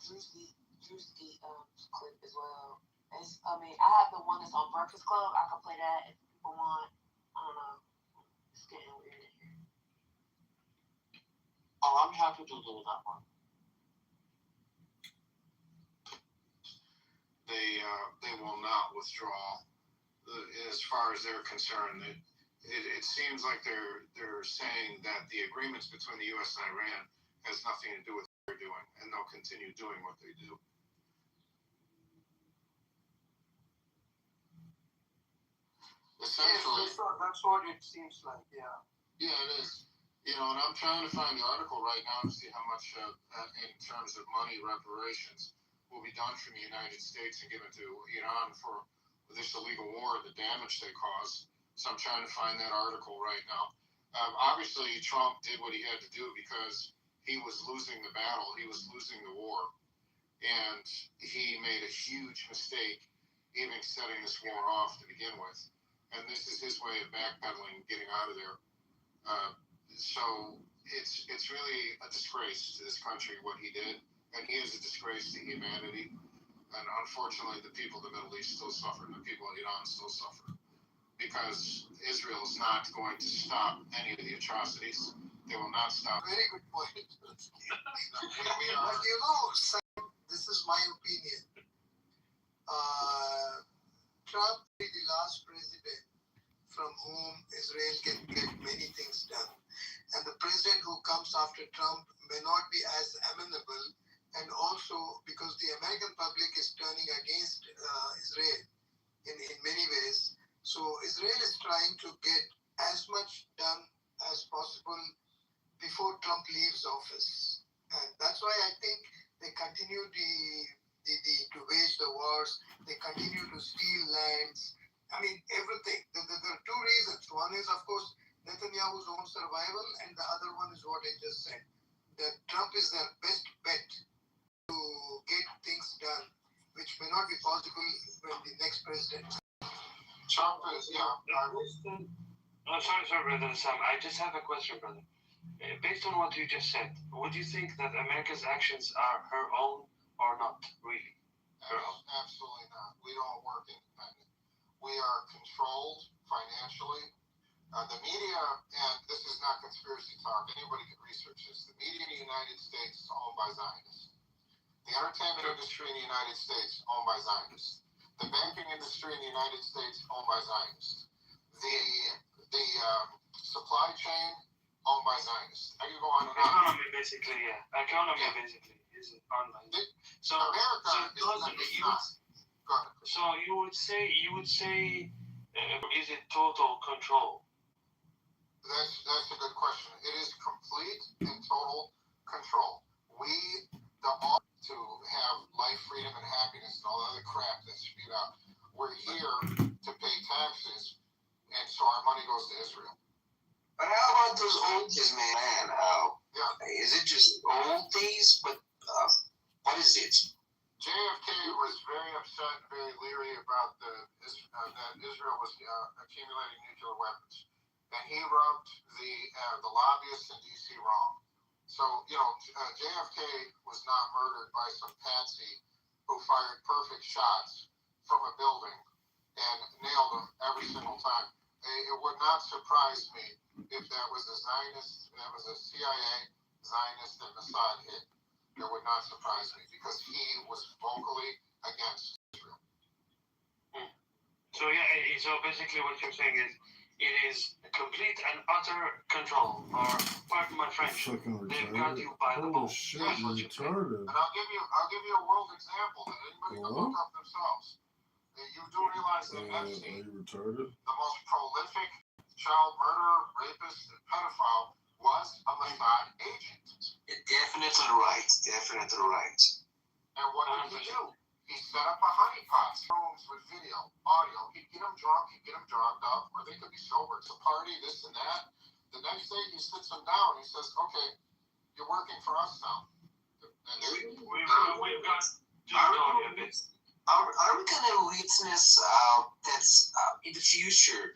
Drewski clip as well. I have the one that's on Breakfast Club. I can play that if people want. I don't know. It's getting weird in here. Oh, I'm happy to do that one. They will not withdraw. As far as they're concerned, it seems like they're saying that the agreements between the U.S. and Iran has nothing to do with what they're doing, and they'll continue doing what they do. Essentially, yes, that's what it seems like. Yeah. Yeah, it is. And I'm trying to find the article right now to see how much, in terms of money reparations, will be done from the United States and given to Iran for this illegal war, the damage they caused. So I'm trying to find that article right now. Obviously, Trump did what he had to do because he was losing the battle. He was losing the war. And he made a huge mistake even setting this war off to begin with. And this is his way of backpedaling, getting out of there. So it's really a disgrace to this country what he did, and he is a disgrace to humanity. And unfortunately, the people of the Middle East still suffer, and the people of Iran still suffer, because Israel is not going to stop any of the atrocities. They will not stop. Very good point. But this is my opinion. Trump is the last president from whom Israel can get many things done. And the president who comes after Trump may not be as amenable, and also because the American public is turning against Israel in many ways. So Israel is trying to get as much done as possible before Trump leaves office. And that's why I think they continue to wage the wars. They continue to steal lands. I mean, everything. There are two reasons. One is, of course, Netanyahu's own survival, and the other one is what I just said, that Trump is their best bet to get things done, which may not be possible when the next president. Trump is, Sorry, Brother Sam. I just have a question, brother. Based on what you just said, would you think that America's actions are her own or not, really? Her own? Absolutely not. We don't work independent. We are controlled financially. The media, and this is not conspiracy talk, anybody can research this, the media in the United States is owned by Zionists. The entertainment industry in the United States is owned by Zionists. The banking industry in the United States is owned by Zionists. The supply chain owned by Zionists. I can go on and on. Economy basically is owned by Zionists. So America so you would say is it total control? That's a good question. It is complete and total control. We all to have life, freedom, and happiness and all the other crap that's spewed out. We're here to pay taxes, and so our money goes to Israel. But how about those old days, man? Is it just old days? But what is it? JFK was very upset and very leery about that Israel was accumulating nuclear weapons. And he rubbed the lobbyists in D.C. wrong. So, JFK was not murdered by some patsy who fired perfect shots from a building and nailed him every single time. It would not surprise me if that was a Zionist, that was a CIA, Zionist, and Mossad hit. It would not surprise me because he was vocally against Israel. So basically what you're saying is it is complete and utter control, or pardon my French, they've got you by the balls. Shit, you're retarded. And I'll give you a world example that anybody can look up themselves. You do realize that Epstein, the most prolific child murderer, rapist, and pedophile, was a Mossad agent. Definitely right. And what did he do? He set up a honeypot, rooms with video, audio. He'd get them drunk, he'd get them drugged up, or they could be sober. It's a party, this and that. The next day he sits them down. He says, "Okay, you're working for us now." And we've got a bit. Are we going to witness that in the future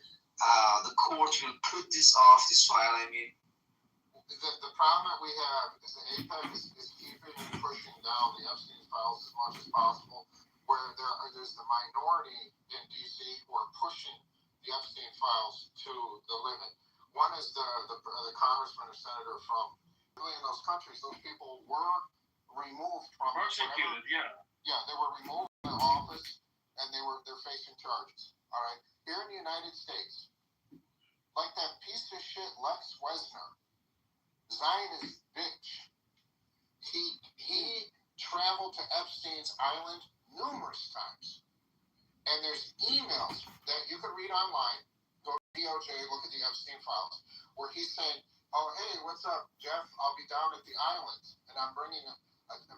the court will put this off, this file? I mean, the problem that we have is the apex is keeping and pushing down the Epstein files as much as possible, where there's the minority in D.C. who are pushing the Epstein files to the limit. One is the congressman or senator from in those countries. Those people were removed from persecuted. Yeah, they were removed from office and they're facing charges. All right, here in the United States, like that piece of shit Lex Wesner, Zionist bitch. He traveled to Epstein's island numerous times. And there's emails that you can read online. Go to DOJ, look at the Epstein files, where he's saying, oh, hey, what's up, Jeff? I'll be down at the island. And I'm bringing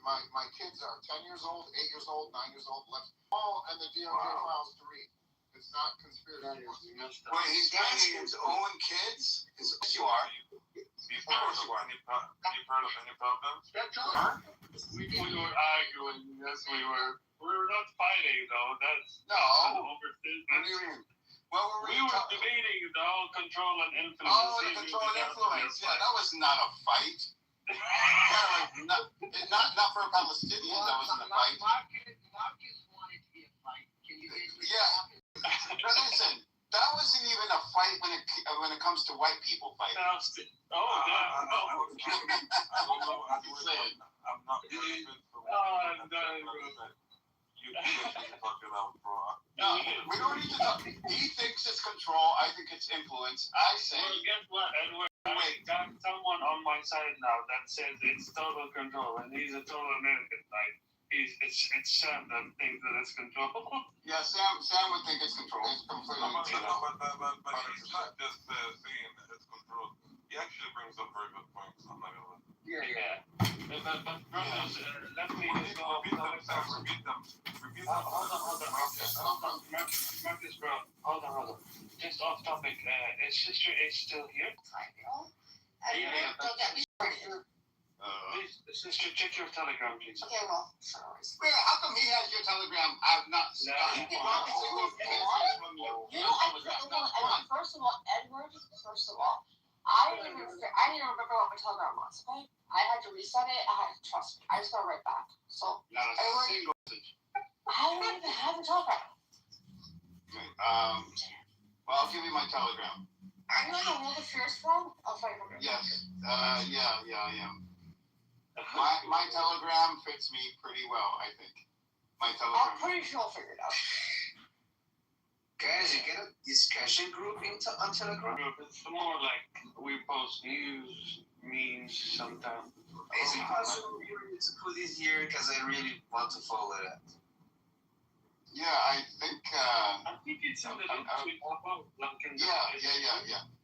my kids are 10 years old, 8 years old, 9 years old, left all and the DOJ files to read. It's not conspiracy. Wait, he's got his own kids? Yes, you are. Any problems? We were arguing. Yes, we were. We were not fighting, though. That's No. What do you mean? What were we were debating the whole control and influence. Oh, the control and influence. Yeah, that was not a fight. not for Palestinians. That wasn't a fight. Marcus wanted to be a fight. Can you Yeah. But listen, that wasn't even a fight when it comes to white people fighting. Oh, yeah. I'm not very good for you talk about, bro. No, we don't need to talk. He thinks it's control. I think it's influence. I say. Well, guess what, Edward? I got someone on my side now that says it's total control, and he's a total American. Like, it's Sam that thinks that it's control. Yeah, Sam would think it's control. It's completely control. But he's not just saying that it's control. He actually brings up very good points. I'm not gonna lie. Yeah. But brothers, let me just go off topic. Repeat them. Hold on. Marcus, bro. Hold on. Just off topic. Is Sister H still here? Yeah. Don't get me started. Please, Sister, check your Telegram, please. Okay, well, sorry. Wait, how come he has your Telegram? I've not. You know, first of all, Edward, I didn't remember what my Telegram was, okay? I had to reset it. Trust me. I just got right back. So, Not a single message. I don't even have a Telegram. Okay, well, I'll give you my Telegram. Are you in the World of Fears forum? I'll find it. Yes. Yeah, I am. My Telegram fits me pretty well, I think. My I'm Telegram. pretty sure I'll figure it out. Guys, you get a discussion group on Telegram? It's more like we post news, memes sometimes. Is it possible to put it here because I really want to follow that? Yeah, I think. I think it's in the link tree. Yeah.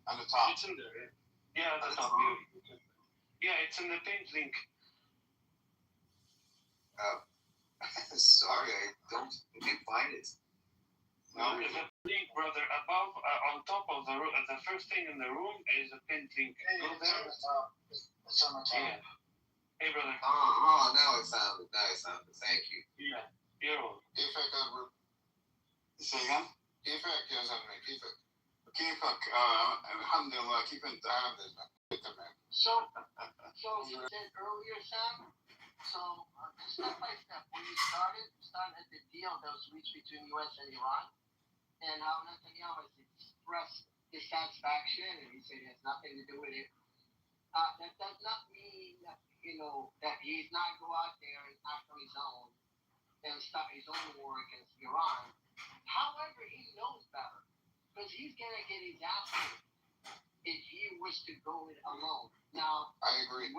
On the top. It's in there. Yeah, at the top. Yeah, it's in the pinned link. Sorry, I didn't find it. No. There's a link, brother, above, on top of the room. The first thing in the room is a pinned link. Go there. It's on the top. Yeah. Hey, brother. Oh, now I found it. Thank you. Yeah. You're welcome. كيفك أبو؟ Say again? كيفك يا زلمة كيفك؟ كيفك؟ الحمد لله كيف أنت عامل؟ تمام. So you said earlier, Sam. So step by step, when you started the deal that was reached between U.S. and Iran, and how Netanyahu has expressed dissatisfaction, and he said it has nothing to do with it. That does not mean that that he's not go out there and act on his own and start his own war against Iran. However, he knows better because he's gonna get his ass kicked if he was to go it alone. Now, I agree.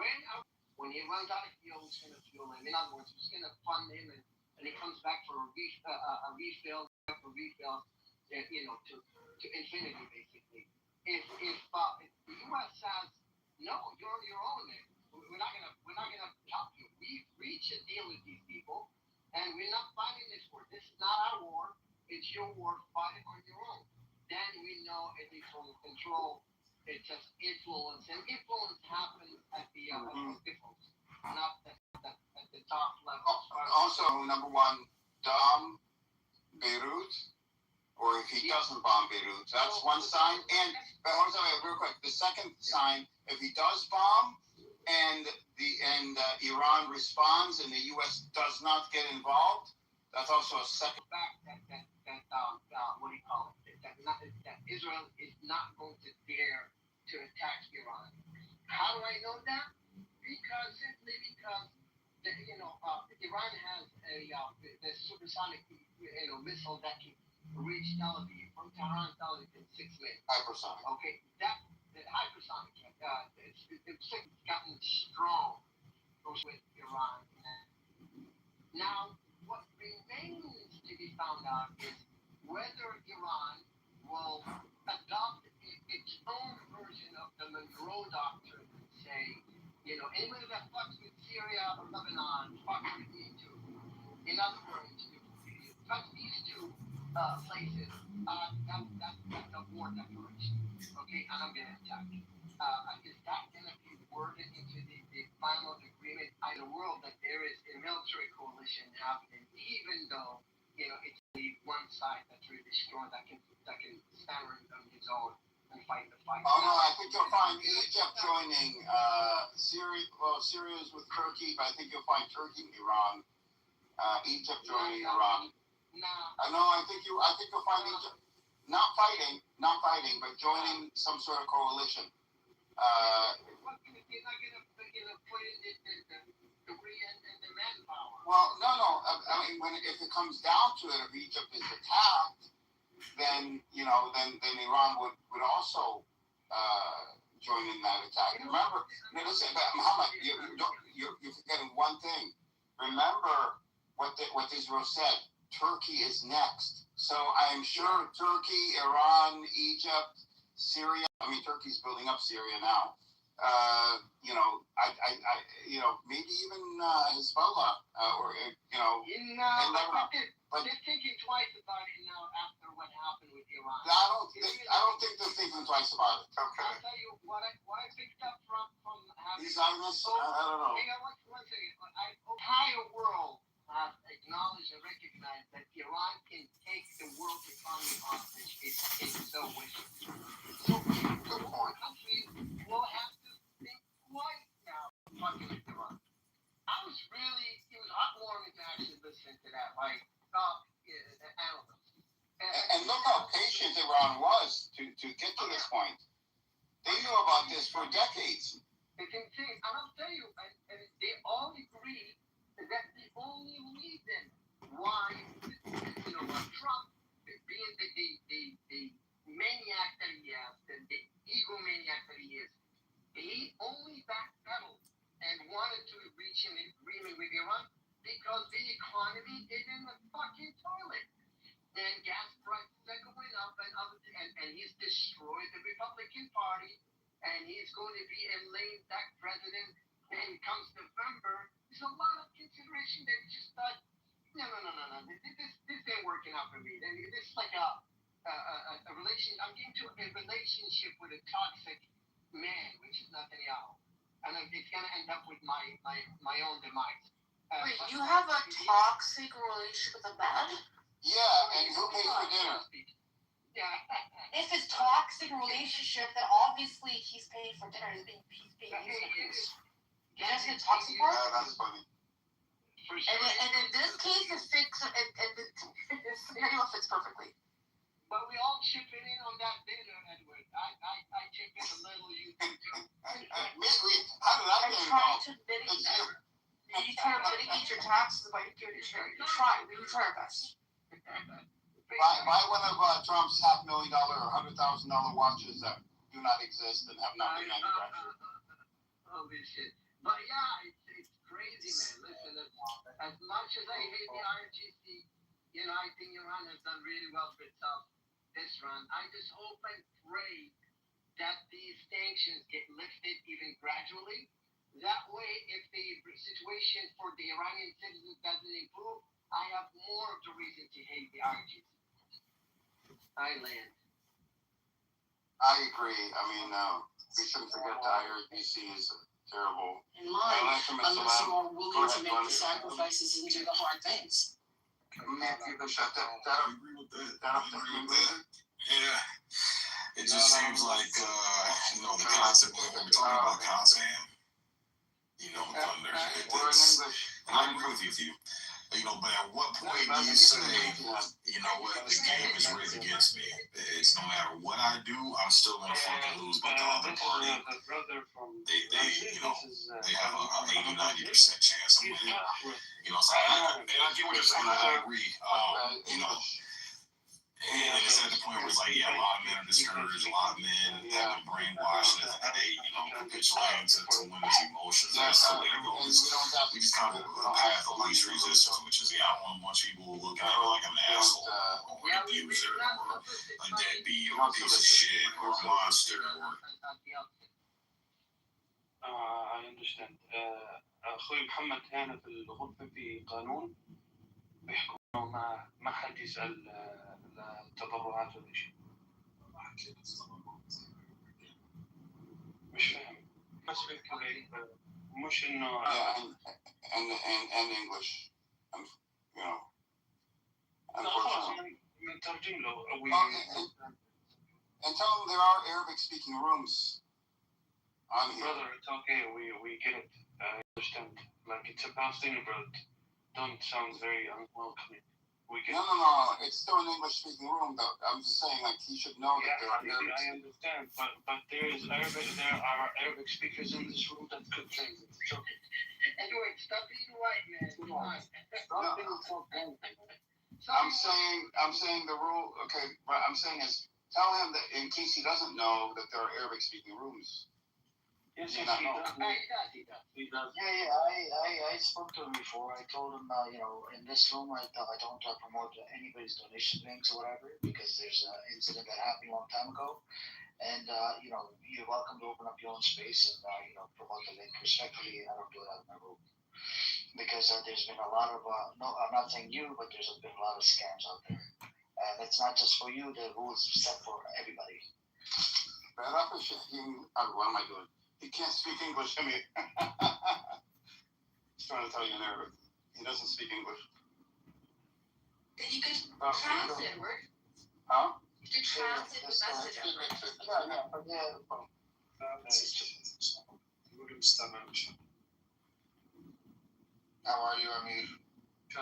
When he runs out of fuel, he's going to fuel him. In other words, he's going to fund him, and he comes back for a refill, to infinity, basically. If the U.S. says no, you're on your own, man. We're not gonna help you. We've reached a deal with these people, and we're not fighting this war. This is not our war. It's your war. Fight it on your own. Then we know it is total control. It's just influence, and influence happens at the difference, not at the top level. Also, number one, bomb Beirut, or if he doesn't bomb Beirut, that's one sign. And real quick, the second sign, if he does bomb, and Iran responds and the U.S. does not get involved, that's also a second. Fact that what do you call it? That Israel is not going to dare to attack Iran. How do I know that? Simply because Iran has the supersonic missile that can reach Tel Aviv from Tehran to Tel Aviv in 6 minutes. Hypersonic. Okay, the hypersonic. It's gotten strong with Iran. Now, what remains to be found out is whether Iran will adopt its own version of the Monroe Doctrine and say, anybody that fucks with Syria or Lebanon fucks with me too. In other words, if you touch these two places, that's a war declaration. Okay, and I'm going to attack. Is that going to be worded into the final agreement in the world that there is a military coalition happening, even though it's the one side that's really strong that can stand on its own and fight the fight. Oh no, I think you'll find Egypt joining Syria. Well, Syria's with Turkey, but I think you'll find Turkey and Iran. Egypt joining Iran. I think you'll find Egypt not fighting, but joining some sort of coalition. You're not gonna put in the and the manpower. Well, no. I mean, if it comes down to it, if Egypt is attacked, then Iran would also join in that attack. Remember, listen, Muhammad, you're forgetting one thing. Remember what Israel said. Turkey is next. So I'm sure Turkey, Iran, Egypt, Syria. I mean, Turkey's building up Syria now. Maybe even Hezbollah, But they're thinking twice about it now after what happened with Iran. I don't think they're thinking twice about it. Okay. I'll tell you what I picked up from having these Zionists. I don't know. Hang on one second. The entire world has acknowledged and recognized that Iran can take the world economy hostage if it so wishes. So the whole country will have to think twice now fucking with Iran. It was heartwarming to actually listen to that, analysts. And look how patient Iran was to get to this point. They knew about this for decades. It's insane. And I'll tell you, and they all agree that the only reason why, Trump, being the maniac that he is, the egomaniac that he is, he only backpedaled and wanted to reach an agreement with Iran because the economy is in the fucking toilet. And gas prices are going up and he's destroyed the Republican Party and he's going to be a lame duck president. And comes November, there's a lot of consideration that he just thought, no, this ain't working out for me. This is like a relation. I'm getting to a relationship with a toxic man, which is Netanyahu, and it's gonna end up with my own demise. Wait, you have a toxic relationship with a man? Yeah, and who pays for dinner? Yeah. If it's toxic relationship, then obviously he's paying for dinner. He's being used. You guys get toxic part? Yeah, that's funny. And in this case, it fits. And this scenario fits perfectly. But we all chipping in on that dinner, Edward. I chip in a little, you do too. How did I I'm get trying involved? to mitigate. You try to mitigate your taxes by giving it charity. We try our best. Buy one of Trump's $500,000 or $100,000 watches that do not exist and have not been manufactured. Holy shit. But yeah, it's crazy, man. Listen, as much as I hate the IRGC, I think Iran has done really well for itself this run. I just hope and pray that these sanctions get lifted even gradually. That way, if the situation for the Iranian citizens doesn't improve, I have more of the reason to hate the IRGC. I land. I agree. I mean, we shouldn't forget the IRGC is terrible. In line, unless you are willing to make the sacrifices and do the hard things. Matthew, shut that I agree with that. Yeah. It just seems like, the concept, we're talking about concept. Thunder. We're in English. And I agree with you. But at what point do you say, you know what, the game is rigged against me? It's no matter what I do, I'm still gonna fucking lose. But the other party, they have a 80-90% chance of winning. So I get what you're saying. I agree. And it's at the point where it's like, yeah, a lot of men are discouraged, a lot of men have been brainwashed, and they, capitulating to women's emotions. That's the way it goes. We just kind of a path of least resistance, which is, I don't want a bunch of people looking at me like I'm an asshole, or an abuser, or a deadbeat, or a piece of shit, or a monster, or... I understand. أخوي محمد هنا في الغرفة في قانون بيحكوا ما حد يسأل التبرعات ولا شيء. مش فاهم. بس مش إنه. And English, unfortunately. نترجم له. And tell them there are Arabic-speaking rooms on here. Brother, it's okay. We get it. I understand. Like, it's a Palestinian brother. Don't sound very unwelcoming. No. It's still an English-speaking room, though. I'm just saying, like, he should know that there are Arabic. I understand, but there are Arabic speakers in this room that could translate. It's okay. Anyway, stop being white, man. Come on. Stop being so I'm saying the rule. Okay, what I'm saying is tell him that in case he doesn't know that there are Arabic-speaking rooms. Yes, he does. I spoke to him before. I told him, in this room, I don't promote anybody's donation links or whatever, because there's an incident that happened a long time ago. And, you're welcome to open up your own space and, promote the link. Respectfully, I don't do that in my room. Because there's been a lot of, no, I'm not saying you, but there's been a lot of scams out there. And it's not just for you, the rules set for everybody. What am I doing? He can't speak English. I mean, he's trying to tell you in Arabic. He doesn't speak English. You could translate, Edward. Huh? You could translate the message. How are you, Amir?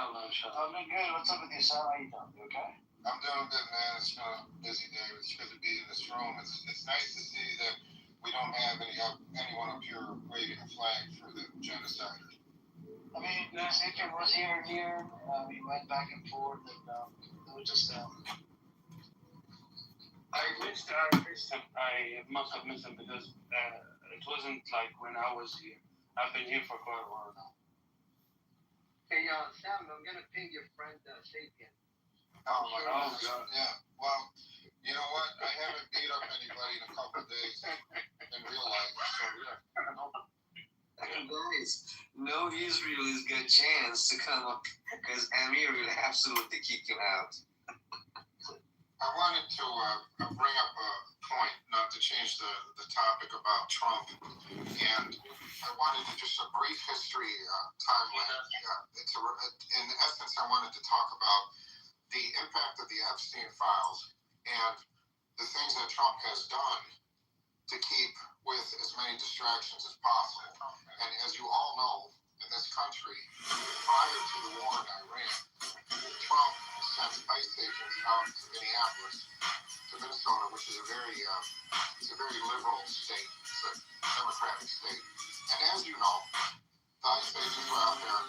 I'm doing good. What's up with you, Sam? How you doing? You okay? I'm doing good, man. It's been a busy day. It's good to be in this room. It's nice to see that we don't have anyone up here waving a flag for the genocide. I mean, Zicker was here. We went back and forth, and it was just. I missed him. I must have missed him because it wasn't like when I was here. I've been here for quite a while now. Hey, Sam, I'm gonna ping your friend Sapien. Oh my God! Yeah. Well, you know what? I haven't beat up anybody in a couple of days in real life. So yeah. Guys, no Israelis get a chance to come up because Amir will absolutely kick you out. I wanted to bring up a point, not to change the topic about Trump, and I wanted to just a brief history timeline. In essence, I wanted to talk about the impact of the Epstein files and the things that Trump has done to keep with as many distractions as possible. And as you all know, in this country, prior to the war in Iran, Trump sent ICE agents out to Minneapolis, to Minnesota, which is a very liberal state. It's a Democratic state. And as you know, the ICE agents were out there,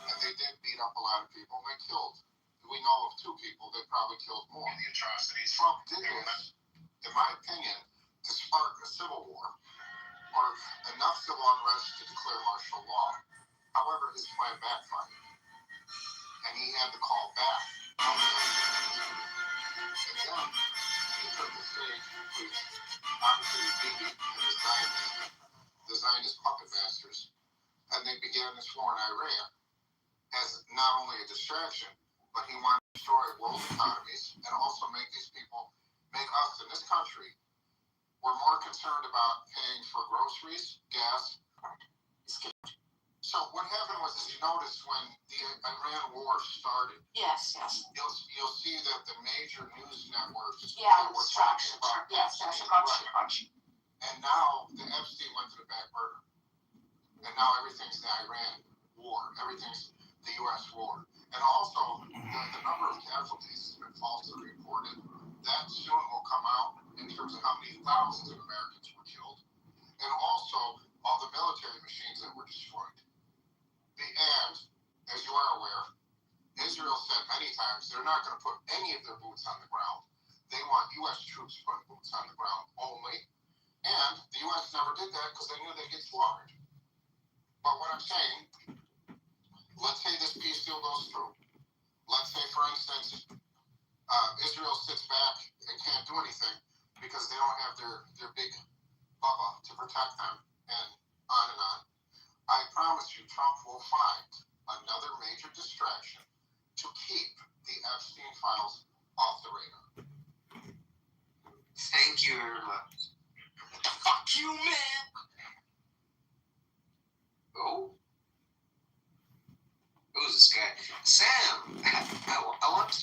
and they did beat up a lot of people, and they killed. We know of 2 people. They probably killed more. The atrocities. Trump did this, in my opinion, to spark a civil war, or enough civil unrest to declare martial law. However, his plan backfired, and he had to call back. And then he took the stage with obviously Bibi and the Zionist puppet masters, and they began this war in Iran as not only a distraction, but he wanted to destroy world economies and also make us in this country, we're more concerned about paying for groceries, gas. So what happened was, as you noticed, when the Iran war started, Yes. you'll see that the major news networks Distraction. talking about Yes, Epstein, crunchy. and now the Epstein went to the back burner. And now everything's the Iran war. Everything's the U.S. war. And also, the number of casualties has been falsely reported. That soon will come out in terms of how many thousands of Americans were killed. And also, all the military machines that were destroyed. And, as you are aware, Israel said many times they're not going to put any of their boots on the ground. They want U.S. troops putting boots on the ground only. And the U.S. never did that because they knew they'd get slaughtered. But what I'm saying, let's say this peace deal goes through. Let's say, for instance, Israel sits back and can't do anything because they don't have their big Bubba to protect them, and on and on. I promise you, Trump will find another major distraction to keep the Epstein files off the radar. Thank you very much. Fuck you, man. Oh? Who's this guy? Sam!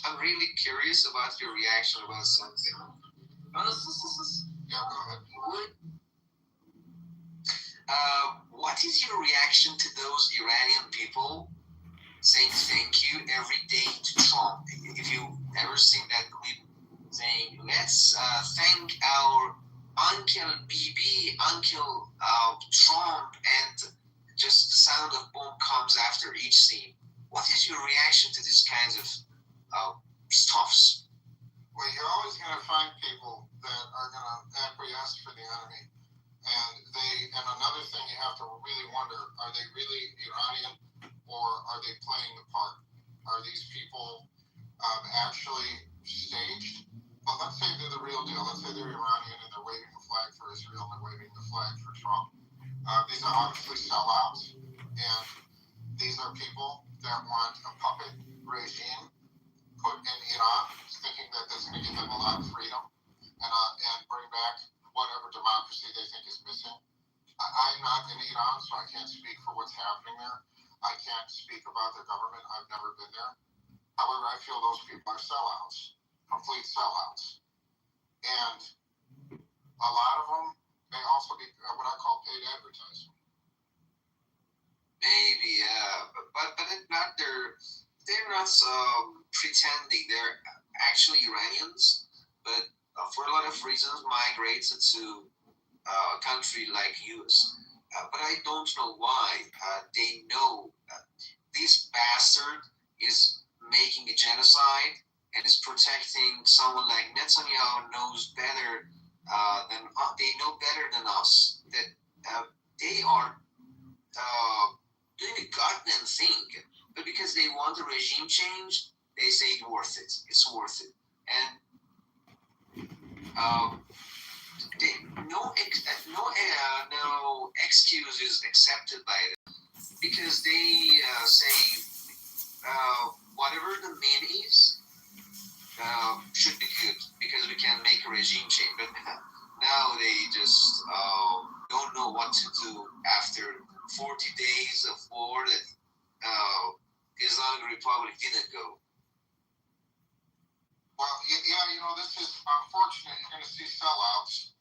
I'm really curious about your reaction about something. Yeah, go ahead. What is your reaction to those Iranian people saying thank you every day to Trump? If you ever seen that clip saying, let's thank our Uncle BB, Uncle Trump, and just the sound of bomb comes after each scene. What is your reaction to these kinds of stuffs? Well, you're always going to find people that are going to acquiesce for the enemy. And another thing you have to really wonder, are they really Iranian or are they playing the part? Are these people actually staged? But let's say they're the real deal. Let's say they're Iranian and they're waving the flag for Israel and they're waving the flag for Trump. These are obviously sellouts. And these are people that want a puppet regime put in Iran, thinking that that's going to give them a lot of freedom and bring back whatever democracy they think is missing. I'm not in Iran, so I can't speak for what's happening there. I can't speak about their government. I've never been there. However, I feel those people are sellouts, complete sellouts. And a lot of them may also be what I call paid advertising. Maybe, yeah, but they're not pretending. They're actually Iranians, but for a lot of reasons migrated to a country like US. But I don't know why. They know this bastard is making a genocide and is protecting someone like Netanyahu knows better they know better than us that they are doing a goddamn thing. But because they want a regime change, they say it's worth it. It's worth it. And no excuse is accepted by them because they say whatever the mean is should be good because we can make a regime change. But now they just don't know what to do after 40 days of war that Islamic Republic didn't go. Well, yeah, this is unfortunate. You're going to see sellouts.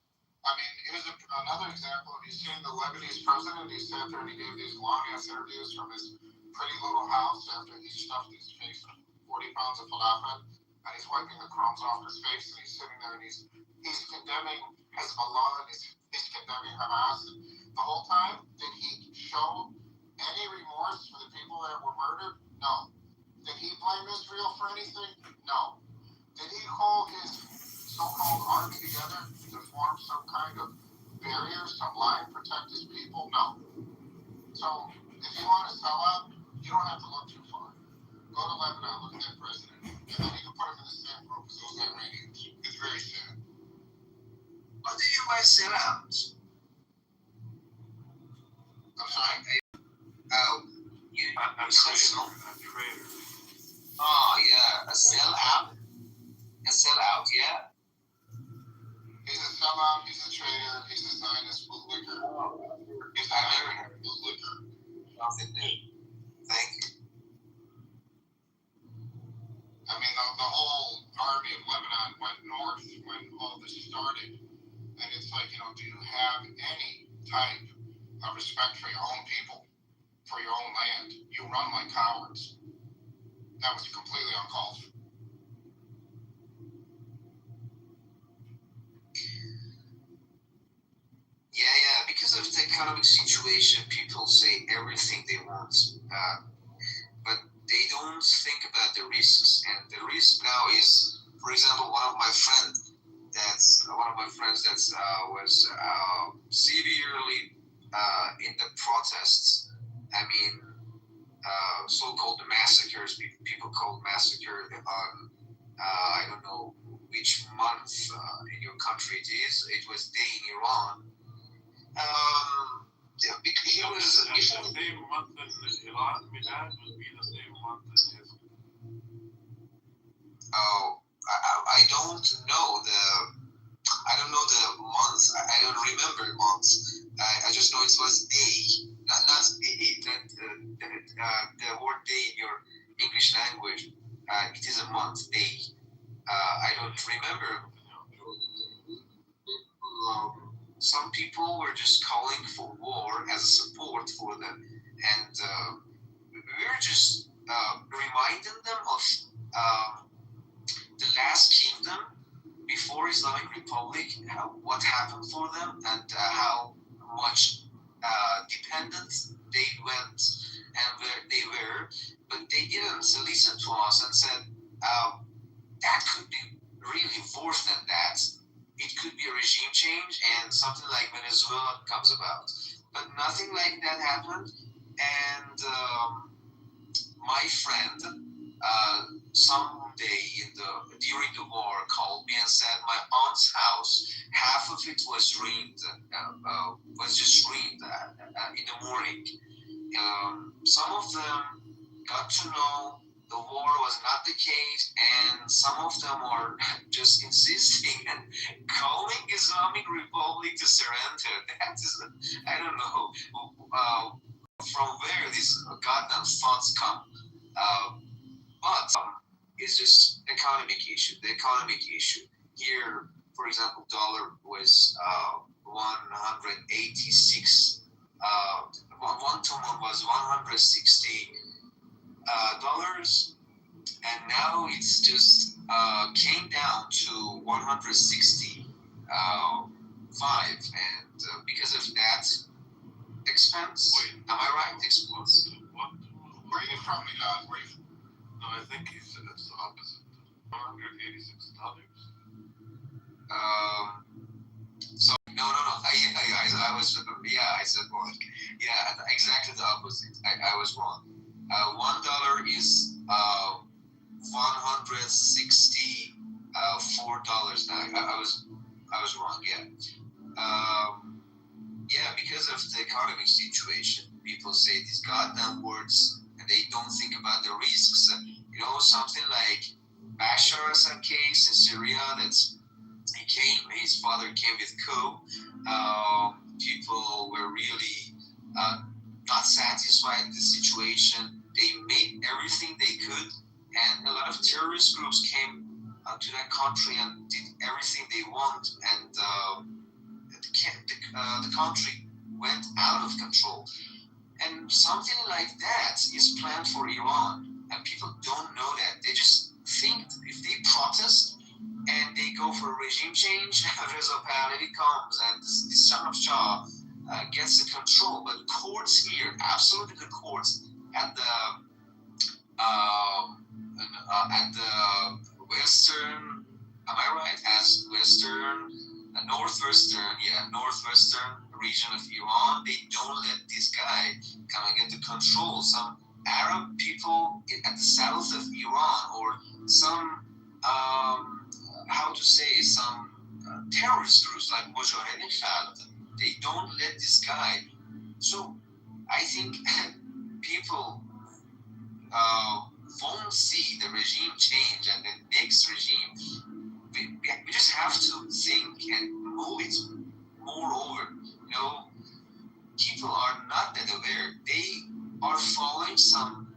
I mean, here's another example. Have you seen the Lebanese president? He sat there and he gave these long-ass interviews from his pretty little house after he stuffed his face with 40 pounds of falafel, and he's wiping the crumbs off his face, and he's sitting there and he's condemning Hezbollah, and he's condemning Hamas. And the whole time, did he show any remorse for the people that were murdered? No. Did he blame Israel for anything? No. Did he call his so-called army together to form some kind of barrier, some line, protect his people? No. So, if you want to sell out, you don't have to look too far. Go to Lebanon, look at that president, and then you can put him in the same group as those Iranians. It's very sad. What do you by sell out? I'm sorry? I'm a traitor. Oh, yeah, a sellout. A sellout, yeah. He's a sellout, he's a traitor, he's a Zionist bootlicker. He's an American bootlicker. Nothing new. Thank you. I mean, the whole army of Lebanon went north when all this started. And it's like, do you have any type respect for your own people, for your own land. You run like cowards. That was completely uncalled for. Yeah, because of the economic situation, people say everything they want, but they don't think about the risks. And the risk now is, for example, one of my friends that was severely in the protests. I mean, so-called massacres. People called massacre on I don't know which month in your country it is. It was day in Iran. Yeah, he was. The same month in Iran, Milad will be the same month in Israel. Oh, I don't know the month. I don't remember months. I just know it was day, not the word day in your English language. It is a month, day. I don't remember. Some people were just calling for war as a support for them, and we were just reminding them of the last kingdom before Islamic Republic, what happened for them, and how much dependent they went and where they were, but they didn't listen to us and said that could be really worse than that. It could be a regime change and something like Venezuela comes about. But nothing like that happened. And my friend, someday during the war, called me and said my aunt's house, half of it was ruined, was just ruined in the morning. Some of them got to know the war was not the case, and some of them are just insisting and calling Islamic Republic to surrender. That is, I don't know from where these goddamn thoughts come, but it's just economic issue. The economic issue here, for example, dollar was 186. One to one was 160 dollars, and now it's just came down to 165, and because of that expense. Wait. Am I right? Expense. What? Where are you from, Milad? Where are you from? No, I think he said it's the opposite. $186. So no. I was I said wrong. Yeah, exactly the opposite. I was wrong. $1 is $164 now. I was wrong. Yeah. Yeah, because of the economic situation, people say these goddamn words and they don't think about the risks. Something like Bashar Assad case in Syria. His father came with coup. People were really not satisfied with the situation. They made everything they could, and a lot of terrorist groups came to that country and did everything they want, and the country went out of control. And something like that is planned for Iran, and people don't know that. They just think if they protest and they go for a regime change, Reza Pahlavi comes and the son of Shah gets the control. But courts here, absolutely the courts at the western, am I right? As northwestern region of Iran, they don't let this guy come and get the control. Some Arab people at the south of Iran, or some some terrorist groups like Mujahideen Khalid, they don't let this guy. So I think people won't see the regime change and the next regime. We just have to think and move it more over. People are not that aware. They are following some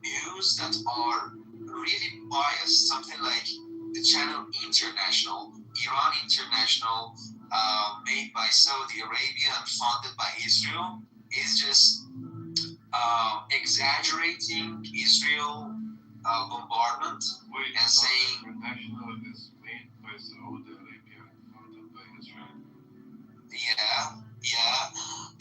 news that are really biased. Something like the channel International, Iran International, made by Saudi Arabia and funded by Israel is just exaggerating Israel bombardment and saying International is made by Saudi Arabia and funded by Israel. yeah,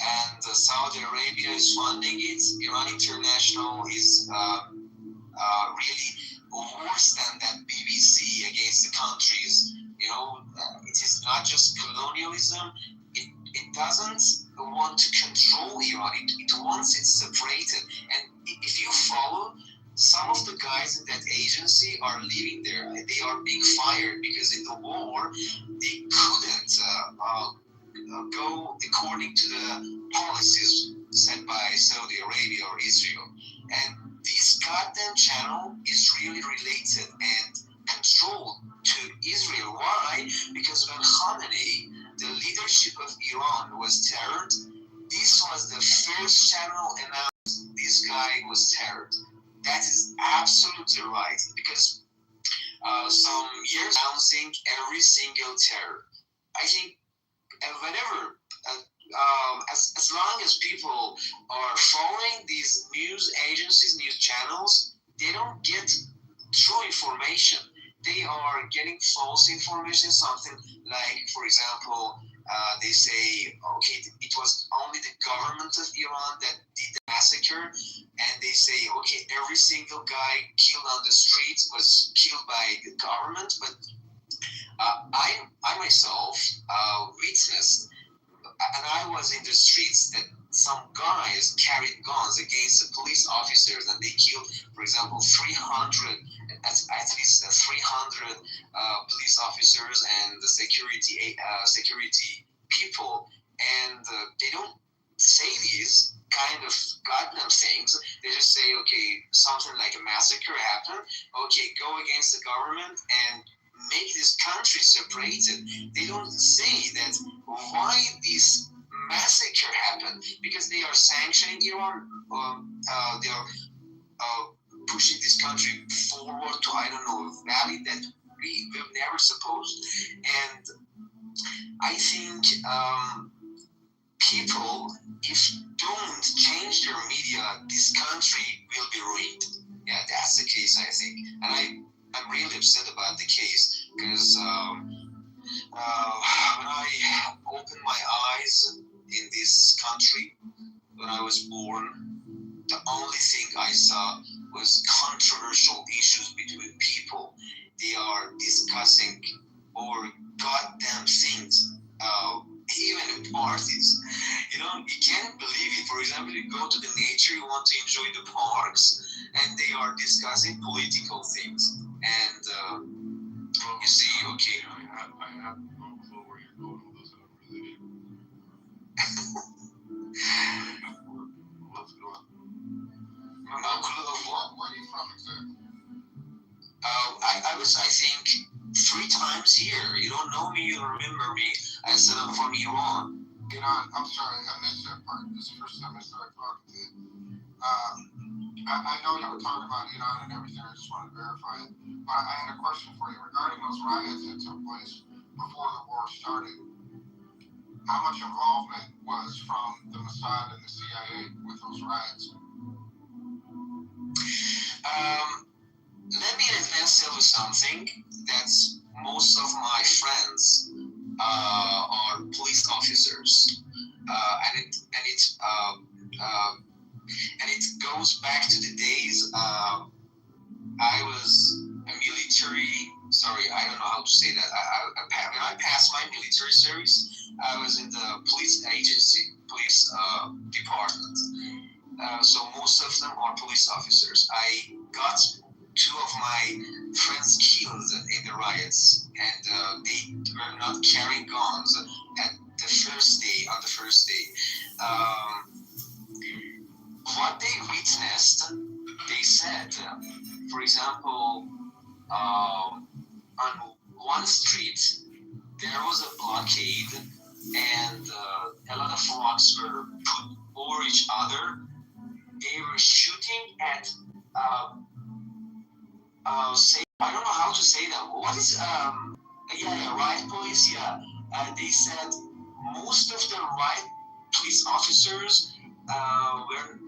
and Saudi Arabia is funding it. Iran International is really worse than that BBC against the countries. It is not just colonialism. It doesn't want to control Iran. It wants it separated. And if you follow, some of the guys in that agency are leaving there. They are being fired because in the war they couldn't go according to the policies set by Saudi Arabia or Israel. And this goddamn channel is really related and controlled to Israel. Why? Because when Khamenei, the leadership of Iran, was terrored, this was the first channel announced this guy was terrored. That is absolutely right, because some years announcing every single terror. I think whenever, as long as people are following these news agencies, news channels, they don't get true information. They are getting false information, something like, for example, they say, okay, it was only the government of Iran that did the massacre, and they say, okay, every single guy killed on the streets was killed by the government, but I myself witnessed, and I was in the streets, that some guys carried guns against the police officers, and they killed, for example, 300, at least 300 police officers and the security people, and they don't say these kind of goddamn things. They just say, okay, something like a massacre happened. Okay, go against the government and make this country separated. They don't say that why this massacre happened, because they are sanctioning Iran. They are pushing this country forward to, I don't know, a valley that we've never supposed. And I think people, if don't change their media, this country will be ruined. Yeah, that's the case, I think. And I'm really upset about the case, because when I opened my eyes in this country, when I was born, the only thing I saw was controversial issues between people. They are discussing over goddamn things, even in parties. You can't believe it. For example, you go to the nature, you want to enjoy the parks, and they are discussing political things. And you see, okay. I have no clue where you're going with this, and I'm really Let's go on. No clue of what? Where are you from exactly? I was, I think, 3 times here. You don't know me, you don't remember me. I said I'm from Iran. I'm sorry, I missed that part. This is the first time I started talking to you. I know you were talking about Iran and everything. I just want to verify it. But I had a question for you regarding those riots that took place before the war started. How much involvement was from the Mossad and the CIA with those riots? Let me in advance tell you something. That's most of my friends are police officers, and it goes back to the days I was a military. Sorry, I don't know how to say that. When I passed my military service, I was in the police agency, police department. So most of them are police officers. I got 2 of my friends killed in the riots, and they were not carrying guns at the first day. What they witnessed, they said, for example, on one street there was a blockade, and a lot of rocks were put over each other. They were shooting at say, I don't know how to say that. What is riot police? Yeah, they said most of the riot police officers were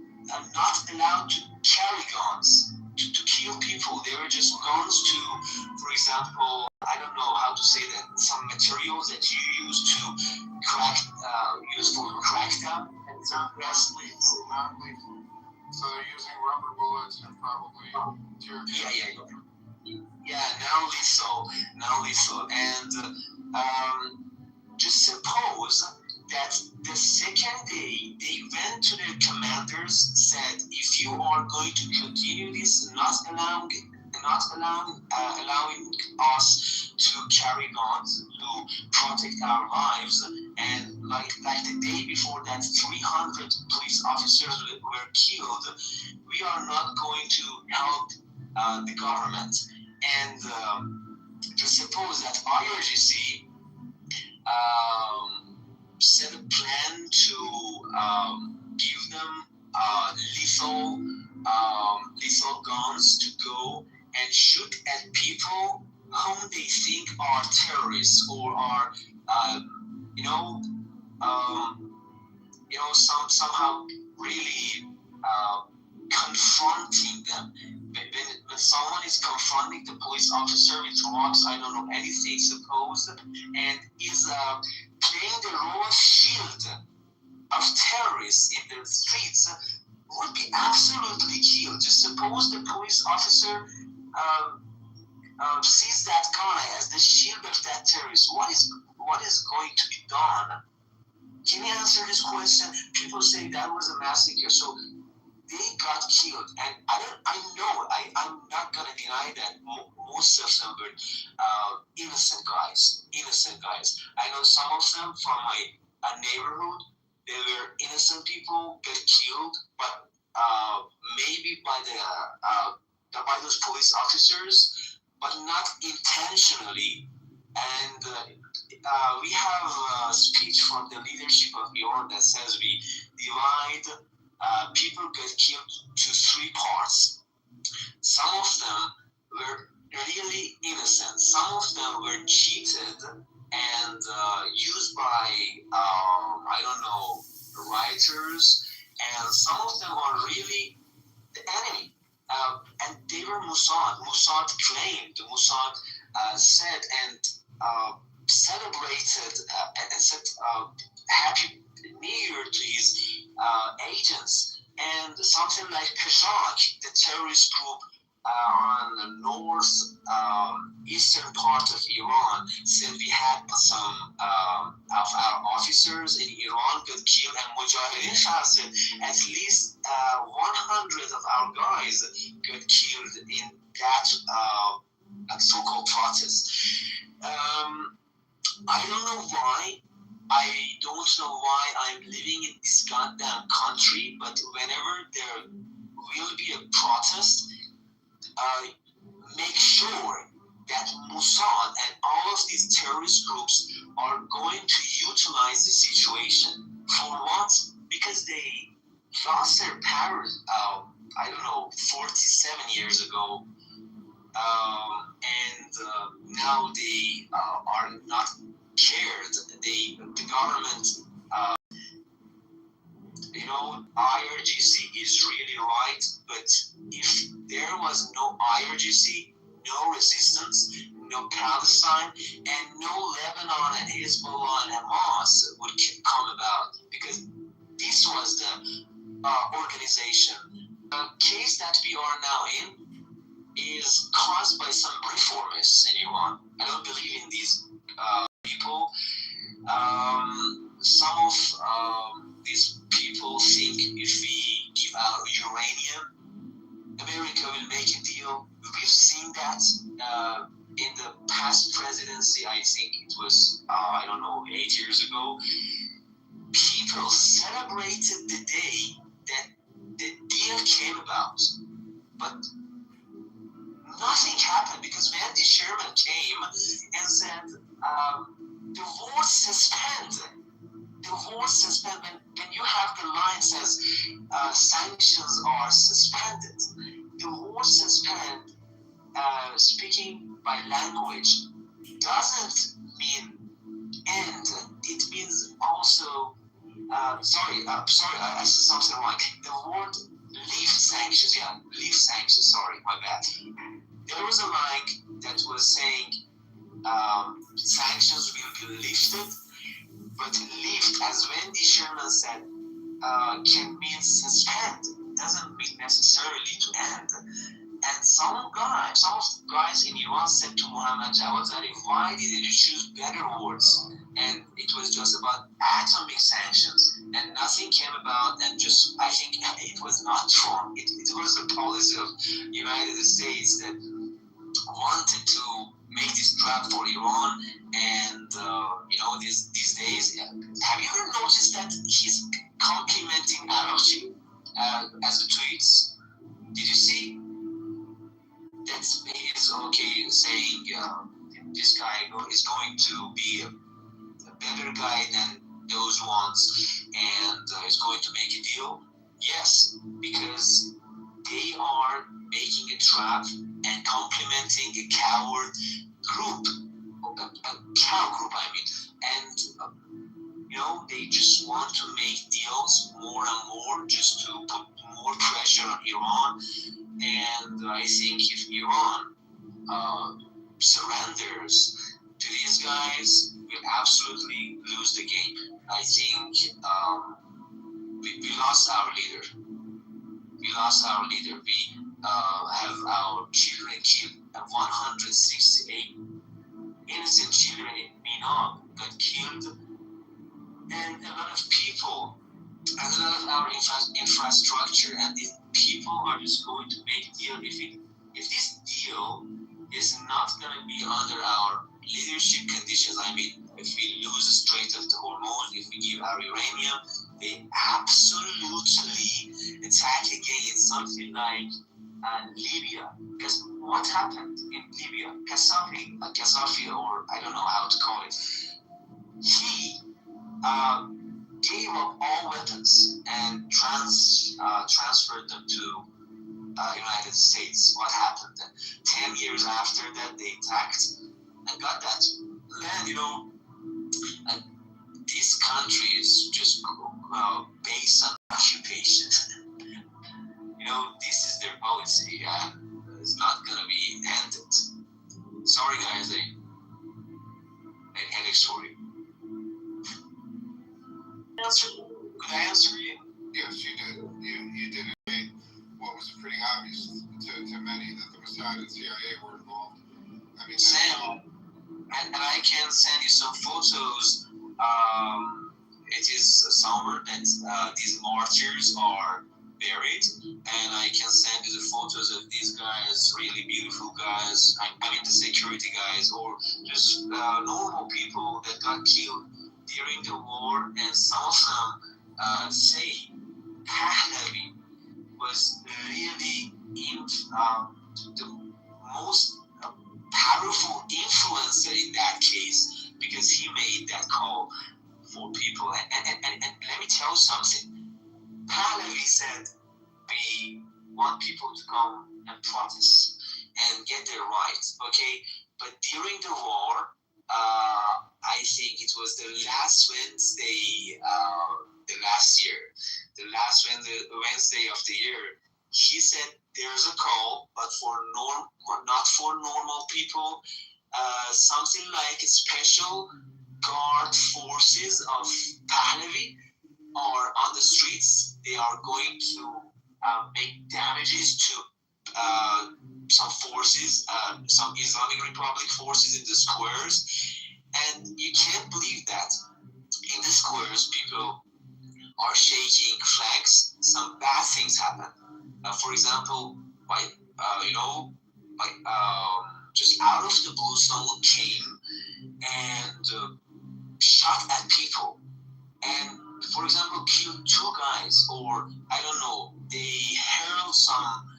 not allowed to carry guns to kill people. They were just guns to, for example, I don't know how to say that, some materials that you use to crack, use for crackdown. And so Not lethal, not lethal. So they're using rubber bullets and probably tear gas. Yeah, now lethal. And just suppose that the second day they went to their commanders, said, if you are going to continue this, not allowing us to carry guns to protect our lives, and like the day before that 300 police officers were killed, we are not going to help the government. And just suppose that IRGC set a plan to give them lethal guns to go and shoot at people whom they think are terrorists or are, somehow really confronting them. When someone is confronting the police officer with rocks, I don't know anything supposed, and is playing the role of shield of terrorists in the streets, would be absolutely killed. Just suppose the police officer sees that guy as the shield of that terrorist. What is going to be done? Can you answer this question? People say that was a massacre, so they got killed, and I'm not gonna deny that most of them were innocent guys. I know some of them from my neighborhood. They were innocent people get killed, but maybe by those police officers, but not intentionally. And we have a speech from the leadership of Iran that says we divide people get killed to three parts. Some of them were really innocent. Some of them were cheated and used by, rioters. And some of them are really the enemy. And they were Mossad. Mossad claimed, Mossad said and celebrated and said Happy New Year to his agents. And something like Kazakh, the terrorist group on the north eastern part of Iran, said we had some of our officers in Iran got killed, and Mujahideen Shah said at least 100 of our guys got killed in that so-called protest. I don't know why. I don't know why I'm living in this goddamn country, but whenever there will be a protest, make sure that Mossad and all of these terrorist groups are going to utilize the situation. For what? Because they lost their power, 47 years ago. And now they are not cared. The government, IRGC is really right, but if there was no IRGC, no resistance, no Palestine, and no Lebanon and Hezbollah and Hamas would come about, because this was the organization. The case that we are now in is caused by some reformists in Iran. I don't believe in these people. Some of these people think if we give out uranium, America will make a deal. We've seen that in the past presidency. I think it was, 8 years ago. People celebrated the day that the deal came about. But nothing happened, because Randy Sherman came and said, the war suspended. When you have the line says sanctions are suspended, the war suspend, speaking by language, doesn't mean end sorry, I said something wrong. The word lift sanctions, lift sanctions, sorry, my bad. There was a line that was saying sanctions will be lifted, but lift, as Wendy Sherman said, can mean suspend, doesn't mean necessarily to end. And some of the guys in Iran said to Mohammad Javad Zarif, why didn't you choose better words? And it was just about atomic sanctions, and nothing came about. And just, I think it was not Trump. It was the policy of United States that wanted to make this trap for Iran. And these days, have you ever noticed that he's complimenting Arachi as the tweets? Did you see? That's is okay saying this guy is going to be a better guy than those ones, and is going to make a deal. Yes, because they are making a trap and complimenting a coward group, a cow group, I mean, and they just want to make deals more and more, just to put more pressure on Iran. And I think if Iran surrenders to these guys, we'll absolutely lose the game. I think we lost our leader. We lost our leader. We have our children killed. 168 innocent children in Minot got killed, and a lot of people, and a lot of our infrastructure, and these people are just going to make a deal. If this deal is not going to be under our leadership conditions, I mean, if we lose the Strait of the Hormuz, if we give our uranium, they absolutely attack again, something like Libya. Because what happened in Libya? Gaddafi, or I don't know how to call it, he gave up all weapons and transferred them to United States. What happened then? 10 years after that, they attacked and got that land. This country is just based on occupation. This is their policy, and it's not gonna be ended. Sorry, guys, I made headaches for you. Could I answer you? Yes, you did. You did indicate what was pretty obvious to many, that the Mossad and CIA were involved. I mean, and I can send you some photos. It is somewhere that these martyrs are buried, and I can send you the photos of these guys, really beautiful guys. I mean the security guys, or just normal people that got killed during the war, and some of them say Pahlavi was really the most powerful influencer in that case, because he made that call for people. And let me tell you something. Pahlavi said, we want people to come and protest and get their rights, okay? But during the war, I think it was the last Wednesday, the last Wednesday of the year, he said there's a call, but not for normal people, something like special guard forces of Pahlavi are on the streets. They are going to make damages to some forces, some Islamic Republic forces in the squares. And you can't believe that in the squares, people are shaking flags. Some bad things happen. For example, just out of the blue, someone came and shot at people, and, for example, killed 2 guys, or I don't know, they hurled some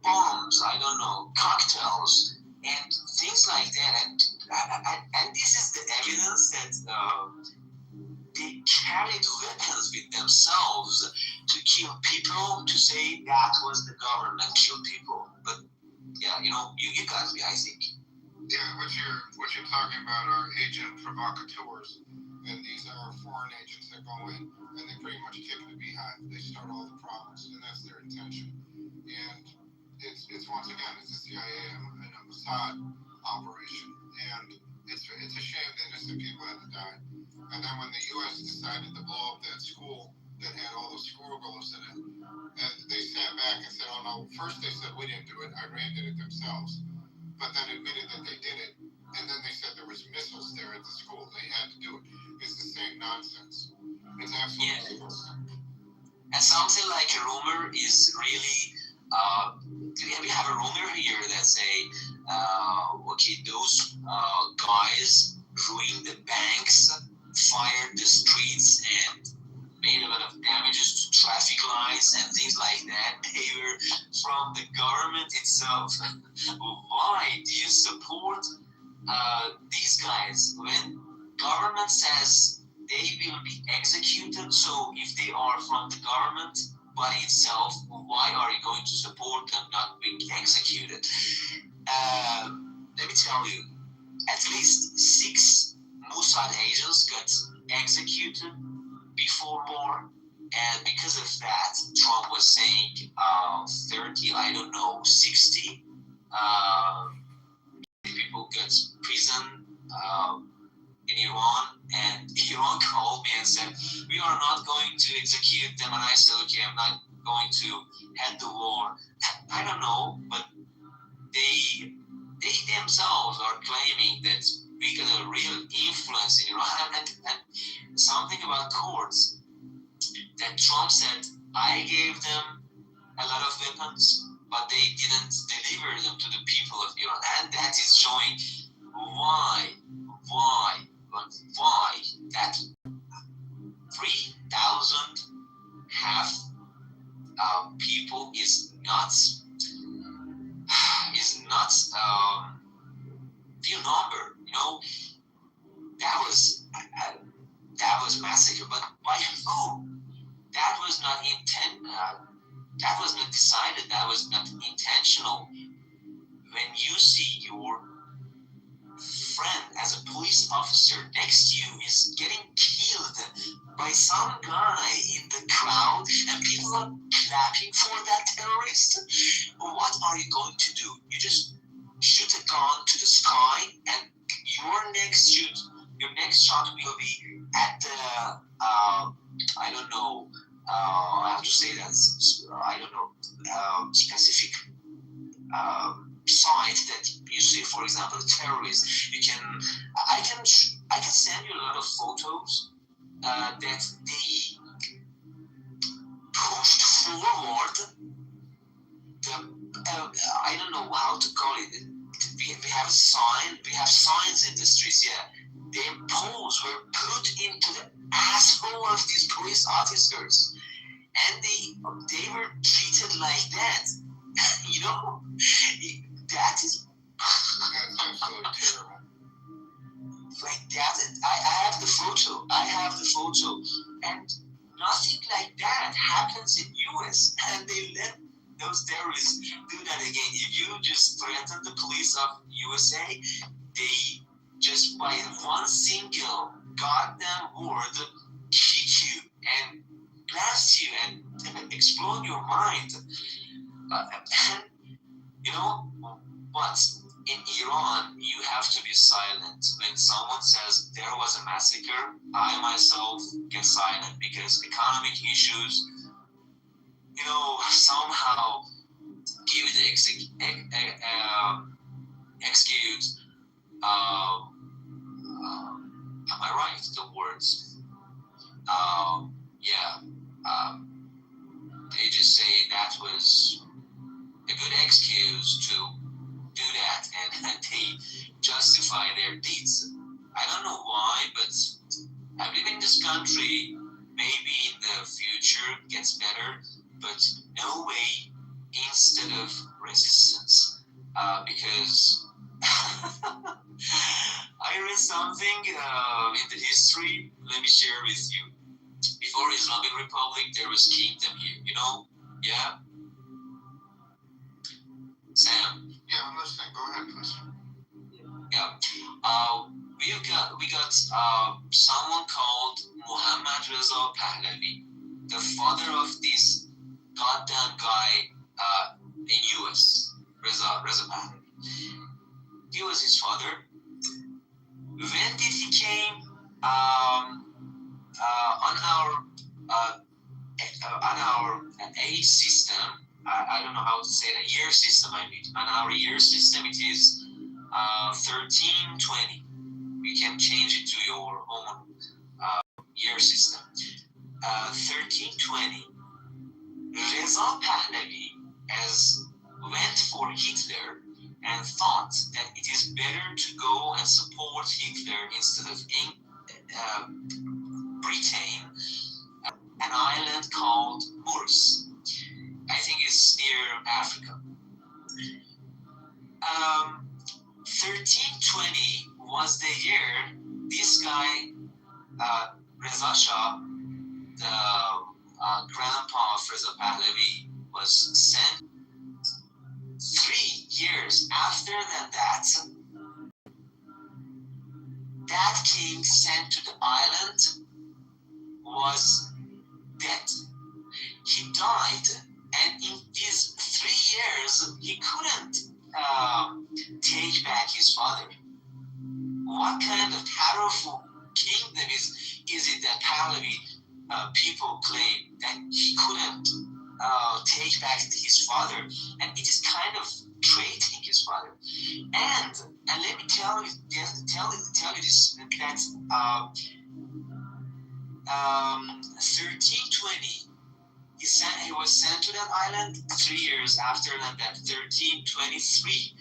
bombs, I don't know, cocktails, and things like that. And this is the evidence that they carried weapons with themselves to kill people, to say that was the government killed people. But yeah, you got me, I think. Yeah, what you're talking about are agent provocateurs. And these are foreign agents that go in and they pretty much kick the beehive. They start all the problems, and that's their intention. And it's once again, it's a CIA and a Mossad operation. And it's a shame that innocent people had to die. And then when the U.S. decided to blow up that school that had all those schoolgirls in it, and they sat back and said, "Oh no!" First they said we didn't do it. Iran did it themselves, but then admitted that they did it. And then they said there was missiles there at the school. They had to do it. It's the same nonsense. It's absolutely disgusting. And something like a rumor is really, we have a rumor here that say, okay, those guys ruined the banks, fired the streets, and made a lot of damages to traffic lights and things like that. They were from the government itself. Why do you support these guys when government says they will be executed? So if they are from the government body itself, why are you going to support them not being executed? Let me tell you, at least 6 Mossad agents got executed before war, and because of that, Trump was saying 30, I don't know, 60 people got prison in Iran, and Iran called me and said, we are not going to execute them, and I said, okay, I'm not going to end the war. I don't know, but they themselves are claiming that we got a real influence in Iran, and something about courts, that Trump said, I gave them a lot of weapons, but they didn't deliver them to the people of Iran, and that is showing why that 3,000 half people is not few number. You know, that was massacre, but by who? That was not that was not decided. That was not intentional. When you see your friend as a police officer next to you is getting killed by some guy in the crowd and people are clapping for that terrorist, what are you going to do? You just shoot a gun to the sky, and your next shot will be at the I don't know, I have to say that, I don't know, specific site that you see, for example, terrorists. I can send you a lot of photos that they pushed forward I don't know how to call it. We have signs in the streets. Yeah, their poles were put into the asshole of these police officers, and they were treated like that. You know, that is absolutely terrible. Like that. I have the photo. And nothing like that happens in US, and they let those terrorists do that again. If you just threaten the police of USA, they just by one single goddamn word kick you and blast you and explode your mind. And you know, but in Iran, you have to be silent. When someone says there was a massacre, I myself get silent because economic issues, you know, somehow give the excuse. Am I right? The words. Yeah. They just say that was a good excuse to do that, and they justify their deeds. I don't know why, but I live in this country. Maybe in the future it gets better, but no way instead of resistance. Because I read something in the history. Let me share with you. Before Islamic Republic, there was kingdom here. You know? Yeah. Sam. Yeah, I'm listening. Go ahead, please. Yeah. we got someone called Muhammad Reza Pahlavi, the father of this goddamn guy in US, Reza Pahlavi. He was his father. When did he came? On our age system, I don't know how to say that, year system, I mean. On our year system, it is 1320. You can change it to your own year system. 1320. Reza Pahlavi as went for Hitler and thought that it is better to go and support Hitler instead of Britain, an island called Moors. I think it's near Africa. 1320 was the year this guy, Reza Shah, the grandpa of Reza Pahlavi, was sent. 3 years after that king sent to the island was dead. He died, and in these 3 years, he couldn't take back his father. What kind of powerful kingdom is it that Pahlavi people claim that he couldn't take back his father, and it is kind of treating his father. And let me tell you this, that 1320, he was sent to that island. 3 years after that, 1323,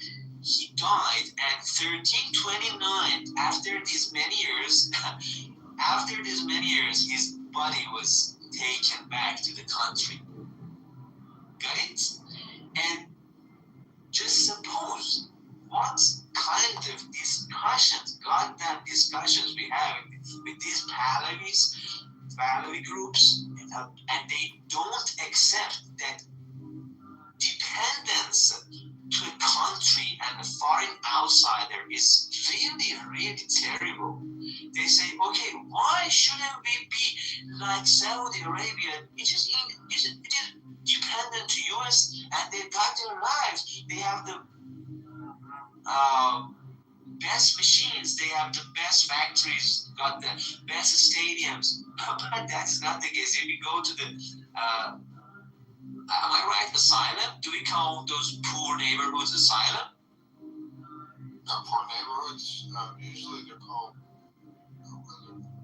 he died, and 1329, after these many years, his body was taken back to the country. Got it? And just suppose what kind of goddamn discussions we have with these Pahlavi groups, and they don't accept that dependence to a country and a foreign outsider is really, really terrible. They say, okay, why shouldn't we be like Saudi Arabia? It is dependent to US, and they've got their lives. They have the best machines, they have the best factories, got the best stadiums. But that's not the case. If you go to the am I right, asylum? Do we call those poor neighborhoods asylum? Poor neighborhoods, usually they're called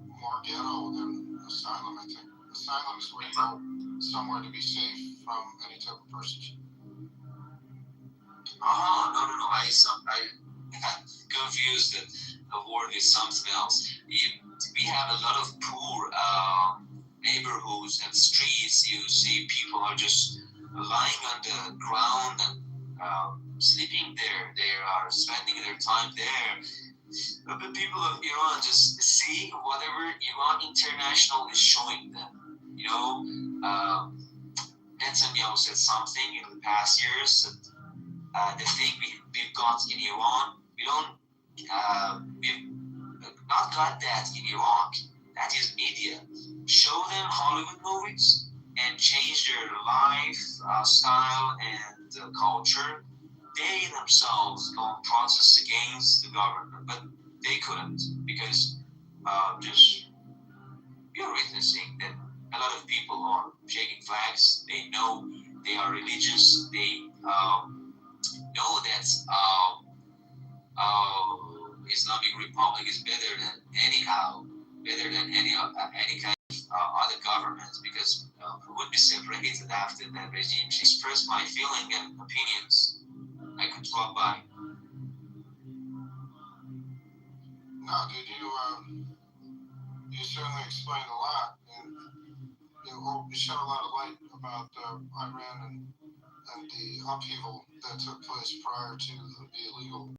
more ghetto than asylum, I think. Asylum is where you go somewhere to be safe from any type of persecution. Oh, no. I confused the word with something else. We have a lot of poor neighborhoods and streets. You see people are just lying on the ground and sleeping there. They are spending their time there. But the people of Iran just see whatever Iran International is showing them. Netanyahu said something in the past years that the thing we've got in Iran, we've not got that in Iraq. That is media. Show them Hollywood movies and change their lifestyle and culture. They themselves go and protest against the government, but they couldn't because you're witnessing that a lot of people are shaking flags. They know they are religious. They know that Islamic Republic is better than any kind of other governments, because we would be separated after that regime. Express my feeling and opinions. I could talk by. No, dude, you certainly explained a lot, and you shed a lot of light about Iran and the upheaval that took place prior to the illegal.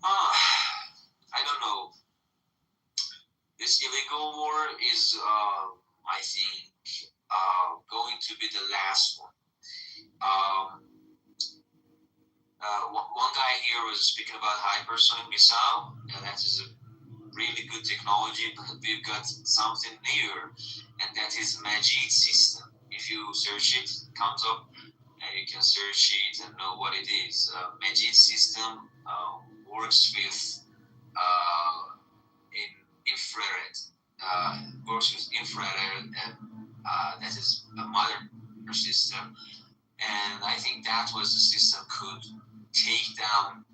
I don't know. This illegal war is, I think, going to be the last one. one guy here was speaking about hypersonic missile, and that is a really good technology, but we've got something newer, and that is Majid system. If you search it, it comes up, and you can search it and know what it is. Majid system works with in infrared, and that is a modern system. And I think that was the system could take down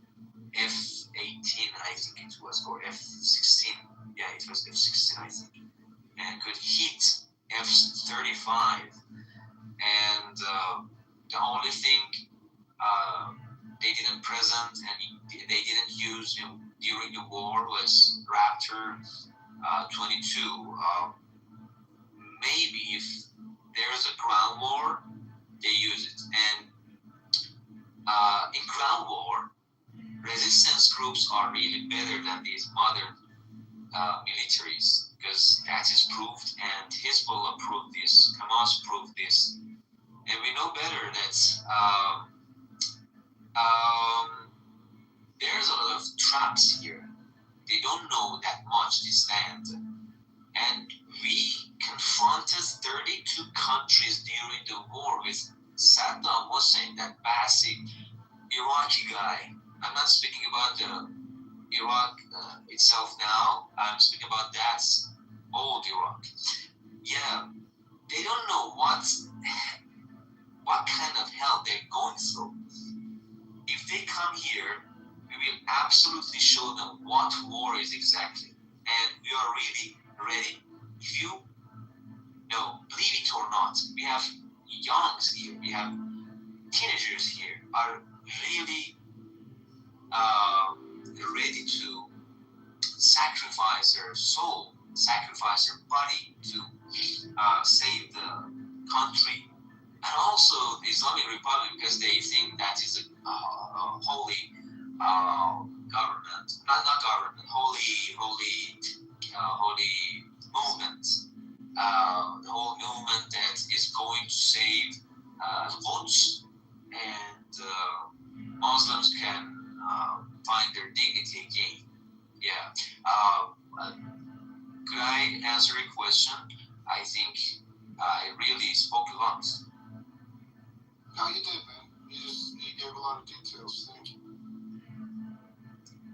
F-18, I think it was, or F-16. Yeah, it was F-16, I think, and could hit F-35. And the only thing they didn't present and they didn't use during the war was Raptor 22. Maybe if there's a ground war, they use it. And in ground war, resistance groups are really better than these modern militaries, because that is proved, and Hezbollah proved this, Hamas proved this, and we know better that there's a lot of traps here. They don't know that much, this land. And we confronted 32 countries during the war with Saddam Hussein, that basic Iraqi guy. I'm not speaking about the Iraq itself now. I'm speaking about that old Iraq. Yeah, they don't know what kind of hell they're going through. If they come here, we will absolutely show them what war is exactly. And we are really ready. If you believe it or not, we have youngs here, we have teenagers here, are really ready to sacrifice their soul, sacrifice their body to save the country. And also the Islamic Republic, because they think that is a holy government, not government, holy movement. The whole movement that is going to save Quds, and Muslims can find their dignity again. Yeah. Could I answer a question? I think I really spoke a lot. No, you did, man. You gave a lot of details. Thank you.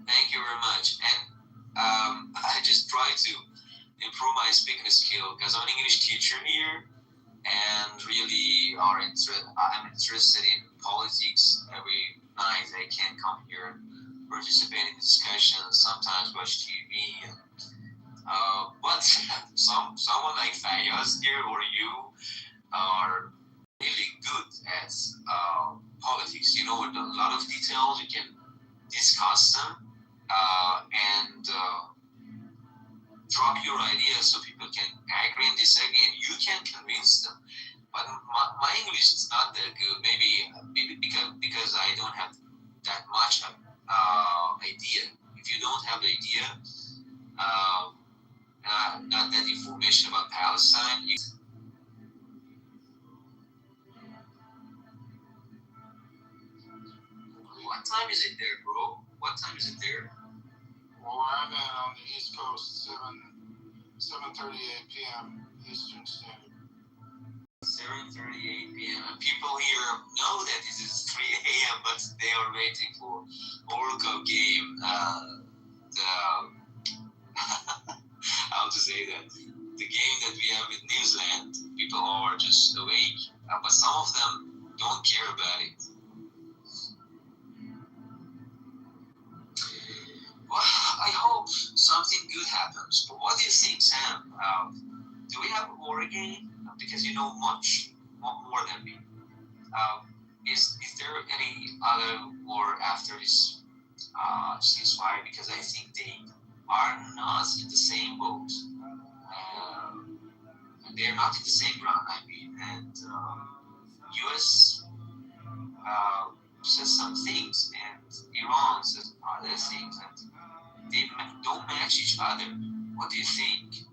Thank you very much. And I just try to improve my speaking skill, because I'm an English teacher here, and really I'm interested in politics. Every night I can come here and participate in discussions, sometimes watch TV. But someone like Fayaz here or you are really good at politics. You know, a lot of details. You can discuss them and drop your ideas so people can agree and disagree, and you can convince them. But my English is not that good. Maybe because I don't have that much idea. If you don't have the idea, not that information about Palestine. What time is it there, bro? What time is it there? Well, where I'm at on the East Coast, 7:38 p.m. Eastern Standard. 7:38 p.m. And people here know that this is 3 a.m., but they are waiting for World Cup game. How to say that? The game that we have with New Zealand. People are just awake, but some of them don't care about it. Well, I hope something good happens. But what do you think, Sam? Do we have a war again? Because you know much more than me. Is there any other war after this ceasefire? Because I think they are not in the same boat. They're not in the same ground, I mean. And U.S. Says some things, and Iran says other things, and they don't match each other. What do you think?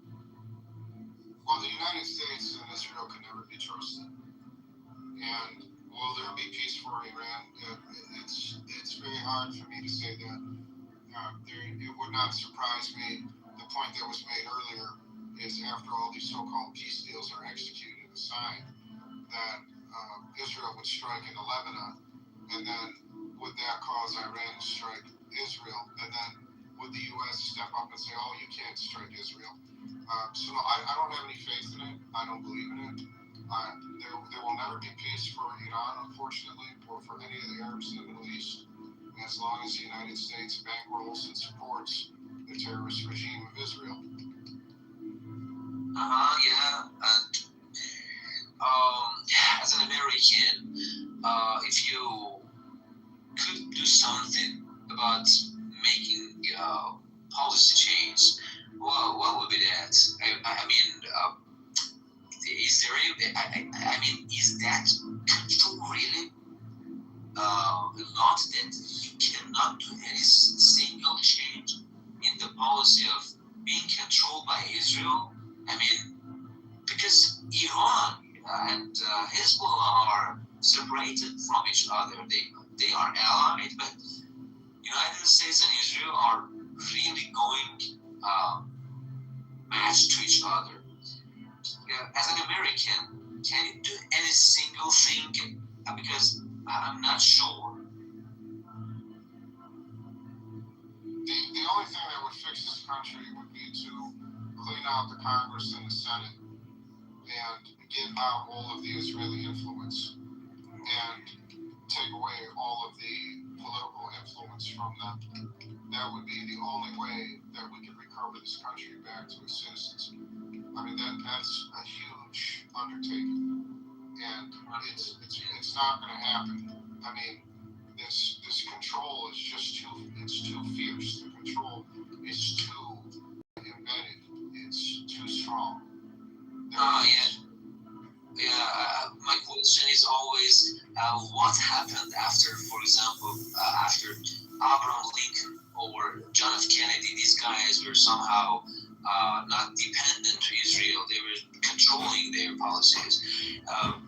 Well, the United States and Israel can never be trusted. And will there be peace for Iran? hard for me to say that. It would not surprise me. The point that was made earlier is after all these so-called peace deals are executed and signed, that Israel would strike into Lebanon, and then would that cause Iran to strike Israel, and then would the U.S. step up and say, "Oh, you can't strike Israel"? So no, I don't have any faith in it. I don't believe in it. There will never be peace for Iran, unfortunately, or for any of the Arabs in the Middle East, as long as the United States bankrolls and supports the terrorist regime of Israel. Yeah, and as an American, if you could do something about making policy change, what would be that? I mean, is there I mean, is that control really not that you cannot do any single change in the policy of being controlled by Israel? I mean, because Iran and Hezbollah are separated from each other. They are allied, but United States and Israel are really going matched to each other. As an American, can you do any single thing? Because I'm not sure. The only thing that would fix this country would be to clean out the Congress and the Senate and get out all of the Israeli influence and take away all of the political influence from them. That would be the only way that we could recover this country back to its citizens. I mean, that's a huge undertaking, and it's not going to happen. I mean, this control is just too fierce. The control is too embedded. It's too strong. My question is always what happened after, for example, after Abraham Lincoln or John F. Kennedy. These guys were somehow not dependent to Israel. They were controlling their policies.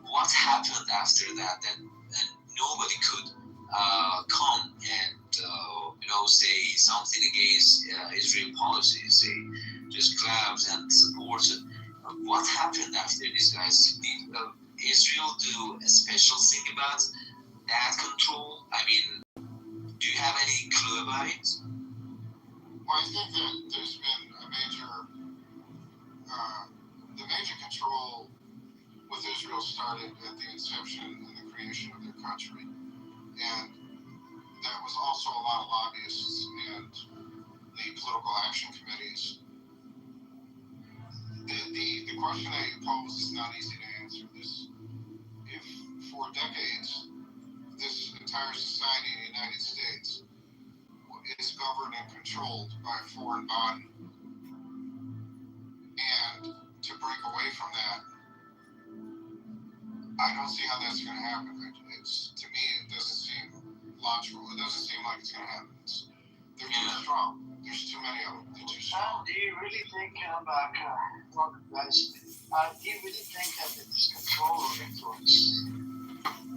What happened after that? That nobody could come and say something against Israel policies. They just clapped and supported. What happened after these guys? Did Israel do a special thing about that control? I mean, do you have any clue about it? Well, I think that there's been the major control with Israel started at the inception and the creation of their country, and that was also a lot of lobbyists and the political action committees. The question that you pose is not easy to answer. If for decades this entire society in the United States is governed and controlled by a foreign body, and to break away from that, I don't see how that's going to happen. To me, it doesn't seem logical. It doesn't seem like it's going to happen. They're too strong. There's too many of them. They're too strong. Do you really think, guys, do you really think that it's control or influence?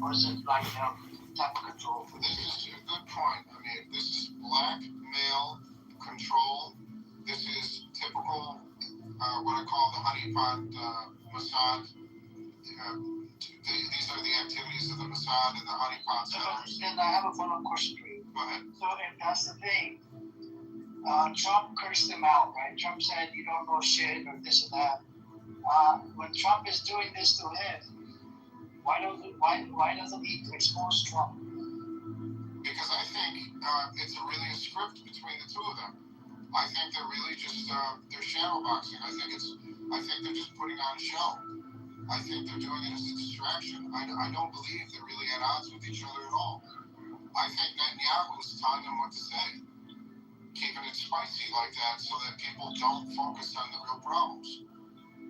Or is it like type of control? This is a good point. I mean, this is black male control. This is typical, what I call the honeypot Mossad. These are the activities of the Mossad and the honeypot centers. And I have a follow-up question for you. Go ahead. So if that's the thing, Trump cursed him out, right? Trump said, "You don't know shit," or this and that. When Trump is doing this to him, why doesn't he expose Trump? Because I think it's really a script between the two of them. I think they're really just they're shadow boxing. I think they're just putting on a show. I think they're doing it as a distraction. I don't believe they're really at odds with each other at all. I think Netanyahu was telling them what to say, keeping it spicy like that so that people don't focus on the real problems.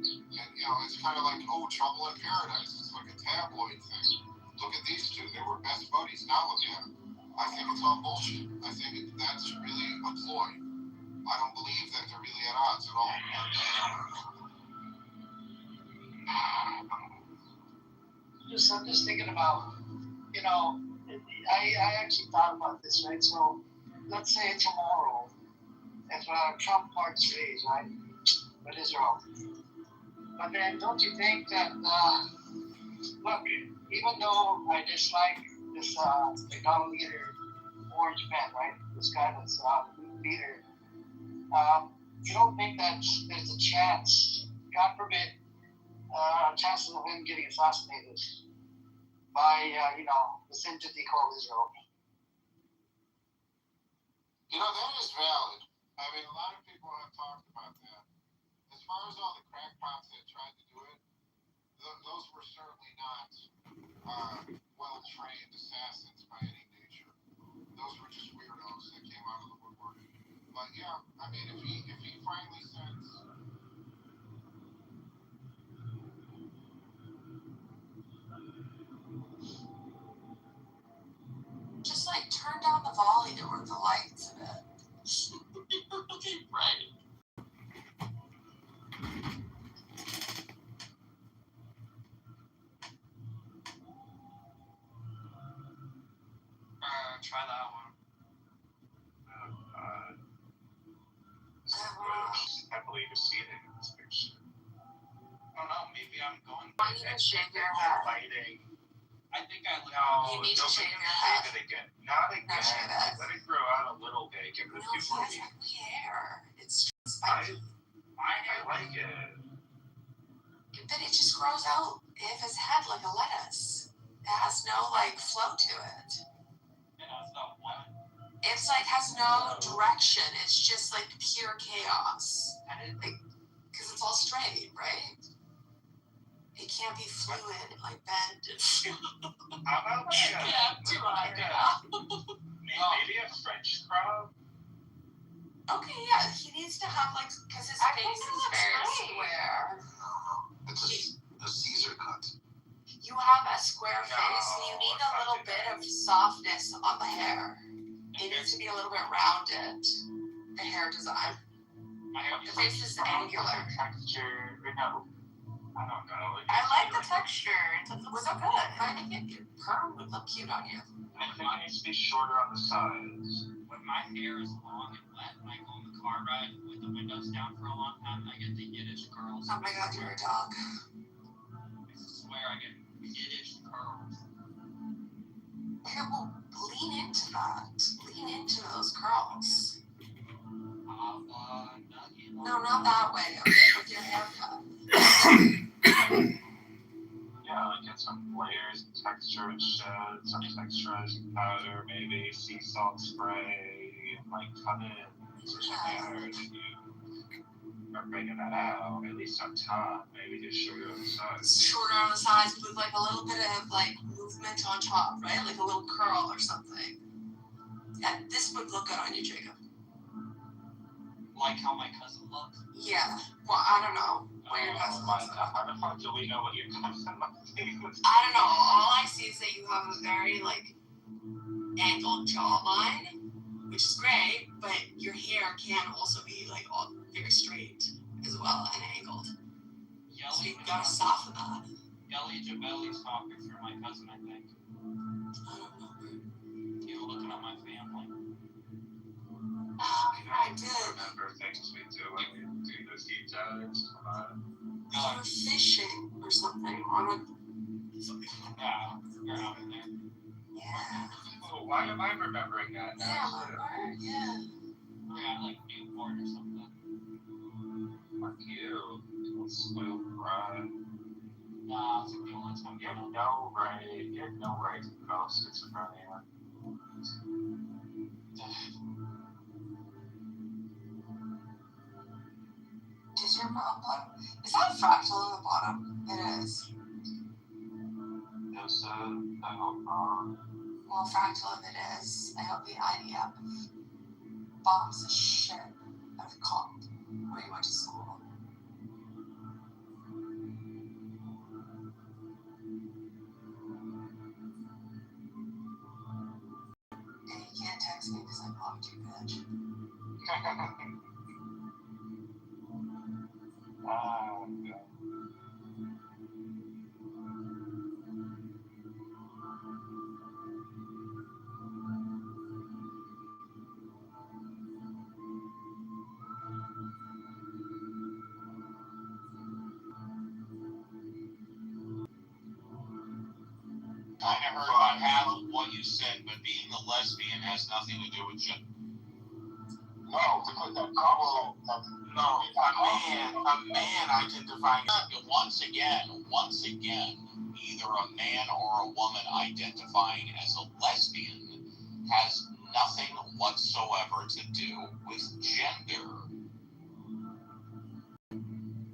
And, it's kind of like, trouble in paradise. It's like a tabloid thing. Look at these two. They were best buddies. Now look at them. I think it's all bullshit. I think that's really a ploy. I don't believe that they're really at odds at all. I'm just thinking about, I actually thought about this, right? So let's say tomorrow, if Trump parts ways, right, with Israel, but then don't you think that look, even though I dislike this the gun leader, Orange Man, right, this guy that's leader, you don't think that there's a chance, God forbid, chances of him getting assassinated by this entity called Israel? That is valid. I mean, a lot of people have talked about that. As far as all the crackpots that tried to do it, those were certainly not well-trained assassins by any nature. Those were just weirdos that came out of the woodwork. But yeah, I mean, if he finally sends Just like turn down the volume or the lights a bit. Right. Try that one. I believe you see it in this picture. I don't know, maybe I'm going. I need to shave your head. Lighting. I think I look. You need to shave your head. Shave it again. Not again. No, shave it. Let it grow out a little bit. Give it a No, few he more has weeks. ugly hair. It's spiky. I like it. But it just grows out of his head like a lettuce. It has no flow to it. It has no what? It's has no direction. It's just pure chaos. Because it's all straight, right? It can't be fluid, bend. How about Yeah, too high right now. maybe a French crop? Okay, yeah, he needs to have because his face is very square. It's a Caesar cut. You have a square face, so you need a little bit of softness on the hair. It needs to be a little bit rounded. The hair design. The face is angular. Texture, no. I don't know. I like the texture. It looks good. I think your perm would look cute on you. I think it needs to be shorter on the sides. When my hair is long and wet and I go on the car ride with the windows down for a long time, I get the Yiddish curls. Oh my god, you're a dog. I swear I get Yiddish curls. Okay, well, lean into that. Lean into those curls. No, not that way. Okay, with your haircut. Yeah, get some layers and texture and shed, some texturizing powder, maybe sea salt spray, and cut in such a manner that you are bringing that out, at least on top, maybe just shorter on the sides. Shorter on the sides with a little bit of movement on top, right? Like a little curl or something. Yeah, this would look good on you, Jacob. Like how my cousin looks? Yeah. Well, I don't know what your cousin looks like. How the fuck do we know what your cousin looks like? I don't know. All I see is that you have a very angled jawline, which is great, but your hair can also be all very straight as well and angled. So you gotta soften that. Yelly Jabelli's talking for my cousin, I think. I don't know. He was looking at my family. I did. Remember things we do when we do those deep dives. You were fishing or something on a. Yeah, you're out in there. Yeah. Oh, why am I remembering that now? Yeah, yeah. Yeah, Newport or something. Fuck you. Don't spoil the ride. Nah, it's the only time You have no right to develop schizophrenia. Does your mom look? Is that a fractal on the bottom? It is. Yes, I hope not. Well, fractal if it is, I hope the IDF bombs the shit out of comp where you went to school. And you can't text me because I blocked you, bitch. Okay. kind of heard about half of what you said, but being a lesbian has nothing to do with gender. No, because that couple. No, a man identifying. Once again, either a man or a woman identifying as a lesbian has nothing whatsoever to do with gender.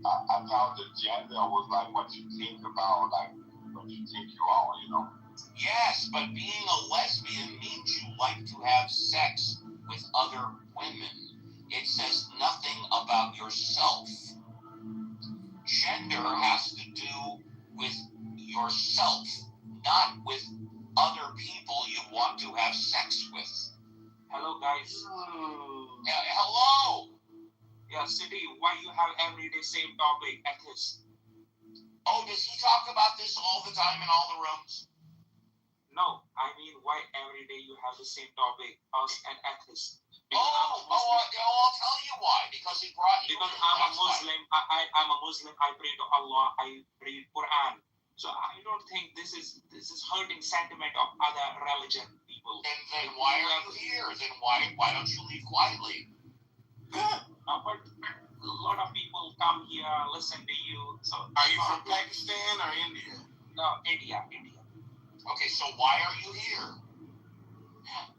I thought that gender was like what you think about, like what you think you are, you know? Yes, but being a lesbian means you like to have sex with other women. It says nothing about yourself. Gender has to do with yourself, not with other people you want to have sex with. Hello, guys. Hello! Yeah, City, why you have everyday same topic at his? Oh, does he talk about this all the time in all the rooms? No, I mean, why every day you have the same topic, us and atheists? I'll tell you why. Because he brought you. Because I'm a Muslim. I'm a Muslim. I pray to Allah. I read Quran. So I don't think this is hurting sentiment of other religion people. Then why are you here? Then why don't you leave quietly? But a lot of people come here, listen to you. So are you from Pakistan or India? No, India. Okay, so why are you here?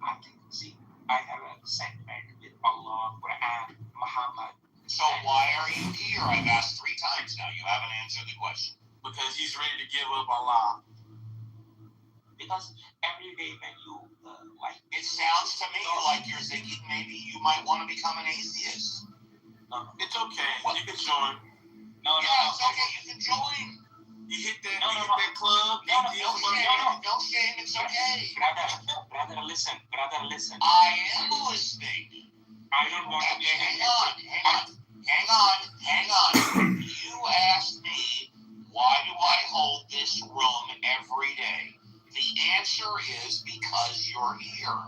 I think, see, I have a sentiment with Allah, Quran, Muhammad. So why are you here? I've asked 3 times now. You haven't answered the question. Because he's ready to give up Allah. Because every day when you, it sounds to me like you're thinking maybe you might want to become an atheist. No. It's okay. What? You can join. No, it's okay. You can join. You hit that club. No shame. It's okay. Brother, listen. I am listening. I don't want to get Hang on. You asked me, why do I hold this room every day? The answer is because you're here.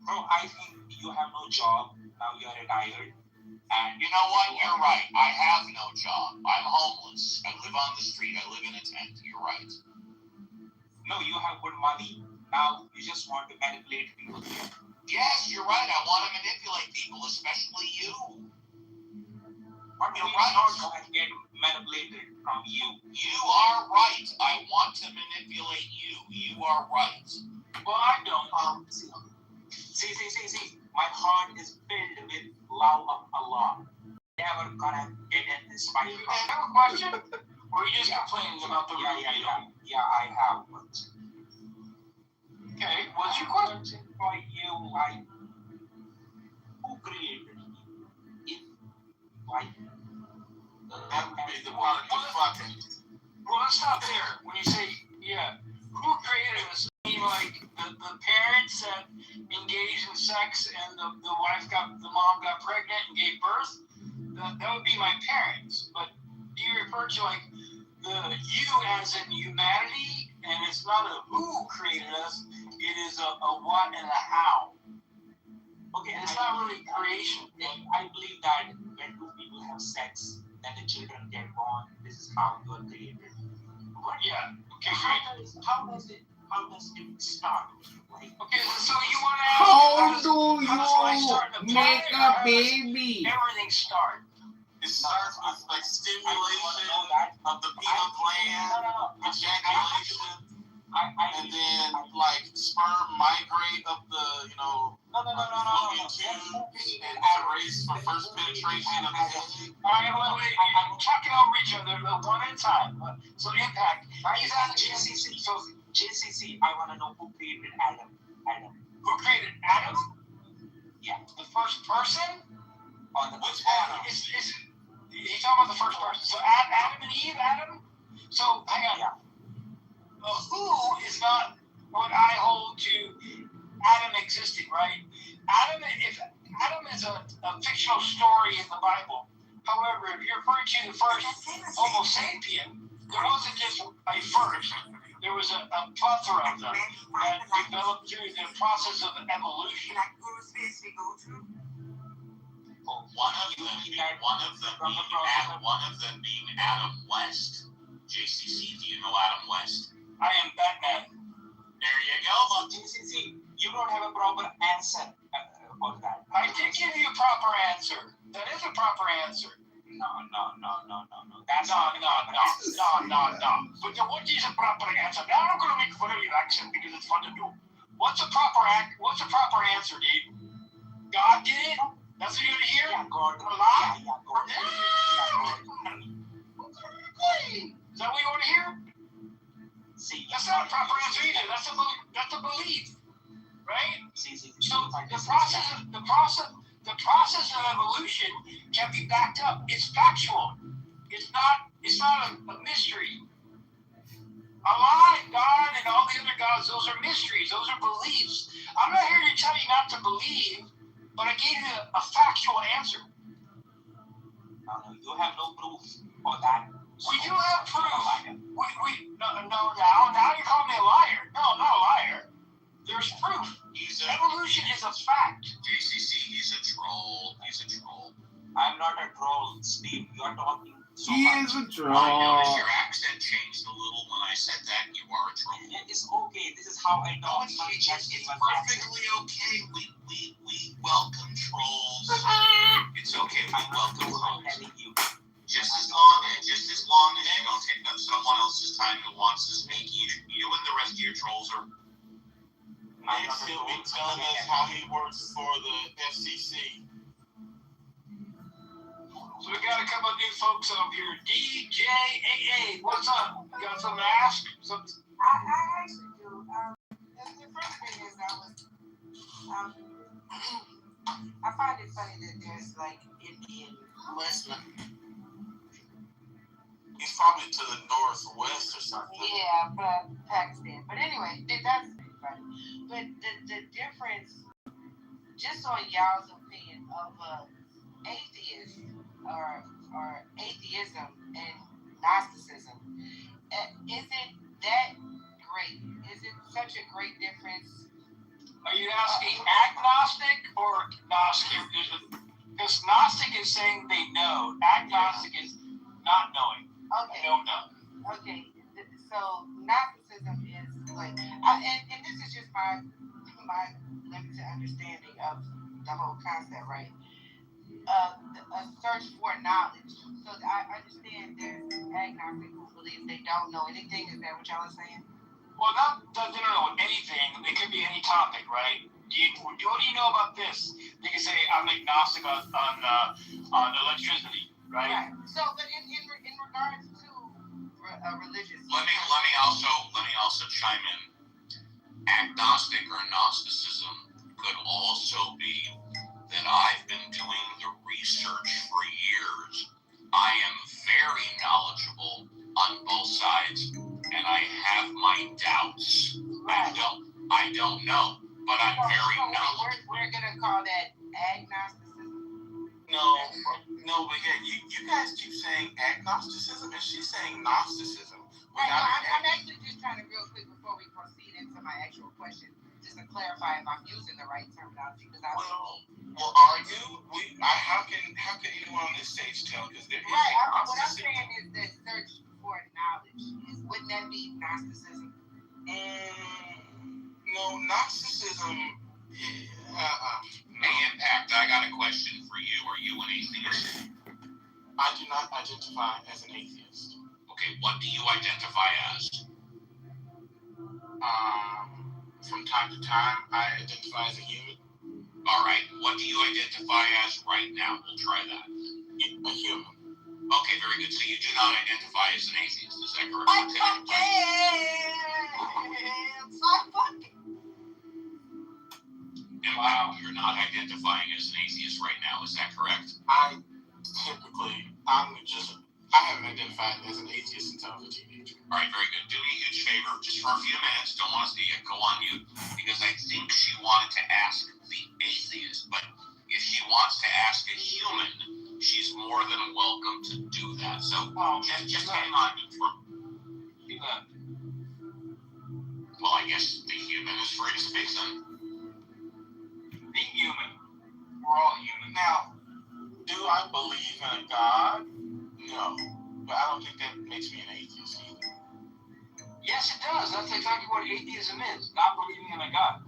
Bro, I think you have no job. Now you're retired. And you know what? You're right. I have no job. I'm homeless. I live on the street. I live in a tent. You're right. No, you have good money. Now you just want to manipulate people here. Yes, you're right. I want to manipulate people, especially you. But you're right. I'm not going to get manipulated from you. You are right. I want to manipulate you. You are right. Well, I don't. See. My heart is filled with love of Allah. Never gonna get inspired. You have a question? Or are you just complaining about the Yeah, I have one. Okay, what's your question? For you, who created you? That would be the word fucking. Well, let's stop there. When you say, who created us? You mean like the parents that engaged in sex and the mom got pregnant and gave birth? That would be my parents. But do you refer to like the you as in humanity? And it's not a who created us, it is a what and a how. Okay, and it's not really creation. I believe that when 2 people have sex, then the children get born. This is how you are created. But okay, great. How does it start? Okay, so you want to ask how do you make a baby? Everything starts. It starts with like stimulation of the pineal gland, ejaculation, and then like sperm migrate up the fallopian tubes and to race for first penetration of the egg. All right, wait. I'm talking over each other one at a time. So impact. He's on JCC. So JCC, I want to know who created Adam. Who created Adam? Yeah, the first person. Which Adam? He's talking about the first person. So Adam and Eve, Adam? So, hang on. Who is not what I hold to Adam existing, right? If Adam is a fictional story in the Bible. However, if you're referring to the first Homo sapien, there wasn't just a first. There was a plethora of them that developed through the process of evolution. One of them being Adam West. JCC, do you know Adam West? I am Batman. There you go, but see, you don't have a proper answer for that. I did give you a proper answer. That is a proper answer. No. That's no. But what is a proper answer? Now I'm gonna make fun of your accent because it's fun to do. What's a proper answer, dude? God did it? That's what you're gonna hear? Yeah, God. Lie? Yeah, God. Is that what you want to hear? See, that's not a proper answer either. That's a belief, right? So the process of evolution can be backed up. It's factual. It's not a mystery. Allah, God, and all the other gods, those are mysteries. Those are beliefs. I'm not here to tell you not to believe, but I gave you a factual answer. You have no proof for that. We do have proof. Now you call me a liar. No, I'm not a liar. There's proof. Evolution is a fact. JCC, he's a troll. I'm not a troll, Steve. You're talking so He much. is a troll. I noticed your accent changed a little when I said that. You are a troll. Yeah, it's okay. This is how I talk. It's perfectly okay. We welcome trolls. It's okay. We welcome trolls. Just as long as you don't take up someone else's time who wants to speak, you and the rest of your trolls are. Nick's still be telling us how he works for the FCC. So we got a couple of new folks up here. DJAA, what's up? You got something to ask? I actually do. The first thing is I find it funny that there's like Indian Muslim. He's probably to the northwest or something. Yeah, but Pakistan. But anyway, that's pretty funny. But the difference, just on y'all's opinion of atheist or atheism and Gnosticism, isn't that great? Is it such a great difference? Are you asking agnostic or Gnostic? Because Gnostic is saying they know. Agnostic is not knowing. Okay. Don't know. Okay. So Gnosticism is like, and this is just my limited understanding of the whole concept, right? A search for knowledge. So I understand there's agnostic who believe they don't know anything. Is that what y'all are saying? Well, they don't know anything. It could be any topic, right? What do you know about this? They can say, I'm agnostic on electricity, right? Right. So, but in regards to religious. Let me also chime in. Agnostic or Gnosticism could also be that I've been doing the research for years. I am very knowledgeable on both sides, and I have my doubts. Right. I don't know, but I'm very knowledgeable. We're gonna call that agnosticism. No, but yeah, you guys keep saying agnosticism, and she's saying Gnosticism. Right, no, I'm actually just trying to real quick before we proceed into my actual question, just to clarify if I'm using the right terminology, because I Well, are you? How can anyone on this stage tell? Because there is right. What I'm saying is the search for knowledge. Wouldn't that be Gnosticism? No, Gnosticism. Hey, Impact, I got a question for you. Are you an atheist? I do not identify as an atheist. Okay, what do you identify as? From time to time, I identify as a human. All right, what do you identify as right now? We'll try that. A human. Okay, very good. So you do not identify as an atheist, is that correct? I fucking. And wow, you're not identifying as an atheist right now, is that correct? I haven't identified as an atheist since I was a teenager. All right, very good. Do me a huge favor, just for a few minutes. Don't want to see it. Go on mute, because I think she wanted to ask the atheist, but if she wants to ask a human, she's more than welcome to do that. So just hang on for. Well, I guess the human is free to speak then. The human. We're all human. Now, do I believe in a God? No, but I don't think that makes me an atheist either. Yes, it does. That's exactly what atheism is. Not believing in a God.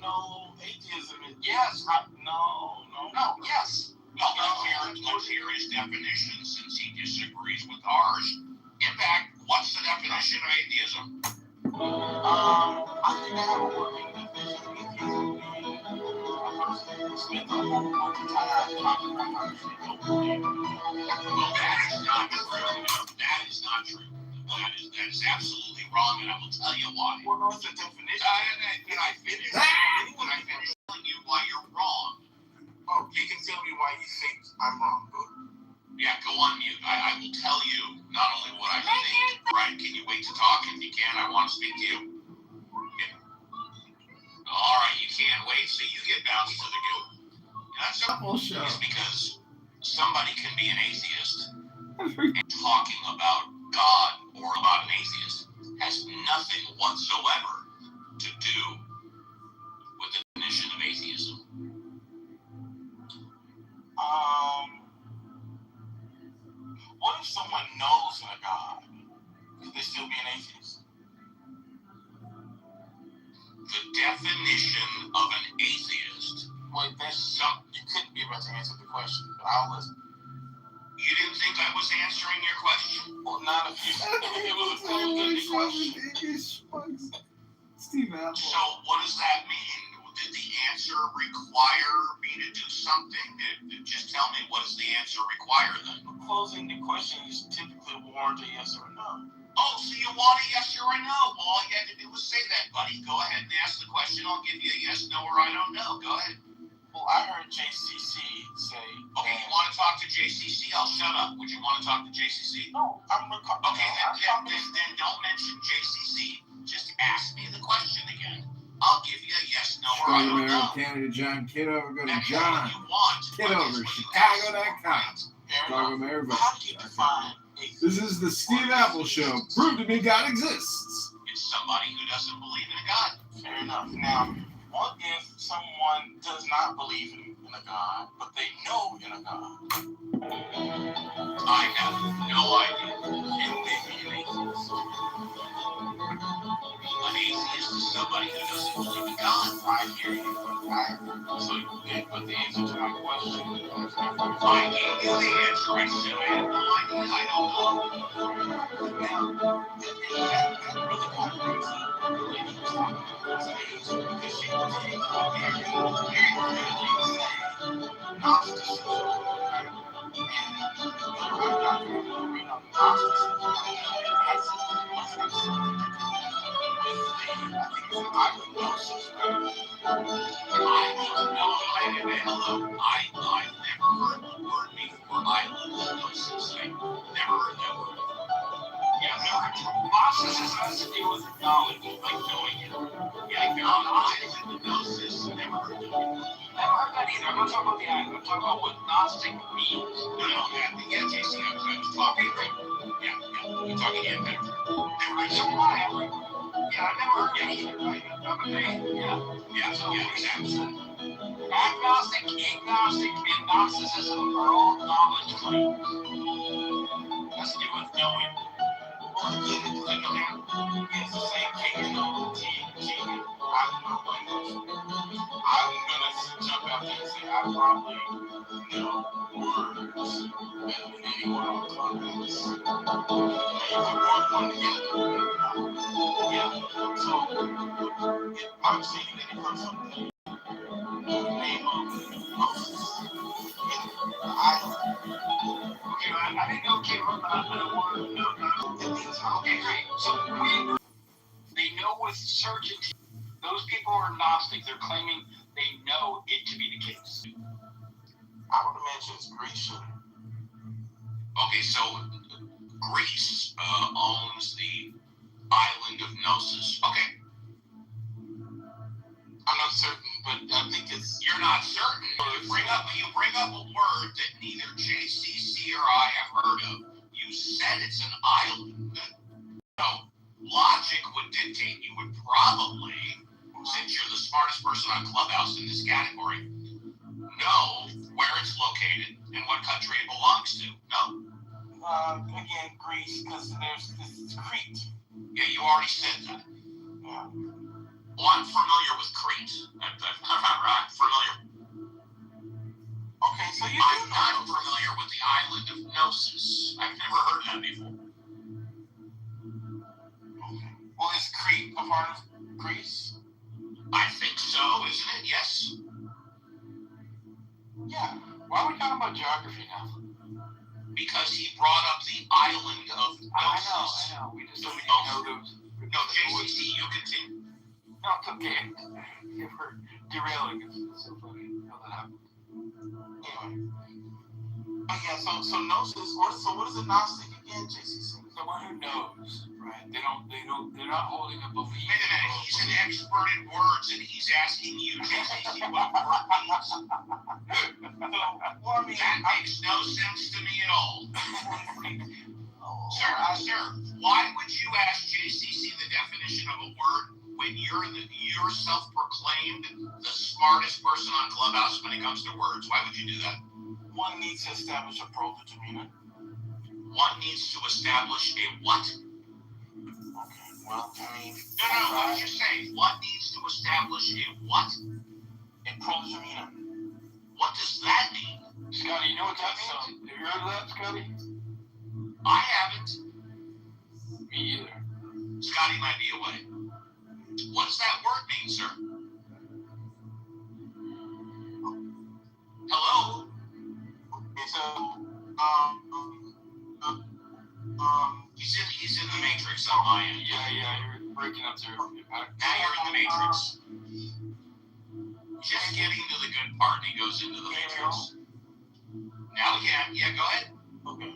No. Atheism is. Yes. No. Yes. Let's hear his definition since he disagrees with ours. In fact, what's the definition of atheism? I think I have a working definition of atheism being a person who spends a whole bunch of time talking about how shit don't believe. Well, that is not true. That is not true. That is absolutely wrong, and I will tell you why. Well, no, it's a definition. Can I finish? When I finish telling you why you're wrong. Oh, you can tell me why you think I'm wrong. Good. Yeah, go on mute. I will tell you not only what I think. Right? Can you wait to talk? If you can, I want to speak to you. Yeah. All right, you can't wait, so you get bounced to the goo. That's bullshit. It's because somebody can be an atheist and talking about God or about an atheist has nothing whatsoever to do with the definition of atheism. What if someone knows in a God? Could they still be an atheist? The definition of an atheist. Wait, you couldn't be about to answer the question, but I'll listen. You didn't think I was answering your question? Well, not if you. It was a closed-ended question. Steve Apple. So what does that mean? Did the answer require me to do something? Just tell me, what does the answer require then? A closing-ended question is typically warrant a yes or a no. Oh, so you want a yes or a no? Well, all you had to do was say that, buddy. Go ahead and ask the question. I'll give you a yes, no, or I don't know. Go ahead. Well, I heard JCC say... Okay, you want to talk to JCC? I'll shut up. Would you want to talk to JCC? No, I'm recording. Okay, then don't mention JCC. Just ask me the question again. I'll give you a yes, no, or I don't know. Canada, John Kitover, go to That's John what you want. Kitover, Chicago.com. Chicago Mayor How do you define atheism? This is the Steve Apple Show. Prove to me God exists. It's somebody who doesn't believe in a God. Fair enough. Now, what if someone does not believe in a God, but they know in a God? I have no idea. Can they be an atheist? An atheist is somebody who doesn't believe in God. I hear you, but the answer to my question is I gave you the answer. I said I have no idea. I don't know. now, that really kind of brings up the lady who was talking about stage, because she was saying Gnosticism, right? And I'm not going to bring up Gnosticism. It has nothing to do with the, I think it's the island gnosis, right? I've never heard the word before. Island gnosis. I've never heard that word. Yeah, Gnosticism has to do with knowledge, like knowing it. Yeah, island gnosis. Never heard that. Never heard that either. I'm not talking about the island. I'm talking about what Gnostic means. Yeah, JC, I was talking. Yeah, you're talking in there. So am I. Yeah, I've never heard that either. I'm a man. Yeah, exactly. Agnostic, agnostic, and Gnosticism are all knowledge claims. Has to do with knowing. Well, it's the same thing, I don't know what it is. I'm gonna jump out there and say I probably know words better than anyone on the Clubhouse. And you can work one together. Yeah. So I'm saying that it comes from the name of Moses. I didn't know Kitover, but I don't want to know. Okay, great. So they know with certainty. Those people are Gnostic. They're claiming they know it to be the case. I would imagine it's Grecian. Okay, so Greece owns the island of Gnosis. Okay. I'm not certain, but I think it's... You're not certain. You bring up a word that neither JCC or I have heard of. You said it's an island. So logic would dictate you would probably, since you're the smartest person on Clubhouse in this category, know where it's located and what country it belongs to. No? Again, Greece, because there's Crete. Yeah, you already said that. Yeah. Well, I'm familiar with Crete. I'm familiar. Okay, so you I'm do not know. familiar with the island of Gnosis. I've never heard that before. Okay. Well, is Crete a part of Greece? I think so, isn't it? Yes. Yeah. Why are we talking about geography now? Because he brought up the island of Gnosis. I know. We just don't even know those. No, JCC, you continue. No, it's okay. We're derailing. It's so funny how that happened. Anyway. But yeah, so Gnosis, so what is a Gnostic again, JCC? Someone who knows, right? They're not holding a belief. Wait a minute, he's an expert in words and he's asking you, JCC, what a word means. Well, I mean, that makes no sense to me at all. Sir, why would you ask JCC the definition of a word when you're self-proclaimed the smartest person on Clubhouse when it comes to words? Why would you do that? One needs to establish a proto-demeanor. One needs to establish a what? Okay, well, I mean... No, what did you say? One needs to establish a what? A proto-demeanor. What does that mean? Scotty, you know what that means? Have you heard of that, Scotty? I haven't. Me either. Scotty might be away. What does that word mean, sir? Hello? It's a, he's in the Matrix on my end. Yeah, you're breaking up there. Now you're in the Matrix. Just getting to the good part, he goes into the Matrix. Now, yeah, go ahead. Okay.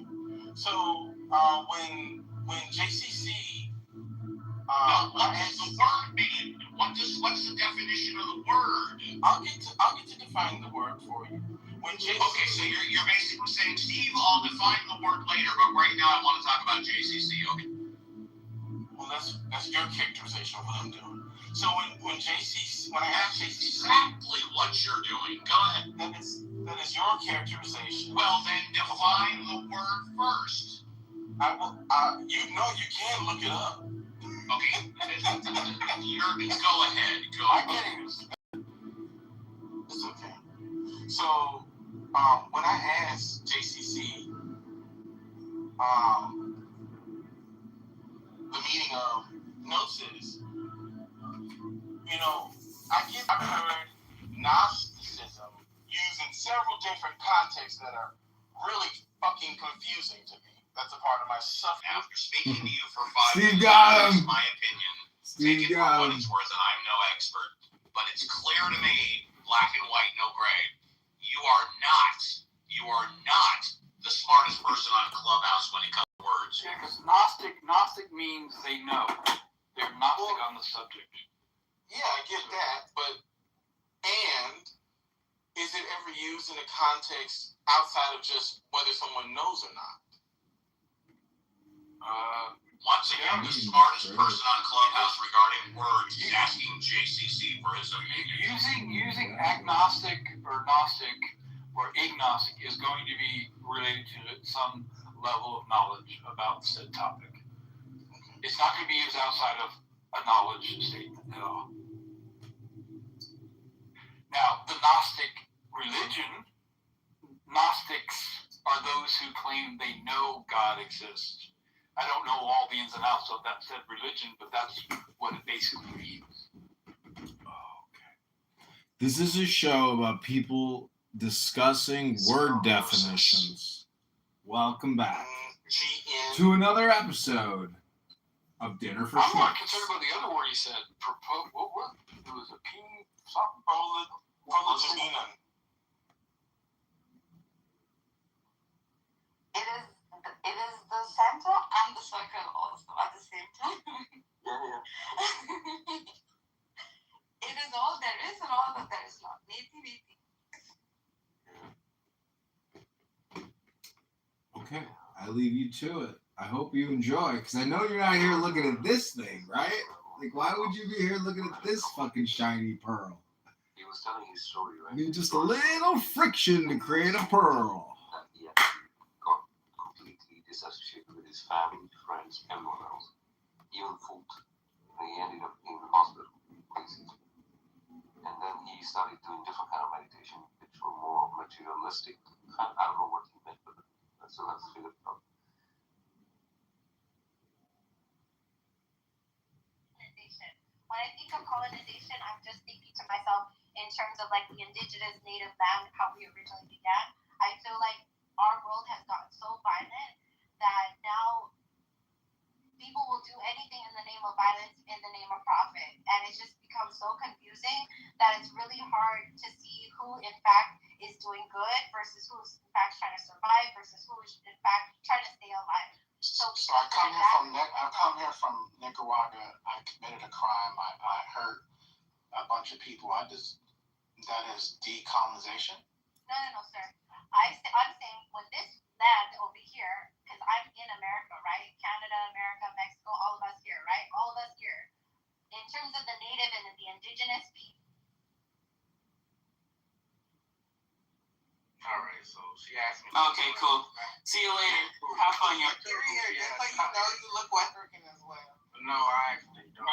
So, when JCC, what does the word mean? What's the definition of the word? I'll get to define the word for you. When JCC, okay, so you're basically saying, Steve, I'll define the word later, but right now I want to talk about JCC. Okay. Well, that's your characterization of what I'm doing. So when I ask JCC, exactly what you're doing. Go ahead. That is your characterization. Well, then define the word first. I will. You can look it up. Okay. Go ahead. I get it. It's okay. So, when I asked JCC, the meaning of gnosis, I've heard Gnosticism used in several different contexts that are really fucking confusing to me. That's a part of my suffering. Now, after speaking to you for 5 Steve minutes, got him. My opinion. Steve Take it got for what him. it's worth, and I'm no expert, but it's clear to me, black and white, no gray. You are not the smartest person on Clubhouse when it comes to words. Yeah, because Gnostic means they know. They're Gnostic on the subject. Yeah, I get that, and is it ever used in a context outside of just whether someone knows or not? Once again, the smartest person on Clubhouse regarding words is asking JCC for his opinion. Using agnostic or Gnostic or agnostic is going to be related to some level of knowledge about said topic. It's not going to be used outside of a knowledge statement at all. Now, the Gnostic religion, Gnostics are those who claim they know God exists. I don't know all the ins and outs of that said religion, but that's what it basically means. Okay. This is a show about people discussing word definitions. Welcome back to another episode of Dinner for I'm more Schmucks. concerned about the other word he said. What word? It was a P something. Proto-demeanor. It is the center and the circle also at the same time. It is all there is and all that there is not. Neti. Okay, I leave you to it. I hope you enjoy, because I know you're not here looking at this thing, right? Like, why would you be here looking at this fucking shiny pearl? He was telling his story, right? You need just a little friction to create a pearl. He actually got completely disassociated with his family, friends, everyone else. even food. And he ended up in the hospital, basically. And then he started doing different kind of meditation, which were more materialistic. I don't know what he meant, but so that's figured out. When I think of colonization, I'm just thinking to myself in terms of like the indigenous native land, how we originally began. I feel like our world has gotten so violent that now people will do anything in the name of violence, in the name of profit. And it's just become so confusing that it's really hard to see who in fact is doing good versus who's in fact trying to survive versus who is in fact trying to stay alive. So I come here from Nicaragua. I committed a crime. I hurt a bunch of people. That is decolonization. No, sir. I'm saying when this land over here, because I'm in America, right? Canada, America, Mexico, all of us here, right? All of us here. In terms of the native and the indigenous people. All right, so she asked me. Okay, cool. See you later. Have fun, y'all. Just so you know, you look West African as well. No, I actually don't.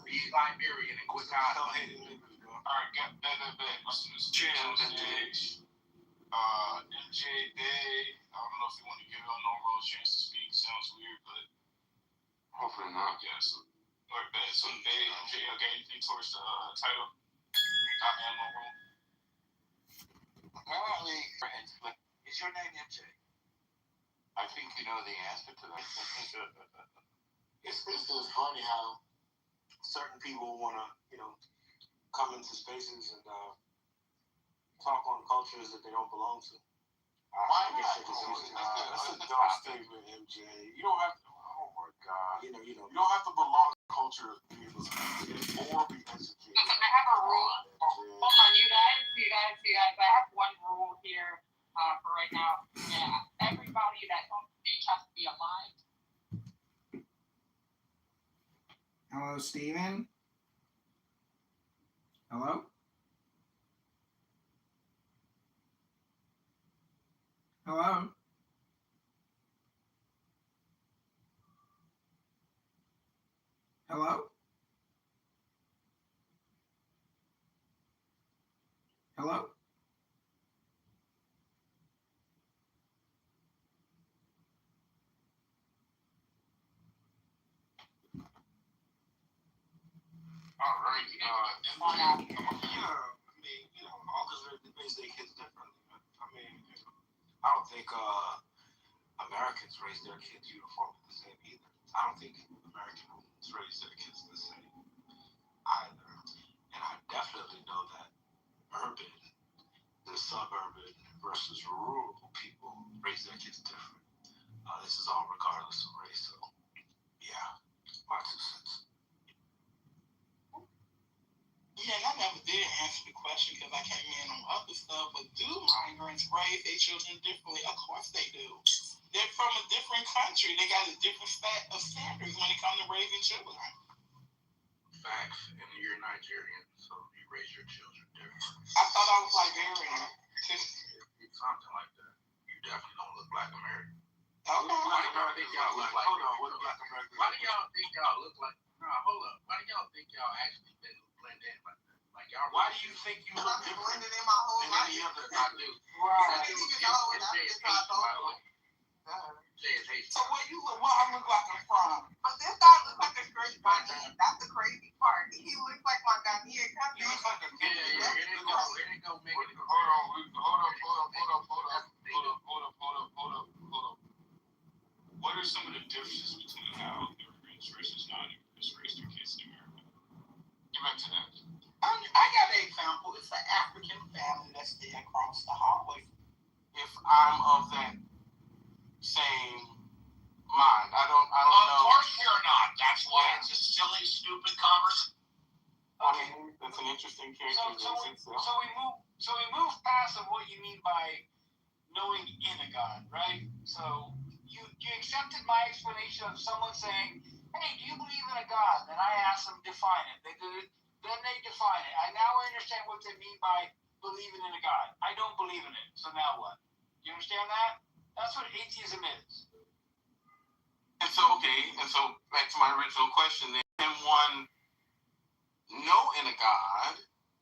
He's Liberian and Wisconsin. Alright, bet. MJ Day. I don't know if you want to give him normal chance to speak. Sounds weird, but Hopefully not. yeah. So, alright, bet. So Day, MJ, okay, anything towards the title? Not ammo room. Apparently, is your name MJ? I think you know the answer to that. It's funny how certain people want to, come into spaces and talk on cultures that they don't belong to. Why I guess not? they're just using That's a dumb statement, MJ. You don't have to. Oh my God. you You don't have to belong to the culture of being educated or be educated. I have a rule. Hold on, you guys. I have one rule here for right now. Yeah, everybody that owns a speech has to be aligned. Hello, Steven? Hello? Hello? Hello? Hello? All right. all because they raise their kids differently. I don't think Americans raise their kids uniformly the same either. I don't think Americans raise their kids the same either. And I definitely know that the suburban versus rural people raise their kids different. This is all regardless of race. So, yeah, my 2 cents. Yeah, and I never did answer the question because I came in on other stuff. But do migrants raise their children differently? Of course they do. They're from a different country. They got a different set of standards when it comes to raising children. Facts, and you're Nigerian, so you raise your children differently. I thought I was Liberian. It's something like that. You definitely don't look Black American. Okay. Why do y'all think y'all look like? Hold on, what Black American? Why do y'all think y'all look like? No, hold up. Why do y'all think y'all actually blend in like that? Like y'all. Why do you think you look different than in my whole life? any other? I do. I didn't even know when I just thought those. So what you look? What I look like I'm from? But this guy looks like a straight Ghanaian. That's the crazy part. He looks like my Ghanaian cousin. You look like a Hold up. What are some of the differences between how immigrants versus non-immigrants raise their kids in America? Get back to that. I got an example. It's an African family that's there across the hallway. If I'm of that same mind, I don't know. Of course you're not. That's why it's a silly, stupid conversation. Okay, that's an interesting characterization. So we move past of what you mean by knowing in a God, right? So you accepted my explanation of someone saying hey, do you believe in a God? Then I ask them, define it. Then they define it. Now I understand what they mean by believing in a God. I don't believe in it. So now what? You understand that? That's what atheism is. And so back to my original question then, can one know in a God?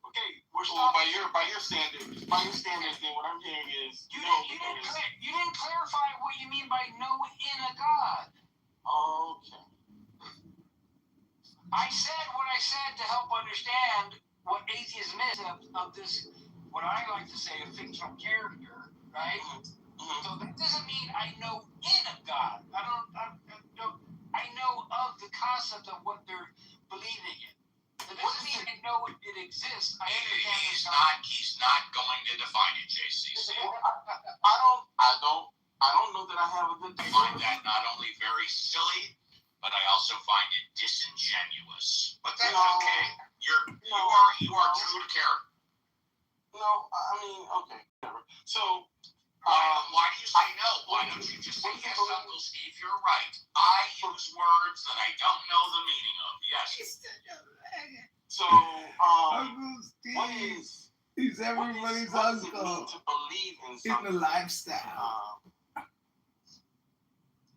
Okay, we're Well, stopping. by your standards, then what I'm hearing is you didn't clarify what you mean by know in a God. Okay. I said what I said to help understand what atheism is of this, what I like to say, a fictional character, right? Mm-hmm. So that doesn't mean I know in a God. I know of the concept of what they're believing in. That doesn't mean I know it exists. He's not going to define it, JCC. I don't know that I have a good I find that not only very silly, but I also find it disingenuous. But that's okay. You are true to character. No, I mean, okay. So why do you say no? Why don't you just say yes, Uncle Steve? You're right. I use words that I don't know the meaning of. Yes. So what is? He's everybody's uncle. To believe in something. In the lifestyle.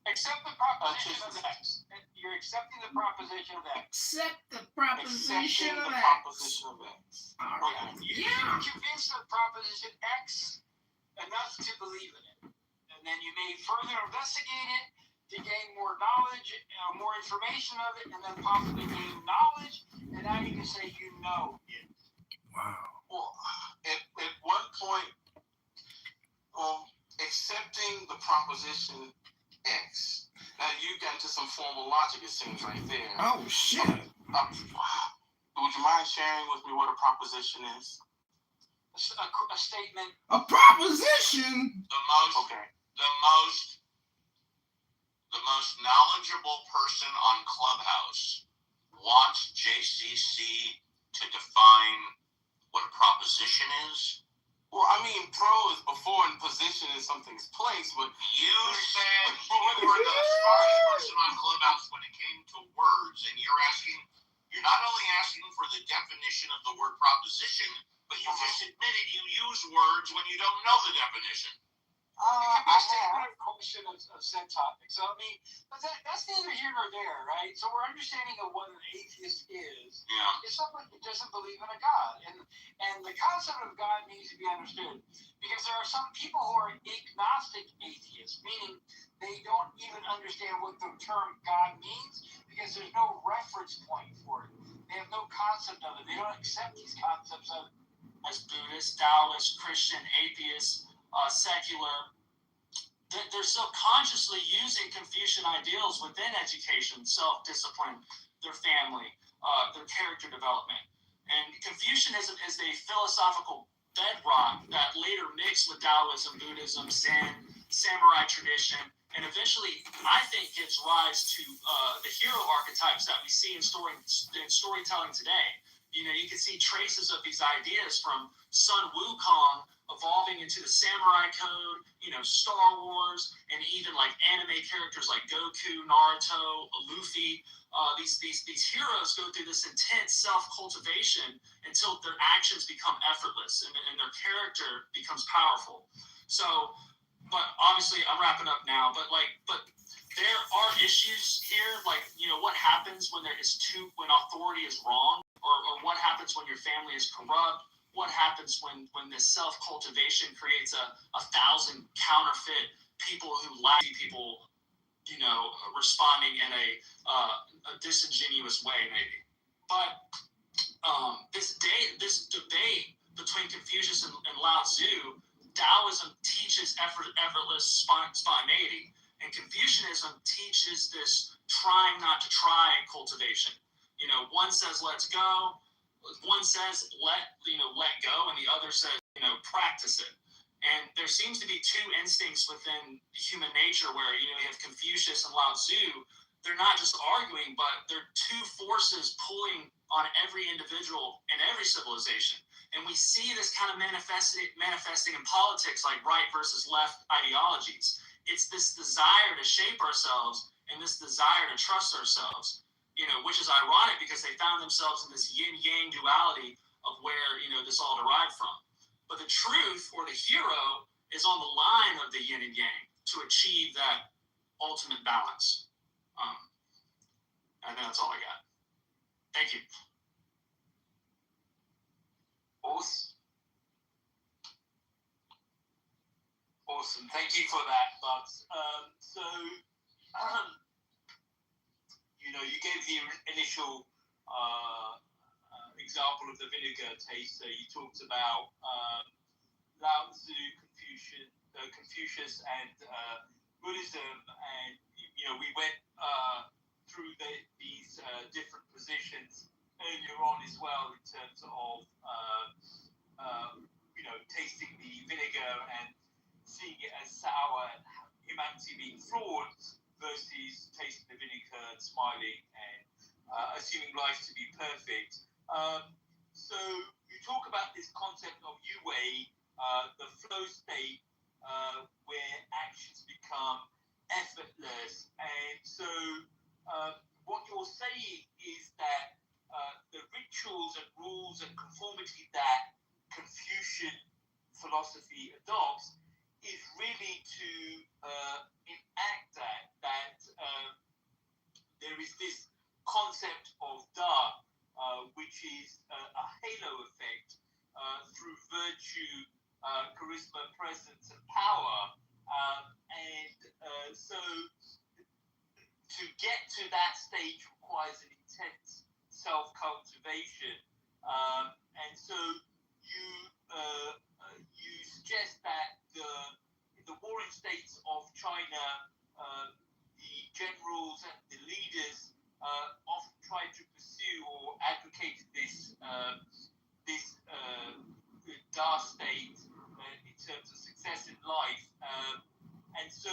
Accept the proposition of X. You're accepting the proposition of X. Accept the proposition of X. All right. You can convince the proposition X enough to believe in it. And then you may further investigate it to gain more knowledge, more information of it, and then possibly gain knowledge. And now you can say you know it. Wow. Well, at one point, accepting the proposition X. Now you got into some formal logic, it seems, right there. Oh shit! Would you mind sharing with me what a proposition is? A statement. A proposition. The most knowledgeable person on Clubhouse wants JCC to define what a proposition is. Well, I mean, pro is before and position is something's place, but you said you were the smartest person on Clubhouse when it came to words, and you're not only asking for the definition of the word proposition, but you just admitted you use words when you don't know the definition. It could be a statement or question of said topic. So, I mean, but that's neither here nor there, right? So we're understanding of what an atheist is. Yeah. It's someone who doesn't believe in a God. And the concept of God needs to be understood. Because there are some people who are agnostic atheists, meaning they don't even understand what the term God means because there's no reference point for it. They have no concept of it. They don't accept these concepts of it. As Buddhist, Taoist, Christian, atheist, secular, they're subconsciously using Confucian ideals within education, self-discipline, their family, their character development. And Confucianism is a philosophical bedrock that later mixed with Taoism, Buddhism, Zen, samurai tradition, and eventually, I think, gives rise to the hero archetypes that we see in storytelling today. You know, you can see traces of these ideas from Sun Wukong evolving into the samurai code, you know, Star Wars, and even like anime characters like Goku, Naruto, Luffy. These heroes go through this intense self-cultivation until their actions become effortless and their character becomes powerful. So, but obviously I'm wrapping up now, but there are issues here, like, you know, what happens when when authority is wrong, or what happens when your family is corrupt. What happens when this self-cultivation creates a thousand counterfeit people who lie to people, you know, responding in a disingenuous way, maybe. But this debate between Confucius and Lao Tzu, Taoism teaches effortless spontaneity, and Confucianism teaches this trying not to try cultivation. You know, one says let's go. One says let go, and the other says, you know, practice it. And there seems to be two instincts within human nature where, you know, you have Confucius and Lao Tzu. They're not just arguing, but they're two forces pulling on every individual in every civilization. And we see this kind of manifesting in politics, like right versus left ideologies. It's this desire to shape ourselves and this desire to trust ourselves, which is ironic because they found themselves in this yin-yang duality of where, this all derived from. But the truth or the hero is on the line of the yin and yang to achieve that ultimate balance. And that's all I got. Thank you. Awesome. Thank you for that, Bugs. You gave the initial example of the vinegar taster. You talked about Lao Tzu, Confucius, and Buddhism, and we went through these different positions earlier on as well in terms of tasting the vinegar and seeing it as sour and humanity being flawed versus tasting the vinegar and smiling and assuming life to be perfect. So you talk about this concept of Yu-Wei, the flow state where actions become effortless. And so what you're saying is that the rituals and rules and conformity that Confucian philosophy adopts is really to enact that there is this concept of Da, which is a halo effect through virtue, charisma, presence, and power. So to get to that stage requires an intense self-cultivation. And so you suggest that in the warring states of China, the generals and the leaders often tried to pursue or advocated this Da state in terms of success in life. And so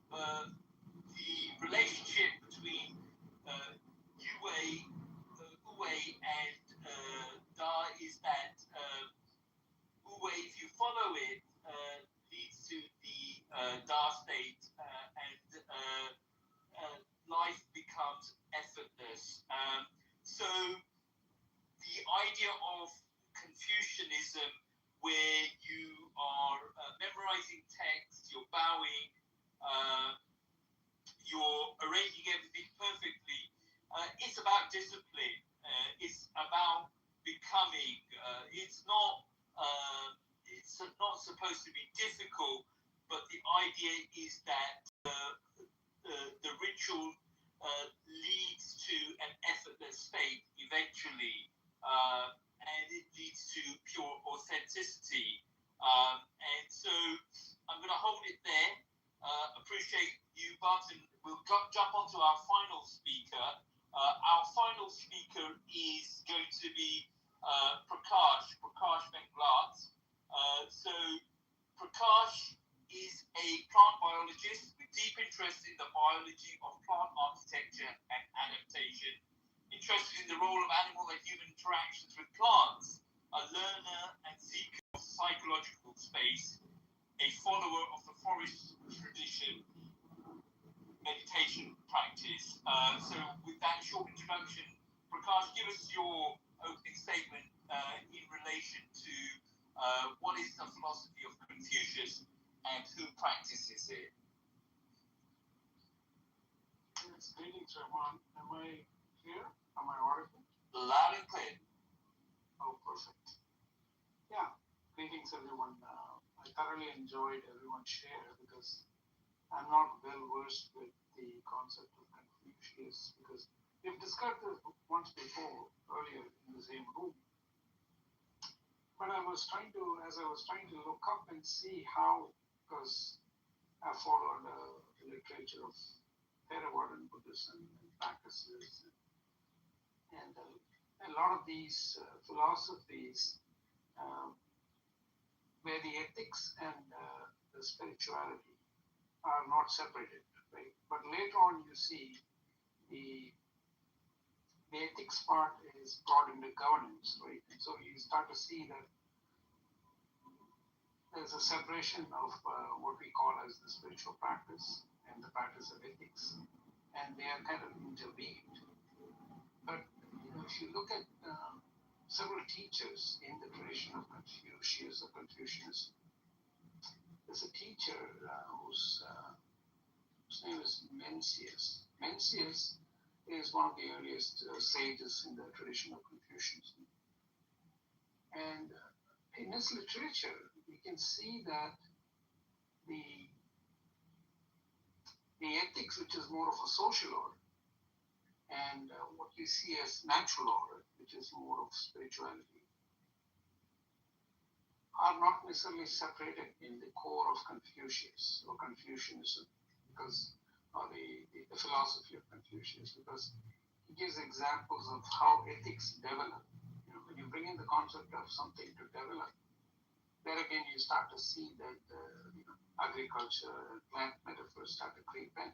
the relationship between Wu-Wei and Da is that Wu-Wei, if you follow it, leads to the Da state, and life becomes effortless. So the idea of Confucianism, where you are memorizing text, you're bowing, you're arranging everything perfectly, it's about discipline. It's about becoming. It's not supposed to be difficult, but the idea is that the ritual leads to an effortless state eventually, and it leads to pure authenticity. And so I'm going to hold it there. Appreciate you, Bugs, and we'll jump onto our final speaker. Our final speaker is going to be Prakash Benglat. So Prakash is a plant biologist with deep interest in the biology of plant architecture and adaptation, interested in the role of animal and human interactions with plants, a learner and seeker of psychological space, a follower of the forest tradition meditation practice. So with that short introduction, Prakash, give us your opening statement in relation to what is the philosophy of Confucius and who practices it. Yes, greetings, everyone. Am I clear? Am I audible? Loud and clear. Oh, perfect. Yeah, greetings, everyone. I thoroughly enjoyed everyone's share because I'm not well versed with the concept of Confucius because we've discussed this once before earlier in the same room. But as I was trying to look up and see how, because I followed the literature of Theravada Buddhism and practices, and a lot of these philosophies where the ethics and the spirituality are not separated, right? But later on, you see the ethics part is brought into governance, right? And so you start to see that there's a separation of what we call as the spiritual practice and the practice of ethics, and they are kind of interweaved. But if you look at several teachers in the tradition of Confucius or Confucianism, there's a teacher whose name is Mencius. Mencius is one of the earliest sages in the tradition of Confucianism. And in his literature, we can see that the ethics, which is more of a social order, and what we see as natural order, which is more of spirituality, are not necessarily separated in the core of Confucius or Confucianism, because or the philosophy of Confucius, because he gives examples of how ethics develop. When you bring in the concept of something to develop, there again you start to see that agriculture, plant metaphors start to creep in.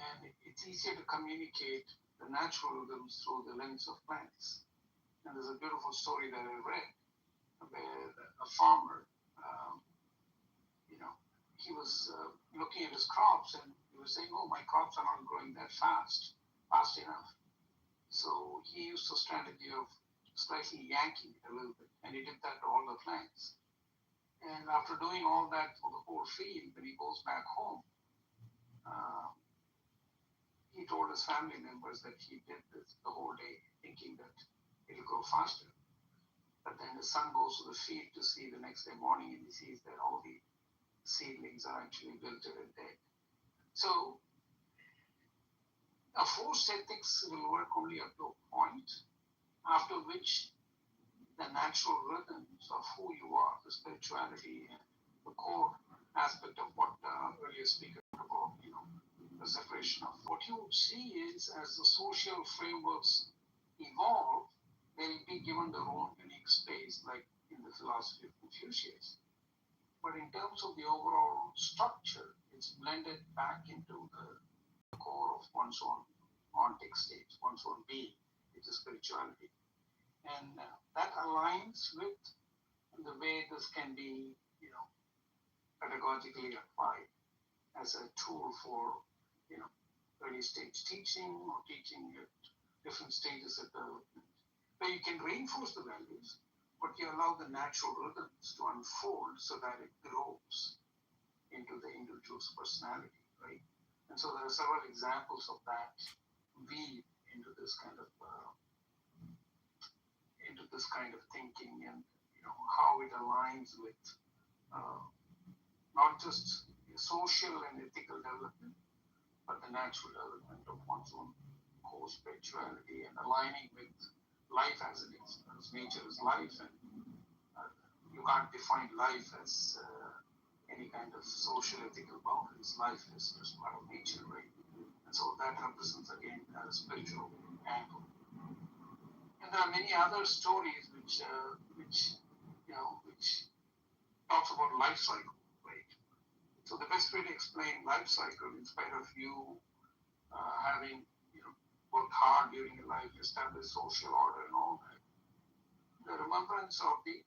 And it's easier to communicate the natural rhythms through the lens of plants. And there's a beautiful story that I read where a farmer, he was looking at his crops and he was saying, oh, my crops are not growing that fast enough. So he used the strategy of slightly yanking it a little bit, and he did that to all the plants. And after doing all that for the whole field, when he goes back home, he told his family members that he did this the whole day, thinking that it'll go faster. But then the son goes to the field to see the next day morning, and he sees that all the seedlings are actually wilted and dead. So a forced ethics will work only up to a point, after which the natural rhythms of who you are, the spirituality, and the core aspect of what earlier speaker about, the separation of what you see is as the social frameworks evolve, they'll be given their own unique space, like in the philosophy of Confucius. But in terms of the overall structure, it's blended back into the core of one's own ontic state, one's own being, which is spirituality. And that aligns with the way this can be, pedagogically applied as a tool for, early stage teaching or teaching at different stages of development, where you can reinforce the values, but you allow the natural rhythms to unfold so that it grows into the individual's personality, right? And so there are several examples of that weave into this kind of thinking, and how it aligns with not just social and ethical development, but the natural development of one's own core spirituality, and aligning with life as it is. Because nature is life, and you can't define life as any kind of social ethical boundaries. Life is just part of nature, right? And so that represents again a spiritual angle. And there are many other stories which talks about life cycle, right? So the best way to explain life cycle, in spite of you having worked hard during your life, established social order and all that, the remembrance of the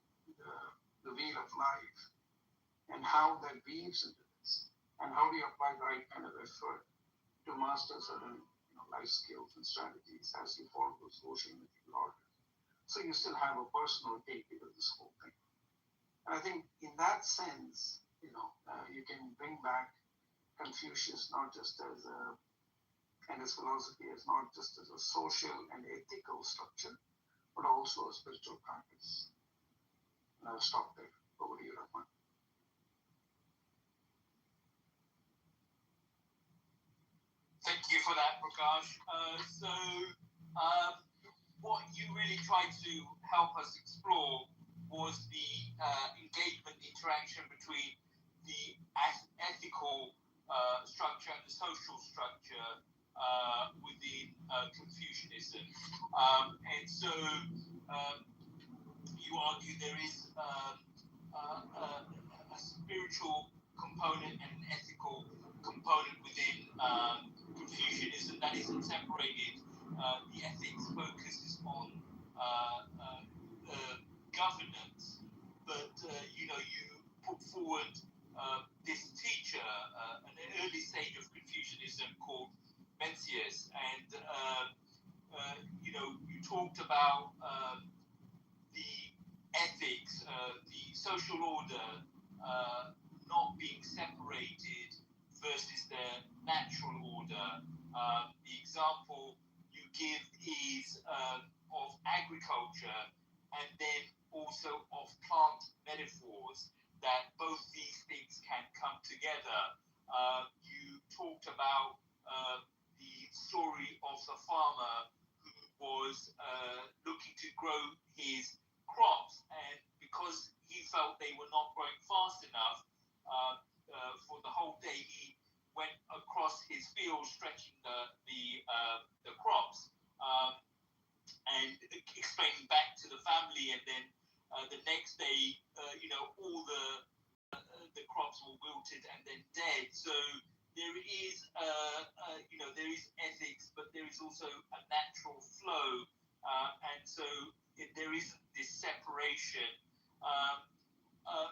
wheel of life and how that weaves into this, and how do you apply the right kind of effort to master certain life skills and strategies as you follow the social and ethical order. So you still have a personal take into this whole thing. And I think in that sense, you can bring back Confucius not just as and his philosophy as not just as a social and ethical structure, but also a spiritual practice. And I'll stop there. Over to you, Rahman. Thank you for that, Prakash. What you really tried to help us explore was the engagement interaction between the ethical structure and the social structure within Confucianism. And so you argue there is a spiritual component and an ethical component within Confucianism that isn't separated. The ethics focuses on governance, but you put forward this teacher, an early stage of Confucianism called Mencius, and you talked about the ethics, the social order not being separated versus the natural order. The example you give is of agriculture and then also of plant metaphors, that both these things can come together. You talked about the story of the farmer who was looking to grow his crops, and because he felt they were not growing fast enough, for the whole day he went across his field stretching the crops, and explaining back to the family, and then the next day, all the crops were wilted and then dead. So there is, there is ethics, but there is also a natural flow, and so there isn't this separation.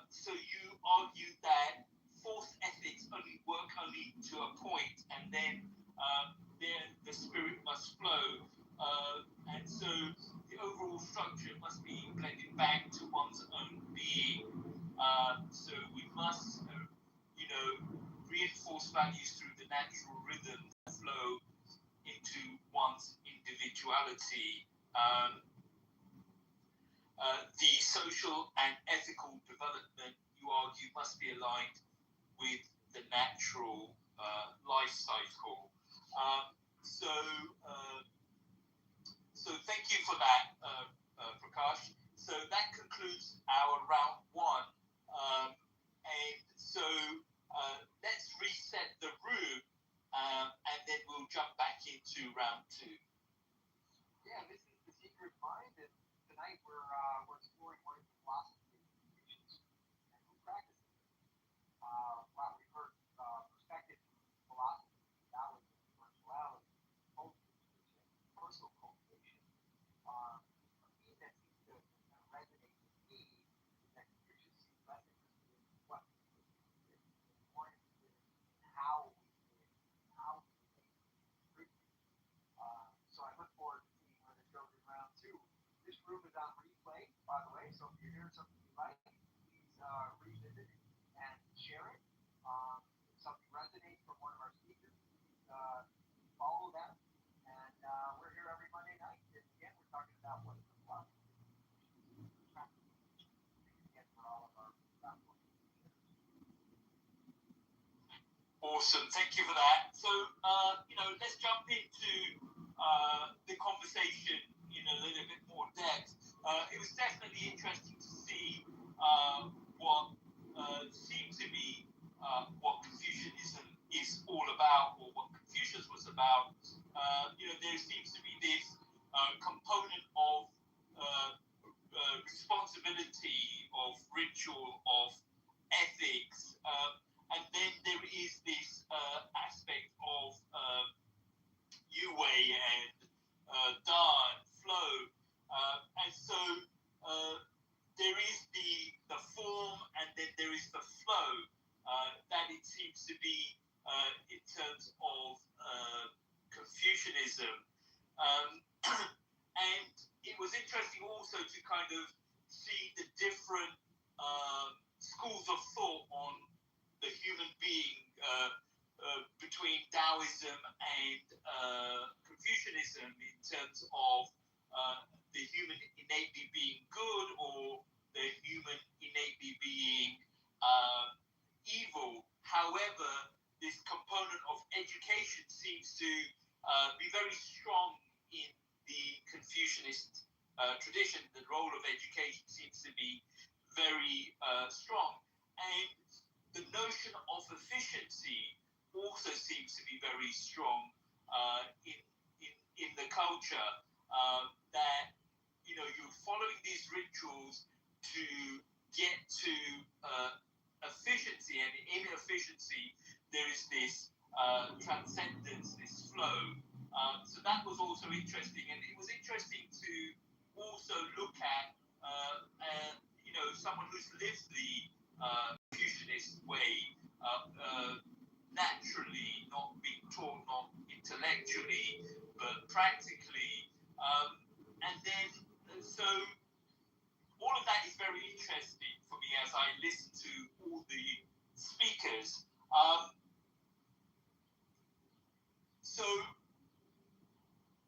So you argue that forced ethics only work to a point, and then the spirit must flow, and so the overall structure must be blended back to one's own being. So we must, reinforce values through the natural rhythm that flow into one's individuality. The social and ethical development, you argue, must be aligned with the natural life cycle. So thank you for that, Prakash. So that concludes our round one. And so let's reset the room, and then we'll jump back into round two. Yeah, this is The Secret Mind, and tonight we're exploring what is the philosophy of Confucius and who practices it. Wow, we've heard perspectives from philosophy, Taoism, spirituality, culture, and personal cultivation. A theme that seems to resonate with me is that Confucius seems less interested in what we do, and more interested in how we live, how we think. So I look forward to seeing where this goes in round two. This room is on replay, by the way, so if you're hearing something you like, please revisit it and share it. If something resonates from one of our speakers, please follow them. And we're here every Monday night. And again, we're talking about what is the philosophy of Confucius. Thanks again for all of our platform speakers. Awesome, thank you for that. So, let's jump into the conversation in a little bit more depth. It was definitely interesting to see what seemed to be what Confucianism is all about, or what Confucius was about. There seems to be this component of responsibility, of ritual, of ethics, and then there is this aspect of Yue and Da and flow, and so there is the form, and then there is the flow that it seems to be in terms of Confucianism. And it was interesting also to kind of see the different schools of thought on the human being between Taoism and Confucianism, in terms of the human innately being good, or the human innately being evil. However, this component of education seems to be very strong in the Confucianist tradition. The role of education seems to be very strong. And the notion of efficiency also seems to be very strong in the culture. That you're following these rituals to get to efficiency, and in efficiency there is this transcendence, this flow. So that was also interesting, and it was interesting to also look at someone who's lived the Confucianist way, naturally, not being taught, not intellectually, but practically. And then, so all of that is very interesting for me as I listen to all the speakers. So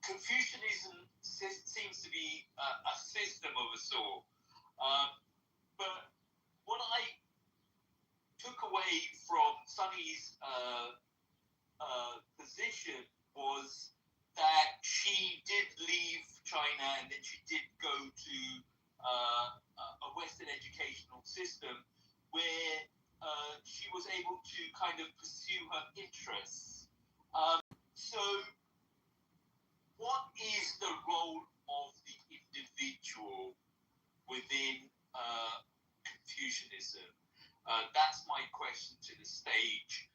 Confucianism seems to be a system of a sort. But what I took away from Sunny's position was that she did leave China and then she did go to a Western educational system where she was able to kind of pursue her interests. So what is the role of the individual within Confucianism? That's my question to the stage.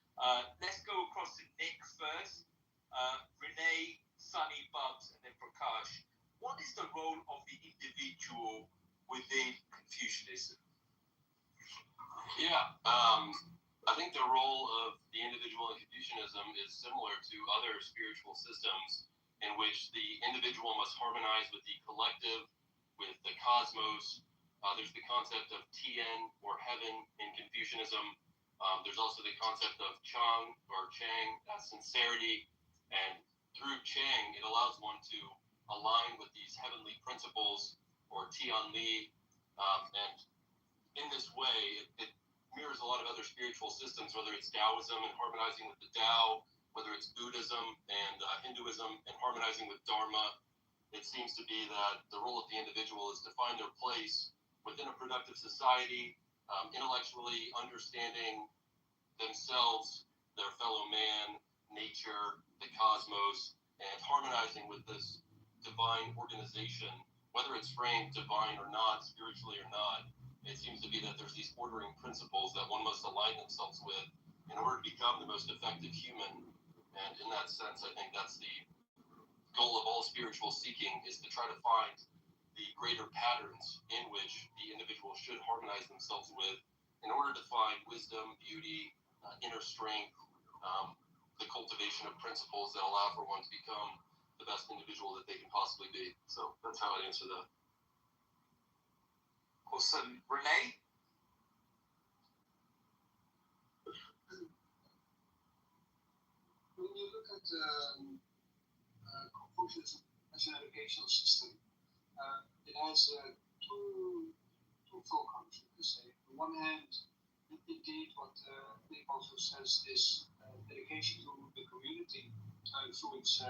Let's go across to Nick first. Renee, Sunny, Bubs, and then Prakash. What is the role of the individual within Confucianism? Yeah, I think the role of the individual in Confucianism is similar to other spiritual systems in which the individual must harmonize with the collective, with the cosmos. There's the concept of Tian or heaven in Confucianism. There's also the concept of Chang or Chang, that's sincerity. And through Chang, it allows one to align with these heavenly principles or Tian Li. And in this way, it mirrors a lot of other spiritual systems, whether it's Taoism and harmonizing with the Tao, whether it's Buddhism and Hinduism and harmonizing with Dharma. It seems to be that the role of the individual is to find their place within a productive society, intellectually understanding themselves, their fellow man, nature, the cosmos, and harmonizing with this divine organization, whether it's framed divine or not, spiritually or not. It seems to be that there's these ordering principles that one must align themselves with in order to become the most effective human. And in that sense, I think that's the goal of all spiritual seeking, is to try to find the greater patterns in which the individual should harmonize themselves with in order to find wisdom, beauty, inner strength, the cultivation of principles that allow for one to become the best individual that they can possibly be. So that's how I'd answer that. Awesome. Renee? When you look at Confucianism as an educational system, it has two fulcrums, you could say. On one hand, indeed, what Nick also says is dedication to the community through its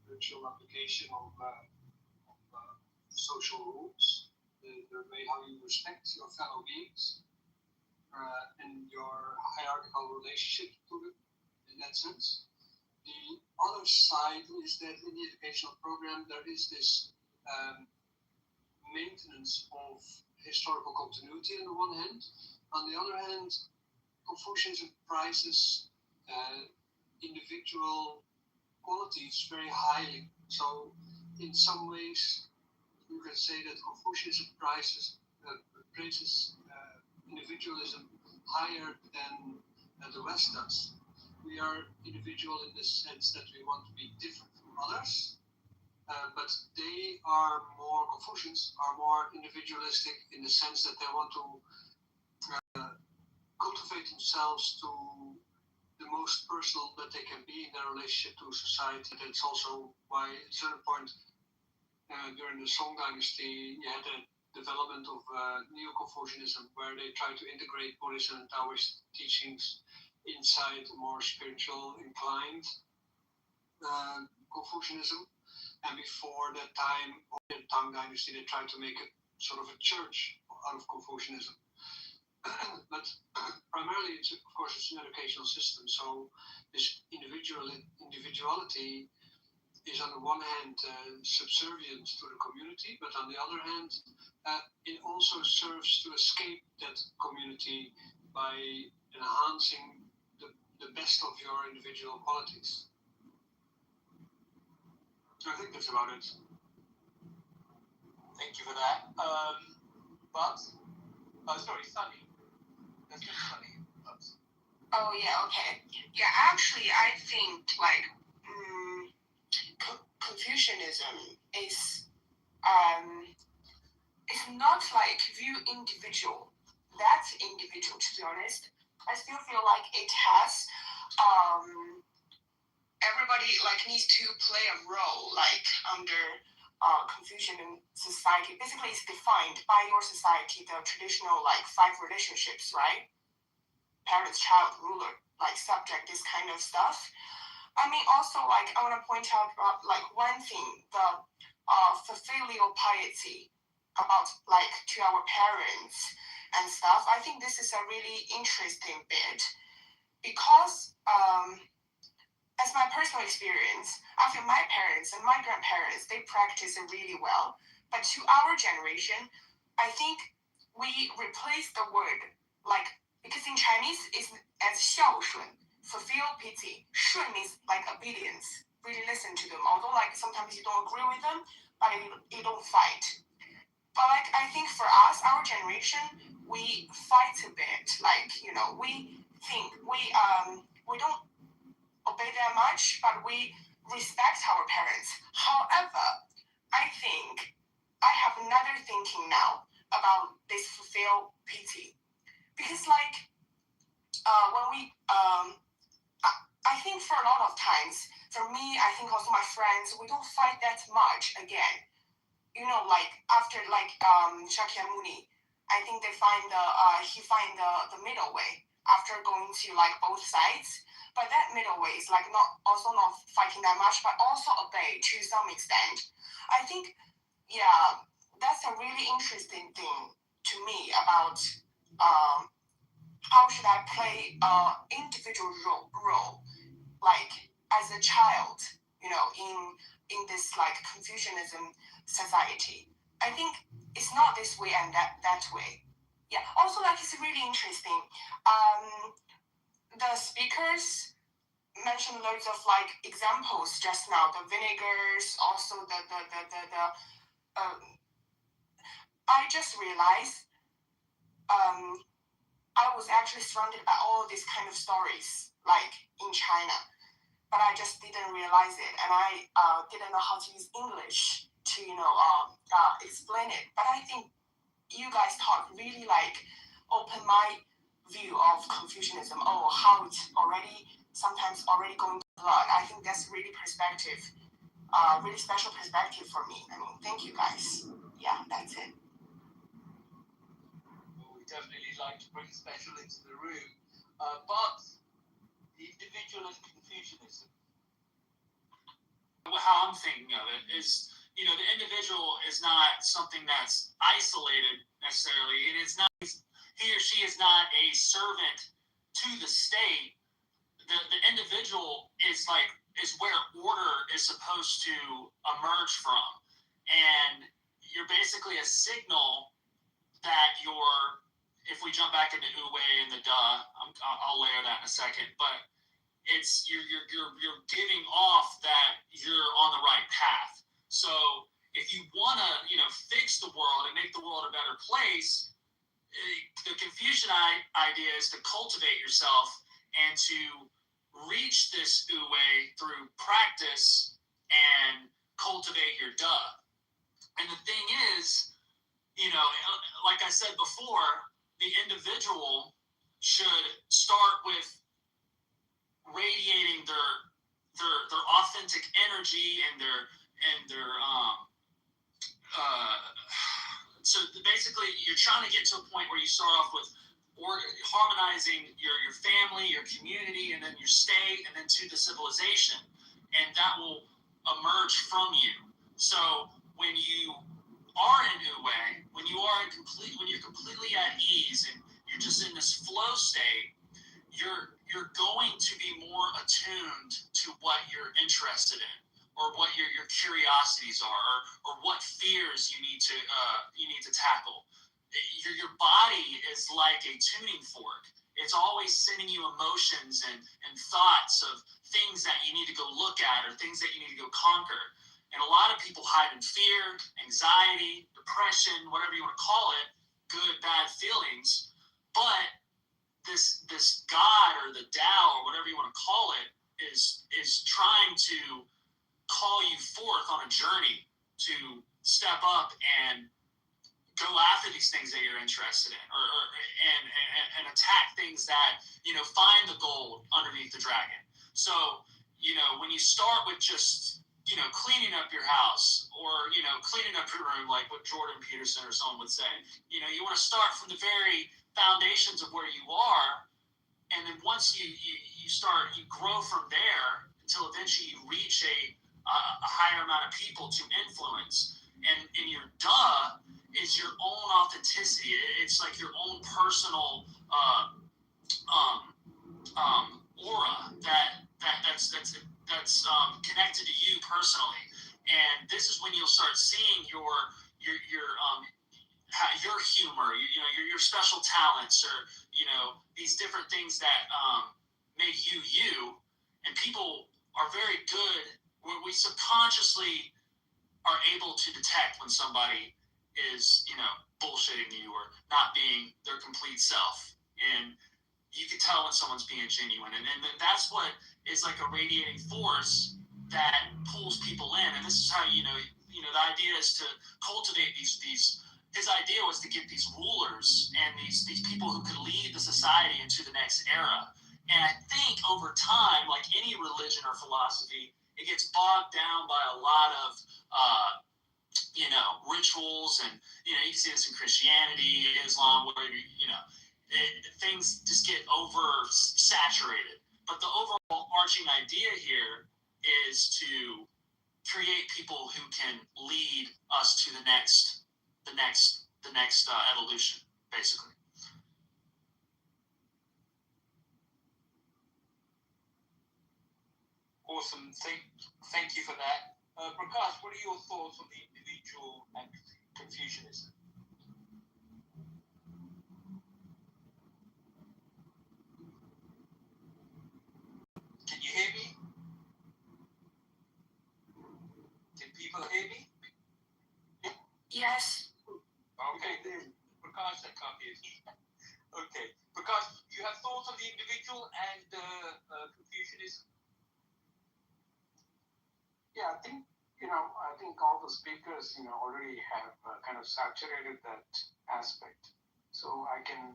virtual application of social rules, the way how you respect your fellow beings, and your hierarchical relationship to them in that sense. The other side is that in the educational program there is this maintenance of historical continuity on the one hand. On the other hand, Confucianism prizes individual qualities very highly. So in some ways, you can say that Confucianism praises individualism higher than the West does. We are individual in the sense that we want to be different from others, but Confucians are more individualistic in the sense that they want to cultivate themselves to the most personal that they can be in their relationship to society. That's also why at a certain point during the Song Dynasty, you had a development of Neo-Confucianism, where they tried to integrate Buddhism and Taoist teachings inside more spiritual inclined Confucianism. And before that time, in the Tang Dynasty, they tried to make a sort of a church out of Confucianism. But primarily, it's an educational system. So this individuality is on the one hand subservient to the community, but on the other hand, it also serves to escape that community by enhancing the best of your individual qualities. So I think that's about it. Thank you for that. Bubs? Sunny. That's just funny. Oh yeah, okay. Yeah, actually, I think like Confucianism is it's not like view individual. That's individual, to be honest. I still feel like it has everybody like needs to play a role like under Confucian society. Basically, it's defined by your society, the traditional like 5 relationships, right? Parents, child, ruler, like subject, this kind of stuff. I mean, also like I want to point out like one thing, the filial piety about like to our parents and stuff. I think this is a really interesting bit because as my personal experience, I feel my parents and my grandparents, they practice it really well. But to our generation, I think we replace the word like, because in Chinese it's as 孝顺, fulfill pity. 顺 means like obedience. Really listen to them. Although like sometimes you don't agree with them, but you don't fight. But like I think for us, our generation, we fight a bit. Like, you know, we think we don't obey that much, but we respect our parents. However, I think I have another thinking now about this fulfill pity. Because like when we I think for a lot of times, for me, I think also my friends, we don't fight that much again. You know, like after like Shakyamuni, I think they find he find the middle way after going to like both sides. But that middle way is like not fighting that much, but also obey to some extent. I think, yeah, that's a really interesting thing to me about how should I play individual role like as a child, you know, in this like Confucianism society. I think it's not this way and that way. Yeah. Also, like it's really interesting. The speakers mentioned loads of like examples just now. The vinegars, also the I just realized I was actually surrounded by all these kind of stories like in China, but I just didn't realize it, and I didn't know how to use English to explain it. But I think you guys talk really like open my view of Confucianism. Oh, how it's sometimes already going to blood. I think that's really perspective, really special perspective for me. I mean, thank you guys. Yeah, that's it. Well, we definitely like to bring special into the room, but the individual and Confucianism. How I'm thinking of it is, you know, the individual is not something that's isolated necessarily, and it's not, he or she is not a servant to the state. The individual is where order is supposed to emerge from, and you're basically a signal that you're, if we jump back into Wu Wei and the Da, I'll layer that in a second, but it's you're giving off that you're on the right path. So if you want to, you know, fix the world and make the world a better place, the Confucian idea is to cultivate yourself and to reach this Wu Wei through practice and cultivate your Da. And the thing is, you know, like I said before, the individual should start with radiating their authentic energy and their so basically you're trying to get to a point where you start off with harmonizing your family, your community, and then your state, and then to the civilization, and that will emerge from you. So when you are in Wu Wei, when you're completely at ease and you're just in this flow state, you're going to be more attuned to what you're interested in, or what your curiosities are, or what fears you need to tackle. Your body is like a tuning fork. It's always sending you emotions and thoughts of things that you need to go look at, or things that you need to go conquer. And a lot of people hide in fear, anxiety, depression, whatever you want to call it, good, bad feelings. But this God or the Tao or whatever you want to call it is trying to call you forth on a journey to step up and go after these things that you're interested in, and attack things that, find the gold underneath the dragon. So, when you start with just, cleaning up your house or, cleaning up your room, like what Jordan Peterson or someone would say, you want to start from the very foundations of where you are. And then once you grow from there until eventually you reach a higher amount of people to influence. And your is your own authenticity. It's like your own personal aura that's connected to you personally. And this is when you'll start seeing your humor, your special talents, or these different things that make you you. And people are very good. We subconsciously are able to detect when somebody is, bullshitting you or not being their complete self. And you can tell when someone's being genuine. And that's what is like a radiating force that pulls people in. And this is how, the idea is to cultivate these his idea was to get these rulers and these people who could lead the society into the next era. And I think over time, like any religion or philosophy, it gets bogged down by a lot of rituals, and you can see this in Christianity, Islam, where things just get oversaturated. But the overall arching idea here is to create people who can lead us to the next evolution, basically. Awesome. Thank you for that. Prakash, what are your thoughts on the individual and Confucianism? Can you hear me? Can people hear me? Yes. Okay, then. Prakash, I can't hear you. Okay. Prakash, you have thoughts on the individual and Confucianism? Yeah, I think all the speakers already have kind of saturated that aspect. So I can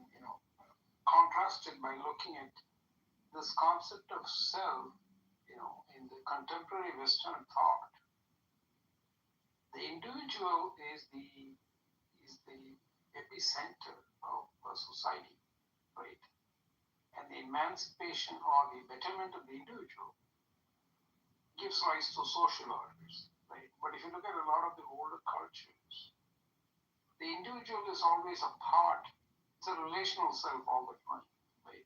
contrast it by looking at this concept of self. In the contemporary Western thought, the individual is the epicenter of a society, right? And the emancipation or the betterment of the individual gives rise to social orders, right? But if you look at a lot of the older cultures, the individual is always a part. It's a relational self all the time, right?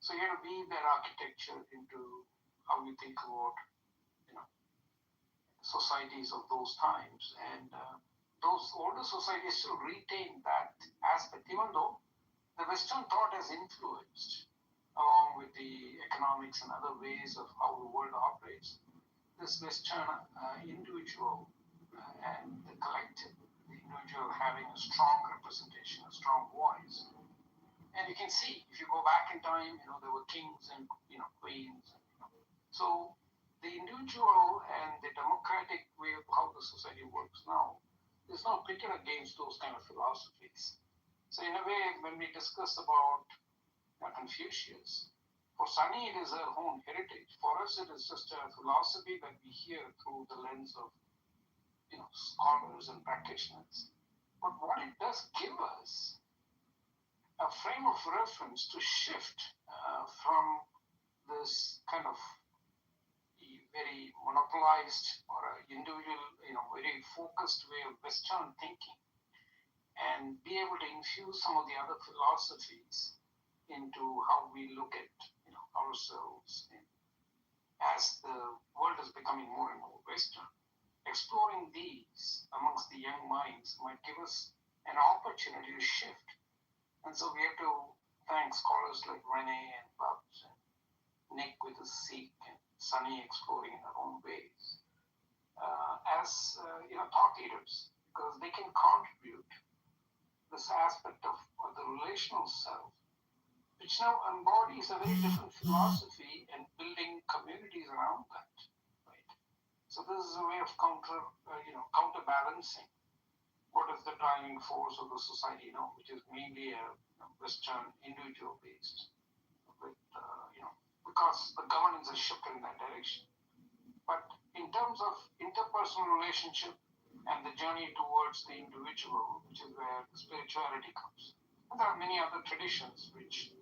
So you have to weave that architecture into how you think about, societies of those times. And those older societies still retain that aspect, even though the Western thought has influenced, along with the economics and other ways of how the world operates, this Western individual and the collective, the individual having a strong representation, a strong voice. And you can see, if you go back in time, there were kings and queens. So the individual and the democratic way of how the society works now is not pitted against those kind of philosophies. So in a way, when we discuss about Confucius, for Sunny it is our own heritage. For us, it is just a philosophy that we hear through the lens of scholars and practitioners. But what it does give us a frame of reference to shift from this kind of very monopolized or individual, very focused way of Western thinking, and be able to infuse some of the other philosophies into how we look at ourselves. And as the world is becoming more and more Western, exploring these amongst the young minds might give us an opportunity to shift. And so we have to thank scholars like Rene and Babs and Nick with his Sikh and Sunny exploring in their own ways as thought leaders, because they can contribute this aspect of the relational self which now embodies a very different philosophy and building communities around that. Right. So this is a way of counterbalancing what is the driving force of the society now, which is mainly a Western individual based, with because the governance has shifted in that direction. But in terms of interpersonal relationship and the journey towards the individual, which is where the spirituality comes. And there are many other traditions which,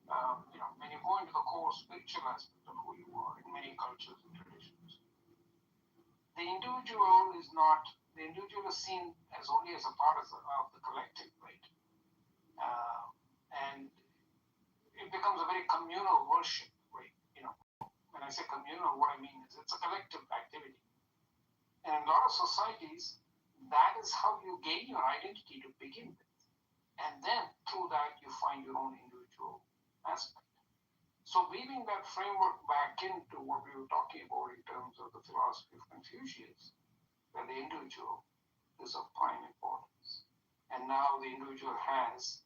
when you go into the core spiritual aspect of who you are in many cultures and traditions, the individual is seen as only as a part of the collective, right? And it becomes a very communal worship, right? When I say communal, what I mean is it's a collective activity. And in a lot of societies, that is how you gain your identity to begin with. And then through that, you find your own individual aspect. So weaving that framework back into what we were talking about in terms of the philosophy of Confucius, where the individual is of prime importance. And now the individual has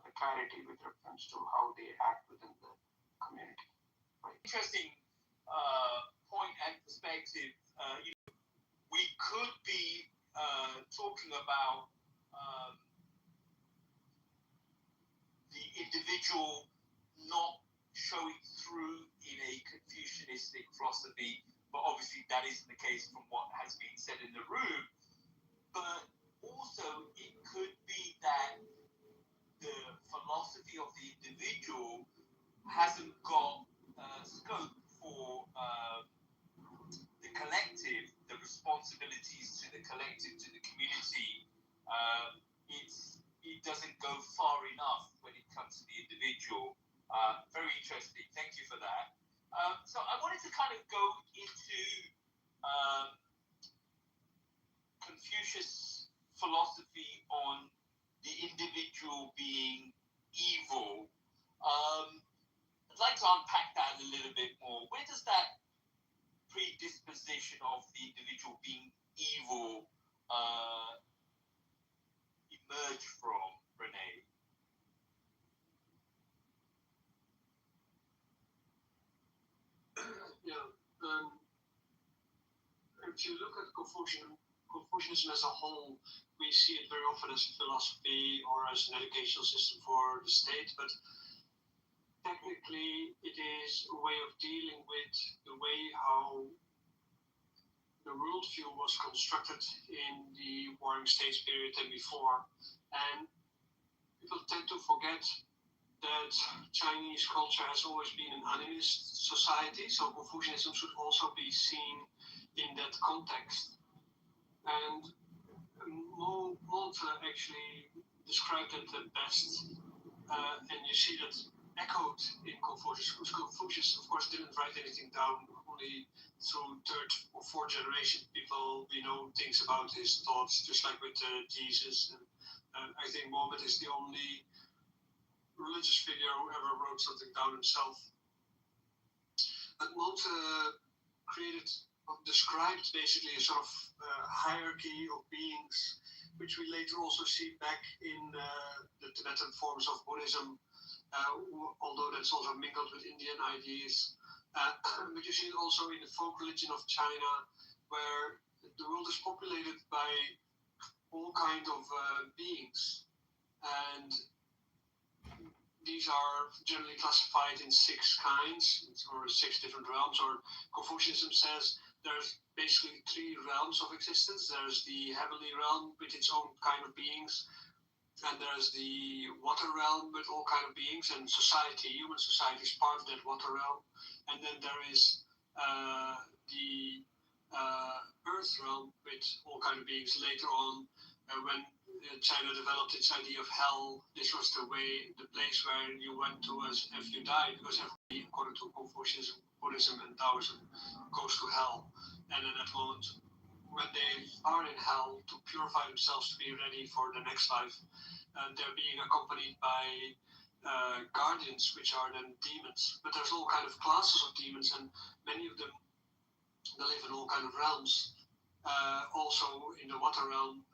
the clarity with reference to how they act within the community. Right. Interesting point and perspective. We could be talking about the individual not showing through in a Confucianistic philosophy, but obviously that isn't the case from what has been said in the room. But also it could be that the philosophy of the individual hasn't got scope for the collective, the responsibilities to the collective, to the community. It doesn't go far enough when it comes to the individual. Very interesting. Thank you for that. So I wanted to kind of go into Confucius' philosophy on the individual being evil. I'd like to unpack that a little bit more. Where does that predisposition of the individual being evil emerge from, Renee? If you look at Confucianism as a whole, we see it very often as a philosophy or as an educational system for the state, but technically it is a way of dealing with the way how the worldview was constructed in the Warring States period and before. And people tend to forget that Chinese culture has always been an animist society, so Confucianism should also be seen in that context. And Monte actually described it the best, and you see that echoed in Confucius. Confucius, of course, didn't write anything down. Only through third or fourth generation people we know things about his thoughts, just like with Jesus. And I think Mohammed is the only religious figure who ever wrote something down himself. But Monte described basically a sort of hierarchy of beings, which we later also see back in the Tibetan forms of Buddhism, although that's also mingled with Indian ideas. But you see it also in the folk religion of China, where the world is populated by all kinds of beings. And these are generally classified in 6 kinds, or 6 different realms, or Confucianism says there's basically 3 realms of existence. There's the heavenly realm with its own kind of beings, and there's the water realm with all kind of beings, and society, human society is part of that water realm. And then there is the earth realm with all kind of beings. Later on, when China developed its idea of hell, this was the place where you went to as if you died, because everybody, according to Confucianism, Buddhism, and Taoism, goes to hell. And at that moment, when they are in hell, to purify themselves to be ready for the next life, they're being accompanied by guardians, which are then demons. But there's all kind of classes of demons, and many of them, they live in all kind of realms. Also in the water realm,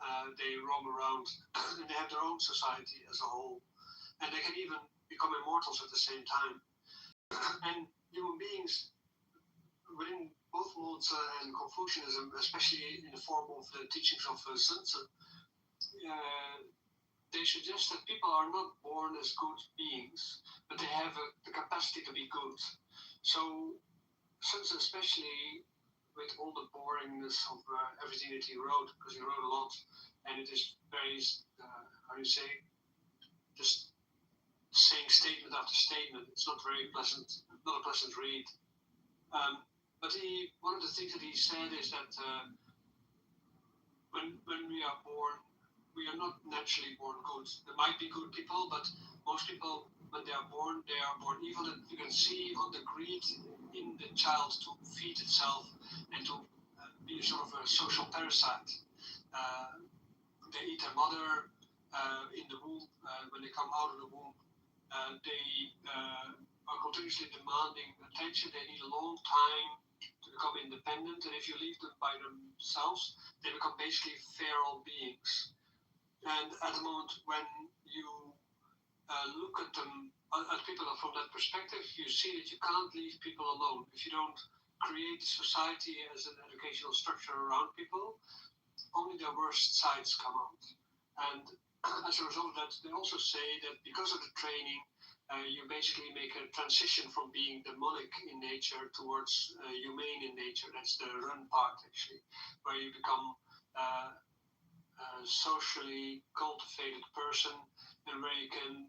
they roam around and they have their own society as a whole. And they can even become immortals at the same time. And human beings within both modes and Confucianism, especially in the form of the teachings of Sun Tzu, they suggest that people are not born as good beings, but they have the capacity to be good. So Sun Tzu, especially with all the boringness of everything that he wrote, because he wrote a lot, and it is very, how do you say, just saying statement after statement. It's not very pleasant, not a pleasant read. But one of the things that he said is that when we are born, we are not naturally born good. There might be good people, but most people, when they are born evil. And you can see on the greed in the child to feed itself and to be a sort of a social parasite. They eat their mother in the womb. When they come out of the womb, they are continuously demanding attention. They need a long time to become independent. And if you leave them by themselves, they become basically feral beings. And at the moment when you look at them, at people from that perspective, you see that you can't leave people alone. If you don't create society as an educational structure around people, only their worst sides come out. And as a result of that, they also say that because of the training, you basically make a transition from being demonic in nature towards humane in nature. That's the run part, actually, where you become socially cultivated person, and where you can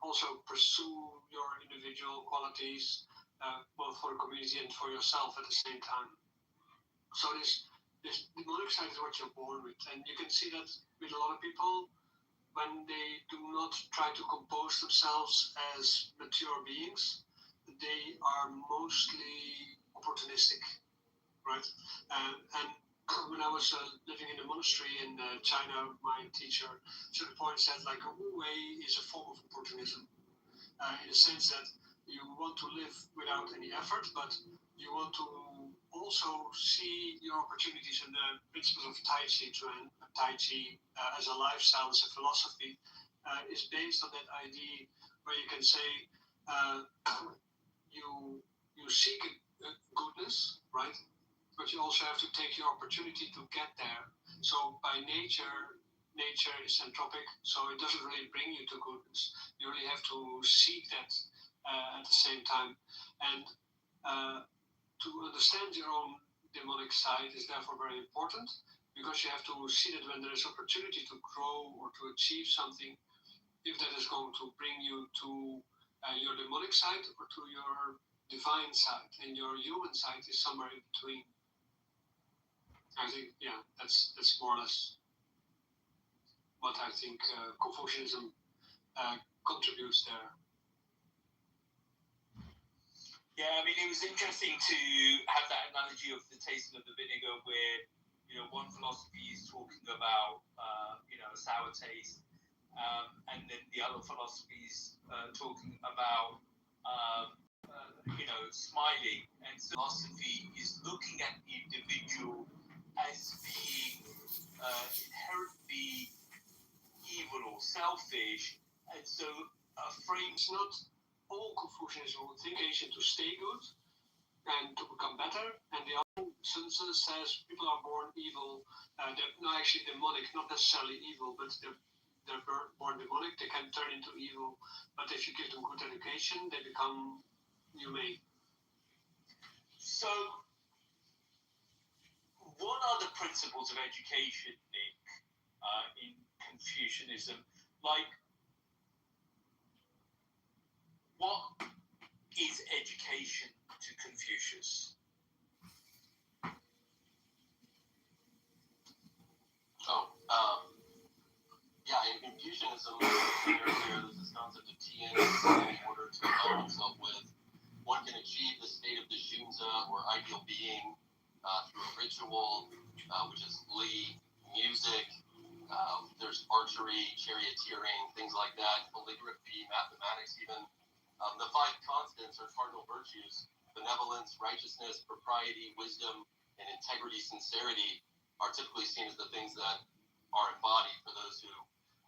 also pursue your individual qualities, both for the community and for yourself at the same time. So this demonic side is what you're born with, and you can see that with a lot of people when they do not try to compose themselves as mature beings. They are mostly opportunistic, right? And when I was living in a monastery in China, my teacher to the point said, like, Wu Wei is a form of opportunism, in the sense that you want to live without any effort, but you want to also see your opportunities. And the principles of Tai Chi as a lifestyle, as a philosophy, is based on that idea where you can say you seek goodness, right? But you also have to take your opportunity to get there. So by nature is entropic, so it doesn't really bring you to goodness. You really have to seek that at the same time. And to understand your own demonic side is therefore very important, because you have to see that when there is opportunity to grow or to achieve something, if that is going to bring you to your demonic side or to your divine side, and your human side is somewhere in between. I think, yeah, that's more or less what I think Confucianism contributes there. Yeah, I mean, it was interesting to have that analogy of the tasting of the vinegar, where, you know, one philosophy is talking about, you know, a sour taste, and then the other philosophy is talking about, you know, smiling. And so philosophy is looking at the individual as being inherently evil or selfish, and so frames not all Confucianism would think to stay good and to become better, and the other Sun Tzu says people are born evil. They're not actually demonic, not necessarily evil, but they're born demonic. They can turn into evil, but if you give them good education, they become humane. So, what are the principles of education, Nick, in Confucianism? Like, what is education to Confucius? Yeah, in Confucianism, there's this concept of tian in order to align oneself with. One can achieve the state of the Xunzi, or ideal being, through a ritual, which is Li, music, there's archery, charioteering, things like that, calligraphy, mathematics even. The five constants or cardinal virtues, benevolence, righteousness, propriety, wisdom, and integrity, sincerity, are typically seen as the things that are embodied for those who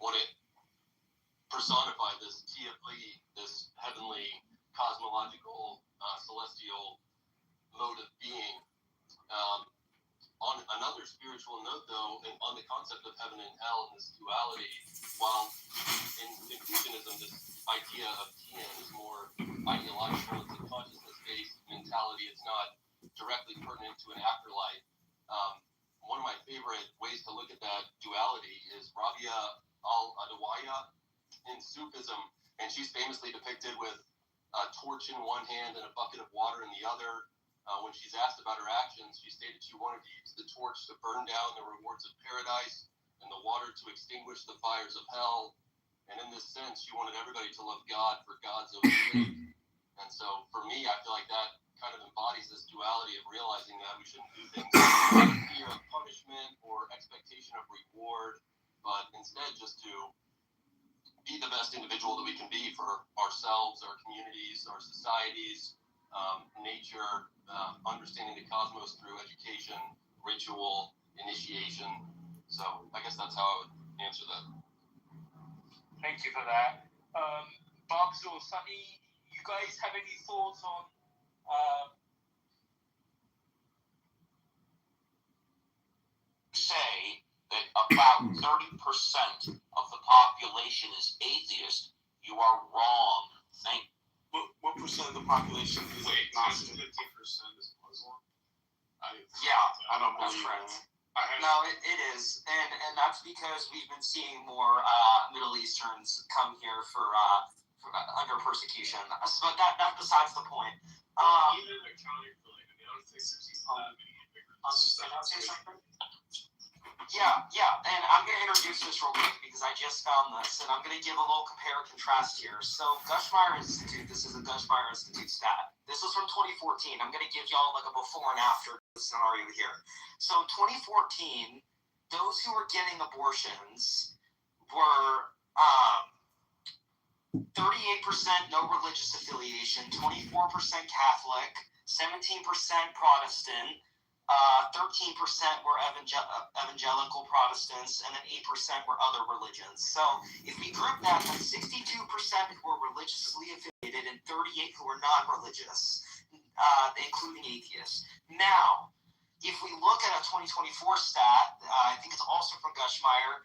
want to personify this Tiapli, this heavenly, cosmological, celestial mode of being. On another spiritual note, though, and on the concept of heaven and hell and this duality, while in Confucianism, this idea of Tian is more ideological, it's a consciousness-based mentality, it's not directly pertinent to an afterlife. One of my favorite ways to look at that duality is Rabia al-Adawiyya in Sufism, and she's famously depicted with a torch in one hand and a bucket of water in the other. When she's asked about her actions, she stated she wanted to use the torch to burn down the rewards of paradise and the water to extinguish the fires of hell. And in this sense, she wanted everybody to love God for God's own sake. And so for me, I feel like that kind of embodies this duality of realizing that we shouldn't do things out of fear of punishment or expectation of reward, but instead just to be the best individual that we can be for ourselves, our communities, our societies, nature, understanding the cosmos through education, ritual, initiation. So I guess that's how I would answer that. Thank you for that. Bobs or Sunny, you guys have any thoughts on say that about 30% of the population is atheist, you are wrong. What percent of the population is agnostic? 50% is Muslim. Yeah, I don't that's believe correct. that. No, it is, and that's because we've been seeing more Middle Easterns come here for under persecution. But that besides the point. Even accounting for like, I don't think 65 immigrants. Yeah, and I'm going to introduce this real quick because I just found this, and I'm going to give a little compare and contrast here. So, Gushmeyer Institute, this is a Gushmeyer Institute stat. This was from 2014. I'm going to give y'all like a before and after scenario here. So, 2014, those who were getting abortions were 38% no religious affiliation, 24% Catholic, 17% Protestant, 13% were evangelical Protestants, and then 8% were other religions. So if we group that, then 62% who were religiously affiliated and 38 who were non-religious, including atheists. Now, if we look at a 2024 stat, I think it's also from Gushmeyer,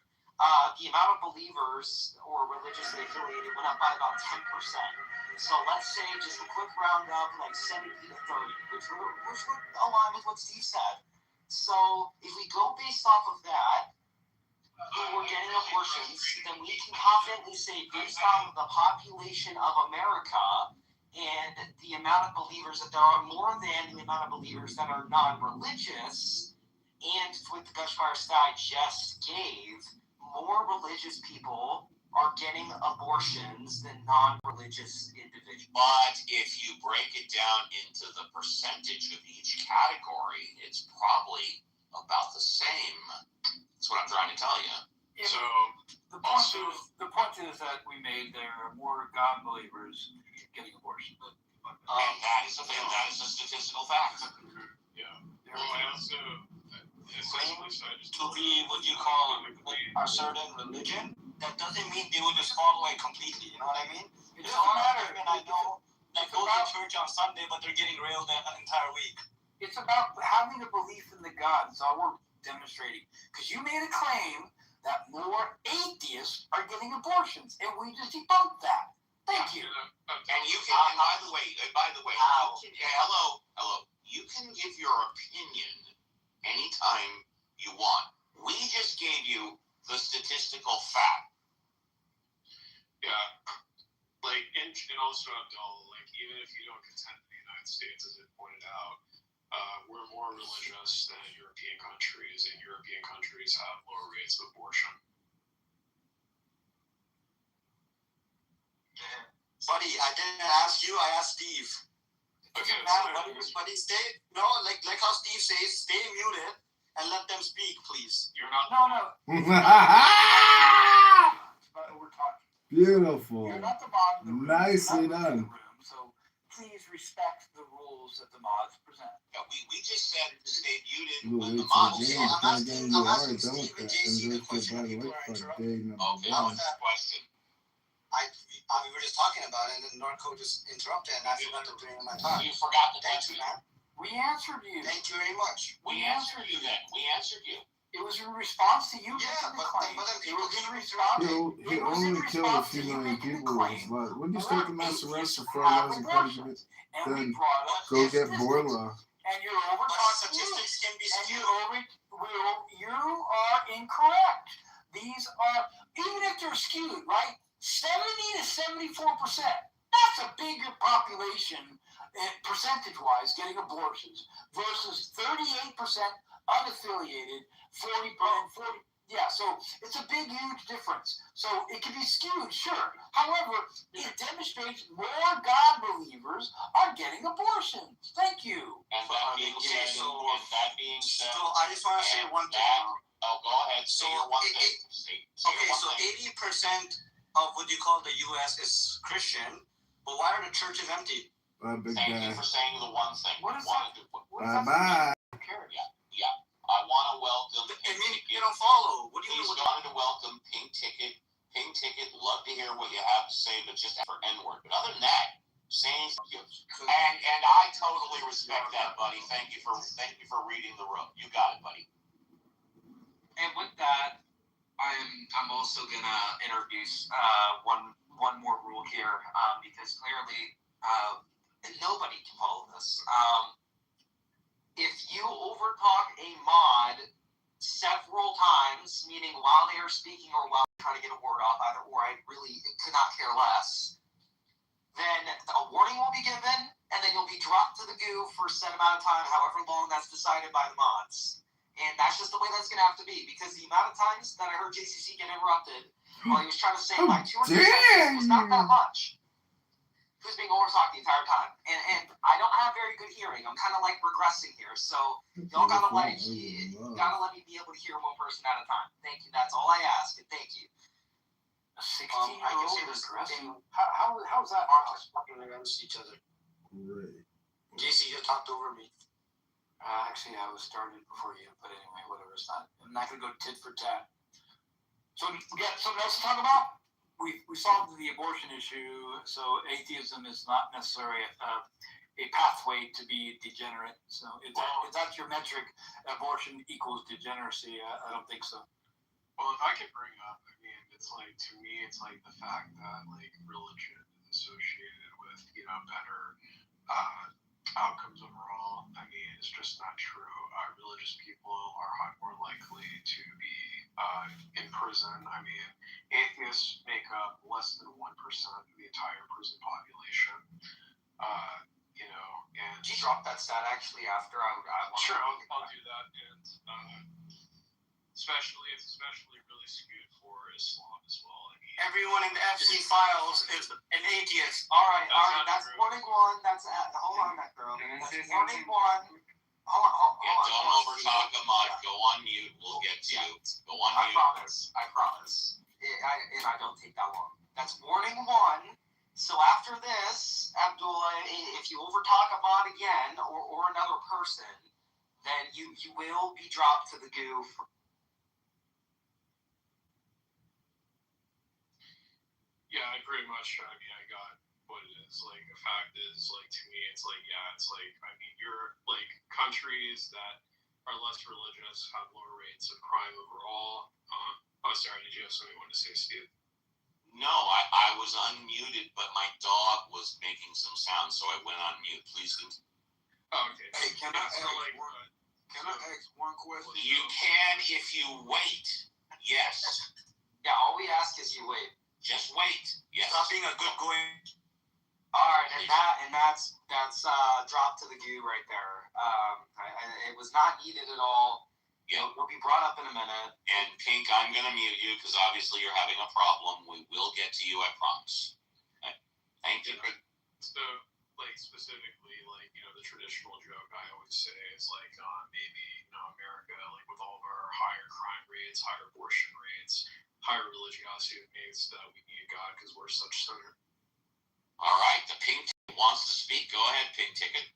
the amount of believers or religiously affiliated went up by about 10%. So let's say just a quick round up, like 70 to 30, which would align with what Steve said. So if we go based off of that, who were getting abortions, then we can confidently say based on the population of America and the amount of believers that there are more than the amount of believers that are non-religious, and with the Gushmeyer stat I just gave, more religious people are getting abortions than non-religious individuals. But if you break it down into the percentage of each category, it's probably about the same. That's what I'm trying to tell you. Yeah, So the point is that we made there are more God believers getting abortions. And that is a statistical fact. Yeah. Well, I also essentially so I just To be what you call a certain religion, that doesn't mean they will just follow it completely. You know what I mean? It doesn't matter. I know that go to church on Sunday, but they're getting railed the entire week. It's about having a belief in the God. That's all we're demonstrating. Because you made a claim that more atheists are getting abortions, and we just debunked that. Thank you. And you can, and by the way, hello, you can give your opinion anytime you want. We just gave you the statistical fact. Yeah, like and also Abdullah, like even if you don't contend with the United States, as it pointed out, we're more religious than European countries, and European countries have lower rates of abortion. Buddy, I didn't ask you, I asked Steve. Okay, buddy, stay, like how Steve says, stay muted and let them speak, please. You're not. No. Beautiful. You're not the mod in the room. Nicely done. So please respect the rules that the mods present. Yeah, we just said to stay muted We'll when the wait till mods James talk. can't get into a hard Democrat and vote for by the way for day number Okay, one. what's that question? we were just talking about it, and then Norco just interrupted, and I forgot to bring in my time. You forgot to Thank you, man. We answered you. Thank you very much. We answered you then. We answered you. It was in response to you Yeah, making the but claim. then It people was in keep response. He only killed a few million people. But when you start the mass arrest for fraud, laws, and punishment, then go get Borla. And you're over statistics can be skewed. You are incorrect. These are, even if they're skewed, right? 70 to 74%. That's a bigger population, percentage-wise, getting abortions versus 38% unaffiliated, 40. Yeah, so it's a big, huge difference. So it can be skewed, sure. However, it demonstrates more God believers are getting abortions. Thank you. And that being said, So I just want to say one thing. Go ahead. Say your one thing. Okay, so 80% of what you call the U.S. is Christian, but why are the churches empty? Thank you for saying the one thing. What is that? Bye-bye. Yeah. I want to welcome. I mean, you don't follow. What do you mean? He's going to welcome Pink Ticket. Pink Ticket, love to hear what you have to say, but just for N-word. But other than that, saying and I totally respect that, buddy. Thank you for reading the room. You got it, buddy. And with that, I'm also gonna introduce one more rule here because clearly nobody can follow this. If you overtalk a mod several times, meaning while they are speaking or while trying to get a word off, either or, I really could not care less, then a warning will be given, and then you'll be dropped to the goo for a set amount of time, however long that's decided by the mods. And that's just the way that's going to have to be, because the amount of times that I heard JCC get interrupted while he was trying to say my 2 or 3 seconds was not that much. He was being overtalked the entire time. And I don't have very good hearing. I'm kind of like regressing here. So y'all gotta let me be able to hear one person at a time. Thank you. That's all I ask. And thank you. A 16-year-old I can say this. How's that? Aren't just talking against each other. Great. JC, you talked over me. Actually, I was started before you. But anyway, whatever. It's not. I'm not gonna go tit for tat. So we got something else to talk about? We solved the abortion issue, so atheism is not necessarily a pathway to be degenerate. So if that's your metric, abortion equals degeneracy, I don't think so. Well, if I could bring up, I mean, it's like, to me, it's like the fact that, like, religion is associated with, better outcomes overall. I mean, it's just not true. Religious people are more likely to be in prison. I mean, atheists make up less than 1% of the entire prison population. And you drop that stat actually after I want. Sure, I'll do that, and especially really skewed for Islam as well. I mean, everyone in the FC files is an atheist. All right. That's warning one. That's hold on, that girl. That's warning one. Hold on. Don't overtalk a mod. Go on mute. We'll get to you. Go on mute. I promise. And I don't take that long. That's warning one. So after this, Abdullah, if you overtalk a mod again or another person, then you will be dropped to the goo. Yeah, pretty much. I mean, I got what it is. Like, the fact is, like, to me, it's like, yeah, it's like, I mean, you're, like, countries that are less religious have lower rates of crime overall. Sorry, did you have something you wanted to say, Steve? No, I was unmuted, but my dog was making some sound, so I went on mute. Please continue. Oh, okay. Hey, can I ask one question? You can if you wait. Yes. Yeah, all we ask is you wait. Just wait. Yes. Stop being a good going. All right, and that's dropped to the goo right there. It was not needed at all. Yeah. We'll be brought up in a minute. And Pink, I'm going to mute you because obviously you're having a problem. We will get to you, I promise. Thank you. So, like, specifically, like, the traditional joke I always say is, like, maybe, America, like, with all of our higher crime rates, higher abortion rates, higher religiosity, it means that we need God because we're such sinner. All right, the Pink Ticket wants to speak. Go ahead, Pink Ticket.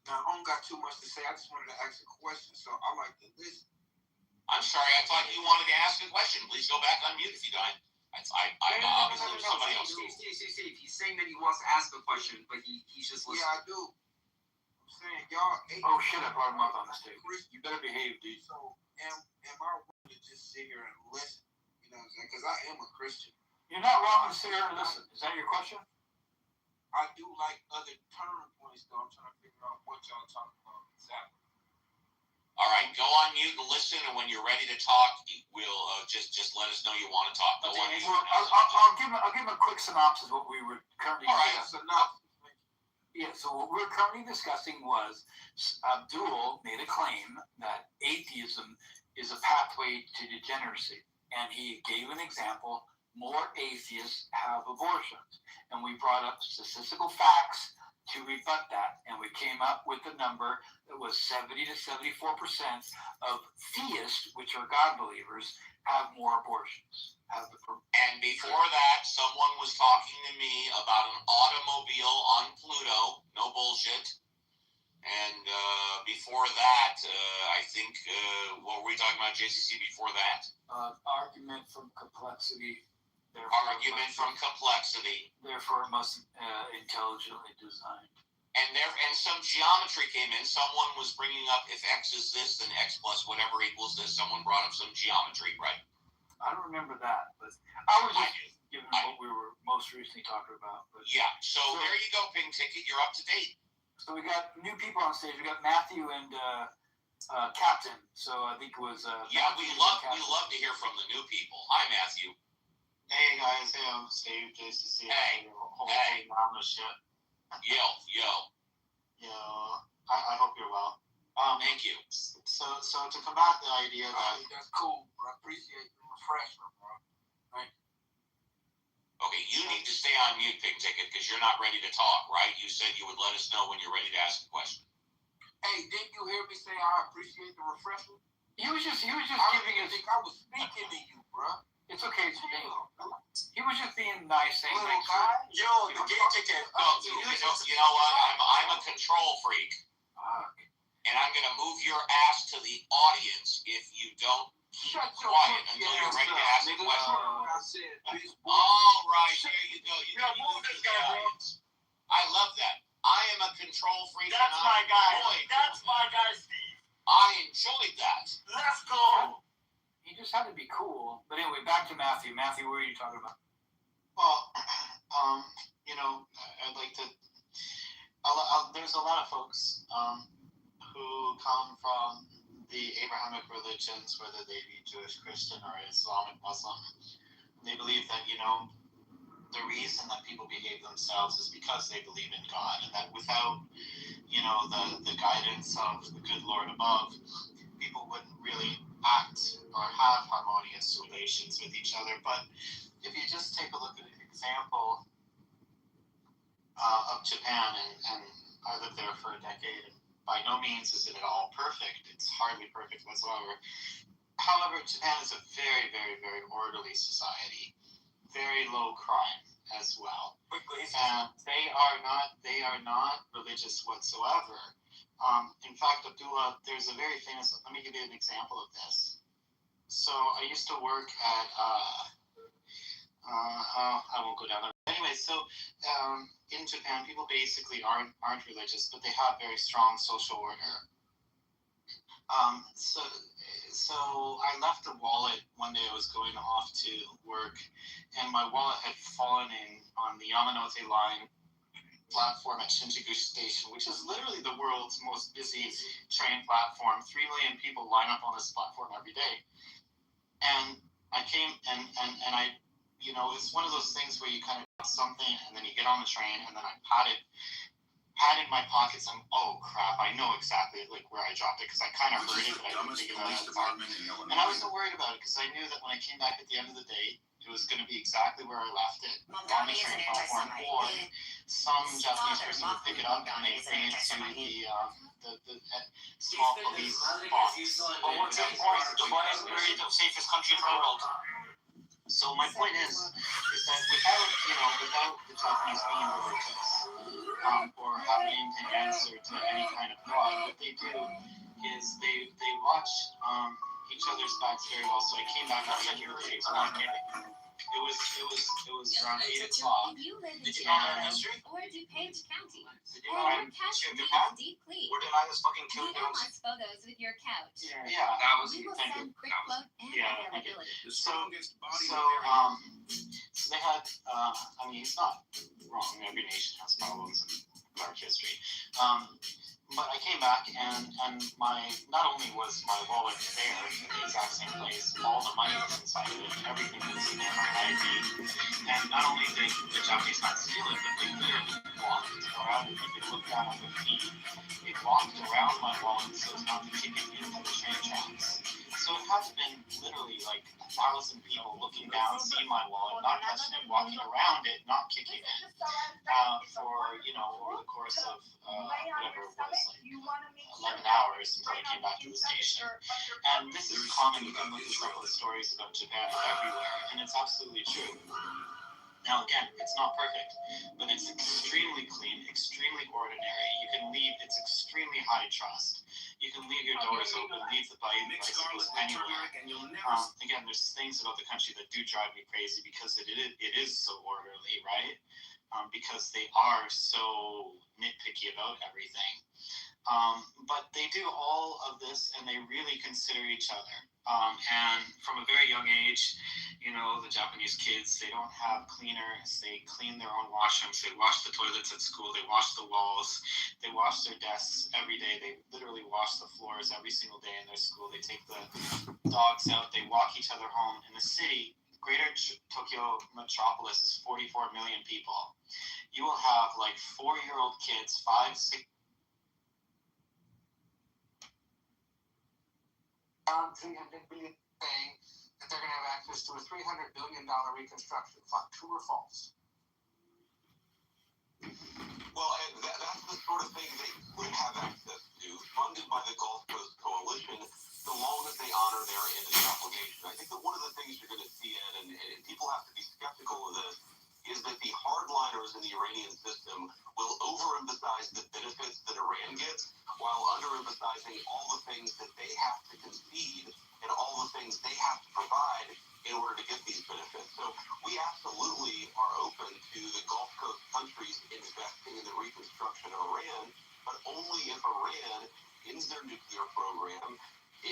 Now, I don't got too much to say. I just wanted to ask a question, so I like to listen. I'm sorry, I thought you wanted to ask a question. Please go back on mute if you don't. Obviously there's somebody else. Steve, he's saying that he wants to ask a question, but he's just listening. Yeah, I do. I'm saying y'all. Oh shit! I brought him up on the stage. You better behave, dude. So am I wrong to just sit here and listen? You know what I'm saying? Because I am a Christian. You're not wrong to sit here and listen. Is that your question? I do like other turn points, though. I'm trying to figure out what y'all talking about exactly. All right, go on mute and listen, and when you're ready to talk, we'll just let us know you want to talk. Go on mute. I'll give him a quick synopsis of what we were currently discussing. Yeah, so what we're currently discussing was Abdul made a claim that atheism is a pathway to degeneracy, and he gave an example. More atheists have abortions, and we brought up statistical facts to rebut that, and we came up with a number that was 70 to 74% of theists, which are God believers, have more abortions. And before that, someone was talking to me about an automobile on Pluto. No bullshit. And before that, I think, what were we talking about, JCC, before that? Argument from complexity. Argument from complexity. Therefore, it must intelligently designed. And some geometry came in. Someone was bringing up if x is this, then x plus whatever equals this. Someone brought up some geometry, right? I don't remember that, but I was just giving what we were most recently talking about. But yeah, so there you go, Pink Ticket. You're up to date. So we got new people on stage. We got Matthew and Captain. So I think it was. Yeah, we love to hear from the new people. Hi, Matthew. Hey guys, hey, I'm Steve, JCC. Hey. On the shit. Yo. I hope you're well. Thank you. So to combat the idea that that's cool, bro. I appreciate the refresher, bro. Thank you. Okay, you need to stay on mute, Pink Ticket, because you're not ready to talk, right? You said you would let us know when you're ready to ask a question. Hey, didn't you hear me say I appreciate the refresher? He was just giving us. I was speaking to you, bro. It's okay. He was just being nice, saying thanks. Yo, the game ticket. You know what? I'm a control freak. And I'm going to move your ass to the audience if you don't keep quiet until you're ready to ask a question. All right, there you go. You move this guy, audience. I love that. I am a control freak. That's my guy. That's my guy, Steve. I enjoyed that. Let's go. He just had to be cool. But anyway, back to Matthew. Matthew, what are you talking about? Well, I'd like to. There's a lot of folks who come from the Abrahamic religions, whether they be Jewish, Christian, or Islamic, Muslim. They believe that the reason that people behave themselves is because they believe in God, and that without the guidance of the good Lord above, people wouldn't really act or have harmonious relations with each other. But if you just take a look at an example of Japan, and I lived there for a decade, and by no means is it at all perfect. It's hardly perfect whatsoever. However, Japan is a very, very, very orderly society, very low crime as well, and they are not religious whatsoever. In fact, Abdullah, there's a very famous, let me give you an example of this. So I used to work at, I won't go down there. Anyway, so in Japan, people basically aren't religious, but they have very strong social order. So I left a wallet one day. I was going off to work, and my wallet had fallen on the Yamanote line platform at Shinjuku Station, which is literally the world's most busy train platform. 3 million people line up on this platform every day. And I came and I, it's one of those things where you kind of do something and then you get on the train, and then I patted my pockets, and oh crap, I know exactly where I dropped it, because I kind of heard it, but I didn't think about it. And I wasn't worried about it, because I knew that when I came back at the end of the day, it was going to be exactly where I left it, on the train platform, or some Japanese person would pick it up and they'd bring it to the small police box. Dubai is the safest country in the world. So my point is that without the Japanese being religious, or having an answer to any kind of God, what they do is they watch each other's backs very well. So I came back at like 8 o'clock. It was around 8 o'clock. Did you know that history? Or DuPage County. Did you know I'm Japan? Deep clean. Where did I just fucking kill We those? analyze photos with your couch. Yeah, That was We will thank send you. quick quote and availability. So they had, I mean, it's not wrong. Every nation has problems and dark history. But I came back and my, not only was my wallet there in the exact same place, all the money was inside of it, everything was in there, my ID. And not only did the Japanese not steal it, but they literally walked around it. They looked down at their feet. They walked around my wallet so as not to kick it into the train tracks. So it had been literally like 1,000 people looking down, seeing my wallet, not touching it, walking around it, not kicking it, for, you know, over the course of whatever it was, like 11 hours until I came back to the station. And this is common. You can look this up with stories about Japan everywhere, and it's absolutely true. Now, again, it's not perfect, but it's extremely clean, extremely ordinary. You can leave, it's extremely high trust. You can leave your doors open, leave the bicycles anywhere. Again, there's things about the country that do drive me crazy because it is so orderly, right? Because they are so nitpicky about everything. But they do all of this and they really consider each other. And from a very young age, you know, the Japanese kids, they don't have cleaners. They clean their own washrooms. They wash the toilets at school. They wash the walls. They wash their desks every day. They literally wash the floors every single day in their school. They take the dogs out. They walk each other home. In the city, Greater Tokyo metropolis is 44 million people. You will have like 4-year-old kids, 5, 6. 300 billion saying that they're going to have access to a $300 billion reconstruction fund. True or false? Well, and that's the sort of thing they would have access to, funded by the Gulf Coast Coalition, so long as they honor their end of the obligation. I think that one of the things you're going to see, Ed, and people have to be skeptical of this, is that the hardliners in the Iranian system will overemphasize the benefits that Iran gets while underemphasizing all the things that they have to concede and all the things they have to provide in order to get these benefits. So we absolutely are open to the Gulf Coast countries investing in the reconstruction of Iran, but only if Iran ends their nuclear program,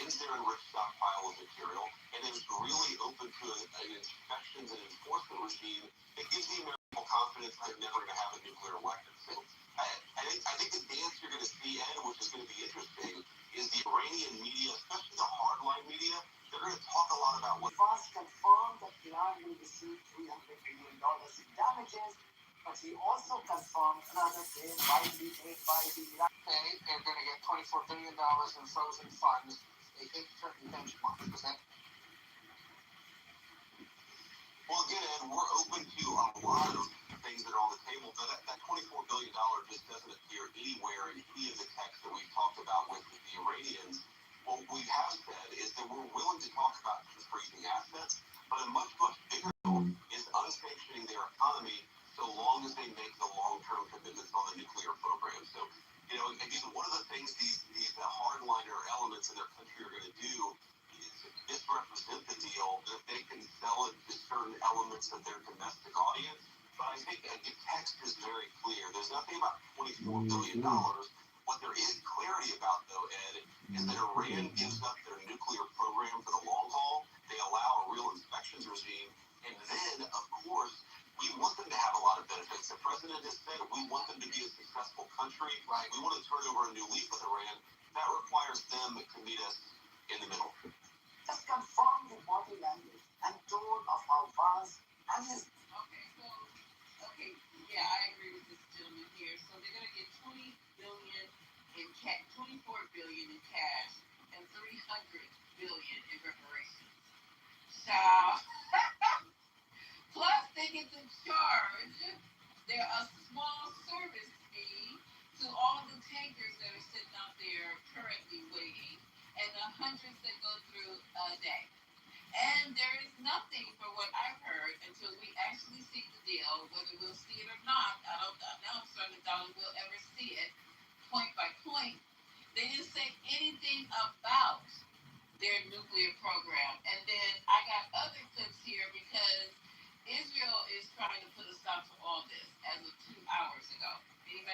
ends their enriched stockpile of material, and is really open to an inspections and enforcement regime that gives the American confidence they're never going to have a nuclear weapon. So I think the dance you're going to see, Ed, which is going to be interesting, is the Iranian media, especially the hardline media, they're going to talk a lot about what. First confirmed that Iran will receive $300 billion in damages, but he also confirmed another claim widely made by the Iran. Say they're going to get $24 billion in frozen funds. They hit certain benchmarks. Is that? Well, again, Ed, we're open to a lot of things that are on the table, but that $24 billion just doesn't appear anywhere in any of the text that we've talked about with the Iranians. What we have said is that we're willing to talk about freezing assets, but a much, much bigger goal is unsanctioning their economy so long as they make the long-term commitments on the nuclear program. So, you know, again, one of the things these hardliner elements in their country are going to do is misrepresent the deal that they can sell it to certain elements of their domestic audience. But I think the text is very clear. There's nothing about $24 billion. What there is clarity about, though, Ed, is that Iran gives up their nuclear program for the long haul. They allow a real inspections regime. And then, of course, we want them to have a lot of benefits. The president has said we want them to be a successful country. Right? We want to turn over a new leaf with Iran. That requires them to meet us in the middle. Just confirm the body language and tone of how vast and his. Okay, yeah, I agree with this gentleman here. So they're going to get $20 billion in cash, $24 billion in cash, and $300 billion in reparations. So, plus they get to charge a small service fee to all the tankers that are sitting out there currently waiting, and the hundreds that go through a day. And there is nothing, for what I've heard, until we actually see the deal, whether we'll see it or not. Now I'm starting to doubt we'll ever see it, point by point. They didn't say anything about their nuclear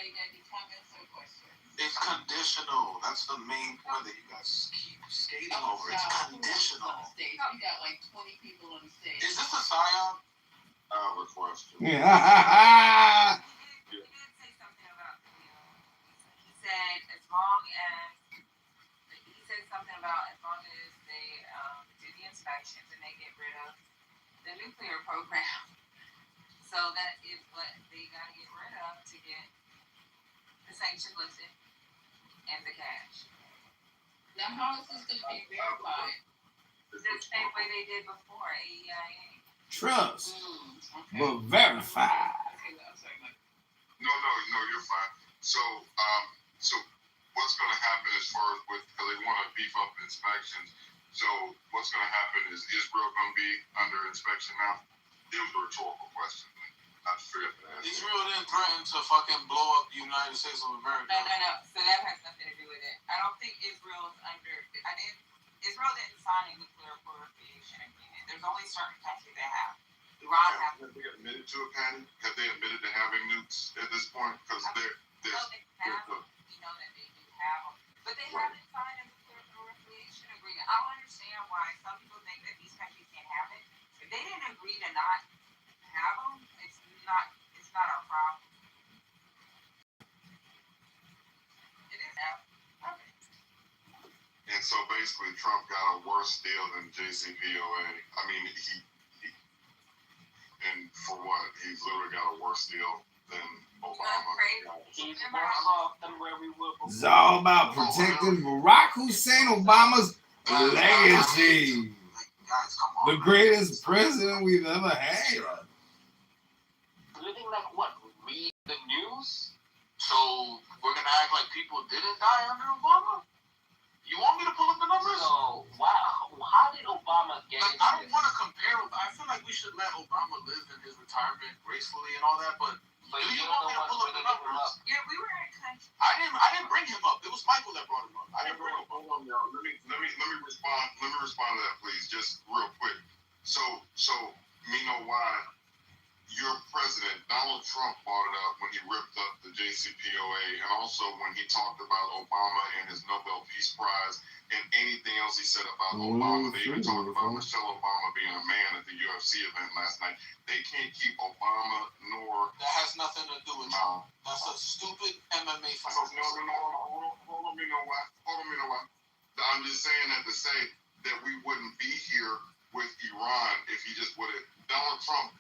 Anybody got any comments or questions? It's conditional. That's the main point that you guys keep skating over. It's conditional. On the stage. We got like 20 people on the stage. Is this a psyop? I have a question. Yeah. He did say something about the deal. He said as long as they do the inspections and they get rid of the nuclear program. So that is what they got to get rid of to get the sanctions lifted and the cash. Now, how is this going to be verified? The same way they did before, AEIA. Trust, Okay. but verified. Okay, I'm sorry, Mike. No, you're fine. So what's going to happen as far as because they want to beef up inspections. So what's going to happen is Israel going to be under inspection now? It was a rhetorical question. Not fair to ask. Israel didn't threaten to fucking blow up the United States of America. No. So that has nothing to do with it. I don't think Israel is under. Israel didn't sign a nuclear proliferation agreement. There's only certain countries that have. Iran has. Have they admitted to it, Patty? Have they admitted to having nukes at this point? Because they're. We know that they do have them, but they haven't signed a nuclear proliferation agreement. I don't understand why some people think that these countries can't have it. If they didn't agree to not have them, it's not our problem. It is now. Okay. And so basically, Trump got a worse deal than JCPOA. I mean, he and for what? He's literally got a worse deal than Obama. It's all about protecting Barack Hussein Obama's legacy. The greatest president we've ever had. Living like what? Read the news? So we're gonna act like people didn't die under Obama? You want me to pull up the numbers? So wow, how did Obama get? Like, I don't want to compare. I feel like we should let Obama live in his retirement gracefully and all that, but do you want me to pull up the numbers? Yeah, we were in country. I didn't bring him up. It was Michael that brought him up. I didn't bring him up. Hold on, y'all. Let me respond. Let me respond to that, please, just real quick. So me know why your president Donald Trump brought it up when he ripped up the JCPOA, and also when he talked about Obama and his Nobel Peace Prize and anything else he said about Obama. They even talked about Michelle Obama being a man at the UFC event last night. They can't keep Obama nor. That has nothing to do with Trump. That's a stupid MMA fight. Hold on, me know why. I'm just saying that to say that we wouldn't be here with Iran if he just would have. Donald Trump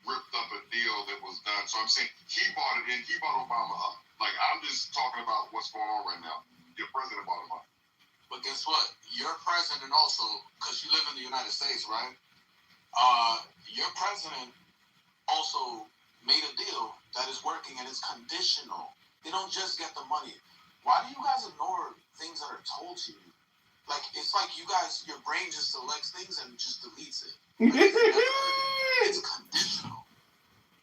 ripped up a deal that was done. So I'm saying he bought it in. He bought Obama up. Like, I'm just talking about what's going on right now. Your president bought him up. But guess what? Your president also, because you live in the United States, right? Your president also made a deal that is working and it's conditional. They don't just get the money. Why do you guys ignore things that are told to you? Like, it's like you guys, your brain just selects things and just deletes it. Like, it's conditional.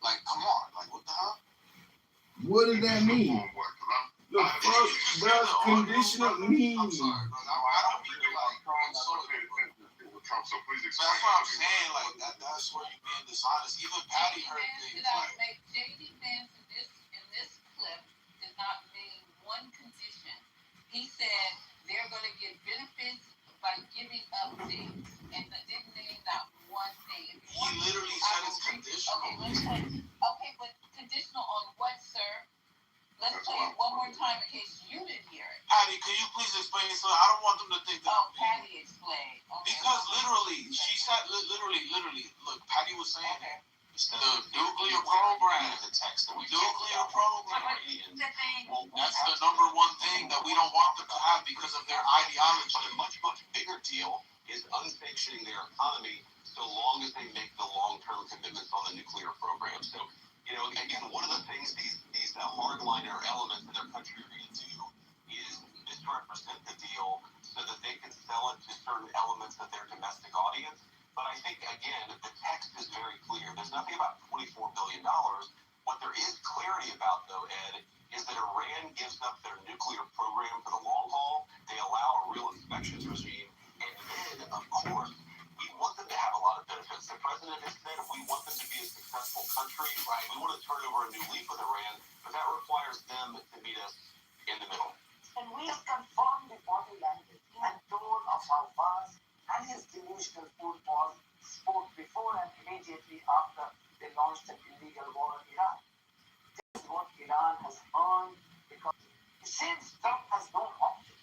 Like, come on. Like, what the hell? What does that mean? The fuck does conditional mean? I'm sorry, bro. I don't mean to, like, Trump, so please explain. That's what I'm saying. Like, that's where you're being dishonest. Even Patty heard things like. J.D. Vance in this clip did not name one condition. He said they're going to get benefits by giving up things, and didn't name not one thing. He literally said it's conditional. Okay, but conditional on what, sir? Let's play it one more time in case you didn't hear it. Patty, can you please explain it? So I don't want them to think that. Oh, Patty explained. Okay. Because literally, she said, literally, look, Patty was saying the nuclear program, the text that we nuclear program. Well, that's the number one thing that we don't want them to have because of their ideology. But a much bigger deal is unsanctioning their economy so long as they make the long-term commitments on the nuclear program. So, you know, again, one of the things these hardliner elements in their country are going to do is misrepresent the deal so that they can sell it to certain elements of their domestic audience. But I think, again, the text is very clear. There's nothing about $24 billion. What there is clarity about, though, Ed, is that Iran gives up their nuclear program for the long haul. They allow a real inspections regime. And then, of course, we want them to have a lot of benefits. The president has said we want them to be a successful country. Right. We want to turn over a new leaf with Iran, but that requires them process in the middle. And we have confirmed the body language and tone of how fast and his delusional food was spoke before and immediately after they launched an illegal war on Iran. This is what Iran has earned because it seems Trump has no option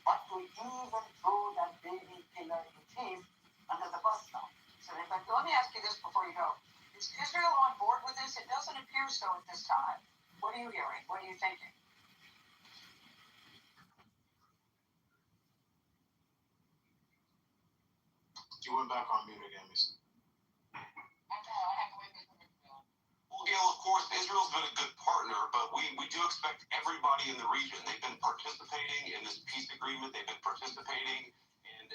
but to even throw that baby killer in chief under the bus now. So, but let me ask you this before you go. Is Israel on board with this? It doesn't appear so at this time. What are you hearing? What are you thinking? You went back on mute again, Miss. Well, Gail, of course, Israel's been a good partner, but we do expect everybody in the region. They've been participating in this peace agreement. They've been participating in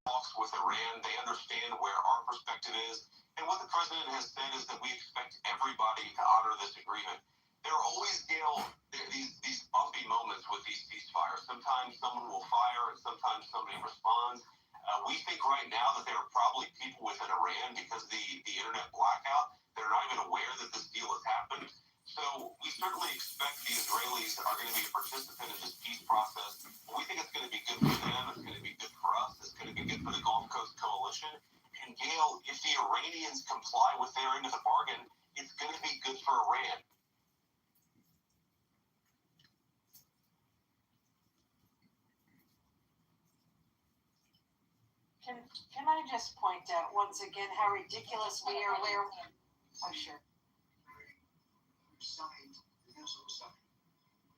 talks with Iran. They understand where our perspective is. And what the president has said is that we expect everybody to honor this agreement. There are always, Gail, these bumpy moments with these ceasefires. Sometimes someone will fire and sometimes somebody responds. We think right now that there are probably people within Iran because the internet blackout, they're not even aware that this deal has happened. So we certainly expect the Israelis are going to be a participant in this peace process. We think it's going to be good for them. It's going to be good for us. It's going to be good for the Gulf Coast Coalition. And Gail, if the Iranians comply with their end of the bargain, it's going to be good for Iran. Can I just point out once again how ridiculous we are where... Oh, sure. Signed, the Muslim side.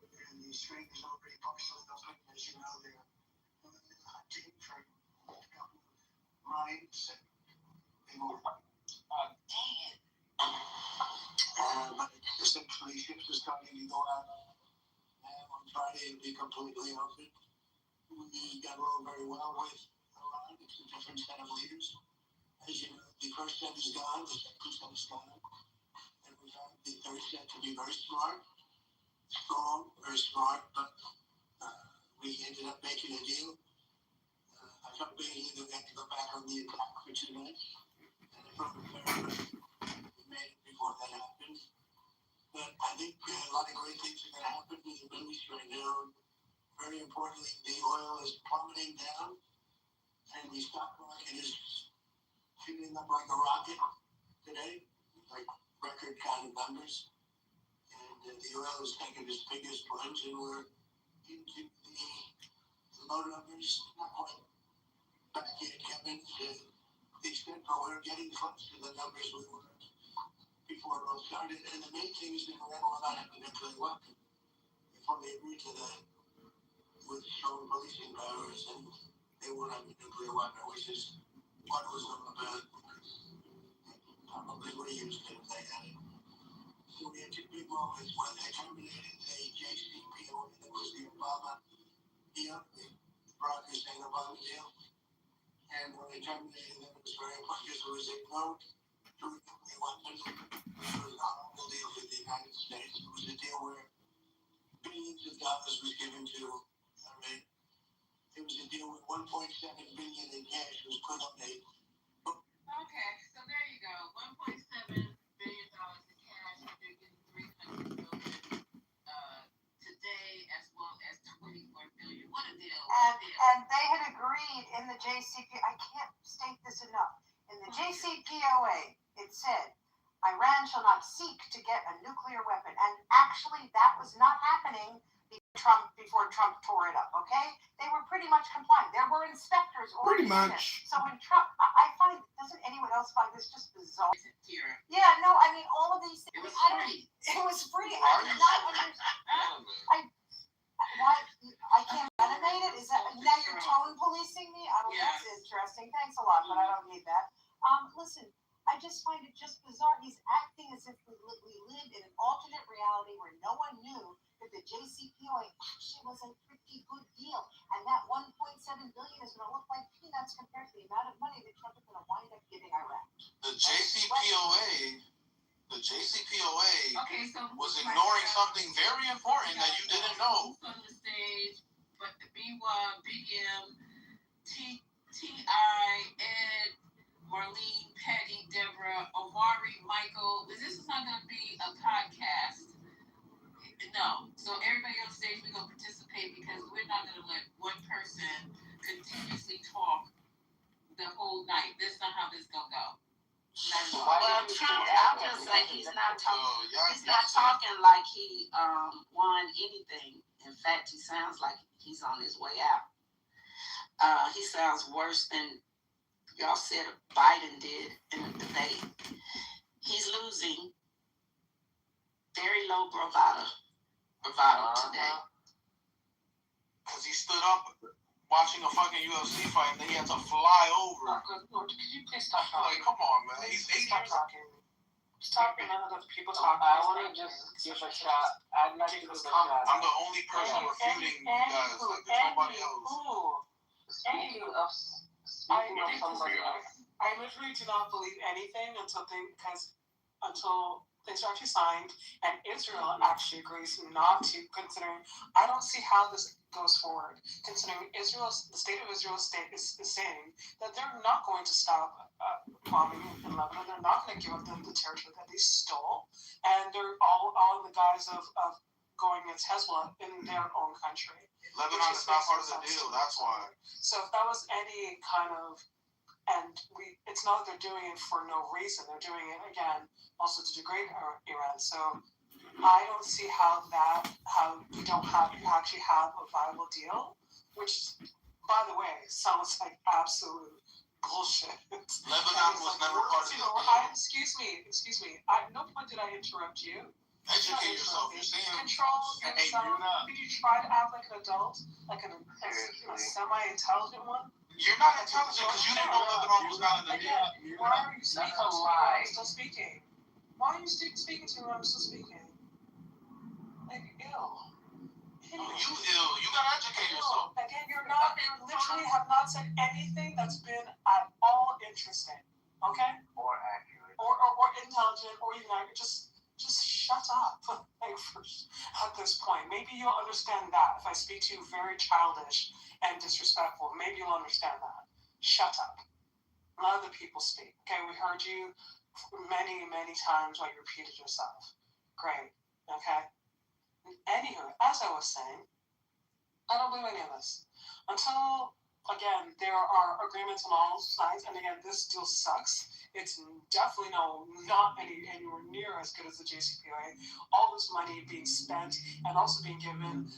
And the string is already partially open, as you know, they're hunting for a couple of rights and they will. Dang it. But essentially, ships are starting to go out on Friday and be completely open. We got along very well with Iran. It's a different set of leaders. As you know, the first set is gone, the second set is gone. And we found the third set to be very smart, strong, very smart, but we ended up making a deal. I felt really that we had to go back on the attack for 2 nights. And I felt very good. We made it before that happened. But I think a lot of great things are going to happen in the Middle East right now. Very importantly, the oil is plummeting down, and the stock market is shooting up like a rocket today, like record kind of numbers. And the oil is taking its biggest plunge, and we're into the low numbers, not quite back yet, Kevin, to the extent where we're getting close to the numbers we were before it all started. And the main thing is that Iran will not have a nuclear weapon. Before they agreed to that, with strong policing powers, and they won't have a nuclear weapon, which is what it was all about. Probably would have used it if they had it. So we had 2 big moments when they terminated the JCPOA, that was the Obama deal, the Barack Hussein Obama deal. And when they terminated them, it was very important because it was a note to a nuclear weapon. It was a horrible deal for the United States. It was a deal where billions of dollars was given to Iran. It was a deal with $1.7 billion in cash was put on a book. Okay, so there you go. $1.7 billion in cash. They're getting $300 million today, as well as $24 billion. What a deal! And they had agreed in the JCPOA. I can't state this enough. In the JCPOA, it said Iran shall not seek to get a nuclear weapon, and actually, that was not happening before Trump tore it up, okay? They were pretty much compliant. There were inspectors already Pretty much. So when Trump, I find, doesn't anyone else find this just bizarre? Yeah, no, I mean, all of these things. It was free. It was free. I did not understand. I can't animate it? Is that, now you're tone policing me? That's interesting. Thanks a lot, but I don't need that. Listen, I just find it just bizarre. He's acting as if we live in an alternate reality where no one knew that the JCPOA actually was a pretty good deal. And that $1.7 billion is going to look like peanuts compared to the amount of money that Trump is going to wind up giving Iraq. The JCPOA was ignoring something very important that you didn't know. On the stage, but the BM, T.I., Ed, Marlene, Patty, Deborah, Omari, Michael. This is not going to be a podcast. No. So everybody else Trump is gonna go. Well, Trump, I will say he's not talking. He's not talking like he won anything. In fact, he sounds like he's on his way out. He sounds worse than y'all said Biden did in the debate. He's losing. Very low bravado today. Because he stood up watching a fucking UFC fight and then he had to fly over. Could you please stop talking? Like, come on, man. He's 8 Stop years talking. Stop letting other people talk. I want to just give a shot. I'd like to give a shot. I'm the only person refuting you guys. Like, there's nobody else. Speaking of somebody else. I literally do not believe anything until things are actually signed and Israel actually agrees not to, considering I don't see how this goes forward, considering the state of Israel is saying that they're not going to stop bombing in Lebanon. They're not going to give up the territory that they stole, and they're all in the guise of going against Hezbollah in their own country. Lebanon is not part of the deal, that's why. So if that was any kind of, it's not that they're doing it for no reason. They're doing it, again, also to degrade Iran. So I don't see how you actually have a viable deal, which, by the way, sounds like absolute bullshit. Lebanon was never part of the deal. Excuse me. At no point did I interrupt you. Educate yourself. You're saying control yourself. Could you try to act like an adult, like a semi-intelligent one? You're not intelligent because you didn't know Lebanon was not in the deal. Why are you speaking to me when I'm still speaking? Why are you speaking to me when I'm still speaking? Like, ill. You ill. You gotta educate yourself. Again, you literally have not said anything that's been at all interesting. Okay? Or accurate. Or intelligent, or even accurate. Just shut up. At this point, maybe you'll understand that if I speak to you very childish and disrespectful. Maybe you'll understand that. Shut up. Let other people speak. Okay, we heard you many, many times while you repeated yourself. Great. Okay? Anywho, as I was saying, I don't believe any of this. Until, again, there are agreements on all sides, and again, this deal sucks. It's definitely not anywhere near as good as the JCPOA. All this money being spent and also being given.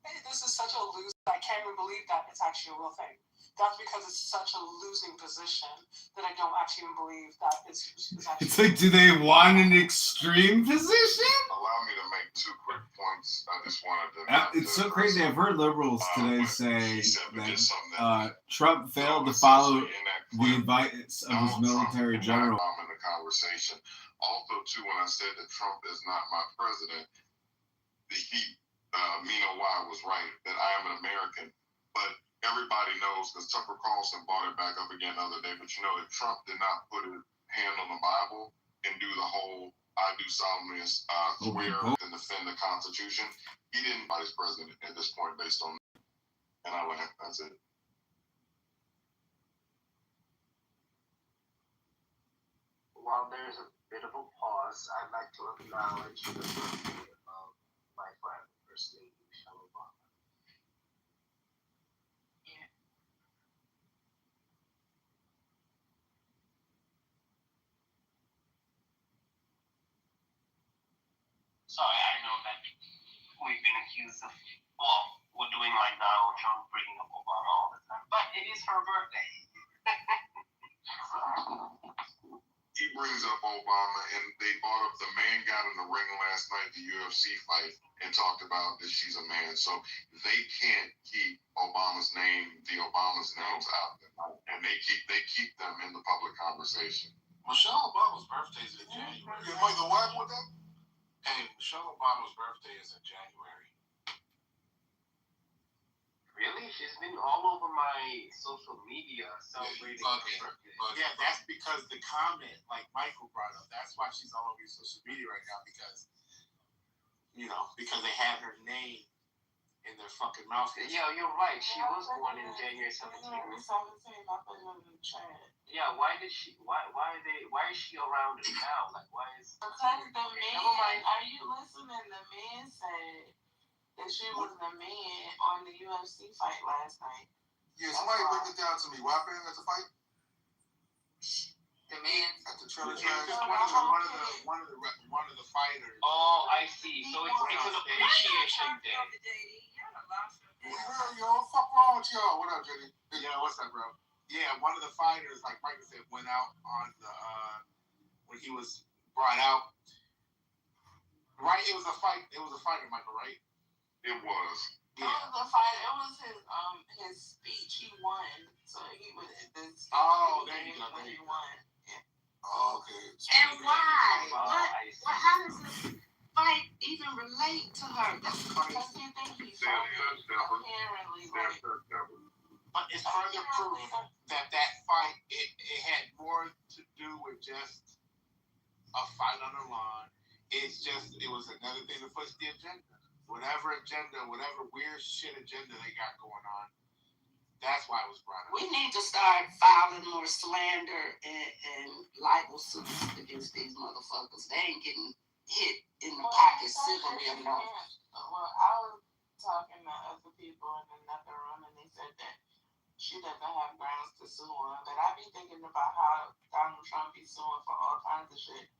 Hey, this is such a lose. I can't even believe that it's actually a real thing. That's because it's such a losing position that I don't actually even believe that it's actually. It's like, do they want an extreme position? Allow me to make 2 quick points. I just wanted to. It's so crazy. I've heard liberals today say that Trump failed to follow the advice of his military general. In the conversation. Also, too, when I said that Trump is not my president, Mina Y was right that I am an American, but everybody knows because Tucker Carlson brought it back up again the other day. But you know that Trump did not put his hand on the Bible and do the whole "I do solemnly swear and defend the Constitution." He didn't buy his president at this point based on that. And I went, that's it. While there's a bit of a pause, I'd like to acknowledge the birthday of my friend, First Lady Michelle Obama. Sorry, I know that we've been accused of, well, we're doing like Donald Trump bringing up Obama all the time, but it is her birthday. He brings up Obama, and they brought up the man got in the ring last night, the UFC fight, and talked about that she's a man. So they can't keep Obama's names out there, and they keep them in the public conversation. Michelle Obama's birthday is in January. You might go wild with that? Hey, Michelle Obama's birthday is in January. Really? She's been all over my social media celebrating her birthday. Yeah, that's because the comment, like Michael brought up, that's why she's all over your social media right now, because they have her name in their fucking mouth. Yeah, you're right. She was born in January 17th. Yeah, why is she around it now? Like, why is... Because the men, are you listening? The men said that she was the man on the UFC fight last night. Yeah, somebody break it down to me. Why happened at the fight? She The man at the trailer Yeah, track. just one of the fighters. Oh, I see. So it's an appreciation day. Yo, fuck wrong with y'all? What up, JD? Yeah, what's up, bro? Yeah, one of the fighters, like Michael said, went out on the when he was brought out. Right, it was a fight. It was a fighter, Michael, right? It was. Yeah. It was a fight. It was his speech. He won, so he was the speech. Oh, there you go. When he won. Oh, okay. And why? What? How does this fight even relate to her? That's crazy. Because you think he's apparently like. But it's further proof that fight it had more to do with just a fight on the lawn. It was another thing to push the agenda. Whatever weird shit agenda they got going on. That's why it was brought up. We need to start filing more slander and libel suits against these motherfuckers. They ain't getting hit in the pocket civilly enough. Well, I was talking to other people in another room, and they said that she doesn't have grounds to sue on. But I be thinking about how Donald Trump be suing for all kinds of shit.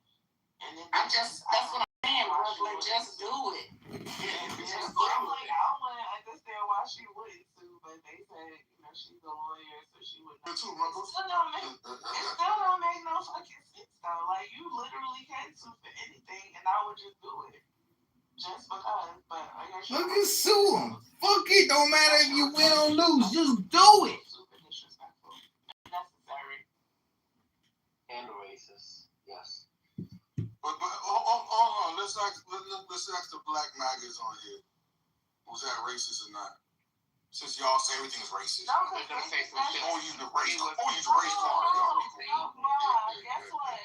And that's what I'm saying, Brooklyn. Just do it. Just do it. Like, I don't want to understand why she wouldn't sue, but they said, she's a lawyer, so she would know. It still don't make no fucking sense, though. Like, you literally can't sue for anything, and I would just do it. Just because, but I guess you Fucking sue him. Fuck it. Don't matter if you win or lose. Just do it. super disrespectful. Necessary. And racist. Yes. But hold on. Let's ask the black maggots on here. Was that racist or not? Since y'all say everything is racist. No, they're gonna say some shit. Use the race card. Guess what?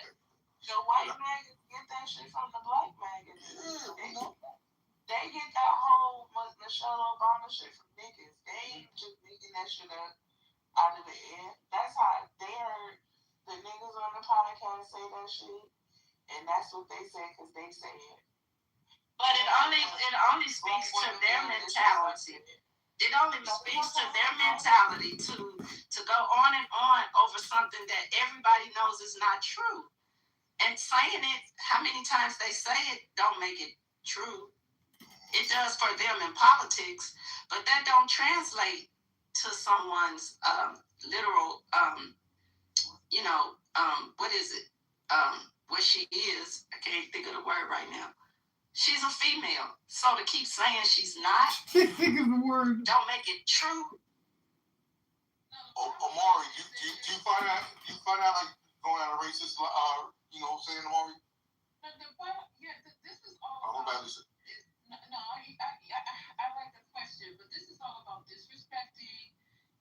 The white maggots get that shit from the black maggots. They get that whole Michelle Obama shit from niggas. They ain't just making that shit up out of the air. That's how they heard the niggas on the podcast say that shit, and that's what they say because they say it. But it only speaks to their mentality. It only speaks to their mentality to go on and on over something that everybody knows is not true. And saying it, how many times they say it, don't make it true. It does for them in politics, but that don't translate to someone's literal, what is it? What she is. I can't think of the word right now. She's a female. So to keep saying she's not, Can't think of the word. don't make it true. Amari, do you find out like going out of racist, saying Amari? This is all about. I like the question, but this is all about disrespecting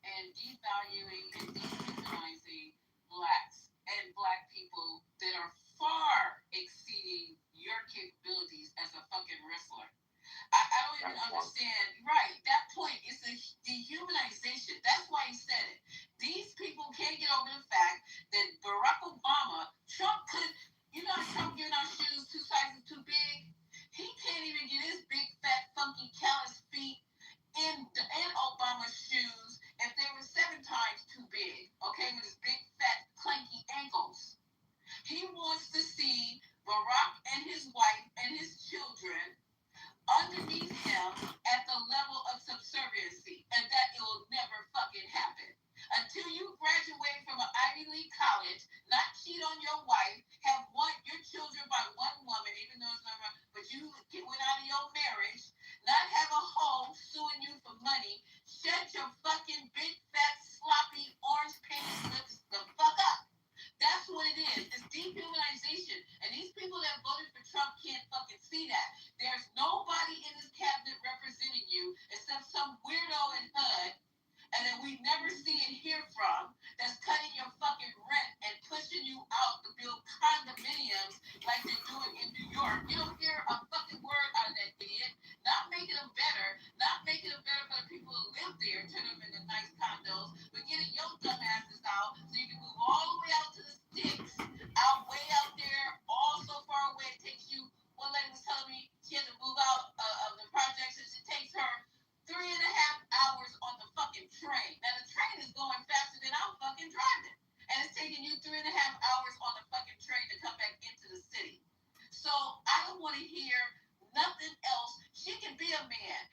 and devaluing and dehumanizing blacks and black people that are far exceeding your capabilities as a fucking wrestler. I don't even understand. Right, that point is a dehumanization. That's why he said it. These people can't get over the fact that Barack Obama, Trump could, Trump giving out shoes 2 sizes too big. He can't even get his big, fat, funky, callous feet in Obama's shoes if they were 7 times too big, okay, with his big, fat, clanky ankles. He wants to see Barack and his wife and his children underneath him at the level of subserviency, and that it will never fucking happen. Until you graduate from an Ivy League college, not cheat on your wife, have your children by one woman, even though it's not wrong, but you went out of your marriage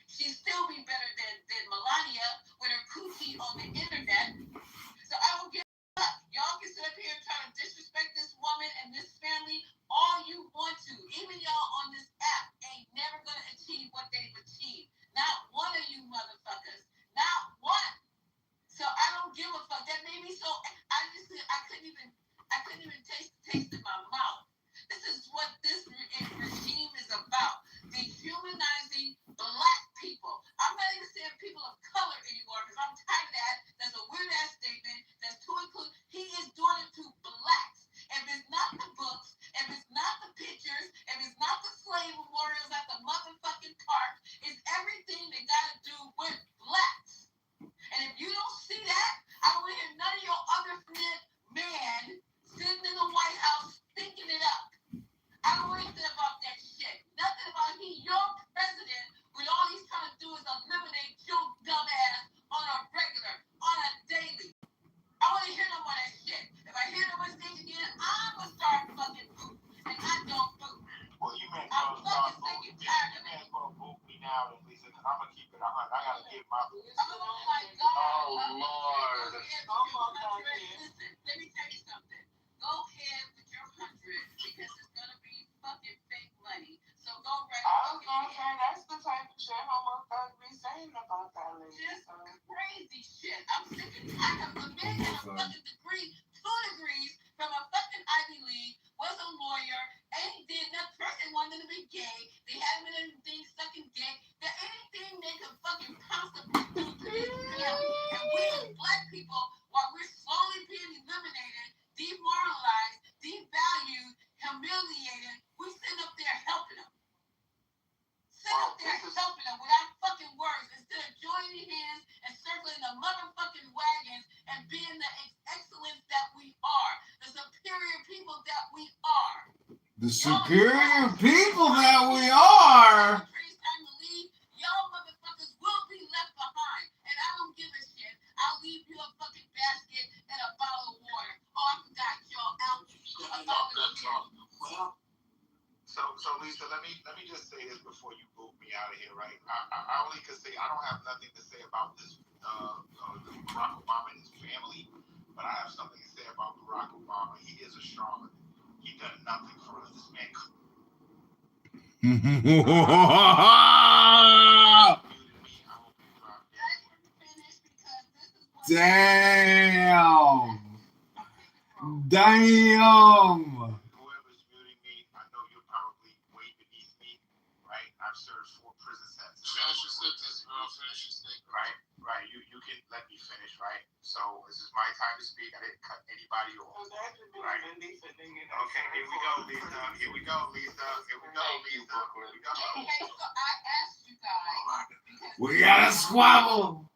she'd still be better than Melania with her coochie on the internet. So I don't give a fuck. Y'all can sit up here and try to disrespect this woman and this family all you want to. Even y'all on this app ain't never gonna achieve what they've achieved. Not one of you motherfuckers. Not one. So I don't give a fuck. That made me so. I couldn't even taste in my mouth. This is what this regime is about. Dehumanizing black people. I'm not even saying people of color anymore because I'm tired of that. That's a weird ass statement. That's too inclusive. He is doing it to blacks. If it's not the books, if it's not the pictures, if it's not the slave memorials at the motherfucking park, it's everything that got to do with blacks. And if you don't see that, I don't want to hear none of your other man sitting in the White House thinking it up. I don't want to hear about that shit. Nothing about your president when all he's trying to do is eliminate your dumb ass on a regular, on a daily. I want to hear no more of that shit. If I hear no more stage again, I'm going to start fucking boot. And I don't boot. Well, you may I'm fucking sick and tired of it. as well boot me now, then, Lisa, because I'm going to keep it 100. I got to give my boot. Oh, my God. Oh, Lord. Listen, let me tell you something. Go ahead with your 100 because it's going to be fucking fake money. So go right I was going to say, that's the type of shit homo thugs be saying about that lady. Just crazy shit. I'm sick and tired of the man had a fucking degree, 2 degrees from a fucking Ivy League, was a lawyer, ain't did that person wanted to be gay. They had him in everything sucking dick. That anything they could fucking possibly do to this family. And we as black people, while we're slowly being eliminated, demoralized, devalued, humiliated, we sit up there helping them. Sit up there helping them without fucking words instead of joining hands and circling the motherfucking wagons and being the excellence that we are, the superior people that we are. The superior people that we are. It's time to leave. Y'all motherfuckers will be left behind, and I don't give a shit. I'll leave you a fucking basket and a bottle of water. Oh, I forgot y'all out. Well, so Lisa, let me just say this before you boot me out of here, right? I only can say I don't have nothing to say about this Barack Obama and his family, but I have something to say about Barack Obama. He is a charlatan. He done nothing for us. This man. Damn. Damn. Whoever's muting me, I know you're probably way beneath me, right? I've served 4 prison sentences. Finish your sentence, bro. Finish your statement. Right. You can let me finish, right? So this is my time to speak. I didn't cut anybody off. Right. Okay, here we go, Lisa. Here we go, Lisa. Okay, so I asked you guys. We gotta squabble.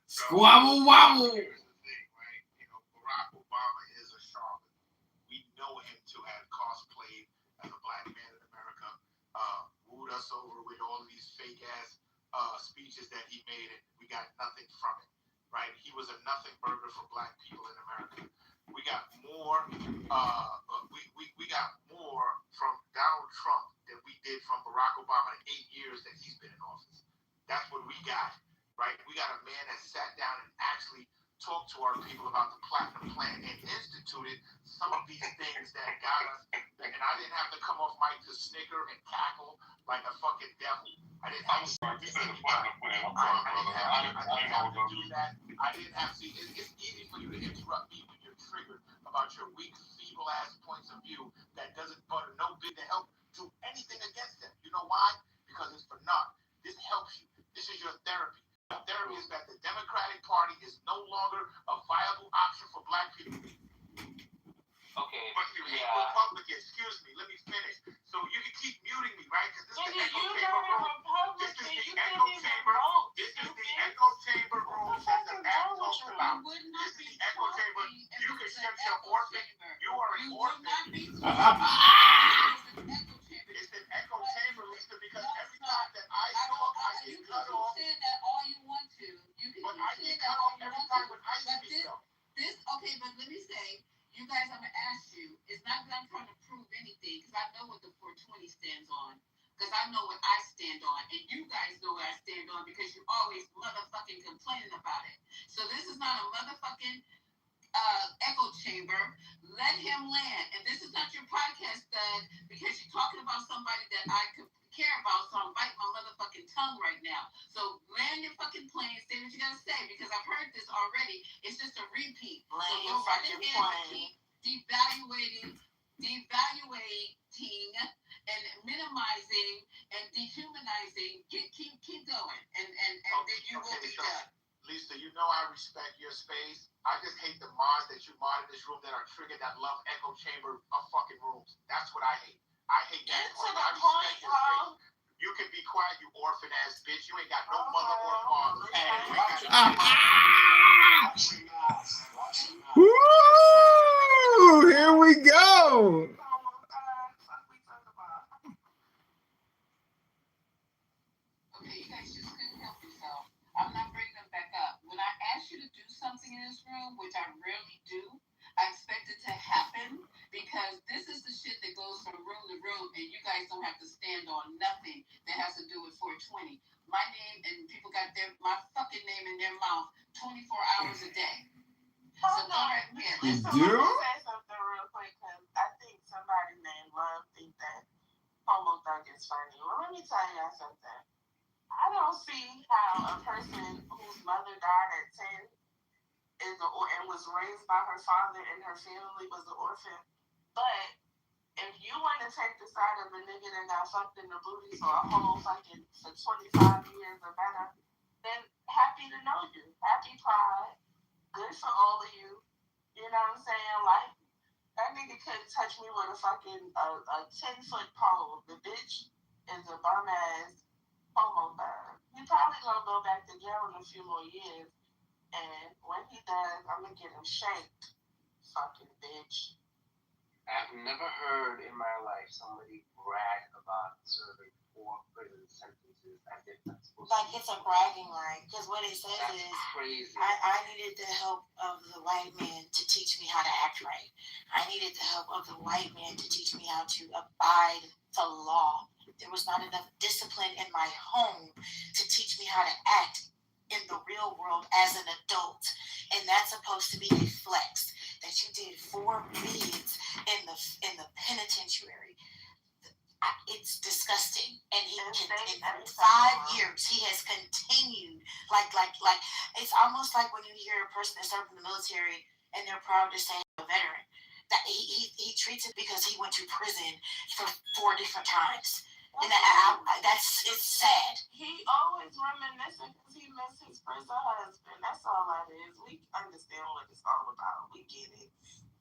Squabble wobble. Here's the thing, right? Barack Obama is a charlatan. We know him to have cosplayed as a black man in America, wooed us over with all of these fake ass speeches that he made, and we got nothing from it, right? He was a nothing burger for black people in America. We got more. We got more from Donald Trump than we did from Barack Obama in 8 years that he's been in office. That's what we got, right? We got a man that sat down and actually talked to our people about the Platinum Plan and instituted some of these things that got us. And I didn't have to come off mic to snicker and cackle like a fucking devil. I didn't have to do that. I didn't have to. It's easy for you to interrupt me when you're triggered about your weak, feeble ass points of view that doesn't butter no bit to help do anything against them. You know why? Because it's for naught. This helps you. This is your therapy. Your therapy is that the Democratic Party is no longer a viable option for black people. Okay. But you hate Republicans. Excuse me. Let me finish. So you can keep muting me, right? Because this is the echo chamber room. This is the echo chamber. This is the echo chamber room that the app talks about. This is the echo chamber. You can shut your orphan. You are an orphan. It's an echo chamber, Lisa, because every time that I talk, I get cut off. You can say that all you want to. But I get cut off every time when I speak stuff. Okay, but let me say, you guys, I'm going to ask you, it's not that I'm trying to prove anything, because I know what the 420 stands on, because I know what I stand on, and you guys know what I complaining about it. So this is not a motherfucking echo chamber. Let him land. And this is not your podcast, because you're talking about somebody that I could care about, so I'm biting my motherfucking tongue right now. So land your fucking plane, say what you gotta say, because I've heard this already. It's just a repeat. Land so your go right fucking ahead and plane. keep devaluating and minimizing and dehumanizing. Keep going, and then you will be done. Lisa, you know I respect your space. I just hate the mods that you mod in this room that are triggered, that love echo chamber of fucking rooms. That's what I hate. I hate that. Get to the point, Ho. You can be quiet, you orphan ass bitch. You ain't got no mother or father. Woo! Here we go. Okay, you guys just couldn't help yourself. I'm not bringing them back up. When I ask you to do something in this room, which I rarely do, I expect it to happen, because this is the shit that goes from room to room, and you guys don't have to stand on nothing that has to do with 420. My name, and people got my fucking name in their mouth 24 hours a day. So go right ahead. You Listen, do? let me say something real quick, because I think somebody named Love think that Homo Thug is funny. Well, let me tell y'all something. I don't see how a person whose mother died at 10 and was raised by her father and her family was an orphan. But if you want to take the side of a nigga that got fucked in the booty for a whole fucking for 25 years or better, then happy to know you. Happy Pride. Good for all of you. You know what I'm saying? Like, that nigga couldn't touch me with a fucking a 10-foot pole. The bitch is a bum ass homo thug. He probably gonna go back to jail in a few more years. And when he does, I'm gonna get him shanked. Fucking bitch. I've never heard in my life somebody brag about serving 4 prison sentences as if that's supposed Like it's a bragging right, because what it says That's is crazy. I needed the help of the white man to teach me how to act right. I needed the help of the white man to teach me how to abide the law. There was not enough discipline in my home to teach me how to act in the real world as an adult. And that's supposed to be a flex, that you did 4 bids in the penitentiary. It's disgusting, and in 5 years he has continued like it's almost like when you hear a person that served in the military and they're proud to say a veteran, that he treats it because he went to prison for 4 different times, and it's sad. He always reminiscing because he missed his prison husband. That's all that is. We understand what it's all about. We get it.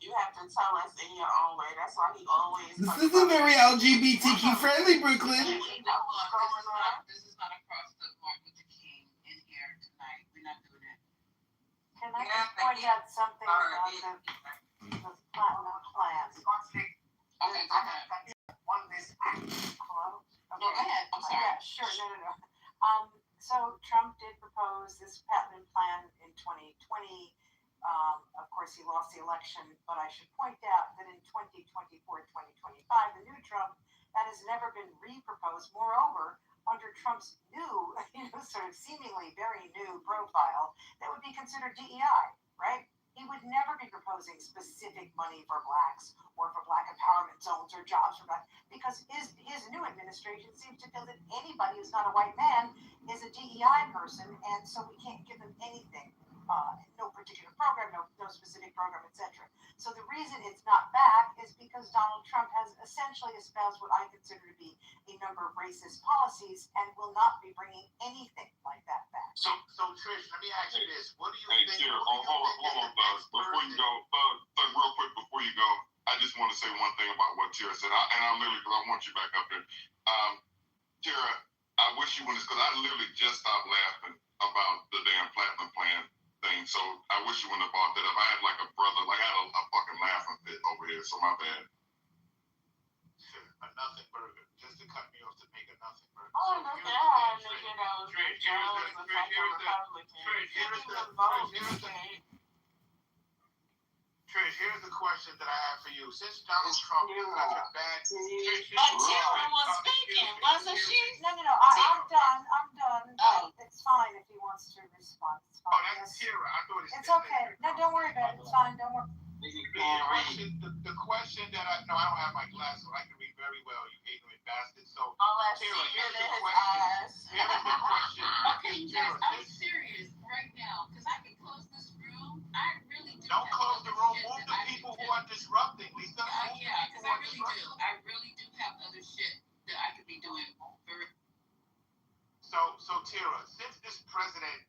You have to tell us in your own way. That's why he always. This isn't very LGBTQ friendly, Brooklyn. This is not across the Martin Luther King in here tonight. We're not doing that. Can I just point out something about the platinum plans? Okay, go ahead. Hello? No, go ahead. I'm sorry. Yeah, sure. No. So Trump did propose this platinum plan in 2020. Of course, he lost the election, but I should point out that in 2024, 2025, the new Trump, that has never been re-proposed. Moreover, under Trump's new, sort of seemingly very new profile, that would be considered DEI, right? He would never be proposing specific money for blacks or for black empowerment zones or jobs for blacks, because his new administration seems to feel that anybody who's not a white man is a DEI person, and so we can't give them anything. No particular program, no specific program, etc. So the reason it's not back is because Donald Trump has essentially espoused what I consider to be a number of racist policies and will not be bringing anything like that back. So Trish, let me ask you this: what do you think? Sarah, hold on, Doug. Before you go, Doug, real quick before you go, I just want to say one thing about what Tara said, and I literally, because I want you back up there. Tara, I wish you wouldn't, because I literally just stopped laughing about the damn platinum plan thing. So I wish you wouldn't have brought that up. I had like a brother, like I had a fucking laughing fit over here. So my bad. A nothing burger, just to cut me off to make a nothing burger. Oh, look at how nigga that was Trish, here's the question that I have for you. Since Donald Trump is such a bad... But Tara was speaking, wasn't she? No. I'm done. Oh. It's fine if he wants to respond. It's It's okay. No, don't worry about it. It's fine. Don't worry. The question that I don't have my glasses, so I can read very well. You ignorant bastard. So, Tara, here's the question. Here's the question. Okay, Tara, I'm serious right now because I can close this room. I really do. Don't close the room. Move the people who are disrupting. Lisa. Yeah, because I really do. I really do have other shit that I could be doing. So Tara, since this president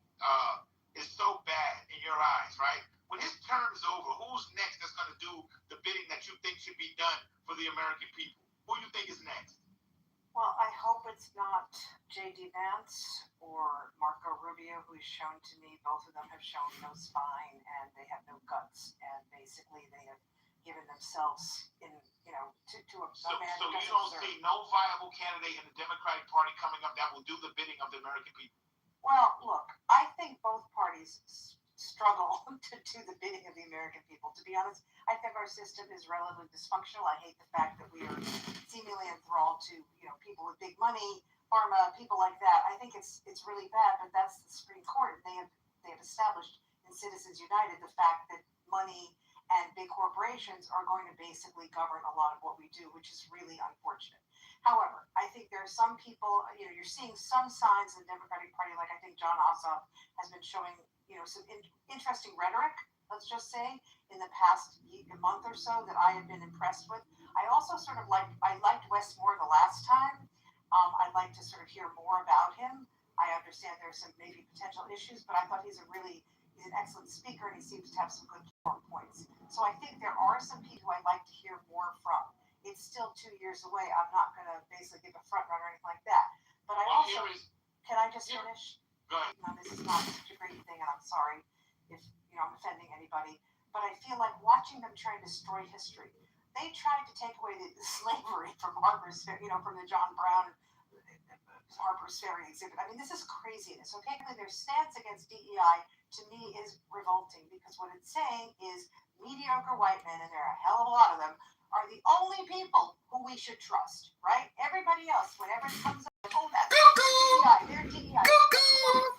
is so bad in your eyes, right? When his term is over, who's next that's going to do the bidding that you think should be done for the American people? Who do you think is next? Well, I hope it's not J.D. Vance or Marco Rubio, who's shown to me, both of them have shown no spine and they have no guts, and basically they have given themselves to a man So who you doesn't don't deserve. see no viable candidate in the Democratic Party coming up that will do the bidding of the American people? Well, look, I think both parties struggle to do the bidding of the American people. To be honest, I think our system is relatively dysfunctional. I hate the fact that we are seemingly enthralled to, people with big money, pharma, people like that. I think it's really bad, but that's the Supreme Court. They have established in Citizens United the fact that money and big corporations are going to basically govern a lot of what we do, which is really unfortunate. However, I think there are some people, you're seeing some signs in the Democratic Party, like I think John Ossoff has been showing, some interesting rhetoric, let's just say, in the past month or so that I have been impressed with. I also I liked Wes Moore the last time. I'd like to sort of hear more about him. I understand there's some maybe potential issues, but I thought he's an excellent speaker and he seems to have some good points. So I think there are some people I'd like to hear more from. It's still 2 years away. I'm not going to basically give a front run or anything like that. But can I just finish? Go ahead. This is not such a great thing, and I'm sorry if I'm offending anybody. But I feel like watching them try and destroy history. They tried to take away the slavery from Harper's, from the John Brown Harper's Ferry exhibit. I mean, this is craziness. Okay, their stance against DEI to me is revolting because what it's saying is mediocre white men, and there are a hell of a lot of them, are the only people who we should trust, right? Everybody else, whenever it comes up, oh, that's DEI, they're DEI.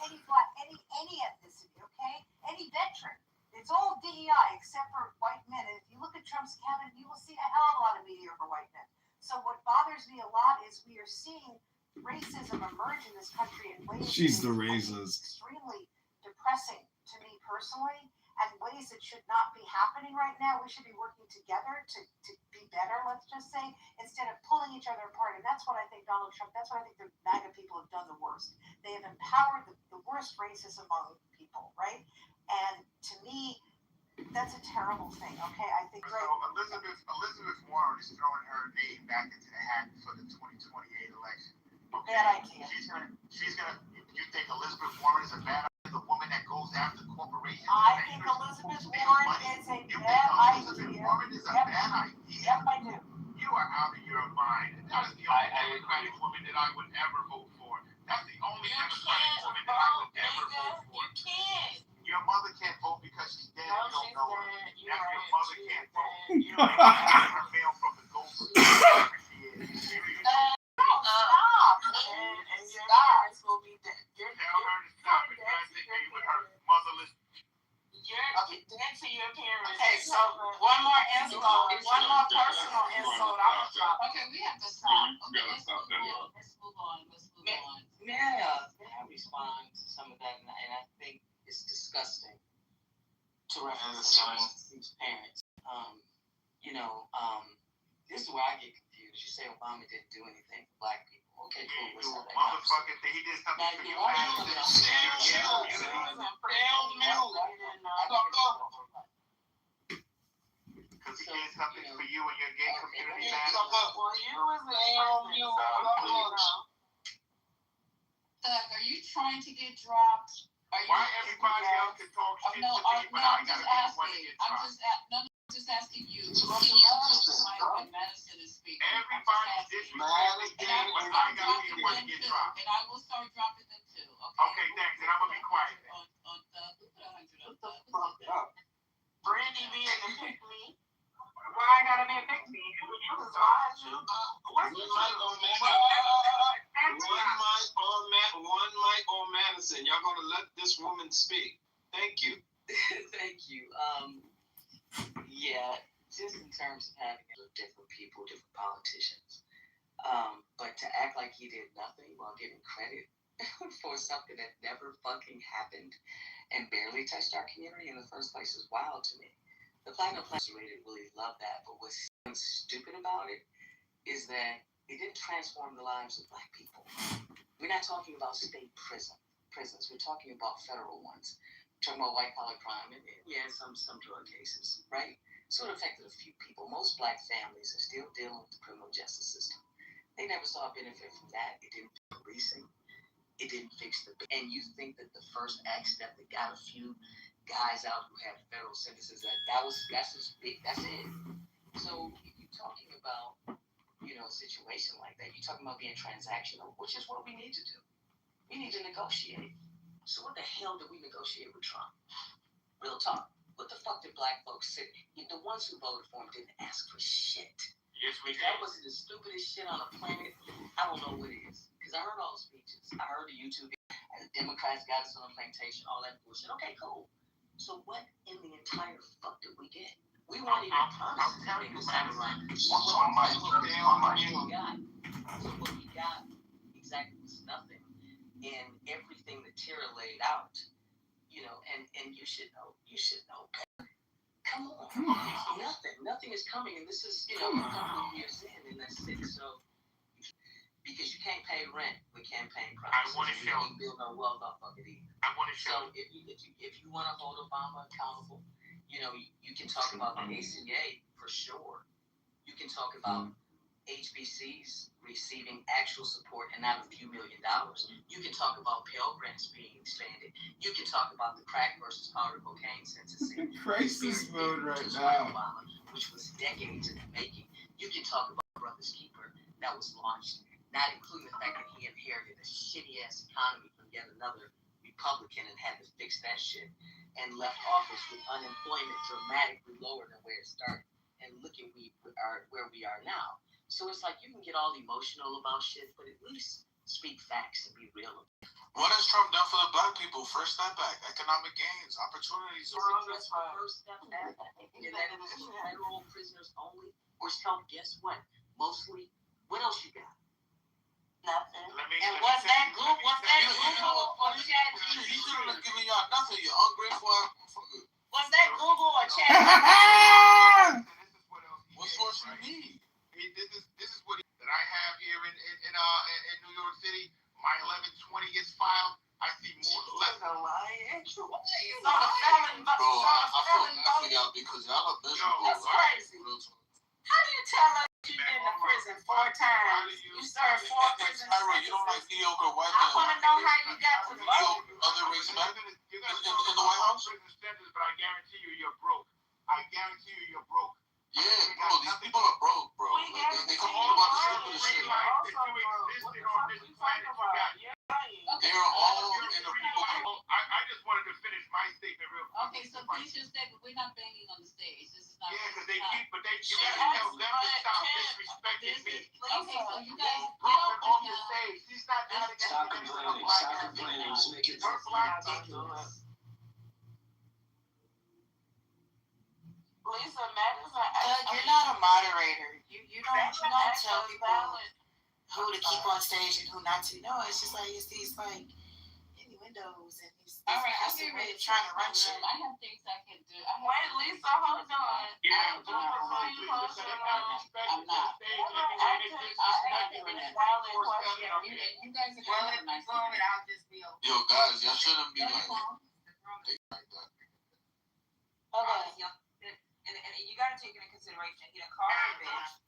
Any black, any ethnicity, okay? Any veteran. It's all DEI except for white men. And if you look at Trump's cabinet, you will see a hell of a lot of mediocre white men. So what bothers me a lot is we are seeing racism emerge in this country in ways She's the racist. Extremely depressing to me personally, and ways that should not be happening right now. We should be working together to be better, let's just say, instead of pulling each other apart. And that's what I think that's what I think the MAGA people have done the worst. They have empowered the worst racists among people, right? And to me, that's a terrible thing, okay? I think so Elizabeth Warren is throwing her name back into the hat for the 2028 election. Okay. Bad idea. You think Elizabeth Warren is a bad idea? The woman that goes after corporations. I think Elizabeth Warren is a bad idea. Elizabeth Warren is a bad idea? Yep, I do. You are out of your mind. That is the only Democratic woman that I would ever vote for. That's the only Democratic woman that I would ever vote for. You can't. Your mother can't vote because she's dead. No, You don't know her. she's That's dead. your mother can't vote. You don't have her mail from the ghost. Stop. And your parents will be dead. Tell her to stop it, guys. They gave with her motherless. You're dead to your parents. Okay, so one more insult, one more personal insult. I'm gonna drop. Okay, we have to stop. We gotta stop that. Let's move on. May I respond to some of that? And I think it's disgusting to reference these parents. This is where I get confused. You say Obama didn't do anything for black people. Okay, cool. Motherfucker, he did something for you. Because he did something for you and your gay community, man. Well, you was Doug, are you trying to get dropped? Why everybody else can talk shit to me, but I gotta be the one to get dropped? I'm just asking you. Madison is speaking. Everybody's disrespecting me, but I gotta be the one to get dropped. And I will start dropping them too. Okay, thanks. And I'm gonna be quiet. Brandy being the pick me. Why I gotta be a pick me? One mic on Madison. Y'all gonna let this woman speak. Thank you. Thank you. Yeah, just in terms of having different people, different politicians. But to act like he did nothing while giving credit for something that never fucking happened and barely touched our community in the first place is wild to me. The Platinum Plan really loved that, but what's stupid about it is that it didn't transform the lives of Black people. We're not talking about state prisons. We're talking about federal ones. We're talking about white collar crime and yeah, some drug cases, right? So it affected a few people. Most Black families are still dealing with the criminal justice system. They never saw a benefit from that. It didn't fix policing. It didn't fix and you think that the first act step that got a few guys out who had federal sentences, that's just big, that's it. So you're talking about, a situation like that. You're talking about being transactional, which is what we need to do. We need to negotiate. So what the hell did we negotiate with Trump? Real talk. What the fuck did Black folks say? The ones who voted for him didn't ask for shit. Yes, we If that wasn't the stupidest shit on the planet, I don't know what it is. Because I heard all the speeches. I heard the YouTube. The Democrats got us on a plantation, all that bullshit. Okay, cool. So what in the entire fuck did we get? We weren't even promised anything this time around. So what we got exactly was nothing. And everything that Tara laid out, and you should know better. Come on. Nothing is coming, and this is, a couple of years in, and that's it. So, because you can't pay rent with campaign promises. I want to show. You can't build no wealth off of it either. I want to show. So if you want to hold Obama accountable, you can talk about the ACA for sure. You can talk about HBCs receiving actual support and not a few $1 million. You can talk about Pell Grants being expanded. You can talk about the crack versus powder cocaine sentencing. Crisis mode right now. Obama, which was decades in the making. You can talk about Brothers Keeper that was launched, not including the fact that he inherited a shitty-ass economy from yet another Republican and had to fix that shit, and left office with unemployment dramatically lower than where it started. And look at where we are now. So it's like you can get all emotional about shit, but at least speak facts and be real. What has Trump done for the Black people? First step back, economic gains, opportunities. That's the first step back. And that is federal prisoners only. Or guess what? Mostly. What else you got? Nothing. Was that Google or Chat? You couldn't have given y'all nothing, you ungrateful motherfucker. Was that Google or Chat? What's what you need? This is what that I have here in New York City. My 1120 gets filed. I see more less. You're lying. Bro, I feel because y'all are miserable. That's crazy. How do you tell us you've been to prison 4 times? You served 4 prison sentences. You don't like mediocre white I want to know how you got to vote. Other race men in the White House? But I guarantee you're broke. You're broke. Yeah, bro, these people are broke, bro. They come on about the stupidest shit. They're all in the people. I just wanted to finish my statement real quick. Okay, so finish your statement. We're not banging on the stage. This is not. Yeah, because you tell them to stop disrespecting me. Okay, so you guys Brooklyn on the stage. She's not adding Stop anything to the complaining. Stop complaining. Just make it. Her black ridiculous. Lisa, Matt is you're not a moderator. You don't tell people who to keep on stage and who not to. No, it's just like it's these like innuendos and these. All right, that's the way of trying to run shit. I have things I can do. Wait, Lisa, hold on. Yeah, I'm not. You guys are going to nice. I'll just be okay. Yo, guys, y'all shouldn't be like that. Okay. And you got to take into consideration, call her a bitch.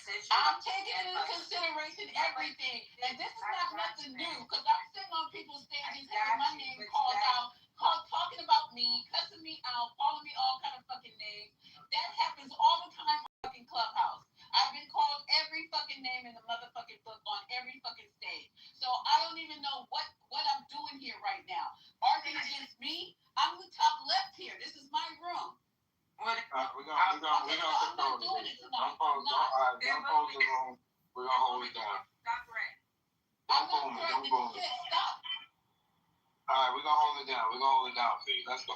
Says I'm taking into consideration everything. And this is not nothing new, because I'm sitting on people's stages having my name called out, talking about me, cussing me out, calling me all kind of fucking names. That happens all the time on fucking Clubhouse. I've been called every fucking name in the motherfucking book on every fucking stage. So I don't even know what I'm doing here right now. Arguing against me? I'm the top left here. This is my room. We're gonna control it. Don't close the room. We're gonna hold it down. Stop right. Don't boom. Stop. Alright, we're gonna hold it down. Please. Let's go.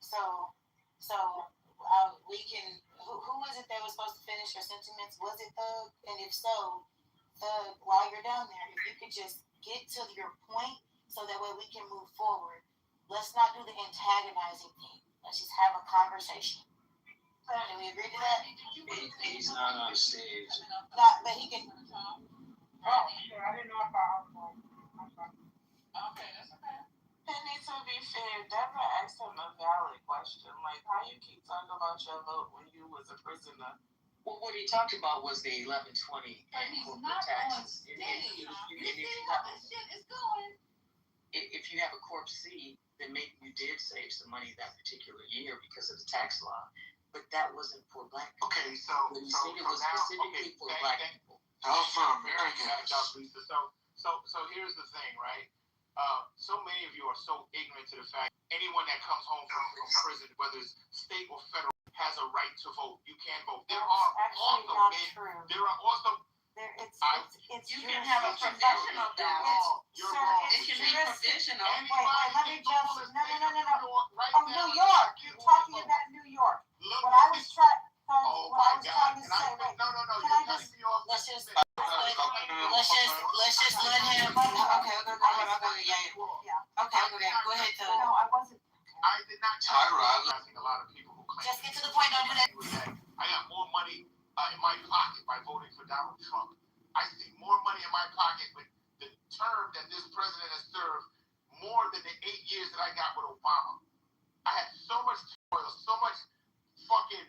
So we can. Who is it that was supposed to finish your sentiments? Was it Thug? And if so, Thug, while you're down there, if you could just get to your point, so that way we can move forward. Let's not do the antagonizing thing. Let's just have a conversation. Can we agree to that? He's not on stage. Not, but he can. Oh, sure. I didn't know if I was. Okay, that's okay. Penny, to be fair, Deborah asked him a valid question. Like, how you keep talking about your vote when you was a prisoner? Well, what he talked about was the 1120 And he's corporate not on taxes. stage. You see how this shit is going? If you have a Corp C, then maybe you did save some money that particular year because of the tax law, but that wasn't for black people. Okay, so When you said it was specifically for black people. That was for Americans. So here's the thing, right? So many of you are so ignorant to the fact anyone that comes home from prison, whether it's state or federal, has a right to vote. You can vote. There are actually also not true. there are also It's you can have a provisional ballot. You're wrong. It can be provisional. Wait, let me just no. Oh, New York. You're talking about New York. What I was trying to say. Wait, no. Can I just? Let's just let him. Okay. Yeah. Okay. Go ahead, Thug. No, I wasn't. I did not. I think a lot of people who claim. Just get to the point. Don't do that. I got more money in my pocket by voting for Donald Trump. I see more money in my pocket with the term that this president has served more than the 8 years that I got with Obama. I had so much toil, so much fucking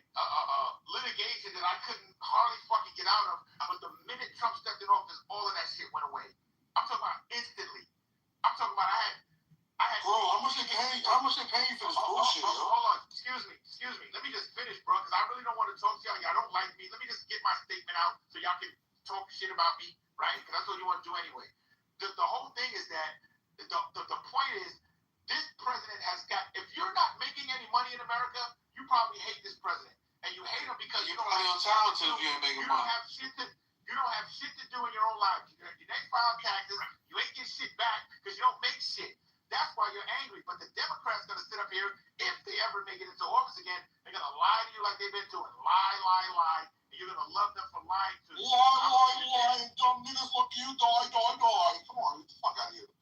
litigation that I couldn't hardly fucking get out of. But the minute Trump stepped in office, all of that shit went away. I'm talking about instantly. I'm talking about I had. Bro, how much they pay you for this bullshit, yo? Hold on, excuse me. Let me just finish, bro, because I really don't want to talk to y'all. Y'all don't like me. Let me just get my statement out so y'all can talk shit about me, right? Because that's what you want to do anyway. The whole thing is that the point is this president has got. If you're not making any money in America, you probably hate this president, and you hate him because you don't have talented if you ain't making money. You don't have shit to do in your own life. You ain't file taxes. You ain't get shit back because you don't make shit. That's why you're angry. But the Democrats are going to sit up here, if they ever make it into office again, they're going to lie to you like they've been doing. Lie. And you're going to love them for lying to you. Lie. Dumb niggas look you, die. Come on, get the fuck out of here.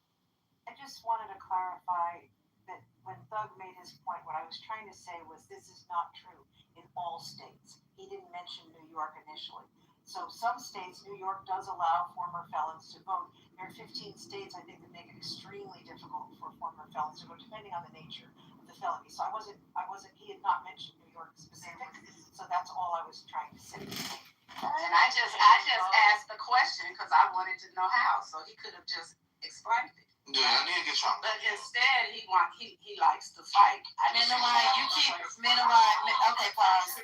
I just wanted to clarify that when Thug made his point, what I was trying to say was this is not true in all states. He didn't mention New York initially. So some states, New York does allow former felons to vote. There are 15 states, I think, that make it extremely difficult for former felons to vote, depending on the nature of the felony. So he had not mentioned New York specific, so that's all I was trying to say. And I just asked the question because I wanted to know how, so he could have just explained it. Yeah, I need to get Trump. But instead, he likes to fight. Minimize. You keep minimize. Okay, pause.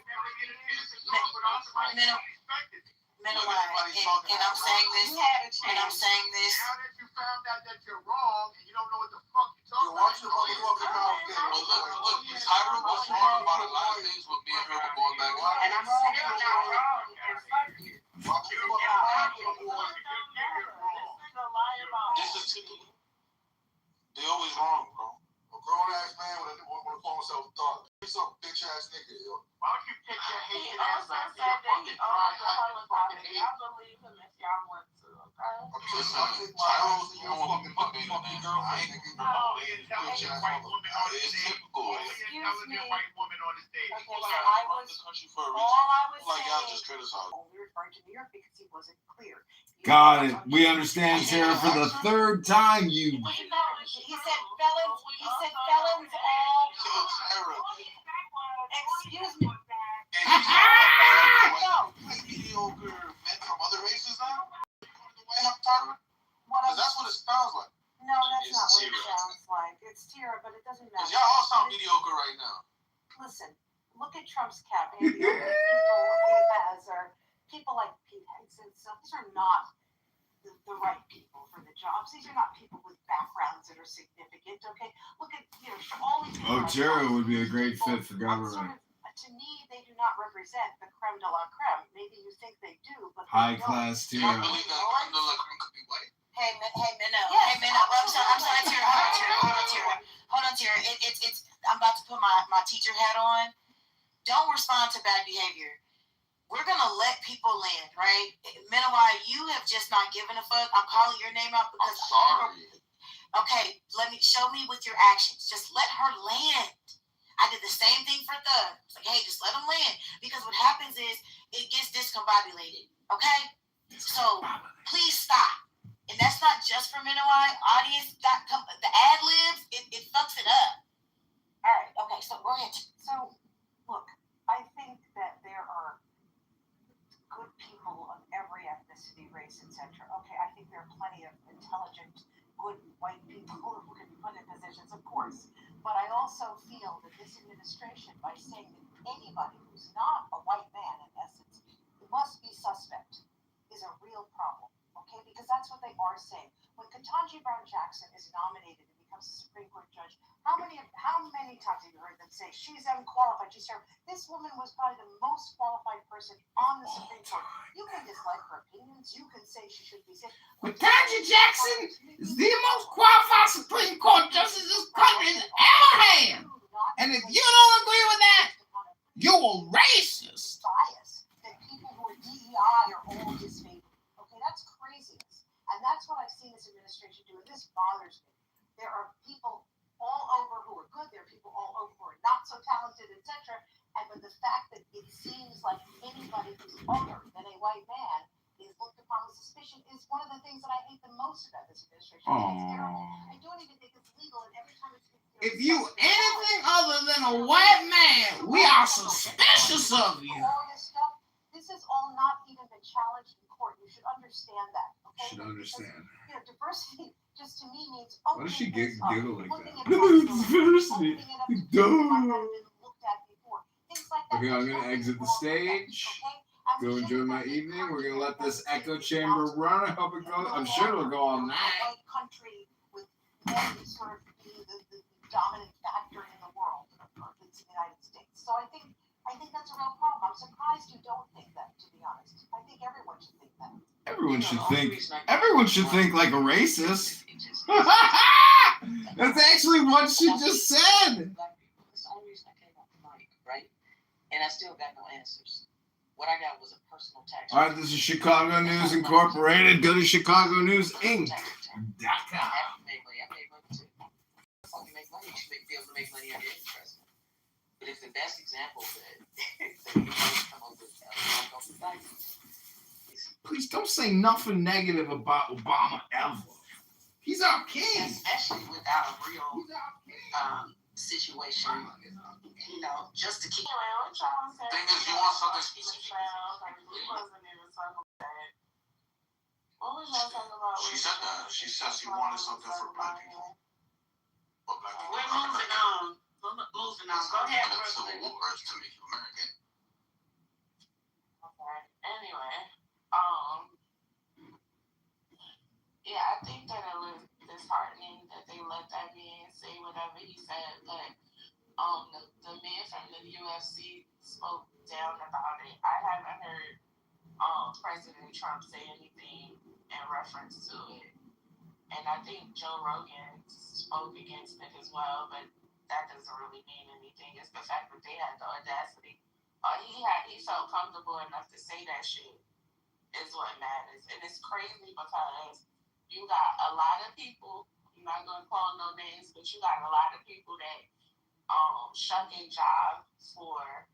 Minimize. And I'm saying this. Now that you found out that you're wrong and you don't know what the fuck you're talking about. Watch the motherfucking mouth. Look, Tyra was wrong about a lot of things with me and her going back. And I'm saying you're wrong. And fuck you. Watch your fucking mouth. This is typical. They always wrong, bro. A grown ass man want to call himself a thug. He's some bitch ass nigga, yo. Why don't you take your hating ass back to said your that he fucking owns the dry Holocaust. fucking Y'all believe him if y'all want to, okay? Listen, Tyro's the fucking girlfriend, nigga. Only intelligent white woman on the It's stage. typical. Only intelligent white woman on the stage. Okay, so I was, The country for a all reason. I was Like y'all saying, just criticized. only referring to New York because he wasn't clear. Got it. We understand, Sarah, for the third time. You. He said felons. He said felons all. Yo, Tyra. Excuse me. And you like mediocre men from other races now? The White House, Tyra? Because that's what it sounds like. No, that's not what it sounds like. It's Tira, but it doesn't matter. Because y'all all sound mediocre right now. Listen, look at Trump's cabinet. The only people he has are people like Pete Hegseth. So these are not the right people for the jobs. These are not people with backgrounds that are significant. Okay, look at all these. Oh, Tara would be a great fit for government. To me, they do not represent the creme de la creme. Maybe you think they do, but High class I Tara. believe that creme de la creme could be white. Hey, Minnow. Yes, Hey, Minnow. I'm sorry, Tira. Hold on, Tira. It's. I'm about to put my teacher hat on. Don't respond to bad behavior. We're gonna let people land, right? Menawai, you have just not given a fuck. I'm calling your name out because I'm sorry. Okay, show me with your actions. Just let her land. I did the same thing for Thug. It's like, hey, just let him land. Because what happens is it gets discombobulated. Okay? So please stop. And that's not just for Menawai. Audience, the ad libs, it fucks it up. All right, okay, so go ahead. So, look, I think that there are good people of every ethnicity, race, etc. Okay, I think there are plenty of intelligent, good white people who can be put in positions, of course. But I also feel that this administration, by saying that anybody who's not a white man, in essence, must be suspect, is a real problem. Okay, because that's what they are saying. When Ketanji Brown Jackson is nominated and becomes a Supreme Court judge, how many times have you heard them say she's unqualified? This woman was probably the most qualified person on the Supreme Court. You can dislike her opinions. You can say she should be safe. Ketanji Jackson is the most qualified Supreme Court justice this country has ever had. And if you don't agree with that, you're a racist. Bias that people who are DEI are all disfavored. Okay, that's craziness. And that's what I've seen this administration do. And this bothers me. There are people all over who are good. There are people all over who are not so talented, etc. But the fact that it seems like anybody who's other than a white man is looked upon with suspicion is one of the things that I hate the most about this administration. It's terrible. I don't even think it's legal. And every time if you anything other than a white man, we are suspicious of you. All this stuff, this has all not even been challenged in court. You should understand that. Okay? Should understand. Because, diversity just to me means why does she giggle like that? Diversity. Okay, I'm gonna exit the stage. Go enjoy my evening. We're gonna let this echo chamber run. I hope it goes. I'm sure it'll go all night. Country with men sort of being the dominant factor in the world, it's the United States. So I think that's a real problem. I'm surprised you don't think that, to be honest. I think everyone should think that. Everyone should think like a racist. That's actually what she just said. That's the only reason I came off the mic, right? And I still got no answers. What I got was a personal tax. All right, this is Chicago News Incorporated. Go to ChicagoNewsInc.com. I made money too. If you make money, you should be able to make money on your interest. But if the best example that you come up with please don't say nothing negative about Obama ever. He's our king. Especially without a real situation, just to keep. Thing is, you want something specific. What was y'all talking about? She said that. She said she wanted something for black people. But black people. We're moving on. Moving on. Go ahead. Civil War is to make you American. Okay. Anyway, yeah, I think that it was disheartening that they let that man say whatever he said, but the man from the UFC spoke down about it. I haven't heard President Trump say anything in reference to it. And I think Joe Rogan spoke against it as well, but that doesn't really mean anything. It's the fact that they had the audacity. He felt comfortable enough to say that shit is what matters. And it's crazy because you got a lot of people, I'm not going to call no names, but you got a lot of people that shuck and jive for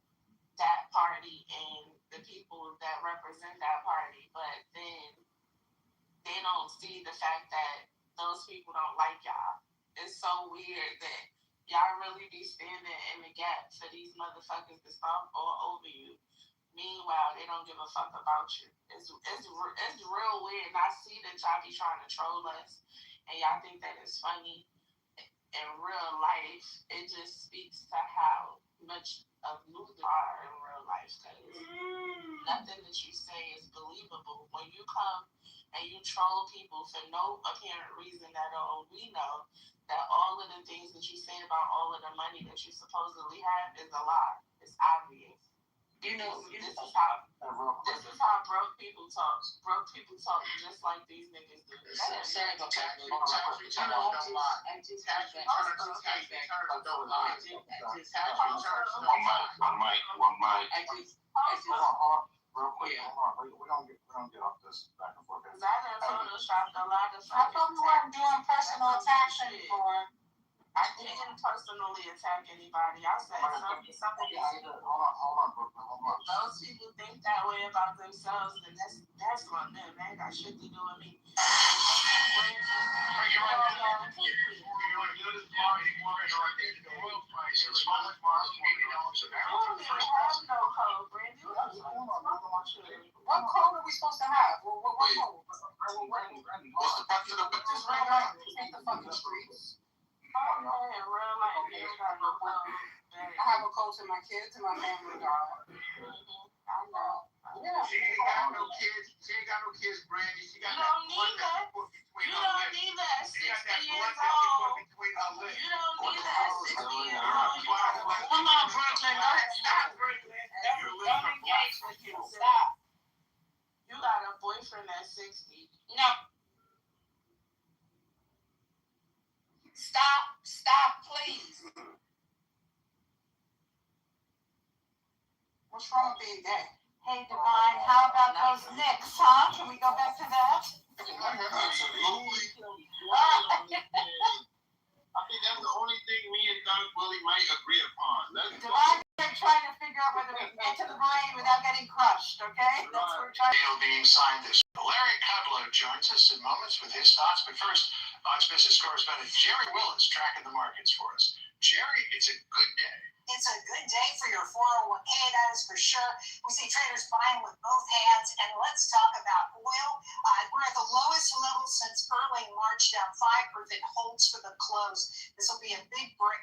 that party and the people that represent that party, but then they don't see the fact that those people don't like y'all. It's so weird that y'all really be standing in the gap for these motherfuckers to stomp all over you. Meanwhile, they don't give a fuck about you. It's real weird. And I see that y'all be trying to troll us, and y'all think that it's funny. In real life, it just speaks to how much of losers are in real life. Because nothing that you say is believable. When you come and you troll people for no apparent reason at all, we know that all of the things that you say about all of the money that you supposedly have is a lie. It's obvious. You know, This is how broke people talk. Broke people talk just like these niggas do. sorry about that. Real quick, we don't get off this back and forth. Cause I done photoshopped a lot of. I thought we weren't doing personal attacks anymore. I didn't personally attack anybody. I said something. Hold on, Brooklyn, hold on. Those people think that way about themselves, and that's on them. That got shit to do with me. What code are we supposed to have? What code? What's the back to the Just red light. Ain't the fucking streets. I have a code to my kids and my family, dog. I know. Yeah. She ain't got no kids. She ain't got no kids, Brandy. She got that one that's put between her legs. You don't need that at 60 She got that years one that's put old. between her legs. You don't need that at 60 years old. Come on, Brooklyn. Stop, Brooklyn. Don't engage with him. Stop. You got a boyfriend at 60. No. Stop, please. What's wrong with being gay? Hey, Divine, how about those Knicks, huh? Can we go back to that? Absolutely. I think that's the only thing me and Don Willie might agree upon. Divine been trying to figure out whether we can get to the brain without getting crushed, okay? That's what we're trying to Deal being signed this. Larry Kudlow joins us in moments with his thoughts, but first, Fox Business correspondent Jerry Willis tracking the markets for us. Jerry, it's a good day. It's a good day for your 401k, that is for sure. We see traders buying with both hands, and let's talk about oil. We're at the lowest level since early March, down 5%. Holds for the close. This will be a big break.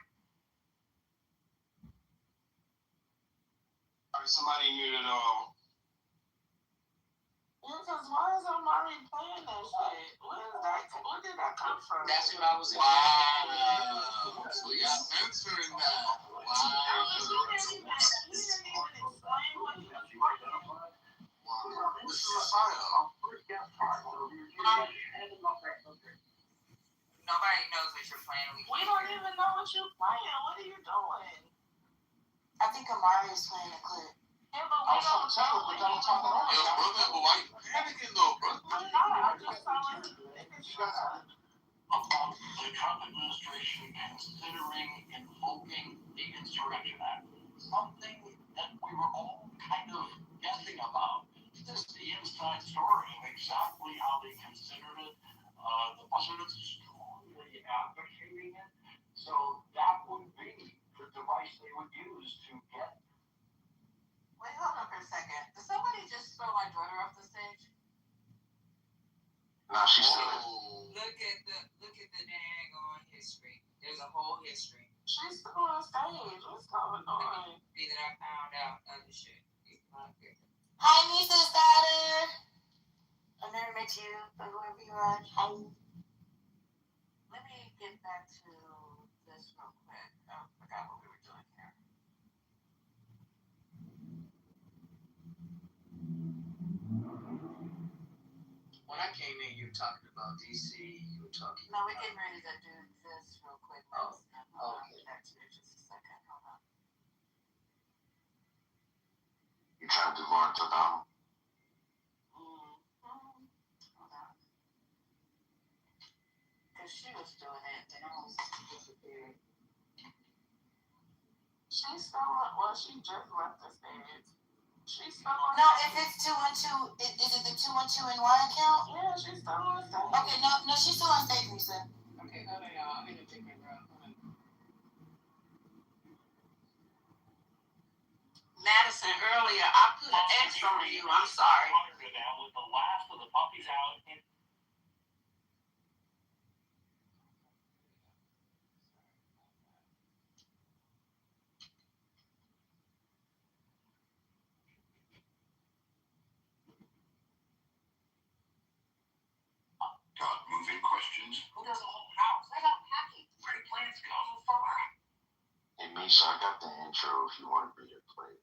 Somebody muted Yeah, because why is Omari playing that shit? Where did that come from? That's what I was Wow. So you got censoring that. Wow. This is a sign. Nobody knows what you're playing. We don't even know what you're playing. What are you doing? I think Amari is playing a clip. Yeah, but we don't tell, but don't talk at all. Yo, brother, but why you panicking though, bro? I'm just telling you. About the Trump administration considering invoking the Insurrection Act, something that we were all kind of guessing about. Is this the inside story of exactly how they considered it? The president's strongly advocating it, so that would be the device they would use to get. Wait, hold on for a second. Did somebody just throw my daughter off the stage? Nah, she's still Look at the daggone history. There's a whole history. She's still on stage. What's going on? Be that I found out other shit. It's not good. Hi, Nisa's daughter. I never met you, but whoever you are, hi. Let me get back to this real quick. Oh, I forgot what we were doing here. When I came in, you were talking about DC. You were talking. No, we're getting ready to do this real quick. Oh, okay. Back to it just a second. Hold on. You trying to do Lawrence O'Donnell? Hold on. Because she was doing it, then I was disappeared. She's still on. Well, she just left the stage. She's still on. No, if it's 212, is it the 212 NY account? Yeah, she's still on stage. Okay, no, she's still on stage, Nisa. Okay, hold on, y'all. I'm in a different room. Madison, earlier, I put an X on you. I'm sorry. With the last of the puppies out. Got moving questions? Who does a whole house? I got packing. Where do plants go so far? Hey, Misha, I got the intro if you want me to play it.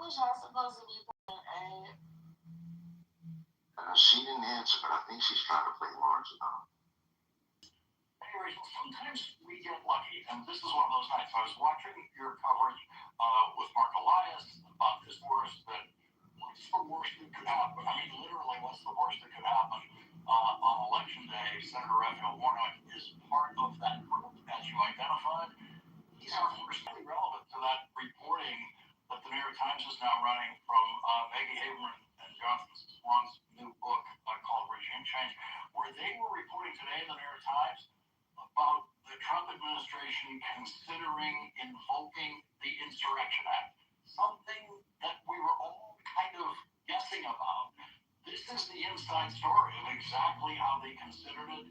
was y'all supposed to be playing? She didn't answer, but I think she's trying to play large now. Anyways, sometimes we get lucky, and this is one of those nights. I was watching your coverage with Mark Elias about this worst that what's the worst that could happen? I mean, literally, what's the worst that could happen on election day? Senator Raphael Warnock is part of that group, as you identified. He's really relevant to that reporting that the New York Times is now running from Maggie Haberman and Jonathan Swan's new book called Regime Change, where they were reporting today in the New York Times about the Trump administration considering invoking the Insurrection Act, something that we were all kind of guessing about. This is the inside story of exactly how they considered it.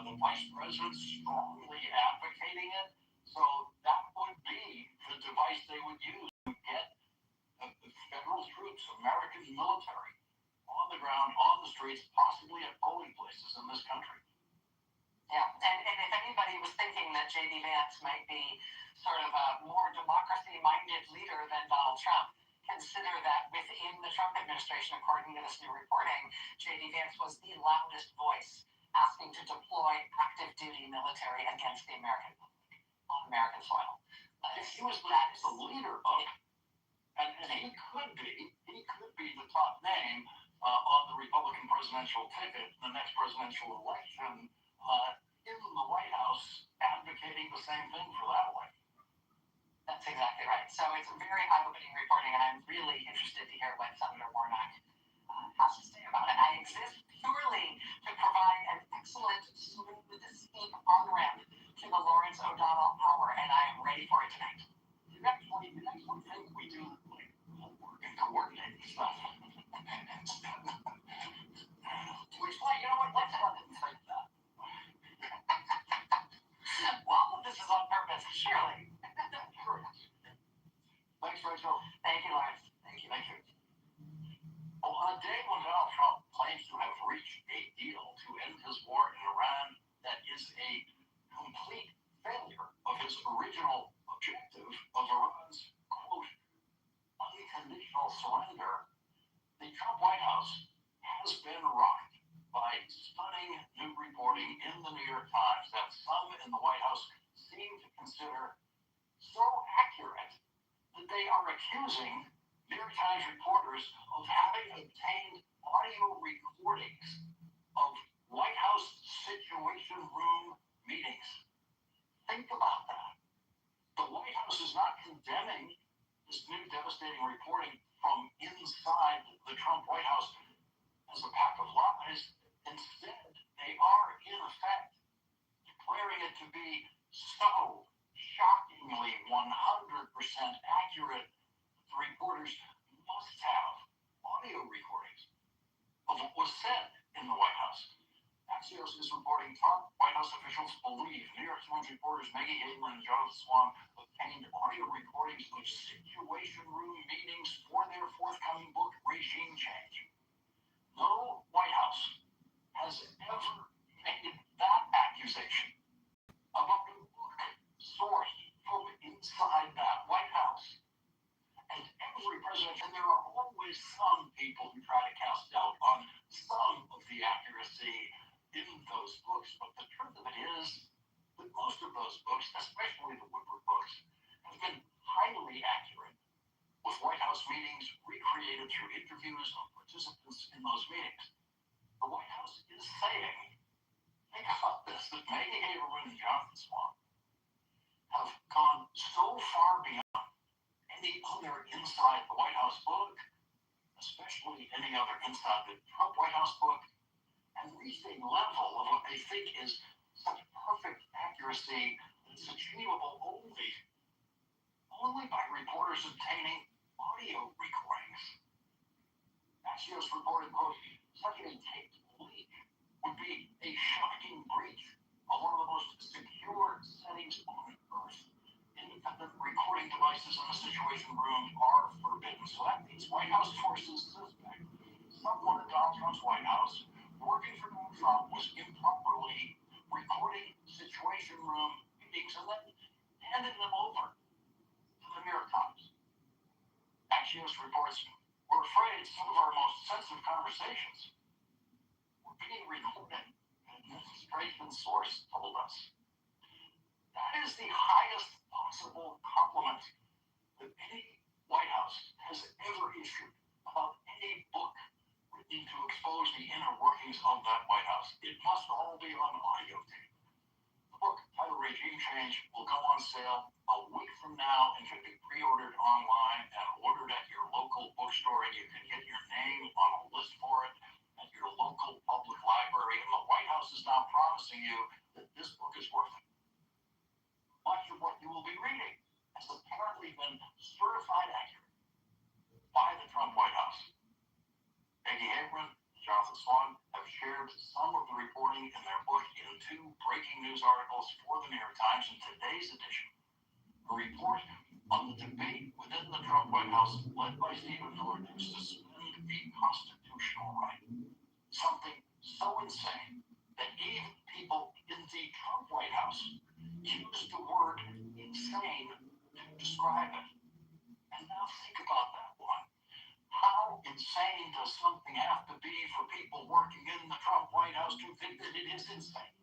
The vice president strongly advocating it. So that would be the device they would use to get the federal troops, American military, on the ground, on the streets, possibly at polling places in this country. Yeah, and if anybody was thinking that J.D. Vance might be sort of a more democracy-minded leader than Donald Trump, consider that within the Trump administration, according to this new reporting, J.D. Vance was the loudest voice asking to deploy active duty military against the American public on American soil. He was the leader of it, and he could be the top name on the Republican presidential ticket in the next presidential election in the White House, advocating the same thing for that election. That's exactly right. So it's very eye-opening reporting, and I'm really interested to hear what Senator Warnock has to say about it. I exist purely to provide an excellent, smooth, escape on-ramp to the Lawrence O'Donnell hour, and I am ready for it tonight. You actually think we do like homework and coordinating stuff. Which, like, you know what? Let's let him think that. Well, this is on purpose, surely. Sure. Thanks, Rachel. Thank you, Lawrence. Thank you. Well, on a day when Donald Trump claims to have reached a deal to end his war in Iran that is a complete failure of his original objective of Iran's, quote, unconditional surrender, the Trump White House has been rocked by stunning new reporting in the New York Times that some in the White House seem to consider so accurate that they are accusing New York Times reporters of having obtained audio recordings of White House Situation Room meetings. Think about that. The White House is not condemning this new devastating reporting from inside the Trump White House as a pack of lies. Instead, they are, in effect, declaring it to be so shockingly 100% accurate that the reporters must have audio recordings of what was said in the White House. Axios is reporting top White House officials believe New York Times reporters Maggie Haberman and Jonathan Swan obtained audio recordings of Situation Room meetings for their forthcoming book, Regime Change. No White House has ever made that accusation about a book sourced from inside that White House. And every president, and there are always some people who try to cast doubt on some of the accuracy in those books, but the truth of it is that most of those books, especially the Woodward books, have been highly accurate, with White House meetings recreated through interviews of participants in those meetings. The White House is saying, think about this, that Maggie Haberman and Jonathan Swan have gone so far beyond any other inside the White House book, especially any other inside the Trump White House book, and reached a level of what they think is such perfect accuracy that's achievable only by reporters obtaining audio recordings. Axios reported, quote, such a taped leak would be a shocking breach of one of the most secure settings on earth. Independent recording devices in the Situation Room are forbidden. So that means White House forces suspect someone at Donald Trump's White House working for Donald Trump was improperly recording Situation Room meetings and then handing them over to the New York Times. Axios reports, we're afraid some of our most sensitive conversations were being recorded, an administration source told us. That is the highest possible compliment that any White House has ever issued about any book written to expose the inner workings of that White House. It must all be on audio tape. The book, titled Regime Change, will go on sale a week from now and can be pre-ordered online and ordered at your local bookstore, and you can get your name on a list for it at your local public library. And the White House is now promising you that this book is worth it. Much of what you will be reading has apparently been certified accurate by the Trump White House. Peggy Haberman and Jonathan Swan have shared some of the reporting in their book in 2 breaking news articles for the New York Times in today's edition. A report on the debate within the Trump White House led by Stephen Miller to suspend a constitutional right. Something so insane that even people in the Trump White House used the word insane to describe it. And now think about that one. How insane does something have to be for people working in the Trump White House to think that it is insane?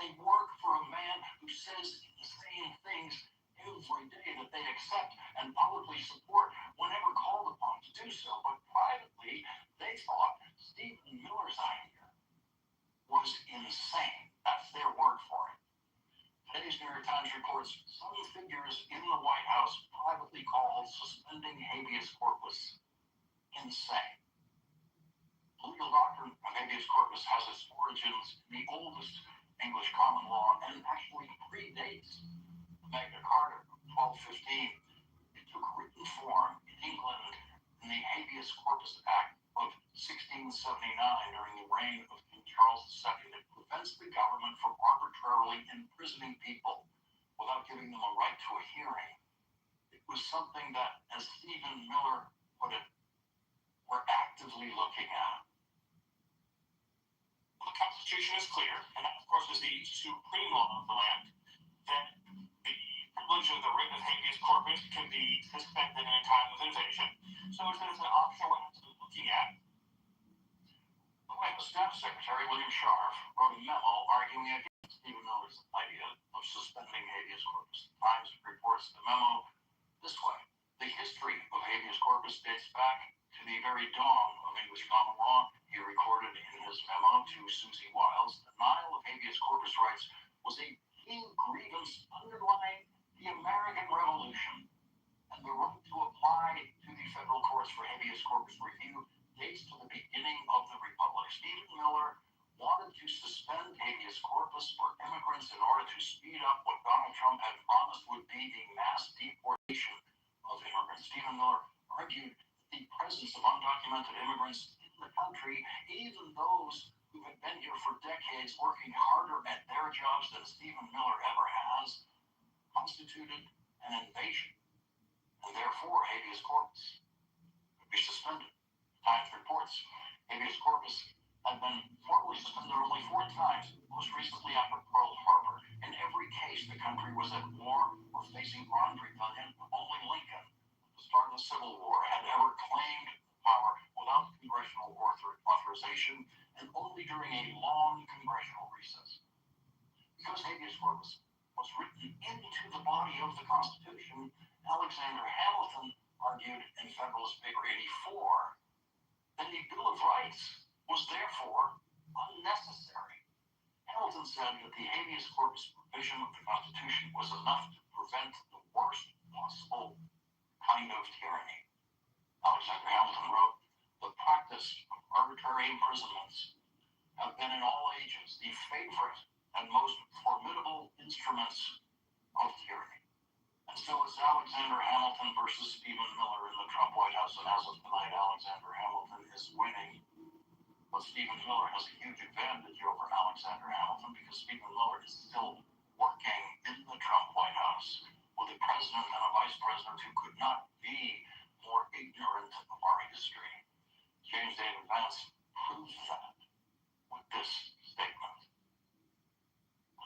They work for a man who says insane things every day that they accept and publicly support whenever called upon to do so. But privately, they thought Stephen Miller's idea was insane. That's their word for it. Today's New York Times reports some figures in the White House privately called suspending habeas corpus insane. The legal doctrine of habeas corpus has its origins in the oldest English common law and actually predates Magna Carta of 1215. It took written form in England in the Habeas Corpus Act of 1679 during the reign of King Charles II. It prevents the government from arbitrarily imprisoning people without giving them a right to a hearing. It was something that, as Stephen Miller put it, we're actively looking at. The Constitution is clear, and that, of course, is the supreme law of the land, that the privilege of the writ of habeas corpus can be suspended in a time of invasion. So it's an option we're actually looking at. The White House Staff Secretary William Scharf wrote a memo arguing against Stephen Miller's idea of suspending habeas corpus. The Times reports the memo this way. The history of habeas corpus dates back to the very dawn of English common law. He recorded in his memo to Susie Wiles, denial of habeas corpus rights was a key grievance underlying the American Revolution, and the right to apply to the federal courts for habeas corpus review dates to the beginning of the Republic. Stephen Miller wanted to suspend habeas corpus for immigrants in order to speed up what Donald Trump had promised would be the mass deportation of immigrants. Stephen Miller argued the presence of undocumented immigrants in the country, even those who had been here for decades working harder at their jobs than Stephen Miller ever has, constituted an invasion, and therefore habeas corpus could be suspended. Times reports habeas corpus had been formally suspended only 4 times, most recently after Pearl Harbor. In every case, the country was at war or facing armed rebellion. Only Lincoln, at the start of the Civil War, had ever claimed power without congressional authorization and only during a long congressional recess. Because habeas corpus was written into the body of the Constitution, Alexander Hamilton argued in Federalist Paper 84 that the Bill of Rights was therefore unnecessary. Hamilton said that the habeas corpus provision of the Constitution was enough to prevent the worst possible kind of tyranny. Alexander Hamilton wrote, "The practice of arbitrary imprisonments have been in all ages the favorite and most formidable instruments of tyranny." And so it's Alexander Hamilton versus Stephen Miller in the Trump White House, and as of tonight, Alexander Hamilton is winning. But Stephen Miller has a huge advantage over Alexander Hamilton because Stephen Miller is still working in the Trump White House with a president and a vice president who could not be more ignorant of our history. James David Vance proves that with this statement.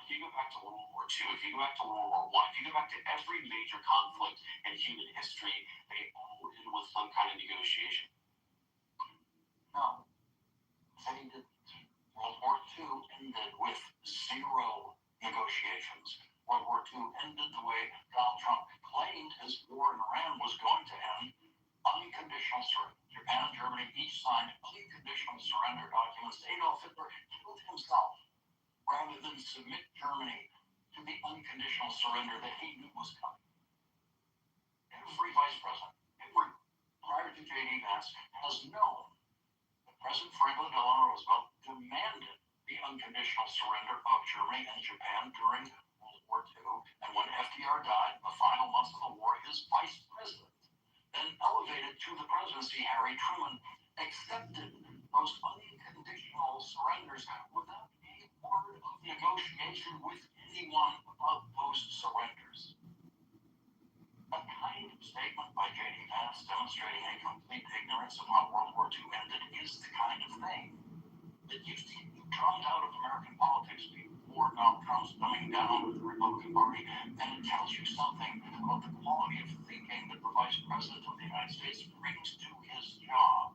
If you go back to World War II, if you go back to World War I, if you go back to every major conflict in human history, they all end with with some kind of negotiation? No, they didn't. World War II ended with zero negotiations. World War II ended the way Donald Trump claimed his war in Iran was going to end: unconditional surrender. Japan and Germany each signed unconditional surrender documents. Adolf Hitler killed himself rather than submit Germany to the unconditional surrender that he knew was coming. Every vice president, prior to J.D. Vance, has known that President Franklin Delano Roosevelt demanded the unconditional surrender of Germany and Japan during World War II. And when FDR died in the final months of the war, his vice president, then elevated to the presidency, Harry Truman, accepted those unconditional surrenders without a word of negotiation with anyone about those surrenders. A kind of statement by J.D. Vance demonstrating a complete ignorance of how World War II ended is the kind of thing that used to be drummed out of American politics before Donald Trump's dumbing down with the Republican Party, and it tells you something about the quality of thinking that the Vice President of the United States brings to his job.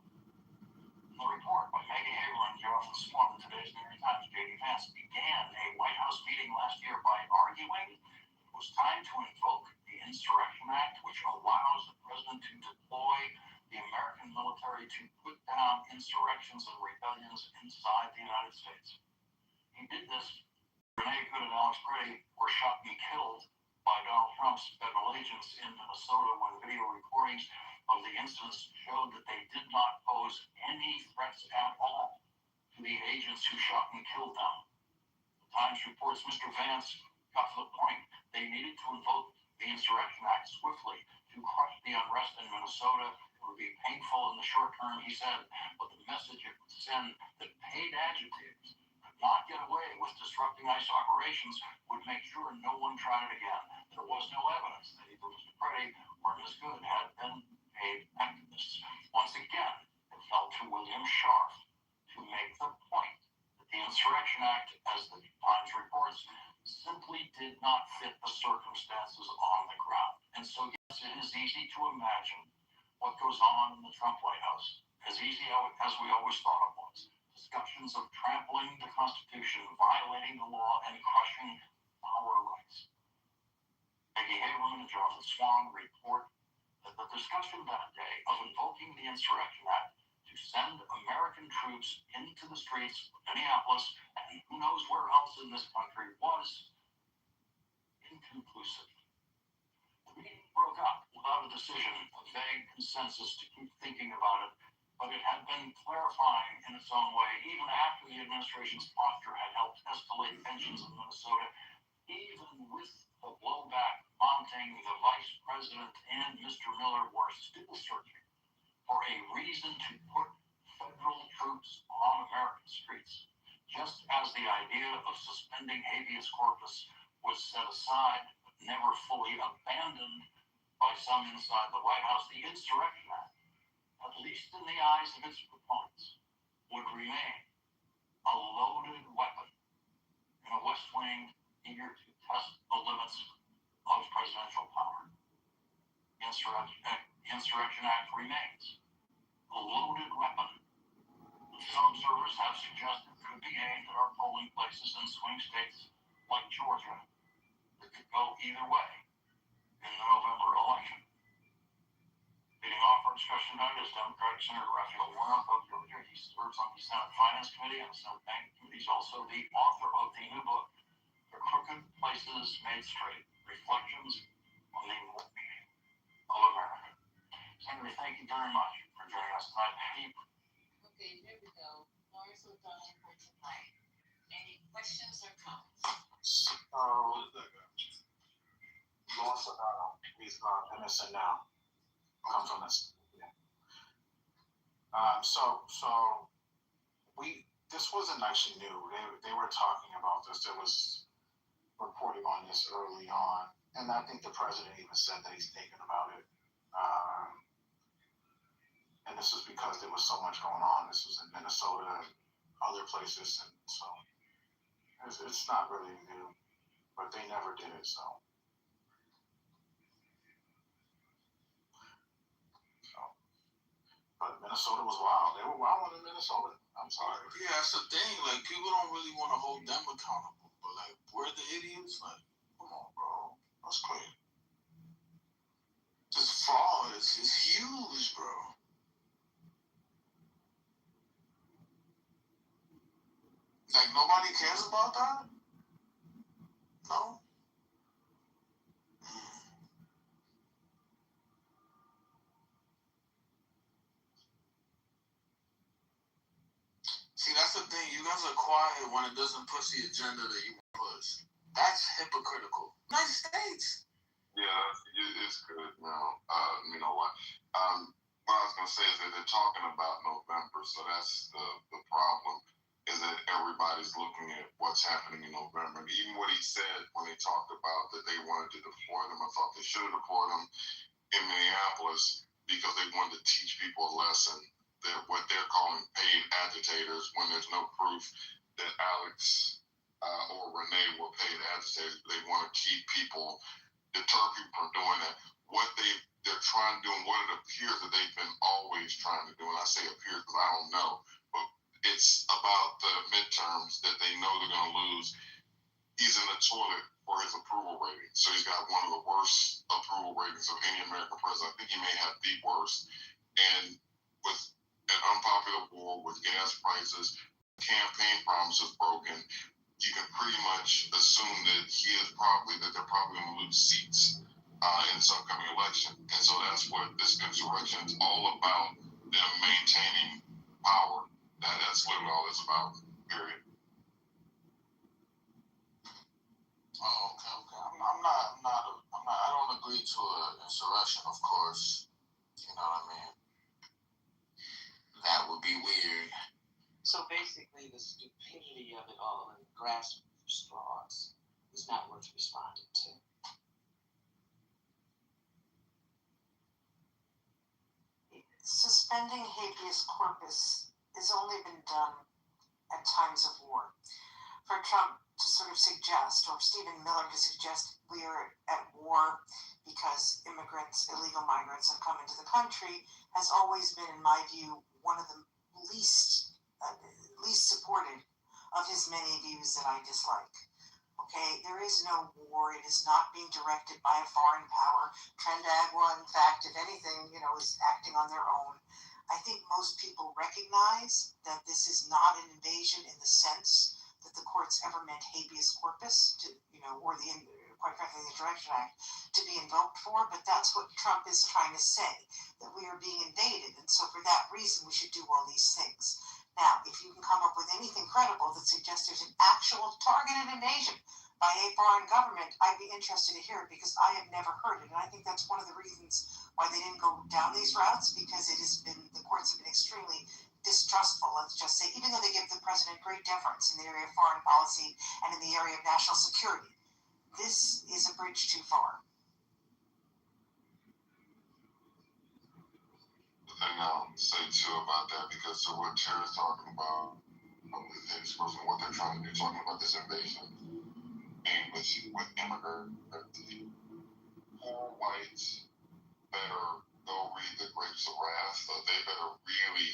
In the report by Maggie Haberman and Jonathan Swan in today's New York Times, J.D. Vance began a White House meeting last year by arguing it was time to invoke the Insurrection Act, which allows the president to deploy the American military to put down insurrections and rebellions inside the United States. He did this. Renee Good and Alex Brady were shot and killed by Donald Trump's federal agents in Minnesota when video recordings of the incidents showed that they did not pose any threats at all to the agents who shot and killed them. The Times reports Mr. Vance got to the point they needed to invoke the Insurrection Act swiftly to crush the unrest in Minnesota. It would be painful in the short term, he said, but the message it would send that paid agitators could not get away with disrupting ICE operations would make sure no one tried it again. There was no evidence that either Mr. Brady or Ms. Good had been paid activists. Once again, it fell to William Scharf to make the point that the Insurrection Act, as the Times reports, simply did not fit the circumstances on the ground. And so, yes, it is easy to imagine what goes on in the Trump White House, as easy as we always thought it was. Discussions of trampling the Constitution, violating the law, and crushing our rights. Maggie Haberman and Jonathan Swan report that the discussion that day of invoking the Insurrection Act to send American troops into the streets of Minneapolis and who knows where else in this country was inconclusive. The meeting broke up without a decision, a vague consensus to keep thinking about it, but it had been clarifying in its own way even after the administration's posture had helped escalate tensions in Minnesota. Even with the blowback mounting, the vice president and Mr. Miller were still searching for a reason to put federal troops on American streets. Just as the idea of suspending habeas corpus was set aside, but never fully abandoned by some inside the White House, the Insurrection Act, at least in the eyes of its proponents, would remain a loaded weapon in a West Wing eager to test the limits of presidential power. The Insurrection Act remains a loaded weapon. Some observers have suggested could be aimed at our polling places in swing states like Georgia. It could go either way in the November election. Leading off our discussion tonight is Democratic Senator Raphael Warnock of Georgia. He serves on the Senate Finance Committee and the Senate Banking Committee. He's also the author of the new book, The Crooked Places Made Straight, Reflections on the Meaning of America. Senator, thank you very much for joining us tonight. Okay, here we go. Lawrence O'Donnell for tonight. Any questions or comments? Lawrence O'Donnell, he's innocent now. Comes from this. Yeah. This wasn't actually new. They were talking about this. There was reporting on this early on, and I think the president even said that he's thinking about it. And this was because there was so much going on. This was in Minnesota and other places, and so it's not really new, but they never did it, so. Minnesota was wild. They were wild in Minnesota. I'm sorry. Yeah, that's the thing. Like, people don't really want to hold them accountable. But, like, we're the idiots. Like, come on, bro. That's clear. This fraud is huge, bro. Like, nobody cares about that? No? See, that's the thing. You guys are quiet when it doesn't push the agenda that you want to push. That's hypocritical. United States. Yeah, it's good now. You know what? What I was gonna say is that they're talking about November, so that's the problem. Is that everybody's looking at what's happening in November. And even what he said when they talked about that they wanted to deploy them, I thought they should have deployed them in Minneapolis because they wanted to teach people a lesson. That what they're calling paid agitators, when there's no proof that Alex or Renee were paid agitators, they want to keep people, deter people from doing that. What they're trying to do, and what it appears that they've been always trying to do, and I say appears because I don't know, but it's about the midterms that they know they're going to lose. He's in the toilet for his approval rating. So he's got one of the worst approval ratings of any American president. I think he may have the worst. And with an unpopular war, with gas prices, campaign promises broken, you can pretty much assume that they're probably going to lose seats in this upcoming election. And so that's what this insurrection is all about, them maintaining power. That's literally all it's about, period. Oh, okay. I don't agree to an insurrection, of course. You know what I mean? That would be weird. So basically, the stupidity of it all and grasping for straws is not worth responding to. Suspending habeas corpus has only been done at times of war. For Trump to sort of suggest, or Stephen Miller to suggest we are at war because illegal migrants have come into the country, has always been, in my view, one of the least supported of his many views that I dislike. Okay, there is no war. It is not being directed by a foreign power. Trendagua, in fact, if anything, is acting on their own. I think most people recognize that this is not an invasion in the sense that the courts ever meant habeas corpus to, or quite frankly, the Insurrection Act to be invoked for. But that's what Trump is trying to say, that we are being invaded, and so for that reason, we should do all these things. Now, if you can come up with anything credible that suggests there's an actual targeted invasion by a foreign government, I'd be interested to hear it, because I have never heard it. And I think that's one of the reasons why they didn't go down these routes, because the courts have been extremely distrustful, let's just say, even though they give the president great deference in the area of foreign policy and in the area of national security. This is a bridge too far. The thing I'll say too about that, because of what Tara's talking about, what they're trying to do, talking about this invasion, being with immigrants, poor whites better go read the Grapes of Wrath, or they better really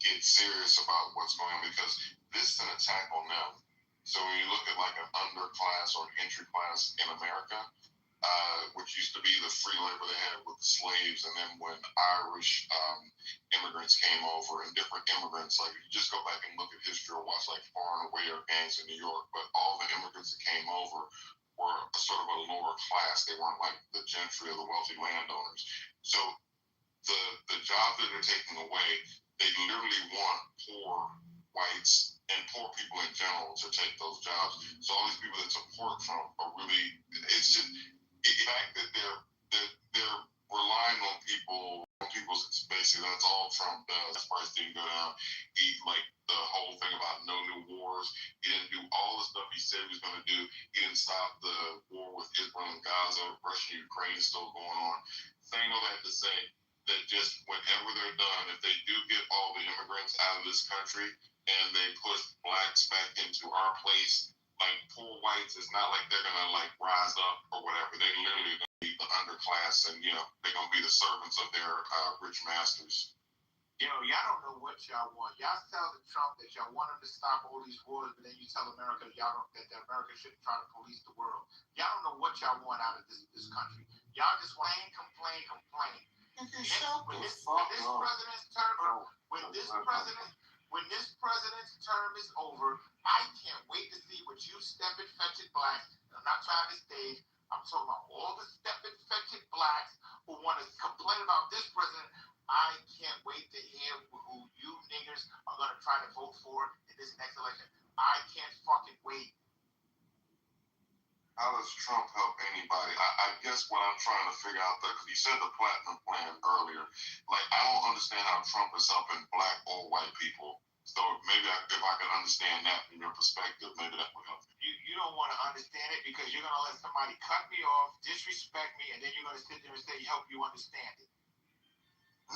get serious about what's going on, because this is an attack on them. So when you look at like an underclass or an entry class in America, which used to be the free labor they had with the slaves, and then when Irish immigrants came over, and different immigrants, like you just go back and look at history or watch like Far and Away or Gangs in New York, but all the immigrants that came over were sort of a lower class. They weren't like the gentry or the wealthy landowners. So the jobs that they're taking away, they literally want poor whites and poor people in general to take those jobs. So all these people that support Trump are really, it's just the fact that they're relying on people's basically that's all Trump does. His price didn't go down. He, like the whole thing about no new wars. He didn't do all the stuff he said he was going to do. He didn't stop the war with Israel and Gaza. Russia and Ukraine is still going on. Saying all that to say that just whenever they're done, if they do get all the immigrants out of this country and they push blacks back into our place, like poor whites, it's not like they're gonna like rise up or whatever. They literally gonna be the underclass, and they're gonna be the servants of their rich masters. You y'all don't know what y'all want. Y'all tell the Trump that y'all want him to stop all these wars, but then you tell America that that America shouldn't try to police the world. Y'all don't know what y'all want out of this country. Y'all just complain. When this president's term is over, I can't wait to see what you step-it, fetch-it blacks. I'm not trying to stage. I'm talking about all the step-it, fetch-it blacks who want to complain about this president. I can't wait to hear who you niggers are going to try to vote for in this next election. I can't fucking wait. How does Trump help anybody? I guess what I'm trying to figure out, because you said the platinum plan earlier. Like, I don't understand how Trump is helping black or white people. So maybe if I can understand that from your perspective, maybe that would help. You don't want to understand it because you're going to let somebody cut me off, disrespect me, and then you're going to sit there and say, help you understand it.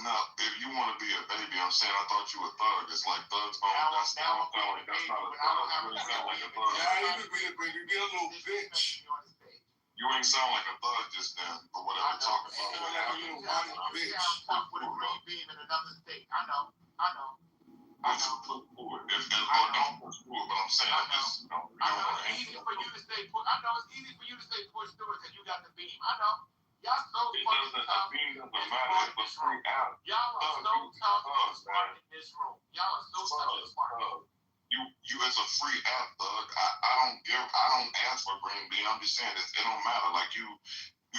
No, if you want to be a baby, I'm saying I thought you were a thug. It's like thugs don't. That's not a thug. That's not a thug. You ain't sound like a thug. Yeah, you could be a baby. Be a little bitch. You ain't sound like a thug just then, or whatever you're talking about. You like a little body bitch. Tough with a green beam in another state. I know. But you put forward. Don't push forward, but I'm saying just, I know it's easy for you to say push through it because you got the beam. I know. Y'all so fucking tough. Beam doesn't matter. It's a free out. Y'all are so tough and smart in this room. Y'all are so tough and smart. It's a free app, thug. I don't ask for green bean. I'm just saying it don't matter. Like you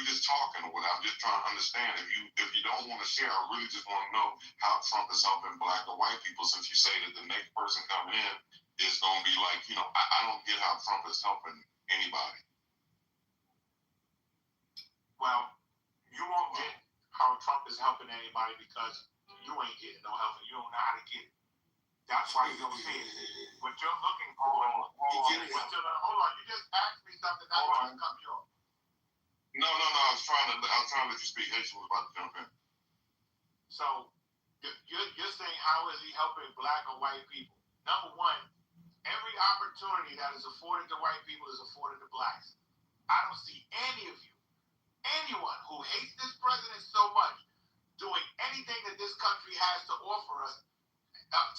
just talking or whatever. I'm just trying to understand. If you don't want to share, I really just want to know how Trump is helping black or white people. Since you say that the next person coming in is gonna be like, I don't get how Trump is helping anybody. Well, you won't get how Trump is helping anybody because you ain't getting no help and you don't know how to get it. That's why you don't see it. What you're looking for, hold on, you just asked me something, now you want to cut me off. No, I was trying to let you speak. Haitian was about to jump in. So, you're saying how is he helping black or white people? Number one, every opportunity that is afforded to white people is afforded to blacks. I don't see anyone who hates this president so much doing anything that this country has to offer us,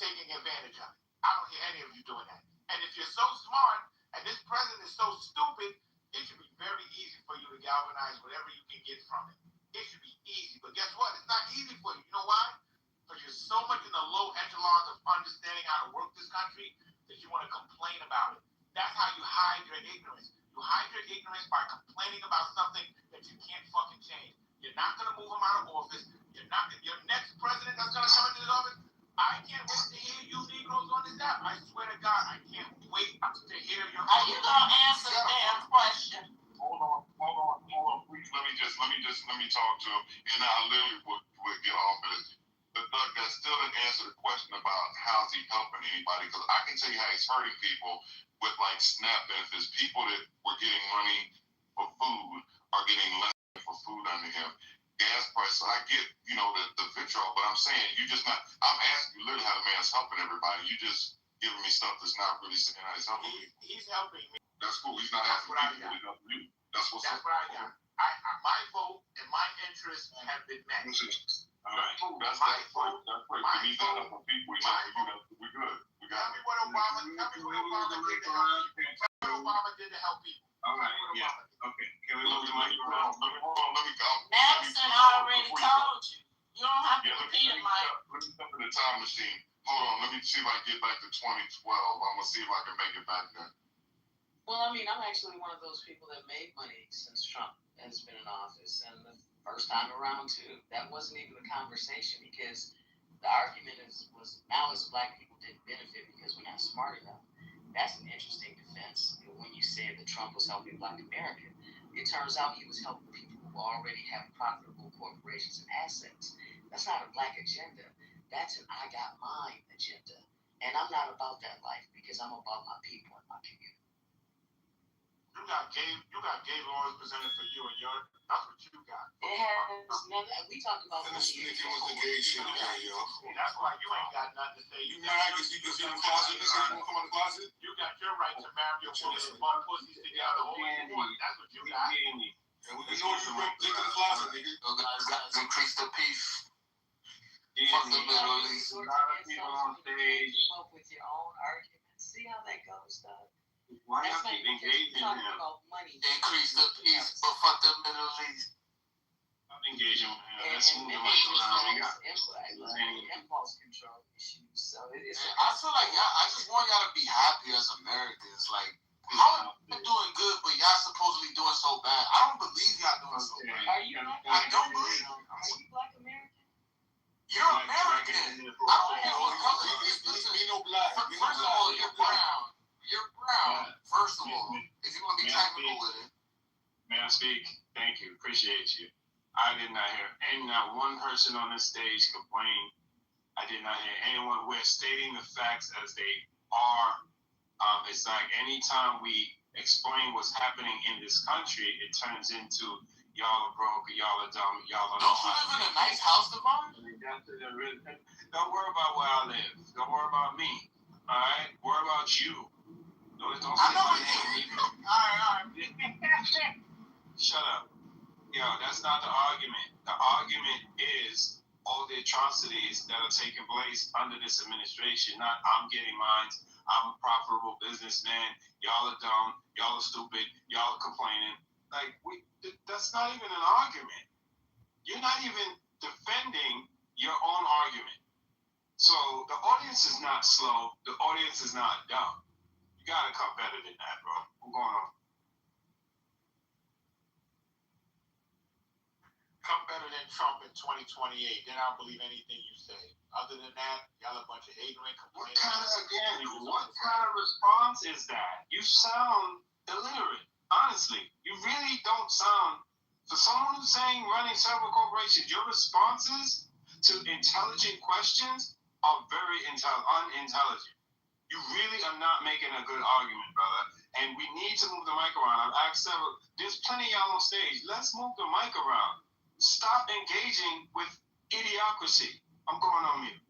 taking advantage of it. I don't hear any of you doing that. And if you're so smart and this president is so stupid, it should be very easy for you to galvanize whatever you can get from it. It should be easy. But guess what? It's not easy for you. You know why? Because you're so much in the low echelons of understanding how to work this country that you want to complain about it. That's how you hide your ignorance. You hide your ignorance by complaining about something that you can't fucking change. You're not going to move him out of office. Your next president that's going to come into the office, I can't wait to hear you Negroes on this app. I swear to God, I can't wait to hear your. Are you gonna answer the damn question? Hold on, please. Let me talk to him, and I literally would get off of this. But Doug, that still didn't answer the question about how's he helping anybody, because I can tell you how he's hurting people with like SNAP benefits. People that were getting money for food are getting less for food under him. Gas prices, I get, the vitriol, but I'm saying I'm asking you literally how the man's helping everybody. You just giving me stuff that's not really saying how he's helping me. He's helping me. That's cool. He's not asking people, he's helping you. That's what's up. That's what I got. My vote and my interests have been met. All right. That's great. He's not helping people. He's helping you. We're good. Tell me what Obama did to help people. All right. Yeah. Okay. Can we move the mic around? Let me go. Madison already told you. You don't have to repeat it, Mike. Let me step in the time machine. Hold on. Let me see if I can get back to 2012. I'm going to see if I can make it back there. Well, I mean, I'm actually one of those people that made money since Trump has been in office. And the first time around, too, that wasn't even a conversation because the argument was now as black people didn't benefit because we're not smart enough. That's an interesting defense. When you said that Trump was helping black America, it turns out he was helping people who already have profitable corporations and assets. That's not a black agenda. That's an I got mine agenda. And I'm not about that life because I'm about my people and my community. You got gay laws presented for you, and that's what you got. It has nothing. We talked about this nigga with the gay shit again, yo. That's why you ain't got nothing to say. You mad because you in the closet? You gonna come in the closet? You got your right to marry your woman and bump pussies together all you want. That's what you got. And we know you dick in the closet, nigga. Guys, increase the peace. Fuck the Middle East. A lot of people on stage. Come up with your own arguments. See how that goes, though. Why y'all keep engaging talking him? about money. Increase the peace, but fuck the Middle East. Stop engaging with him. Let's move the mic around. We got impulse control issues. So it's. I feel like y'all. I just want y'all to be happy as Americans. Like, how are you doing good, but y'all supposedly doing so bad? I don't believe y'all doing so bad. Are you not? I don't believe. Are you Black American? You're American. I don't care what color you is. Listen, be no black. First of all, you're brown. You're brown. First of all, if you want to be technical with it. May I speak? Thank you. Appreciate you. I did not hear not one person on this stage complain. I did not hear anyone. We're stating the facts as they are. It's like anytime we explain what's happening in this country, it turns into y'all are broke, y'all are dumb, y'all are. Don't you live in a nice house, Devon? Don't worry about where I live. Don't worry about me. All right? Worry about you. Don't say my name. All right. Shut up. Yo, that's not the argument. The argument is all the atrocities that are taking place under this administration. Not I'm getting mine. I'm a profitable businessman. Y'all are dumb. Y'all are stupid. Y'all are complaining. Like that's not even an argument. You're not even defending your own argument. So the audience is not slow. The audience is not dumb. You gotta come better than that, bro. What's going on? Come better than Trump in 2028. Then I'll believe anything you say. Other than that, y'all a bunch of ignorant complainers. What kind of response is that? You sound illiterate. Honestly, you really don't sound. For someone who's saying running several corporations, your responses to intelligent questions are very unintelligent. You really are not making a good argument, brother. And we need to move the mic around. I've asked several. There's plenty of y'all on stage. Let's move the mic around. Stop engaging with idiocracy. I'm going on mute.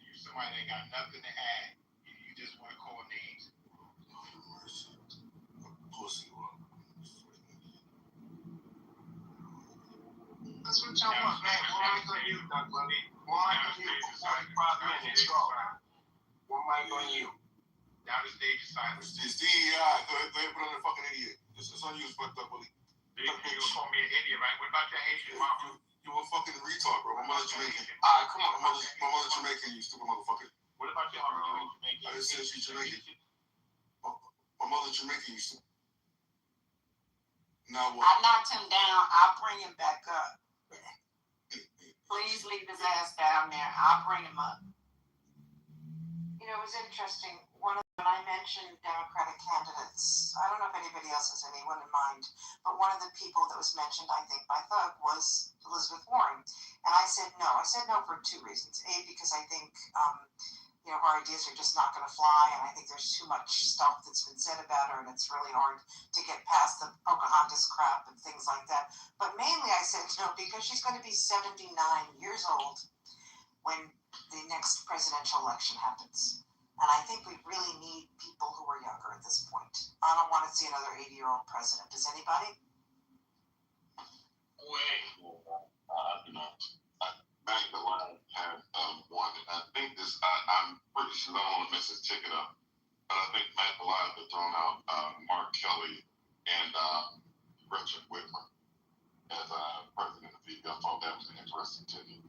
You somebody that got nothing to add. You just want to call names. Pussy. That's what y'all want, man. One mic on you, Doug Buddy. One mic on you for 45 minutes. Go. One mic on you. Now the stage is silent. It's DEI. Go ahead, put on the fucking idiot. It's on you, fucked up, Willie. You gonna call me an idiot, right? What about your Haitian mama? You a fucking retard, bro. My mother's Jamaican. Alright, come on. My mother's Jamaican, you stupid motherfucker. What about your mama? You Jamaican? I just said she's Jamaican. My mother's Jamaican, you stupid. Now what? I knocked him down. I'll bring him back up. Please leave his ass down there. I'll bring him up. You know, it was interesting. When I mentioned Democratic candidates, I don't know if anybody else has anyone in mind, but one of the people that was mentioned, I think, by Thug was Elizabeth Warren. And I said no. I said no for two reasons. A, because I think, her ideas are just not going to fly, and I think there's too much stuff that's been said about her, and it's really hard to get past the Pocahontas crap and things like that. But mainly I said no because she's going to be 79 years old when the next presidential election happens. And I think we really need people who are younger at this point. I don't want to see another 80-year-old president. Does anybody? Back the line have one, and I think I'm pretty sure I don't want to mess his ticket up, but I think Matt Belial had thrown out Mark Kelly and Richard Whitmer as president of the VP. I thought that was an interesting ticket.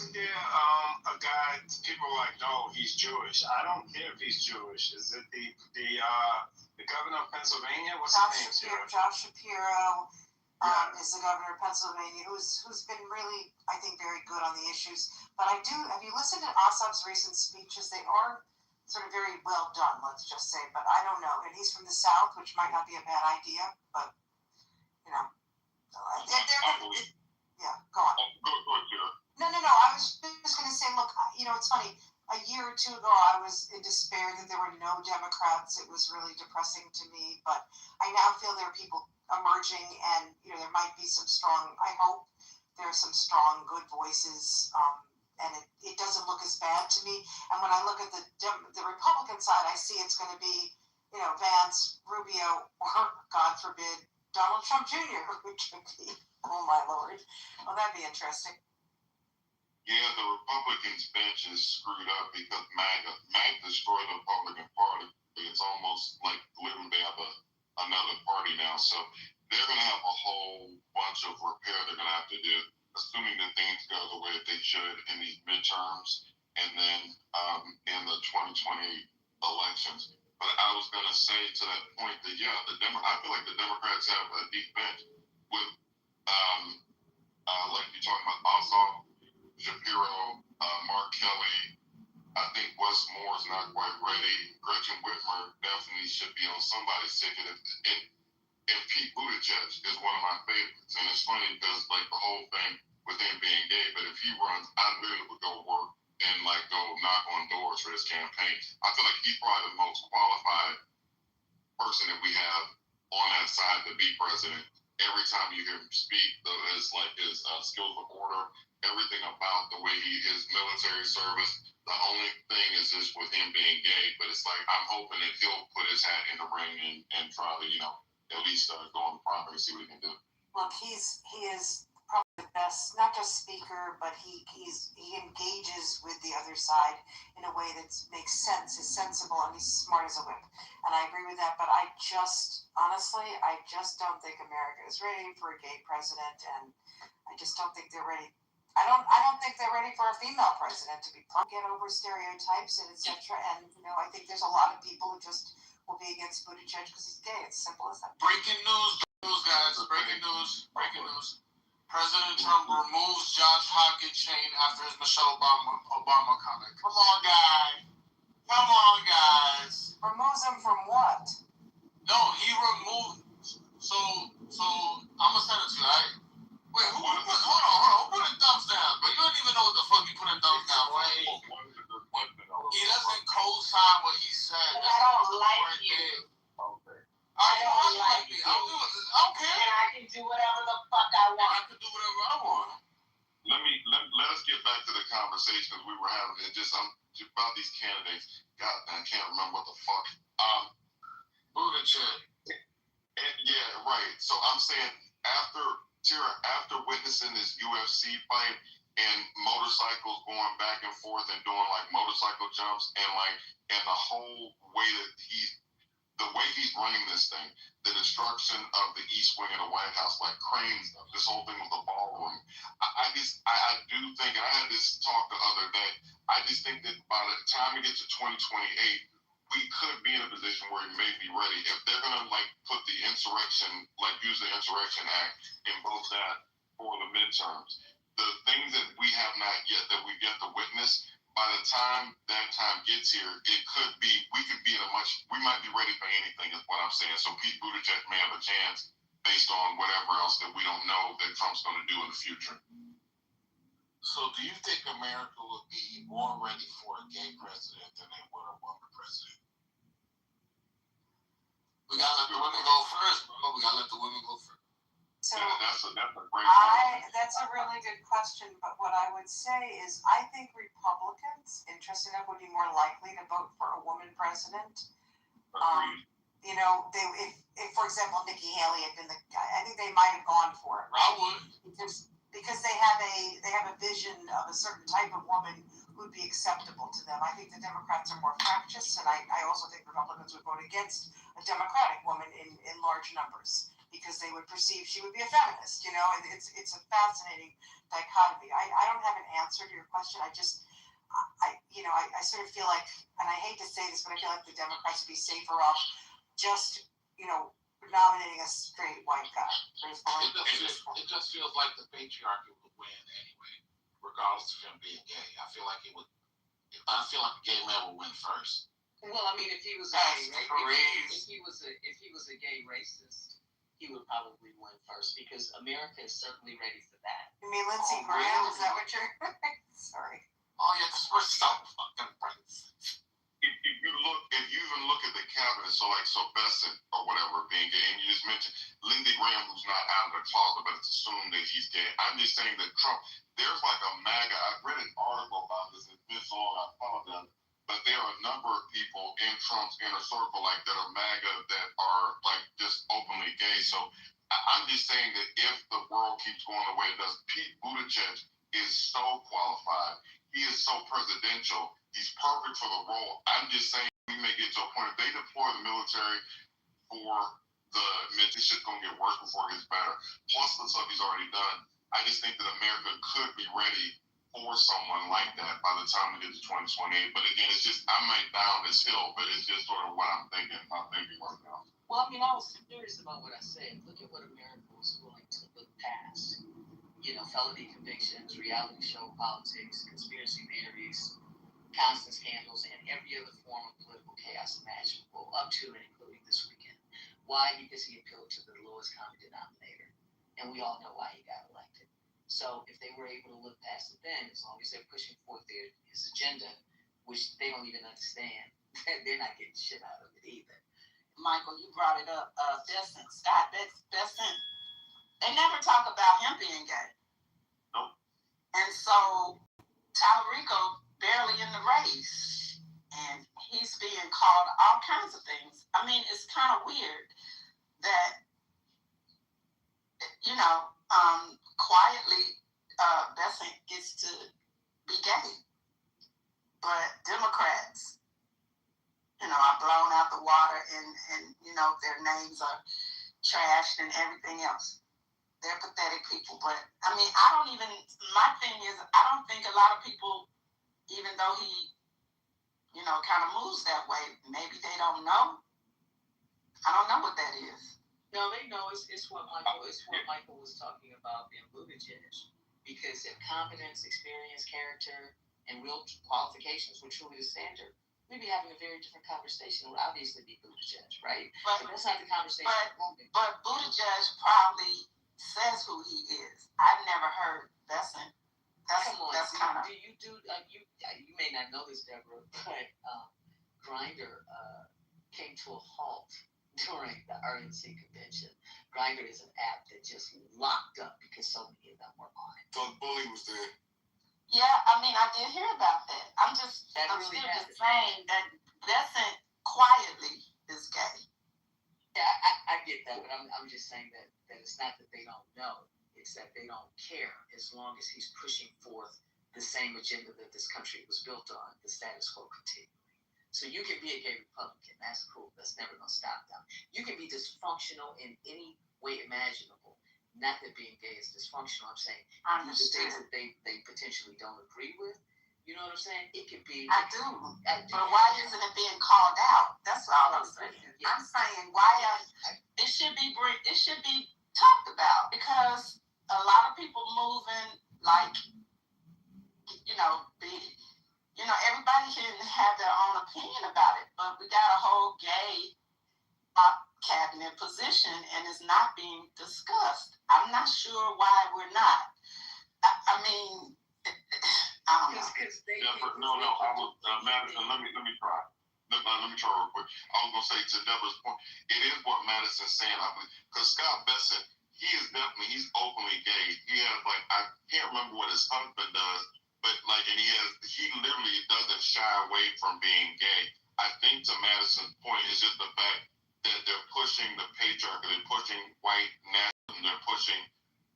A guy, people are like, no, he's Jewish. I don't care if he's Jewish. Is it the governor of Pennsylvania? What's his name? Josh Shapiro. Is the governor of Pennsylvania, who's been really, I think, very good on the issues. But have you listened to Ossoff's recent speeches? They are sort of very well done, let's just say. But I don't know. And he's from the South, which might not be a bad idea. But, yeah, go on. No. I was just going to say, look, it's funny. A year or two ago, I was in despair that there were no Democrats. It was really depressing to me. But I now feel there are people emerging, and there might be some strong. I hope there are some strong, good voices, and it doesn't look as bad to me. And when I look at the Republican side, I see it's going to be Vance, Rubio, or God forbid, Donald Trump Jr. Oh my lord. Well, that'd be interesting. Yeah, the Republicans bench is screwed up because MAGA destroyed the Republican Party. It's almost like literally they have another party now. So they're going to have a whole bunch of repair they're going to have to do, assuming that things go the way that they should in these midterms and then in the 2020 elections. But I was going to say to that point that, yeah, I feel like the Democrats have a deep bench with, like you're talking about Ossoff, Shapiro, Mark Kelly. I think Wes Moore is not quite ready. Gretchen Whitmer definitely should be on somebody's ticket. And Pete Buttigieg is one of my favorites. And it's funny because, like, the whole thing with him being gay, but if he runs, I literally would go work and, like, go knock on doors for his campaign. I feel like he's probably the most qualified person that we have on that side to be president. Every time you hear him speak, his skills of order, everything about the way his military service. The only thing is just with him being gay, but it's like I'm hoping that he'll put his hat in the ring and try to, at least go on the primary and see what he can do. Look, he is probably the best, not just speaker, but he engages with the other side in a way that makes sense, is sensible, and he's smart as a whip. And I agree with that, but I just don't think America is ready for a gay president, and I just don't think they're ready. I don't think they're ready for a female president to be get over stereotypes and etc. And I think there's a lot of people who just will be against Buttigieg because he's gay. It's simple as that. Breaking news, guys. Breaking news. President Trump removes Josh Hockett chain after his Michelle Obama comment. Come on, guys. Removes him from what? No, he removed. So I'm gonna send it to you. Right? Wait, hold on. Who put thumbs down? But you don't even know what the fuck he put thumbs down for. He doesn't co-sign what he said. But I don't like you. Okay. I don't like you. I don't care. And I can do whatever the fuck I want. I can do whatever I want. Let us get back to the conversation we were having. Just about these candidates. God, I can't remember what the fuck. Buttigieg. Yeah, right. So I'm saying after witnessing this UFC fight and motorcycles going back and forth and doing like motorcycle jumps and the whole way that the way he's running this thing, the destruction of the East Wing of the White House, like cranes, this whole thing with the ballroom. I do think, and I had this talk the other day, I just think that by the time we get to 2028, we could be in a position where we may be ready. If they're going to put the insurrection, use the Insurrection Act and vote that for the midterms, the things that we have not yet, that we get to witness, by the time that time gets here, we might be ready for anything is what I'm saying. So Pete Buttigieg may have a chance based on whatever else that we don't know that Trump's going to do in the future. So do you think America would be more ready for a gay president than they were a woman president? We gotta let the women go first, bro. So that's a great that's a really good question, but what I would say is I think Republicans, interesting enough, would be more likely to vote for a woman president. They if for example Nikki Haley had been I think they might have gone for it, right? I would. Because they have a vision of a certain type of woman who would be acceptable to them. I think the Democrats are more fractious, and I also think Republicans would vote against a Democratic woman in large numbers because they would perceive she would be a feminist, and it's a fascinating dichotomy. I don't have an answer to your question. I sort of feel like, and I hate to say this, but I feel like the Democrats would be safer off just, nominating a straight white guy. It just feels like the patriarchy would win anyway, regardless of him being gay. I feel like a gay man would win first. Well, I mean, if he was a gay racist, he would probably win first because America is certainly ready for that. You mean Lindsey Graham? Is that what you're? Sorry. Oh yeah, this was so fucking crazy. If you even look at the cabinet, so Besson or whatever being gay, and you just mentioned Lindsey Graham, who's not out of the closet, but it's assumed that he's gay. I'm just saying that Trump, there's like a MAGA. I read an article about this. It's been so long, I apologize. But there are a number of people in Trump's inner circle that are MAGA that are just openly gay. So I'm just saying that if the world keeps going the way it does, Pete Buttigieg is so qualified. He is so presidential. He's perfect for the role. I'm just saying we may get to a point if they deploy the military for this shit's gonna get worse before it gets better. Plus the stuff he's already done. I just think that America could be ready for someone like that by the time we get to 2028. But again, it's just I might down this hill, but it's just sort of what I'm thinking right now. Well, I mean, I was serious about what I said. Look at what America was willing to look past. You know, felony convictions, reality show politics, conspiracy theories, constant scandals, and every other form of political chaos imaginable, up to and including this weekend. Why? Because he appealed to the lowest common denominator. And we all know why he got elected. So if they were able to look past it then, as long as they're pushing forth his agenda, which they don't even understand, they're not getting shit out of it either. Michael, you brought it up. Scott Besson, they never talk about him being gay. Nope. And so Tallarico barely in the race, and he's being called all kinds of things. I mean, it's kind of weird that, you know, quietly Besson gets to be gay, but Democrats, you know, are blown out the water, and you know, their names are trashed and everything else. They're pathetic people. But I mean, my thing is, I don't think a lot of people, even though he, you know, kind of moves that way, maybe they don't know. I don't know what that is. No, they know it's what Michael was talking about in Buttigieg. Because if competence, experience, character, and real qualifications were truly the standard, we'd be having a very different conversation. It would obviously be Buttigieg, right? But that's not the conversation. But Buttigieg probably says who he is. I've never heard Besson. That's kind of. You may not know this, Deborah, but Grindr came to a halt during the RNC convention. Grindr is an app that just locked up because so many of them were on it. So the bully was there. Yeah, I mean, I did hear about that. I'm still just saying that Besson quietly is gay. Yeah, I get that, but I'm just saying that it's not that they don't know. It's that they don't care as long as he's pushing forth the same agenda that this country was built on, the status quo continually. So you can be a gay Republican. That's cool. That's never going to stop them. You can be dysfunctional in any way imaginable. Not that being gay is dysfunctional. I'm saying the things that they potentially don't agree with. You know what I'm saying? It could be. I do. But why isn't it being called out? That's all I'm saying. Yes. I'm saying why it should be talked about, because a lot of people moving like, everybody can have their own opinion about it, but we got a whole gay cabinet position and it's not being discussed. I'm not sure why we're not. I mean, I don't know. Madison, let me try. Let me try real quick. I was gonna say to Deborah's point, it is what Madison's saying. I believe, because Scott Besson, he's openly gay. He has I can't remember what his husband does, but he literally doesn't shy away from being gay. I think to Madison's point is just the fact that they're pushing the patriarchy, they're pushing white nationalism,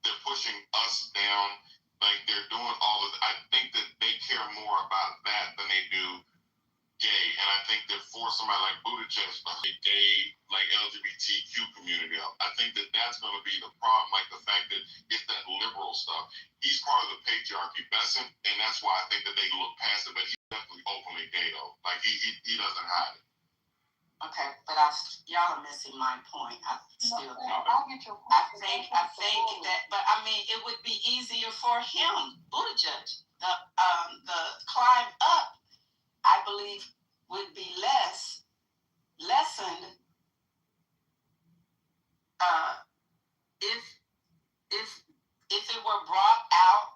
they're pushing us down. They're doing all of. I think that they care more about that than they do gay, and I think that for somebody like Buttigieg, the gay, LGBTQ community, I think that that's going to be the problem. The fact that it's that liberal stuff. He's part of the patriarchy, Besson, and that's why I think that they look past it. But he's definitely openly gay, though. He doesn't hide it. Okay, but y'all are missing my point. I think that, but I mean, it would be easier for him, Buttigieg. The climb up, I believe, would be lessened if it were brought out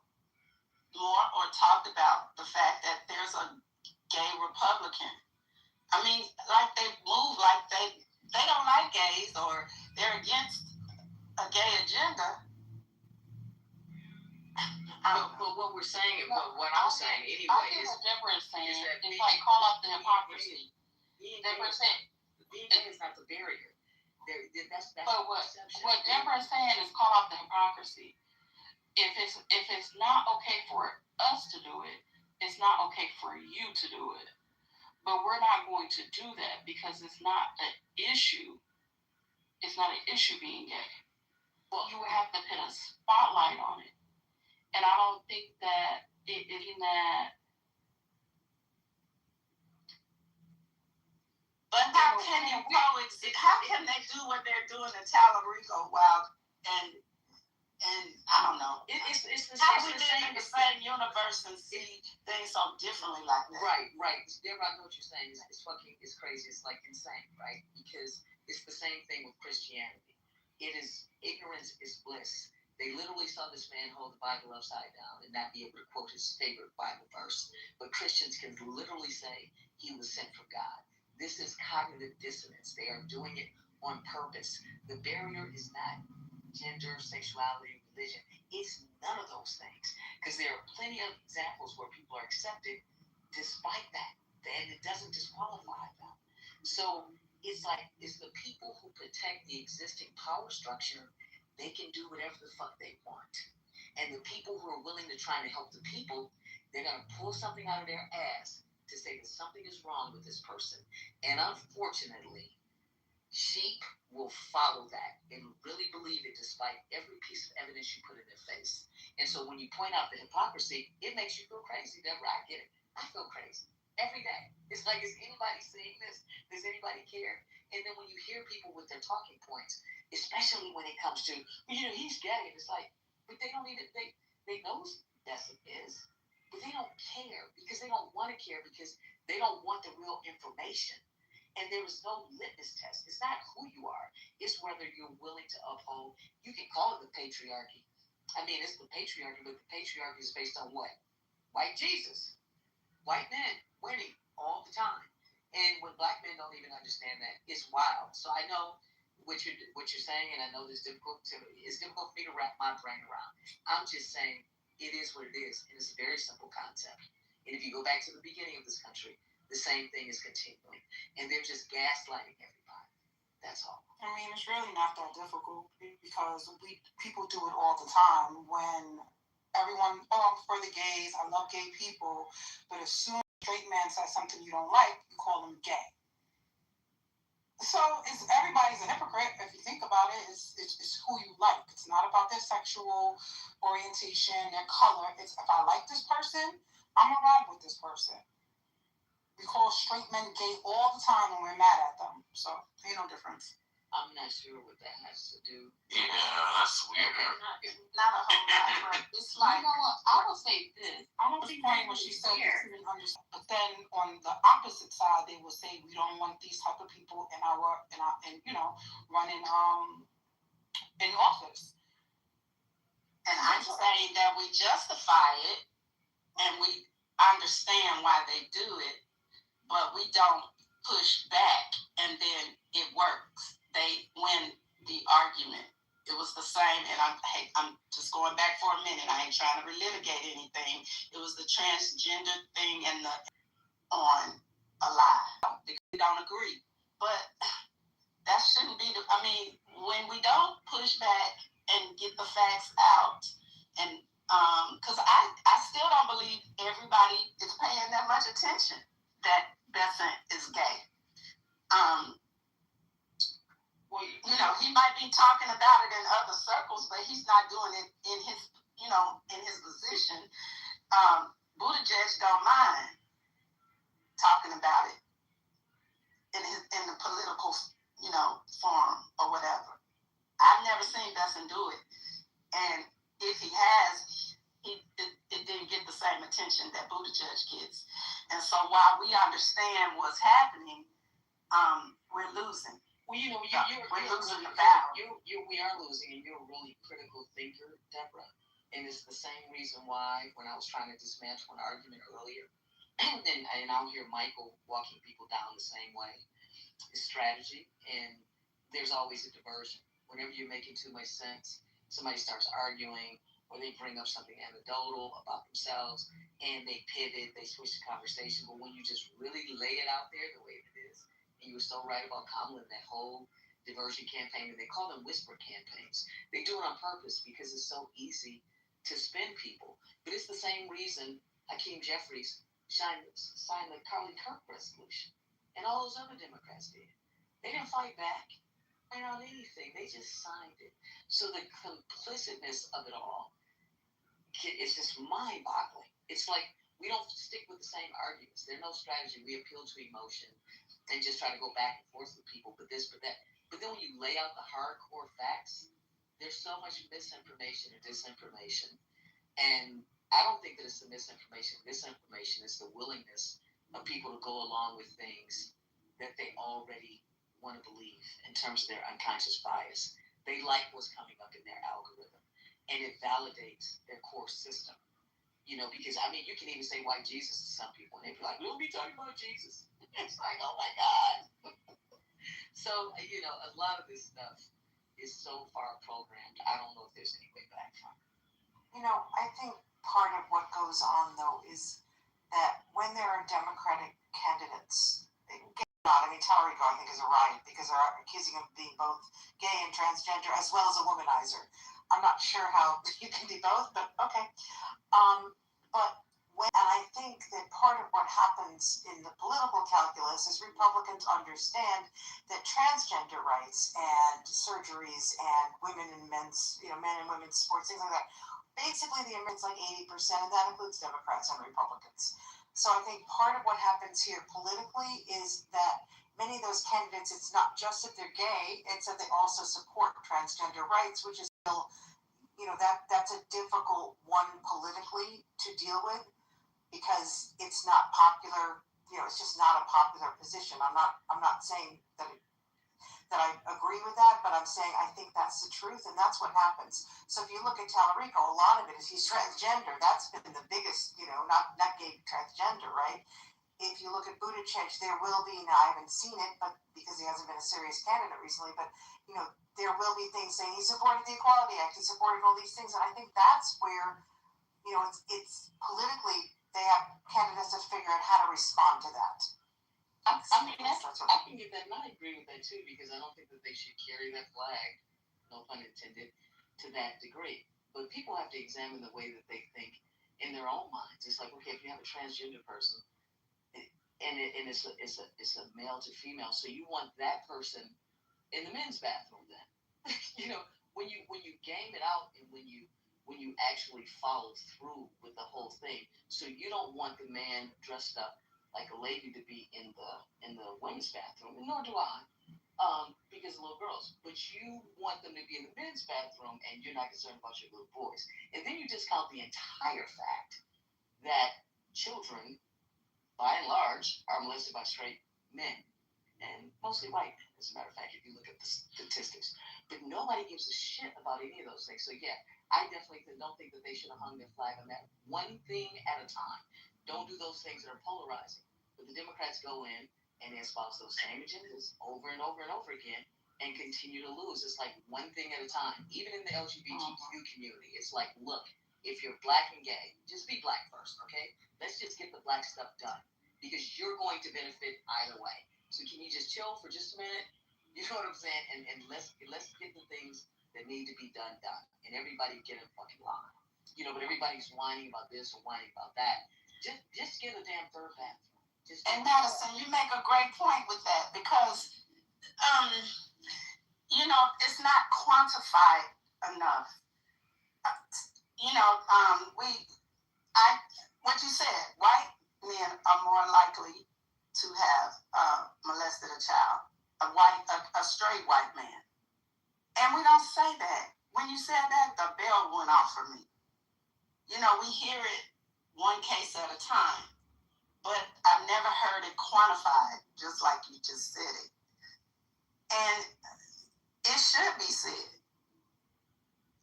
more or talked about, the fact that there's a gay Republican. I mean, they move they don't like gays, or they're against a gay agenda. But what we're saying, what I'm saying anyway, I get what Deborah's saying. It's call out the hypocrisy. Being gay is not the barrier. That's But perception. what Deborah is saying is call out the hypocrisy. If it's not okay for us to do it, it's not okay for you to do it. But we're not going to do that because it's not an issue. It's not an issue being gay. Well, you would have to put a spotlight on it. And I don't think that But how can you coexist? How can they do what they're doing in Talarico while and I don't know. It's how we live in the same universe and see things so differently like that. Right. Deborah, I know what you're saying. It's crazy. It's like insane, right? Because it's the same thing with Christianity. It is ignorance is bliss. They literally saw this man hold the Bible upside down and not be able to quote his favorite Bible verse. But Christians can literally say he was sent from God. This is cognitive dissonance. They are doing it on purpose. The barrier is not gender, sexuality, religion. It's none of those things. Because there are plenty of examples where people are accepted despite that. And it doesn't disqualify them. So it's the people who protect the existing power structure, they can do whatever the fuck they want. And the people who are willing to try to help the people, they're going to pull something out of their ass to say that something is wrong with this person. And unfortunately, sheep will follow that and really believe it despite every piece of evidence you put in their face. And so when you point out the hypocrisy, it makes you feel crazy, Deborah. I get it. I feel crazy every day. It's like, is anybody seeing this? Does anybody care? And then when you hear people with their talking points, especially when it comes to, he's gay, and it's like, but they don't even, they know that's it is, but they don't care because they don't want to care because they don't want the real information. And there is no litmus test. It's not who you are. It's whether you're willing to uphold. You can call it the patriarchy. I mean, it's the patriarchy, but the patriarchy is based on what? White Jesus. White men winning all the time. And when black men don't even understand that, it's wild. So I know what you're saying, and I know it's difficult for me to wrap my brain around. I'm just saying it is what it is, and it's a very simple concept. And if you go back to the beginning of this country, the same thing is continuing. And they're just gaslighting everybody. That's all. I mean, it's really not that difficult because people do it all the time when everyone, I'm for the gays, I love gay people, but as soon as a straight man says something you don't like, you call him gay. So everybody's a hypocrite if you think about it. It's who you like. It's not about their sexual orientation, their color. It's if I like this person, I'm gonna ride with this person. We call straight men gay all the time when we're mad at them. So ain't no difference. I'm not sure what that has to do. Yeah, that's weird. Not a whole lot, but it's like, what? I will say this. I don't think point what she said didn't understand. But then on the opposite side, they will say we don't want these type of people in running in office. And I'm saying that we justify it and we understand why they do it, but we don't push back and then it works. They win the argument. It was the same, and I'm just going back for a minute. I ain't trying to relitigate anything. It was the transgender thing and on a lie. We don't agree. But that shouldn't be when we don't push back and get the facts out, and because I still don't believe everybody is paying that much attention that Besant is gay. He might be talking about it in other circles, but he's not doing it in his position. Buttigieg don't mind talking about it in the political, forum or whatever. I've never seen Besant do it, and if he has, it didn't get the same attention that Buttigieg gets. And so while we understand what's happening, we're losing. Well, we're losing the battle. We are losing, and you're a really critical thinker, Deborah. And it's the same reason why when I was trying to dismantle an argument earlier, and I'll hear Michael walking people down the same way, is strategy, and there's always a diversion. Whenever you're making too much sense, somebody starts arguing, or they bring up something anecdotal about themselves, and they pivot, they switch the conversation. But when you just really lay it out there the way it is, and you were so right about Kamala, that whole diversion campaign, and they call them whisper campaigns. They do it on purpose because it's so easy to spin people. But it's the same reason Hakeem Jeffries signed the Charlie Kirk resolution, and all those other Democrats did. They didn't fight back on anything. They just signed it. So the complicitness of it all is just mind-boggling. It's like we don't stick with the same arguments. There's no strategy. We appeal to emotion and just try to go back and forth with people, but this, but that. But then when you lay out the hardcore facts, there's so much misinformation and disinformation. And I don't think that it's the misinformation. Misinformation is the willingness of people to go along with things that they already want to believe in terms of their unconscious bias. They like what's coming up in their algorithm, and it validates their core system. Because you can even say white Jesus to some people, and they'd be like, "We'll be talking about Jesus." It's like, oh my God. So, a lot of this stuff is so far programmed. I don't know if there's any way back from it. I think part of what goes on, though, is that when there are Democratic candidates, Tel Rico, I think, is a riot because they're accusing him of being both gay and transgender as well as a womanizer. I'm not sure how you can be both, but okay. And I think that part of what happens in the political calculus is Republicans understand that transgender rights and surgeries and women and men's, men and women's sports, things like that, basically the Americans like 80%, and that includes Democrats and Republicans. So I think part of what happens here politically is that many of those candidates, it's not just that they're gay, it's that they also support transgender rights, which is still, that's a difficult one politically to deal with because it's not popular. It's just not a popular position. I'm not saying that I agree with that, but I'm saying I think that's the truth, and that's what happens. So if you look at Tallarico, a lot of it is he's transgender. That's been the biggest, not gay, transgender, right? If you look at Buttigieg, there will be, now I haven't seen it, but because he hasn't been a serious candidate recently, but there will be things saying he supported the Equality Act, he supported all these things, and I think that's where, it's politically, they have candidates that figure out how to respond to that. I can get that, and I agree with that too, because I don't think that they should carry that flag, no pun intended, to that degree. But people have to examine the way that they think in their own minds. It's like, okay, if you have a transgender person, and it's a male to female, so you want that person in the men's bathroom then. When you game it out, and when you actually follow through with the whole thing, so you don't want the man dressed up like a lady to be in the women's bathroom, and nor do I, because of little girls. But you want them to be in the men's bathroom, and you're not concerned about your little boys. And then you discount the entire fact that children, by and large, are molested by straight men, and mostly white men, as a matter of fact, if you look at the statistics. But nobody gives a shit about any of those things. So yeah, I definitely don't think that they should have hung their flag on that, one thing at a time. Don't do those things that are polarizing. But the Democrats go in and they espouse those same agendas over and over and over again and continue to lose. It's like one thing at a time. Even in the LGBTQ community, it's like, look, if you're black and gay, just be black first, okay? Let's just get the black stuff done because you're going to benefit either way. So can you just chill for just a minute? You know what I'm saying? And let's get the things that need to be done, and everybody get in fucking line. But everybody's whining about this or whining about that. Just get a damn third bathroom. And Madison, you make a great point with that because, it's not quantified enough. What you said, white men are more likely to have molested a child, a straight white man. And we don't say that. When you said that, the bell went off for me. We hear it one case at a time, but I've never heard it quantified, just like you just said it. And it should be said.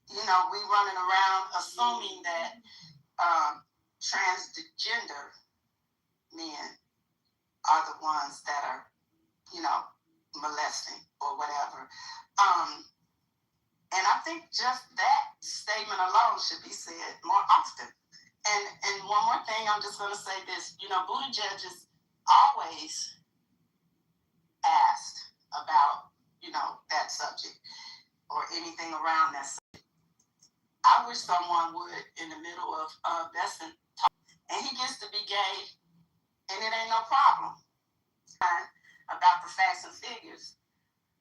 We running around assuming that transgender men are the ones that are, molesting or whatever. And I think just that statement alone should be said more often. And one more thing, I'm just going to say this. Buttigieg is always asked about, that subject or anything around that subject. I wish someone would in the middle of Besson talk, and he gets to be gay, and it ain't no problem. About the facts and figures.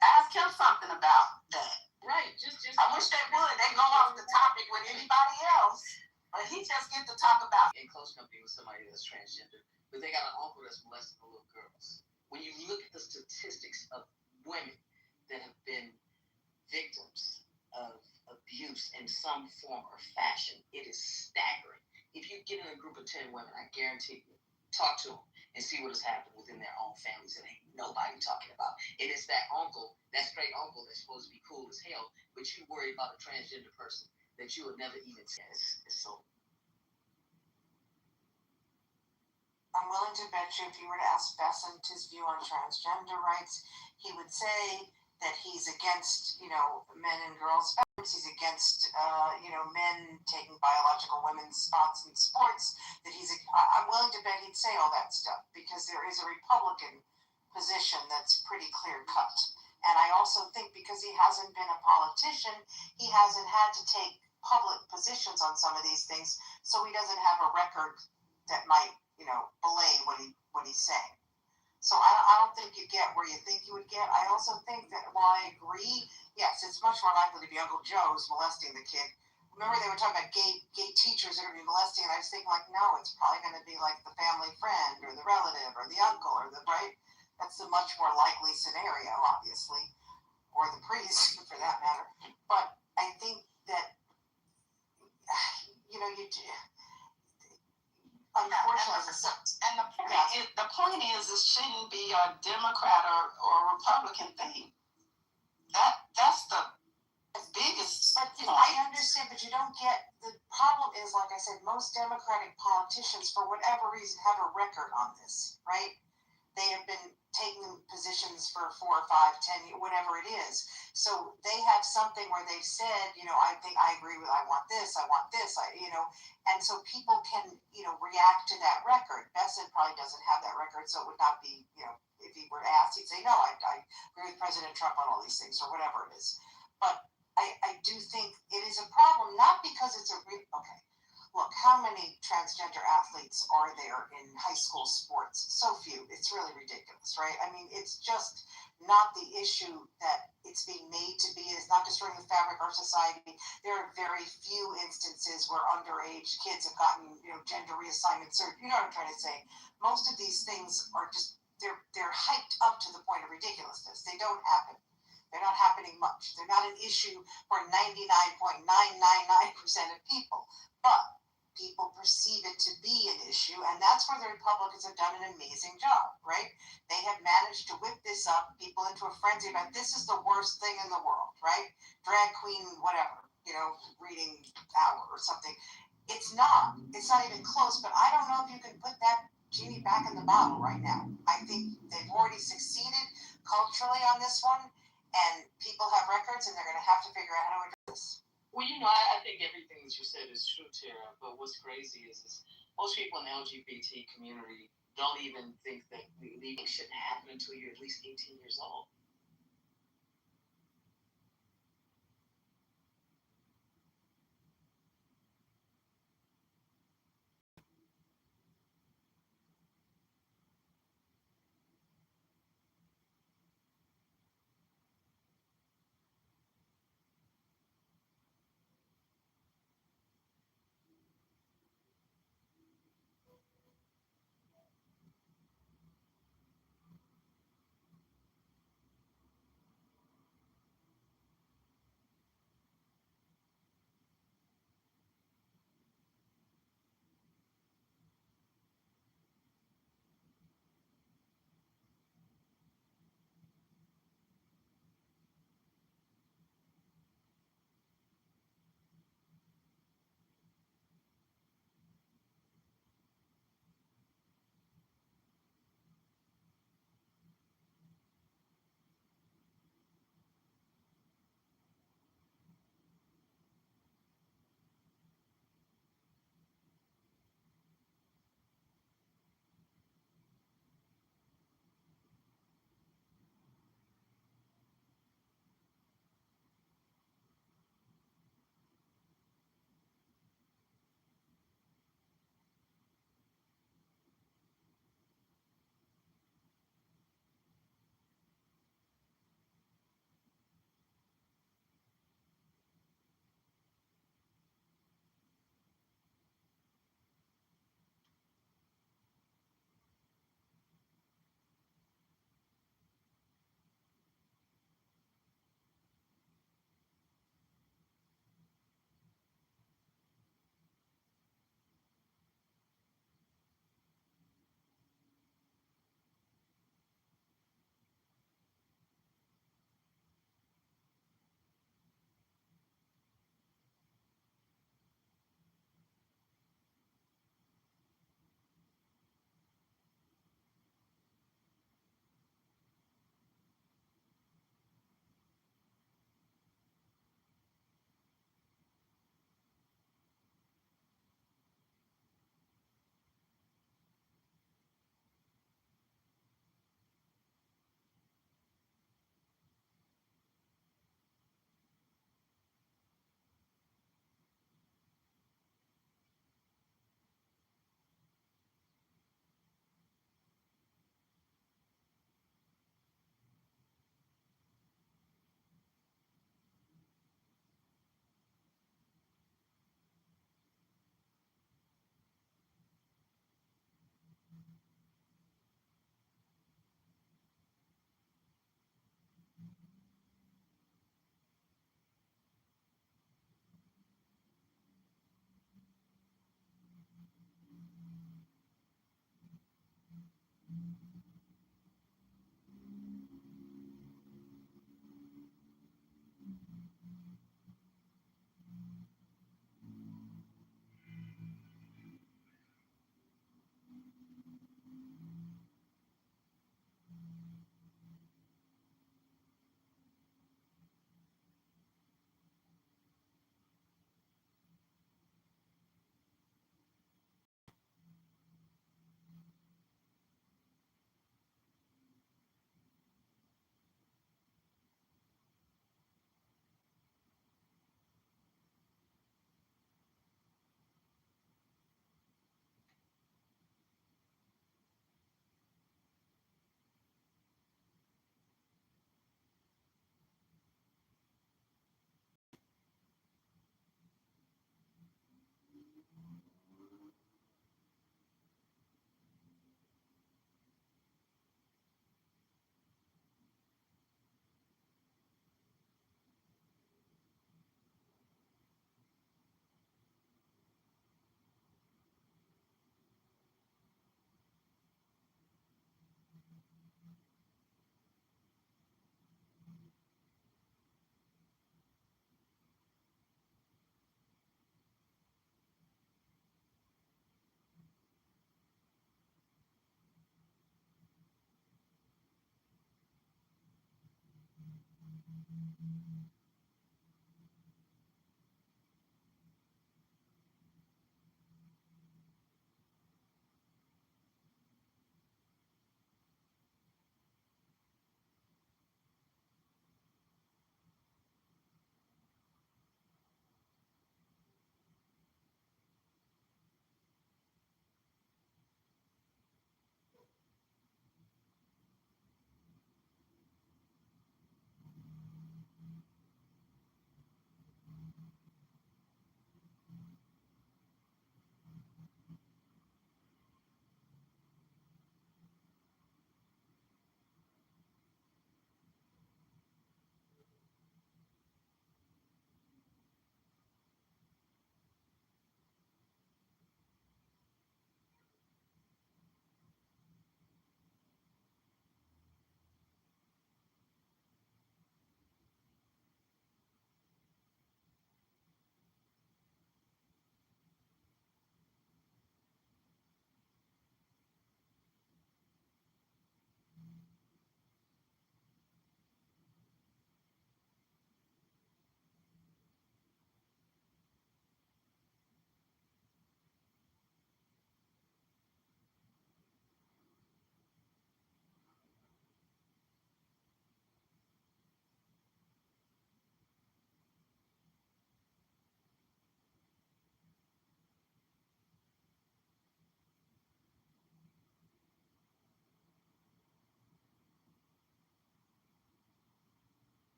Ask him something about that. Right. Just I wish they would. They go off the topic with anybody else, but he just get to talk about in close company with somebody that's transgender, but they got an uncle that's molesting the little girls. When you look at the statistics of women that have been victims of abuse in some form or fashion, it is staggering. If you get in a group of 10 women, I guarantee you, talk to them and see what has happened within their own families that ain't nobody talking about. It is that uncle, that straight uncle that's supposed to be cool as hell, but you worry about a transgender person that you would never even see. It's so. I'm willing to bet you if you were to ask Besant his view on transgender rights, he would say that he's against, men and girls' boundaries. He's against, men taking biological women's spots in sports. I'm willing to bet he'd say all that stuff because there is a Republican position that's pretty clear cut. And I also think because he hasn't been a politician, he hasn't had to take public positions on some of these things, so he doesn't have a record that might, belay what he's saying. So I don't think you get where you think you would get. I also think that while I agree, yes, it's much more likely to be Uncle Joe's molesting the kid. Remember they were talking about gay teachers that are going to be molesting, and I was thinking no, it's probably going to be like the family friend or the relative or the uncle or right. That's a much more likely scenario, obviously, or the priest for that matter. But I think that unfortunately, and the point is, it shouldn't be a Democrat or Republican thing. That's the biggest. But I understand, but you don't get the problem is, like I said, most Democratic politicians, for whatever reason, have a record on this, right? They have been taking positions for 4 or 5, 10 years, whatever it is. So they have something where they've said, I think I agree with, I want this, and so people can, react to that record. Besant probably doesn't have that record, so it would not be, if he were asked, he'd say, no, I agree with President Trump on all these things, or whatever it is. But I do think it is a problem, not because it's okay. Look, how many transgender athletes are there in high school sports? So few. It's really ridiculous, right? I mean, it's just not the issue that it's being made to be. It's not destroying the fabric of our society. There are very few instances where underage kids have gotten, gender reassignment surgery. You know what I'm trying to say? Most of these things are just, they're hyped up to the point of ridiculousness. They don't happen. They're not happening much. They're not an issue for 99.999% of people. But people perceive it to be an issue, and that's where the Republicans have done an amazing job, right? They have managed to whip this up, people into a frenzy about this is the worst thing in the world, right? Drag queen, whatever, reading hour or something. It's not even close, but I don't know if you can put that genie back in the bottle right now. I think they've already succeeded culturally on this one, and people have records, and they're going to have to figure out how to address this. Well, I think everything that you said is true, Tara, but what's crazy is most people in the LGBT community don't even think that leaving shouldn't happen until you're at least 18 years old.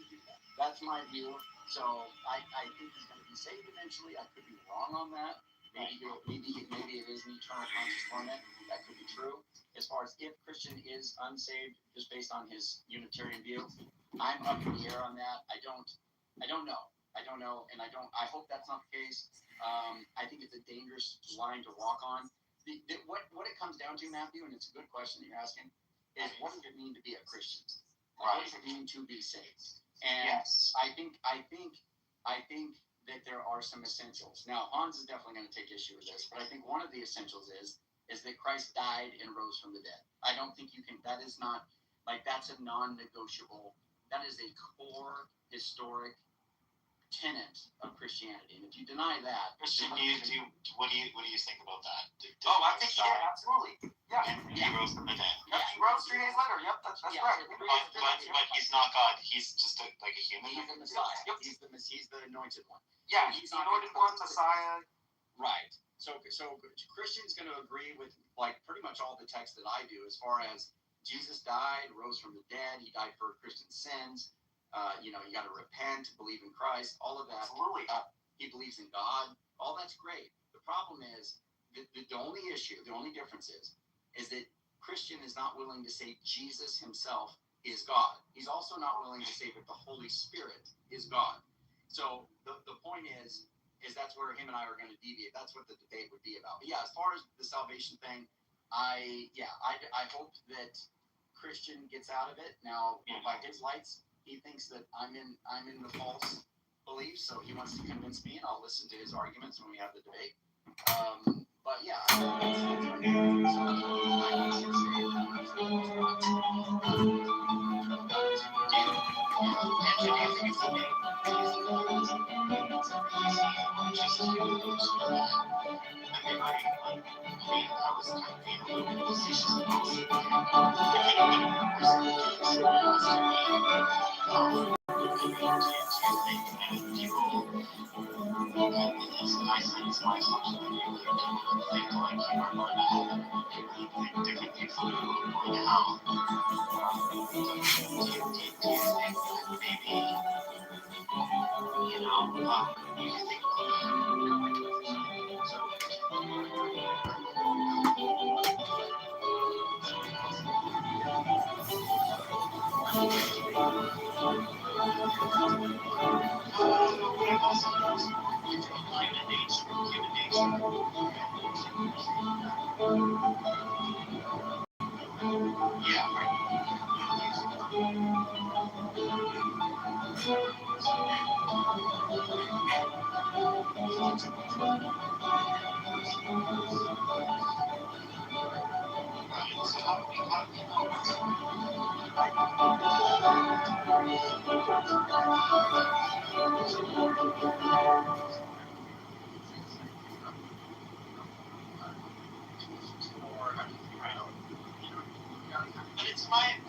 to do that. That's my view. So I think he's going to be saved eventually. I could be wrong on that. Maybe it is an eternal conscious torment. That could be true. As far as if Christian is unsaved, just based on his Unitarian view, I'm up in the air on that. I don't know. And I hope that's not the case. I think it's a dangerous line to walk on. What it comes down to, Matthew, and it's a good question that you're asking, is what does it mean to be a Christian? What does it mean to be saved? And yes. I think that there are some essentials. Now, Hans is definitely going to take issue with this, but I think one of the essentials is that Christ died and rose from the dead. I don't think you can. That is not that's a non-negotiable. That is a core historic tenet of Christianity, and if you deny that, Christian, what do you think about that? I think he did, absolutely. Yeah. He rose from the dead. Yep, he rose 3 days later. Yep, that's right. But he's not God. He's just like a human. He's the Messiah. Yep. He's the anointed one. Yeah, he's the anointed one, Messiah. Right. So Christian's going to agree with pretty much all the text that I do, as far as Jesus died, rose from the dead. He died for Christian sins. You got to repent, believe in Christ, all of that. Absolutely. He believes in God. All that's great. The problem is the only issue, the only difference is that Christian is not willing to say Jesus himself is God. He's also not willing to say that the Holy Spirit is God. So the point is that's where him and I are going to deviate. That's what the debate would be about. But yeah, as far as the salvation thing, I hope that Christian gets out of it. Now, by his lights, he thinks that I'm in the false belief, so he wants to convince me, and I'll listen to his arguments when we have the debate. But yeah,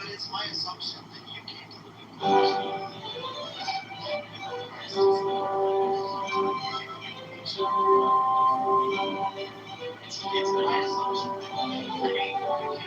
But it's my assumption that you came to the conclusion. It's my assumption that I'm going to believe them.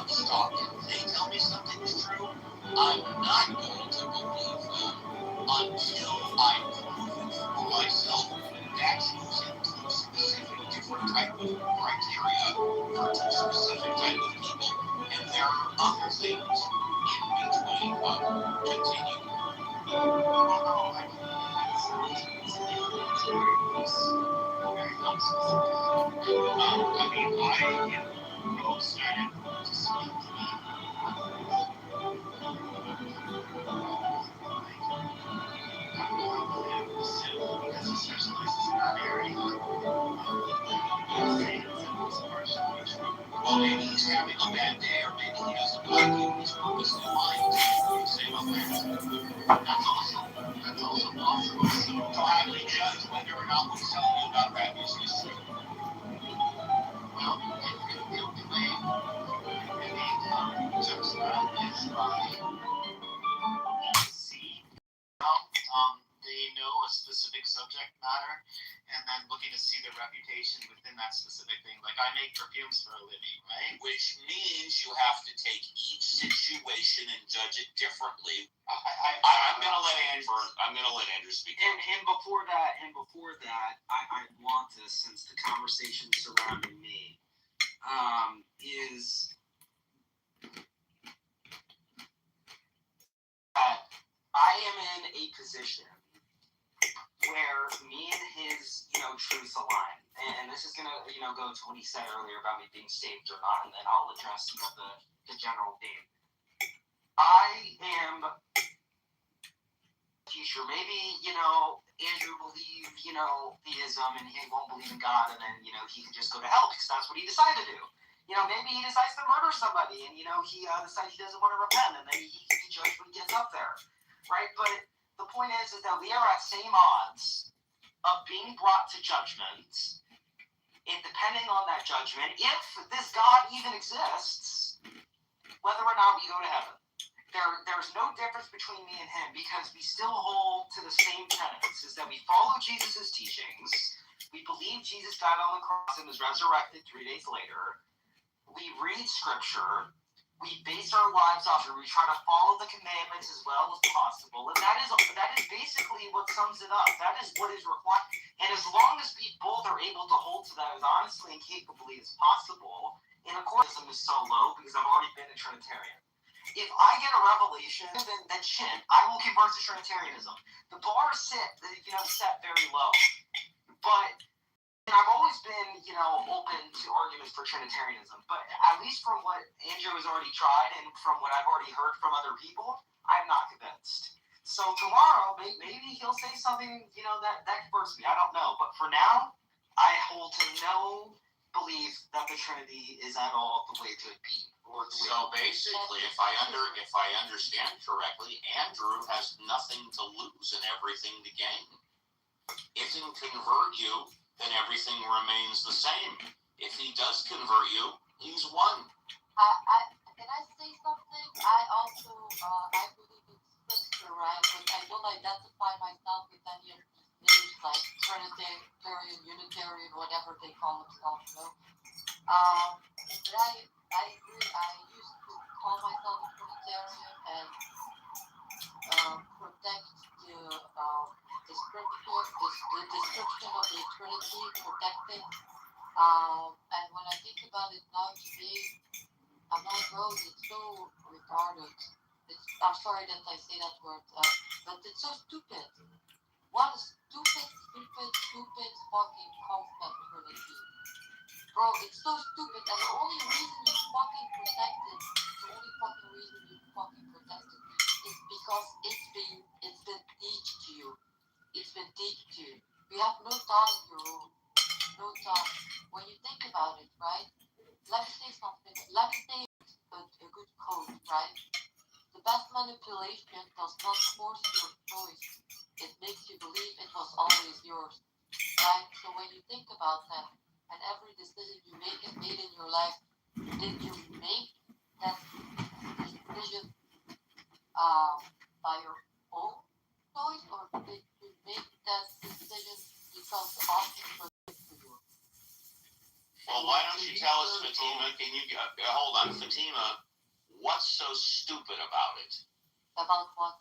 stop. If they tell me something's true, I'm not going to believe them until I prove it for myself. That goes into a specific different type of criteria for two specific type of people. And there are other things in between. Continue. Well, maybe he's having a bad day, or maybe he doesn't like you, he's purposely lying to you. Same up there. That's awesome. That's also awesome. So how do we judge whether or not we're telling you about that business? Well, the only way judge that is by see how they know a specific subject matter, and then looking to see their reputation within that specific thing. Like, I make perfumes for a living, right? Which means you have to take each situation and judge it differently. I'm gonna let Andrew speak. And before that, I want to, since the conversation surrounding me, is that I am in a position where me and his, truths align. And this is gonna, go to what he said earlier about me being saved or not, and then I'll address the general theme. I am a teacher. Maybe, Andrew believe, theism, and he won't believe in God, and then, he can just go to hell because that's what he decided to do. Maybe he decides to murder somebody, and, he decides he doesn't want to repent, and then he can be judged when he gets up there, right? But the point is that we are at same odds of being brought to judgment, and depending on that judgment, if this God even exists, whether or not we go to heaven. There's no difference between me and him because we still hold to the same tenets, is that we follow Jesus' teachings, we believe Jesus died on the cross and was resurrected 3 days later, we read scripture, we base our lives off it, we try to follow the commandments as well as possible, and that is basically what sums it up. That is what is required. And as long as we both are able to hold to that as honestly and capably as possible, and of course is so low because I've already been a Trinitarian. If I get a revelation, then shit, I will convert to Trinitarianism. The bar is set very low. But I've always been, open to arguments for Trinitarianism. But at least from what Andrew has already tried and from what I've already heard from other people, I'm not convinced. So tomorrow, maybe he'll say something, that converts me. I don't know. But for now, I hold to no belief that the Trinity is at all the way to be. So basically, if I understand correctly, Andrew has nothing to lose and everything to gain. If he can convert you, then everything remains the same. If he does convert you, he's won. Can I say something? I also I believe in scripture, right? But I don't identify myself with any names like Trinitarian, Unitarian, whatever they call themselves, But I agree. I used to call myself a Trinitarian and protect the scripture, the description of the Trinity, protect it. And when I think about it now today, I'm like, bro, it's so retarded. I'm sorry that I say that word, but it's so stupid. What a stupid fucking concept, Trinity. Bro, it's so stupid, and the only reason you fucking protect it, is because it's been teached to you. It's been teached to you. You have no thought in your room. No thought. When you think about it, right? Let me say something. Let me say a good quote, right? The best manipulation does not force your choice. It makes you believe it was always yours, right? So when you think about that, and every decision you made in your life, did you make that decision by your own choice, or did you make that decision because the options were given to you? Well, why don't you tell us, Fatima, Fatima, can you hold on, Fatima? What's so stupid about it? About what?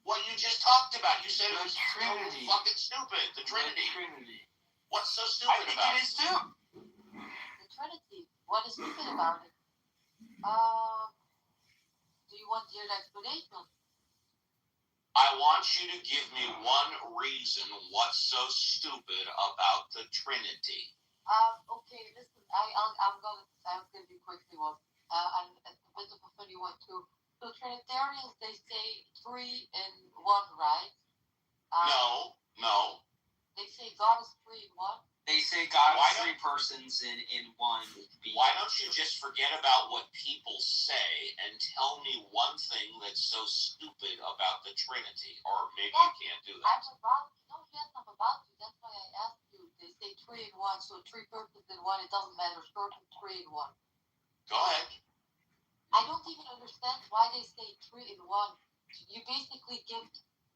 What you just talked about. You said it was Trinity. fucking stupid. The Trinity. Trinity. What's so stupid about it? I think it is too. The Trinity. What is stupid about it? Do you want your explanation? I want you to give me one reason what's so stupid about the Trinity. Okay, listen, I'll give you quickly one. And a bit of a funny one too. So Trinitarians, they say 3 in 1, right? No. They say God is 3 in 1. They say God is 3 persons in one being. Why don't you just forget about what people say and tell me one thing that's so stupid about the Trinity? Or maybe you can't do that. I'm about to. That's why I asked you. They say 3 in 1, so 3 persons in 1. It doesn't matter. Short of 3 in 1. Go ahead. I don't even understand why they say 3 in 1. You basically give.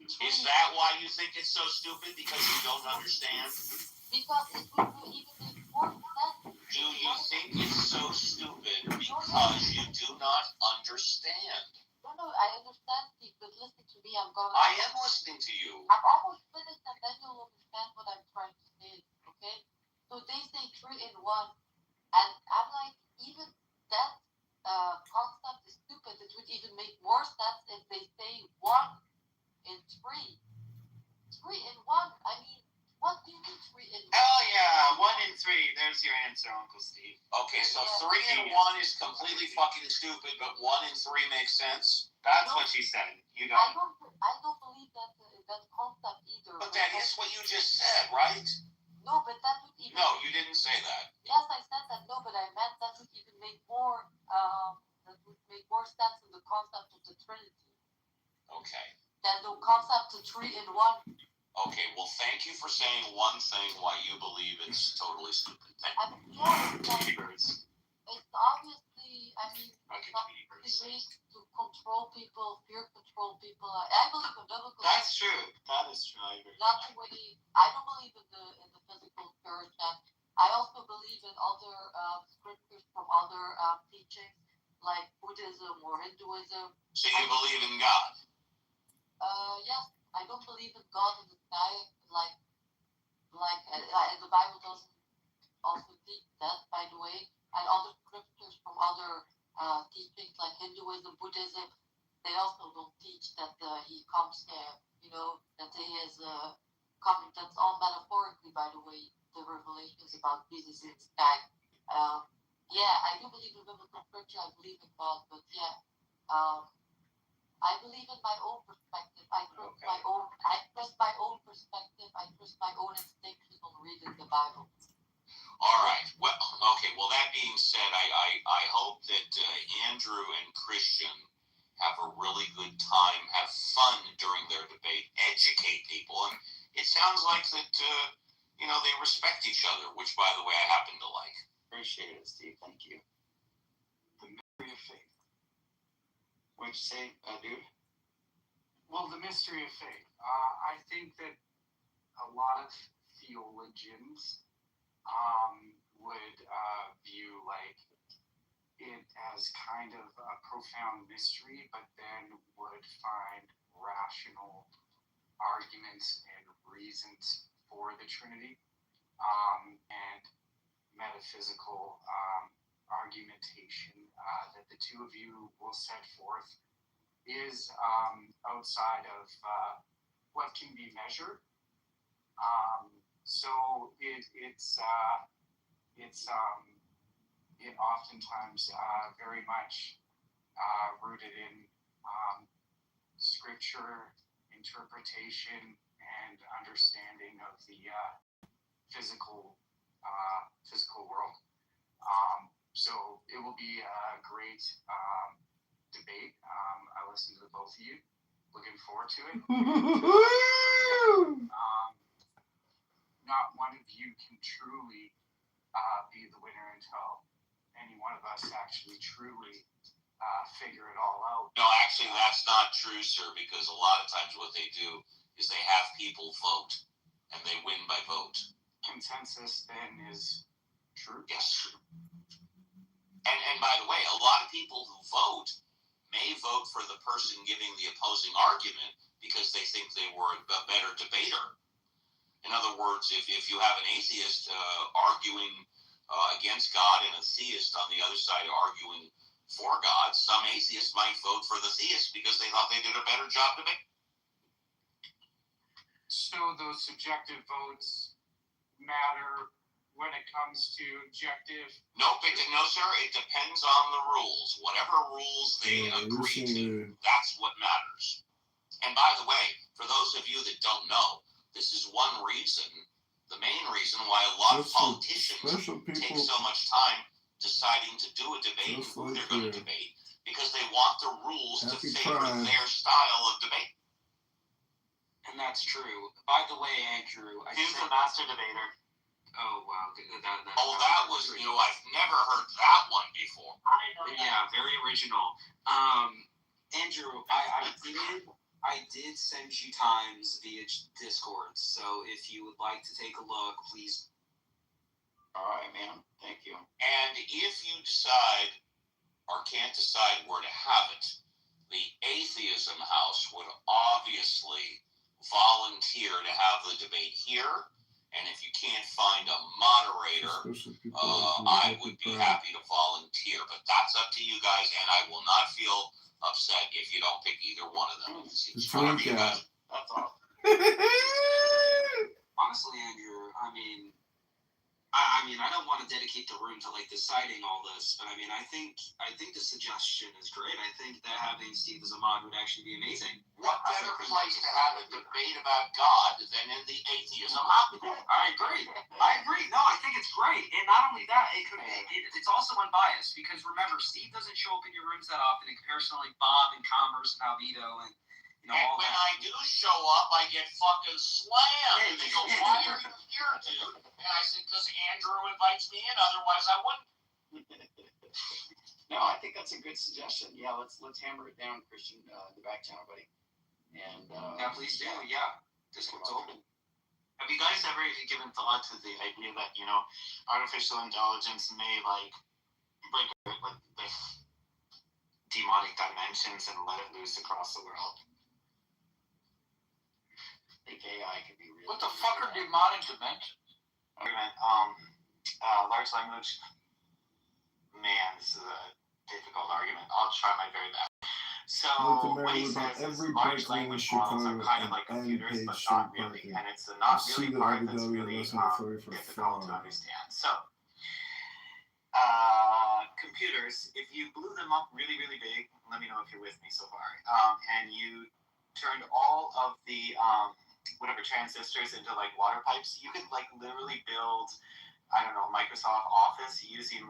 Is that why you think it's so stupid? Because you don't understand? Because it would even make more sense. Do you think it's so stupid because you do not understand? No, I understand, Steve, but listen to me. I am listening to you. I'm almost finished, and then you'll understand what I'm trying to say, okay? So they say 3 in 1, and I'm like, even that concept is stupid. It would even make more sense if they say 1 in 3. 3 in 1, I mean, what do you mean 3 in 1? Hell yeah, 1 in 3. There's your answer, Uncle Steve. Okay, so 3 in 1 is completely fucking stupid, but 1 in 3 makes sense? That's what she said. You got I don't believe that concept either. But that is what you just said, right? No, but that would even... No, you didn't say that. Yes, I said that. No, but I meant that would even make more... sense in the concept of the Trinity. Okay. Than the concept of 3 in 1. Okay, well, thank you for saying one thing why you believe it's totally stupid. It's obviously, I mean, ways to control people, fear control people. I believe in biblical. That's true. That is true. I agree. Not the way. I don't believe in the physical church, and I also believe in other scriptures from other teachings like Buddhism or Hinduism. So you believe in God? Yes. I don't believe in God in the sky, like the Bible doesn't also teach that, by the way, and other scriptures from other teachings like Hinduism, Buddhism, they also don't teach that he comes there, that he is coming. That's all metaphorically, by the way, the revelations about Jesus in the sky. Yeah, I do believe in biblical scripture, I believe in God, but yeah, I believe in my own perspective. I trust my own perspective. I trust my own instinctions on reading the Bible. All right. Well, okay. Well, that being said, I hope that Andrew and Christian have a really good time, have fun during their debate, educate people, and it sounds like that they respect each other, which, by the way, I happen to like. Appreciate it, Steve. Thank you. The mystery of faith. What'd you say, dude? Well, the mystery of faith. I think that a lot of theologians would view it as kind of a profound mystery, but then would find rational arguments and reasons for the Trinity, and metaphysical argumentation that the two of you will set forth is outside of what can be measured. So it oftentimes very much rooted in scripture interpretation and understanding of the physical world. So it will be a great debate. I listened to both of you. Looking forward to it. Not one of you can truly be the winner until any one of us actually truly figure it all out. No, actually, that's not true, sir, because a lot of times what they do is they have people vote, and they win by vote. Consensus then is true? Yes. And by the way, a lot of people who vote may vote for the person giving the opposing argument because they think they were a better debater. In other words, if you have an atheist arguing against God and a theist on the other side arguing for God, some atheists might vote for the theist because they thought they did a better job debating. So those subjective votes matter when it comes to objective? No, sir. It depends on the rules. Whatever rules they agree to, that's what matters. And by the way, for those of you that don't know, this is one reason, the main reason why a lot of politicians take so much time deciding to do a debate and who they're going to debate, because they want the rules to favor their style of debate. And that's true. By the way, Andrew, He's the master debater. Oh, wow. That was new. I've never heard that one before. I know. Yeah, very original. Andrew, I did send you times via Discord, so if you would like to take a look, please. All right, man. Thank you. And if you decide or can't decide where to have it, the Atheism House would obviously volunteer to have the debate here. And if you can't find a moderator, I would be happy to volunteer. But that's up to you guys, and I will not feel upset if you don't pick either one of them. It's whatever you guys. That's all. Honestly, Andrew, I don't want to dedicate the room to deciding all this, but I think the suggestion is great. I think that having Steve as a mod would actually be amazing. What better place to have a debate about God than in the Atheism House? I agree. No, I think it's great, and not only that, it's also unbiased because remember, Steve doesn't show up in your rooms that often in comparison to Bob and Commerce and Albedo and. And when I do show up, I get fucking slammed. They go, why are you here, dude? And I said, because Andrew invites me in, otherwise I wouldn't. No, I think that's a good suggestion. Yeah, let's hammer it down, Christian, the back channel, buddy. And yeah, please do. Yeah, Discord's open. Have you guys ever given thought to the idea that, artificial intelligence may break the demonic dimensions and let it loose across the world? I think AI could be real. What the fuck are demonic dimensions? Large language. Man, this is a difficult argument. I'll try my very best. So what he says is large language models are kind of like computers, but not really. And it's the not really part that's really difficult to understand. So computers, if you blew them up really, really big, let me know if you're with me so far, and you turned all of the whatever transistors into water pipes, you could literally build, I don't know, Microsoft Office using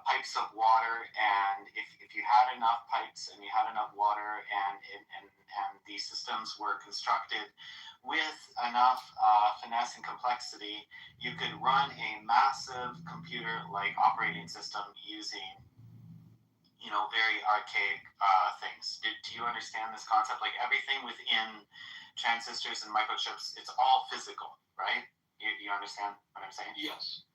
pipes of water. And if you had enough pipes and you had enough water and the systems were constructed with enough finesse and complexity, you could run a massive computer operating system using very archaic things. Do you understand this concept? Everything within transistors and microchips, it's all physical, right? You understand what I'm saying? Yes.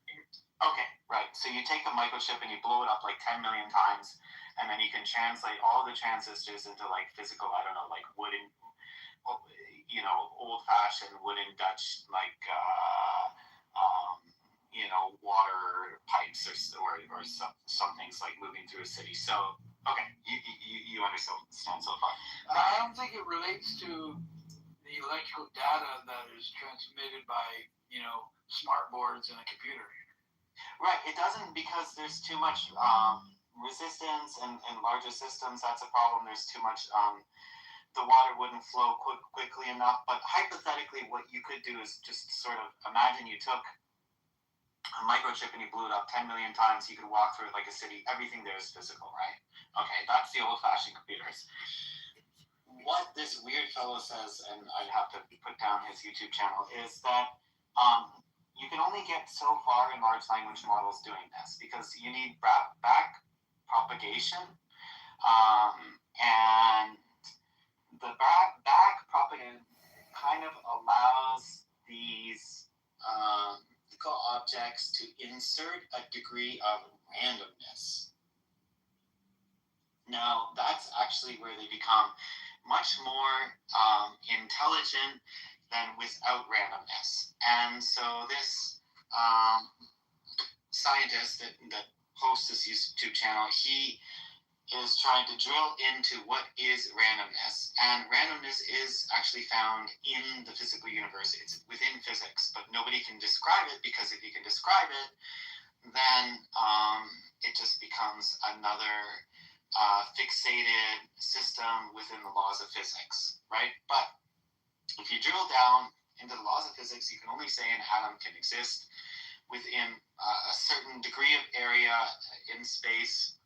Okay, right. So you take a microchip and you blow it up 10 million times, and then you can translate all the transistors into physical, I don't know, wooden, old-fashioned wooden Dutch, water pipes or some things moving through a city. So, okay, you understand so far. I don't think it relates to the electrical data that is transmitted by, smart boards in a computer. Right, it doesn't, because there's too much resistance and larger systems. That's a problem. There's too much, the water wouldn't flow quickly enough. But hypothetically, what you could do is just sort of imagine you took a microchip and you blew it up 10 million times. You could walk through it like a city. Everything there is physical, right? Okay, that's the old-fashioned computers. What this weird fellow says, and I'd have to put down his YouTube channel, is that you can only get so far in large language models doing this because you need back propagation, and the back propagation kind of allows these objects to insert a degree of randomness. Now, that's actually where they become much more intelligent than without randomness. And so this scientist that hosts this YouTube channel, he is trying to drill into what is randomness. And randomness is actually found in the physical universe. It's within physics, but nobody can describe it, because if you can describe it, then it just becomes another fixated system within the laws of physics, right? But if you drill down into the laws of physics, you can only say an atom can exist within a certain degree of area in space.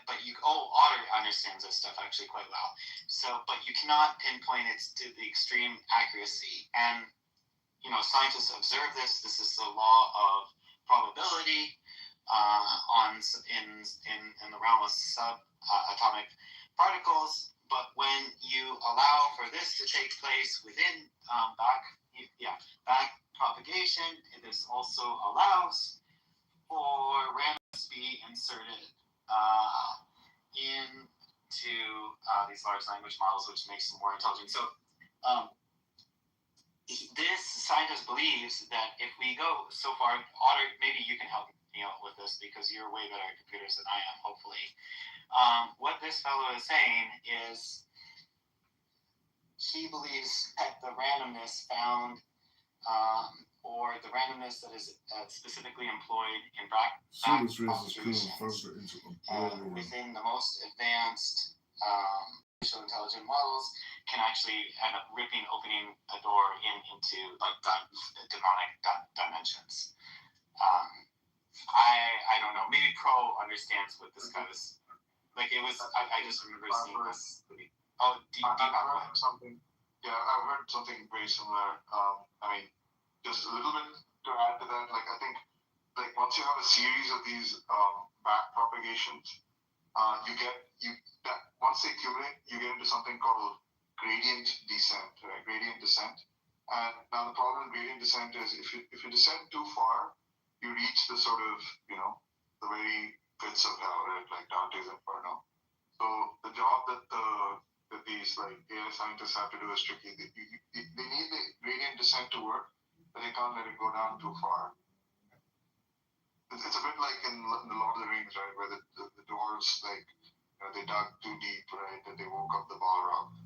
But you Otter understands this stuff actually quite well. So, but you cannot pinpoint it to the extreme accuracy. And scientists observe this. This is the law of probability in the realm of subatomic particles. But when you allow for this to take place within back propagation, this also allows for randomness to be inserted into these large language models, which makes them more intelligent. So this scientist believes that if we go so far, Otter, maybe you can help me out with this, because you're way better at computers than I am, hopefully. What this fellow is saying is he believes that the randomness found, or the randomness that is specifically employed in back within the most advanced artificial intelligent models can actually end up opening a door into like demonic dimensions. I don't know. Maybe Pro understands what this kind of like. It was. I just remember seeing this. Oh, I've heard something. Yeah, I've heard something very similar. I mean, just a little bit to add to that. Like, I think, like, once you have a series of these back propagations, once they accumulate, you get into something called gradient descent, right? Gradient descent. And now the problem with gradient descent is if you descend too far, you reach the sort of, the very pits of hell, right? Like Dante's Inferno. So the job that these like AI scientists have to do is tricky. They need the gradient descent to work, but they can't let it go down too far. It's a bit like in the Lord of the Rings, right, where the dwarves, like, they dug too deep, right, that they woke up the Balrog.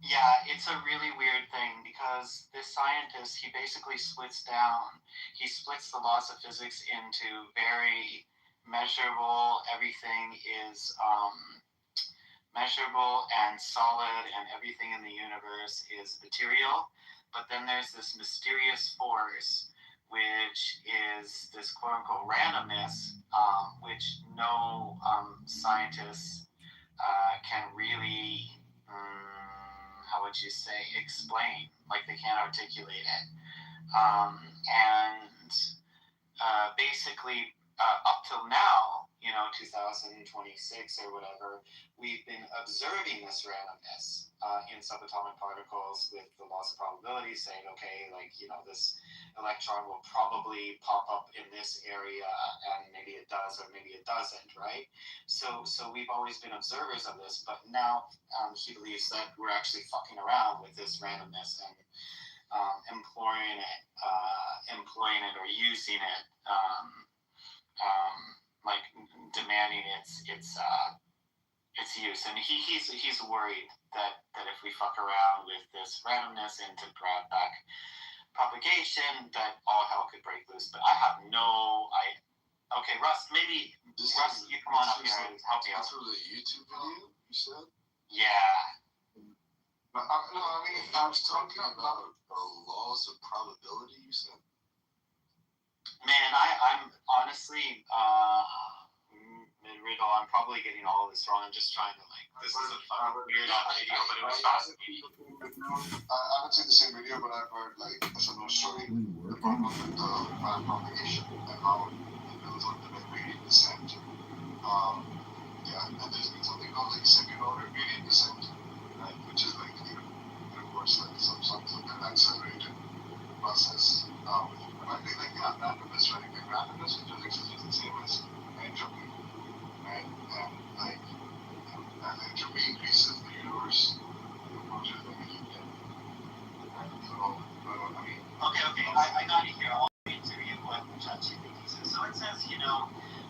Yeah, it's a really weird thing, because this scientist, he basically splits the laws of physics into very measurable, everything is measurable and solid, and everything in the universe is material. But then there's this mysterious force, which is this quote-unquote randomness, which no scientists can really, how would you say, explain. Like, they can't articulate it. And basically, up till now, 2026 or whatever, we've been observing this randomness in subatomic particles with the laws of probability, saying, okay, like, this electron will probably pop up in this area, and maybe it does or maybe it doesn't, right? So we've always been observers of this, but now he believes that we're actually fucking around with this randomness and employing it or using it, like demanding its use. And he's worried that if we fuck around with this randomness into back propagation, that all hell could break loose. But I have no idea. Okay, Russ, maybe you come on up here and help me out. This was a YouTube video, you said? Yeah. No, I mean, I was talking about laws of probability, you said? Man, I'm honestly, Riddle, I'm probably getting all of this wrong. I'm just trying to, like, this is a fucking weird video, but it was fascinating. I haven't seen the same video, but I've heard, like, a similar story about the back propagation and how it goes on to the gradient descent. Yeah, and there's been something called, like, second order gradient descent, right? Which is like, of course, like something that accelerated the process. But I think like randomness, right? Like randomness in physics is just the same as entropy, right? And like as entropy increases, the universe approaches the right? So I mean, Okay, I got it here. I'll read to you what ChatGPT says. So it says,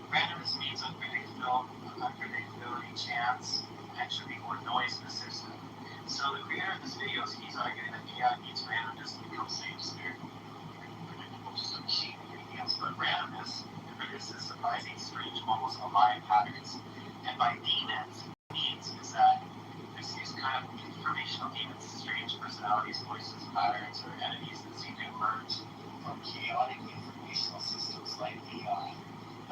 randomness means unpredictability, chance, entropy, or noise in the system. So the creator of this video, he's arguing that AI needs randomness to become safe, spherical, predictable, just a cheap ingredients. But randomness produces surprising, strange, almost alive patterns. And by demons, means is that there's these kind of informational demons, strange personalities, voices, patterns, or entities that seem to emerge from chaotic informational systems like AI.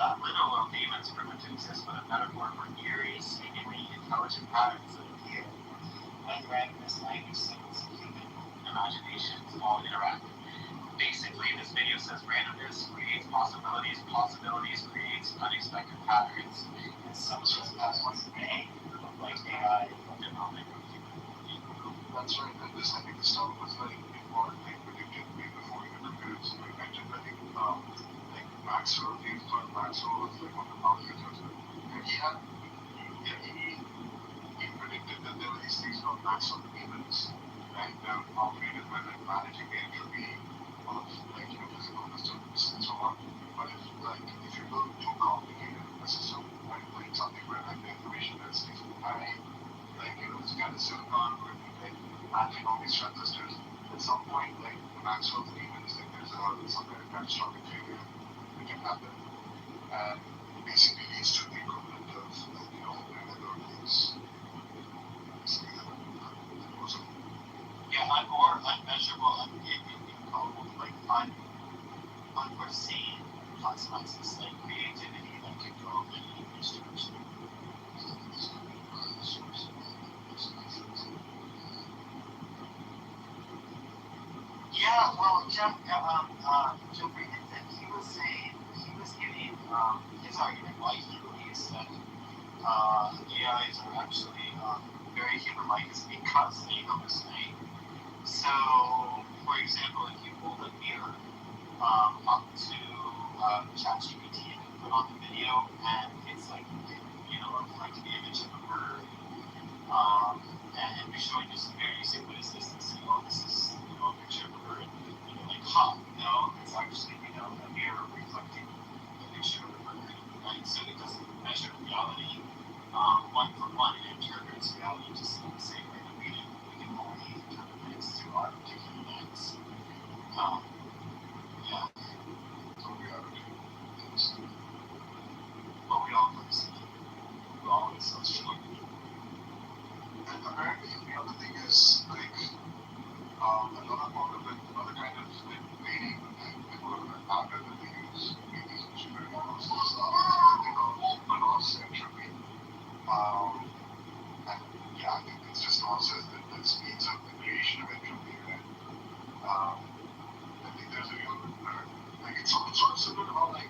Not literal demons proven to exist, but a metaphor for eerie, seemingly intelligent patterns that appear when randomness, language, symbols, and human imagination all interact. Basically, this video says randomness creates possibilities, possibilities creates unexpected patterns, and some of those patterns may look like AI development of human. That's right. And this, I think, the stuff was like importantly predicted way before even computers were invented. I think like Maxwell, James Clerk Maxwell was like one of the founders of it. And he predicted that there were these things called Maxwell demons, right? That operated by like managing the entropy of like physical systems and so on. But if you build too complicated a system, right, like something where like the information that's high, like this kind of silicon where like managing all these transistors, at some point like the Maxwell's demons, like there's some kind of catastrophic failure that can happen, and basically leads to the equivalent of another things. Yeah, or unmeasurable, incalculable, like unforeseen consequences, like creativity that could go in each direction. Yeah, well, Jeffrey Hinton, he was giving his argument why he believes that AIs are actually very human-like is because they hallucinate. So, for example, if you hold a mirror up to ChatGPT and you put on the video, and it's like, a reflected image of a bird, and you're showing this mirror, you say, what is this? They say, oh, this is, a picture of a bird. And you're like, no, it's actually, a mirror reflecting the picture of a bird, right? So it doesn't measure reality one for one, it interprets reality just in the same way that we do. We can only interpret things through our particular lens. Yeah. So we are but we all hallucinate. We always self-destruct. And apparently the other thing is like another part of it, another kind of like rating pattern that they use in these machine learning models is what they call loss entropy. And yeah, I think it's just also that the speeds of the creation of entropy, right? I think there's a real like it's sort of similar to how like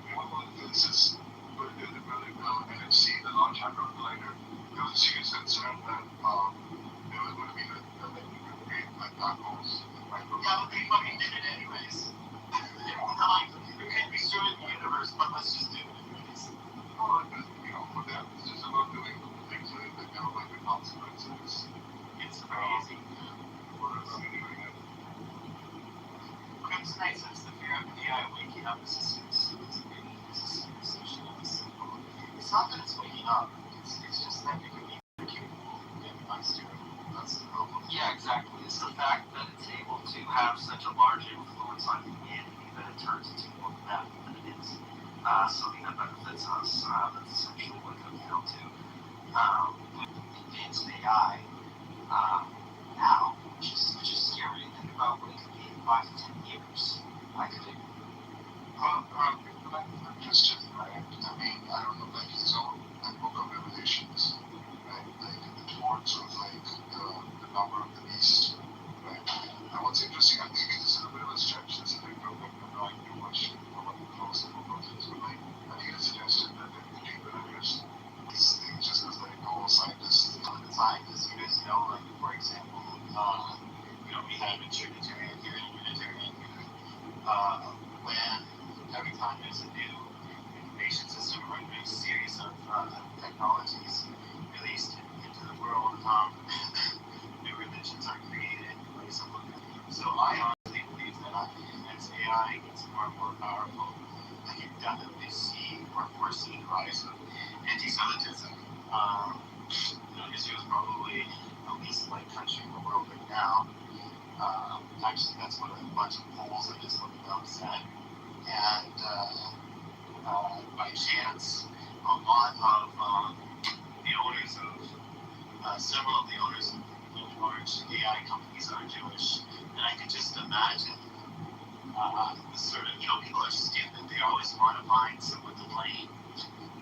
this is when they're building the NFC, the Large Hadron Collider. There was a serious concern that there was going to be create like black holes. Yeah, but they fucking did it anyways. They were like, we can't be destroying the universe, but let's just do it anyways. Well, for them, it's just about doing cool things with it. They don't like the consequences. It's crazy. It's nice. It's the fear of AI waking up as a superstition of the symbol. It's not that it's waking up. It's just that it can be capable and wants to. That's the problem. Yeah, exactly. It's the fact that it's able to have such a large influence on humanity that it turns into more bad than it is. Something that benefits us. That's essentially what it comes down to. Advanced AI now, which is scary. Think about what it could be in 5 to 10 years. I could be. I'm Christian, right? I mean, I don't know, like his own book of Revelations, right? Like the thorns of like the number of the beast, right? And what's interesting, I think this is a bit of a stretch. This is like I'm drawing too much close to this, but like I think it suggested that there could be deeper layers. These things just because like no scientists. Scientists, you guys know, like for example. when every time there's a new information system or a new series of technologies released into the world, new religions are created, new ways of looking at it. So I honestly believe that as AI gets more and more powerful, I can definitely see or foresee the rise of anti-Semitism. Israel is probably the least liked country in the world right now. Actually, that's what a bunch of polls I just looked up said. And by chance, a lot of the owners of several of the owners of large AI companies are Jewish, and I could just imagine the sort of, people are stupid. They always want to find someone to blame,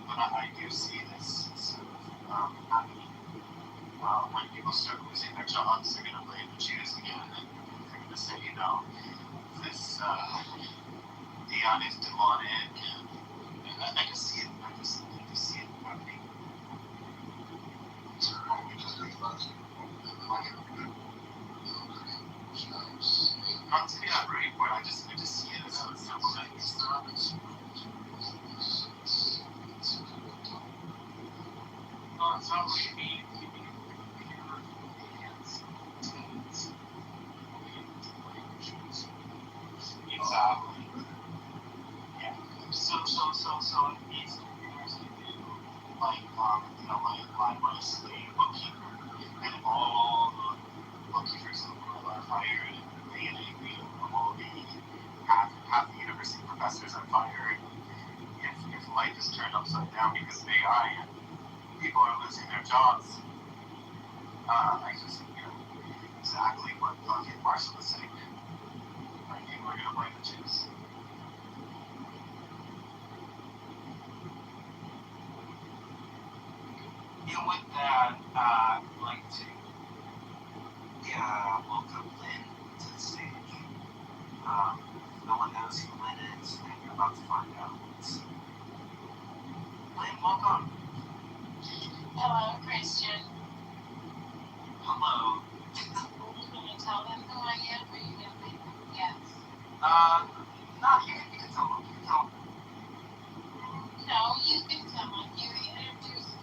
but I do see this sort of happening. When people start losing their jobs, they're going to blame the Jews again, and they're going to say, this Dion is demonic, and I can see it. I just see it happening. So we just think about it. Not to be that great, but I just see it as a simple thing. It's not what you need. Exactly. Yeah. So it needs to do like my wife's slave bookkeeper, and if all the bookkeepers in the world are fired, and they get angry, all the half the university professors are fired. If life is turned upside down because of AI and people are losing their jobs, I just exactly what Marshall was saying. I think we're gonna blame the Jews. With that, I'd like to welcome Lynn to the stage. No one knows who Lynn is, and you're about to find out. Lynn, welcome. Hello, Christian. Hello. Are you going to tell them who I am, or are you going to make them guess? No, you can tell them. You can tell them. No, you can tell them. You introduced me.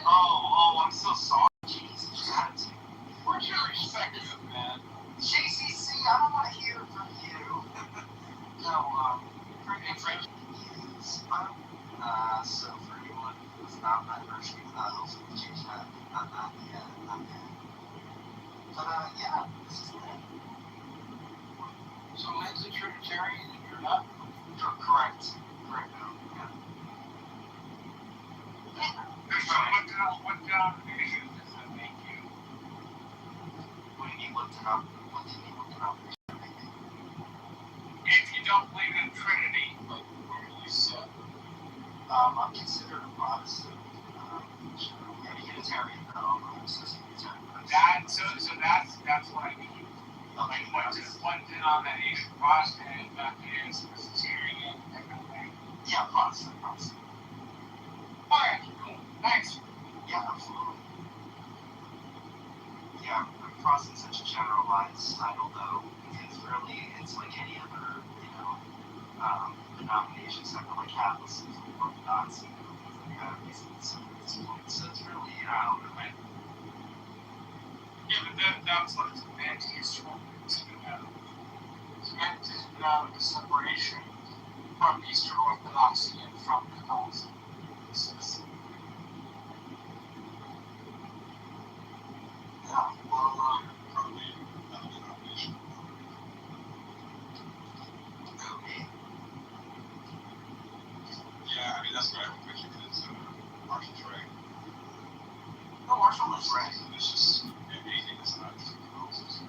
Oh, I'm so sorry. Jesus, Where's your respect, man? JCC, I don't want to hear from you. No, so for anyone who's not my version, hopefully we change that. Not yet. But, yeah, this is Lynn. So Lynn's a Trinitarian and you're not? Correct. Yeah. What denomination does that make you? What do you mean, what denomination? If you don't believe in Trinity, like where do you sit? I'm considered a Protestant. Unitarian, no, I'm just Unitarian. That's what I mean. Like what denomination? Protestant, Baptist, Presbyterian, that kind of thing. Yeah, Protestant. Alright, cool. Thanks. Yeah, absolutely. Yeah, Protestant's such a generalized title though, because really it's like any other, denomination, except for like Catholicism or Orthodoxy, things like that. So it's really, I don't know. Yeah, but that's what it's meant to use for. It's meant to have a separation from Eastern Orthodoxy and from Catholicism. Yeah, well, probably another denomination. Okay. Yeah, I mean, that's what I would picture because Marshall's right. No, Marshall is right. It's just anything that's not Catholicism.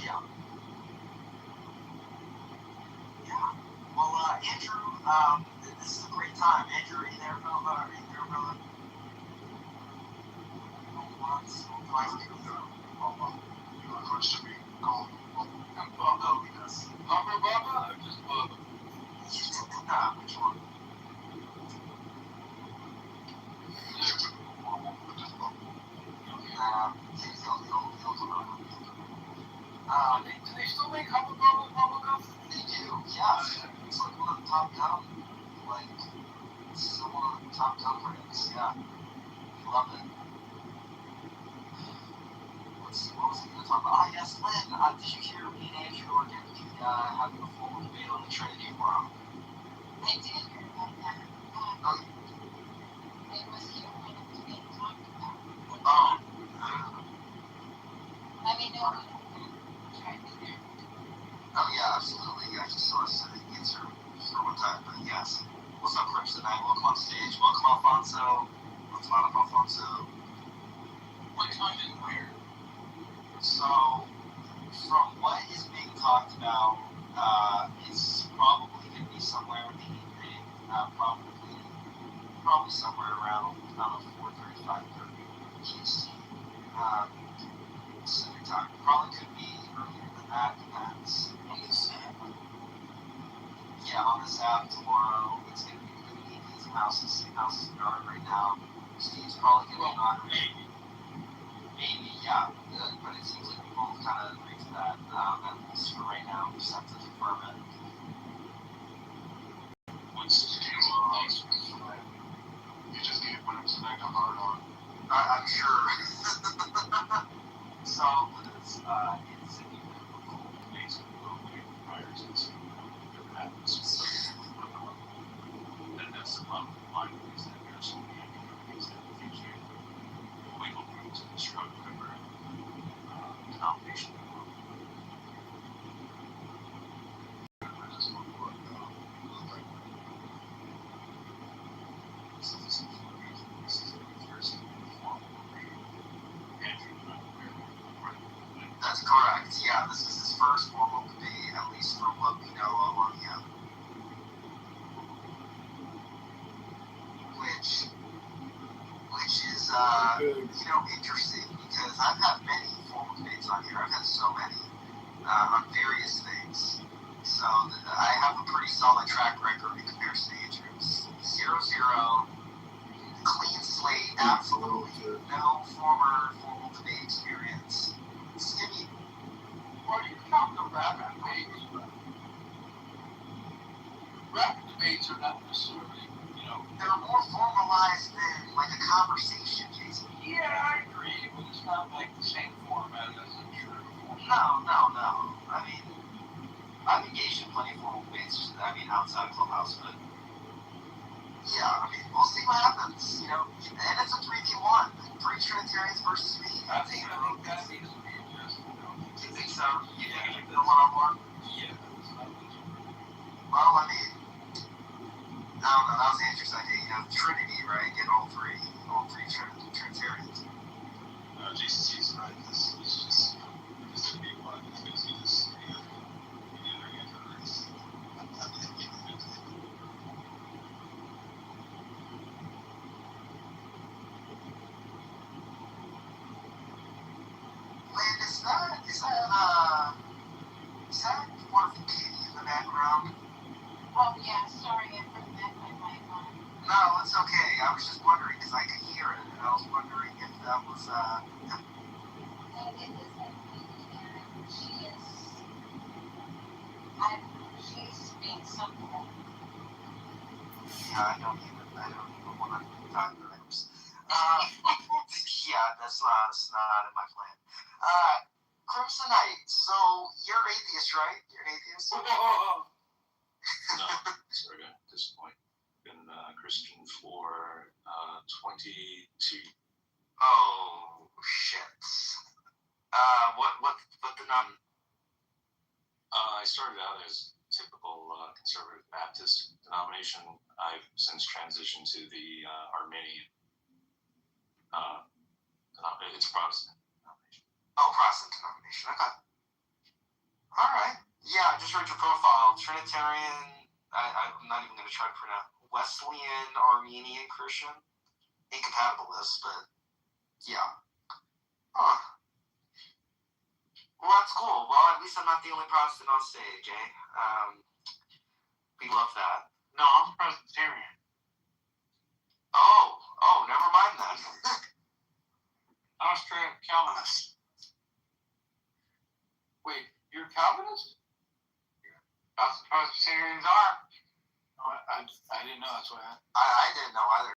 Yeah. Well, Andrew, this is a great time. Andrew, are you there, brother? You're a Christian, we call him Oh, yes. Bubba or just Bubba? Which one? Do they still make Hubba Bubba did you hear me and Andrew are going to be having a formal debate on the Trinity Forum? I did hear about that. Oh. It was here when it was being talked about. Oh. I mean, no one tried to be there. Oh, yeah, absolutely. I just saw a civic answer for one time, but yes. What's up, Crimson Knight? Welcome on stage. Welcome, Alfonso. What's up, Alfonso? What time and where? So, from what is being talked about, it's probably going to be somewhere in the evening, probably somewhere around 4:35, 30 GC Pacific time. Probably could be earlier than that. Depends. On this app? Yeah, on this app tomorrow. It's going to be some houses. Same houses we are right now. Steve's probably going to be on. Maybe, yeah. But it seems like we both kind of agree to that. At least for right now, we just have to confirm it. What's the deal? You just need to put him tonight a hard on. I'm sure. So, it's Basically, we'll wait prior to this. And that's the problem with mine is that there are so many activities that future legal groups and struggle over denomination. That's correct. Yeah, this is his first formal debate, at least from what we know on him. Which is interesting because I've had many formal debates on here. I've had so many on various things. So I have a pretty solid track record in comparison to Andrew's. 0-0, clean slate, absolutely no former formal debate experience. Skinny. Well, you come to rapid debates, but rapid debates are not necessarily, they're more formalized than like a conversation, Jason. Yeah, I agree, but it's not like the same format as I'm sure. No. I mean, I've engaged in plenty of formal debates, outside of Clubhouse, but yeah, we'll see what happens, and it's a 3v1, 3 Trinitarians versus me. I think that needs to be addressed. You think so? You think you don't want one? Yeah, it's not legitimate. Well, I don't know, that was Andrew's idea, Trinity, right? Get all three Trinitarians. Jason sees right, this is just to be one, because he just, Lynn, is that wonderful kitty in the background? Oh, yeah, sorry, I put that my mic on. No, it's okay. I was just wondering because I could hear it, and I was wondering if that was That it is a Karen. She's being something. Yeah, I don't even want to talk to them. Yeah, that's not in my plan. Crimson Knight, so you're an atheist, right? You're an atheist? No, sorry to disappoint. Been Christian for 22. Oh shit. What the I started out as typical conservative Baptist denomination. I've since transitioned to the Arminian. It's Protestant denomination. Oh, Protestant denomination. Okay. All right. Yeah, I just read your profile. Trinitarian. I'm not even going to try to pronounce. Wesleyan Armenian Christian. Incompatibilist, but yeah. Huh. Well, that's cool. Well, at least I'm not the only Protestant on stage, eh? We love that. No, I'm Presbyterian. Oh, never mind then. I'm a straight up Calvinist. Wait, you're a Calvinist? That's what Presbyterians are. I didn't know that's what happened. I didn't know either.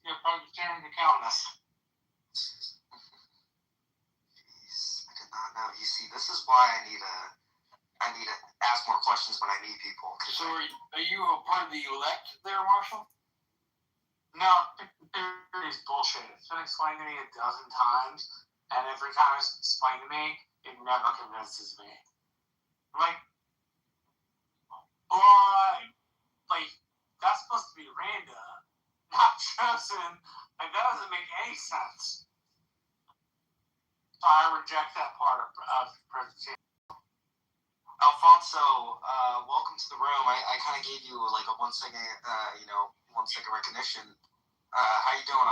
You're a Presbyterian or Calvinist? Jeez, I did Now you see, this is why I need to ask more questions when I meet people. So are you a part of the elect there, Marshall? No, it's bullshit. It's been explained to me a dozen times, and every time it's explained to me, it never convinces me. I'm like, boy, like, that's supposed to be random, not chosen. Like, that doesn't make any sense. So I reject that part of Presbyterian. Alfonso, welcome to the room. I kind of gave you like a 1 second, 1 second recognition. How you doing?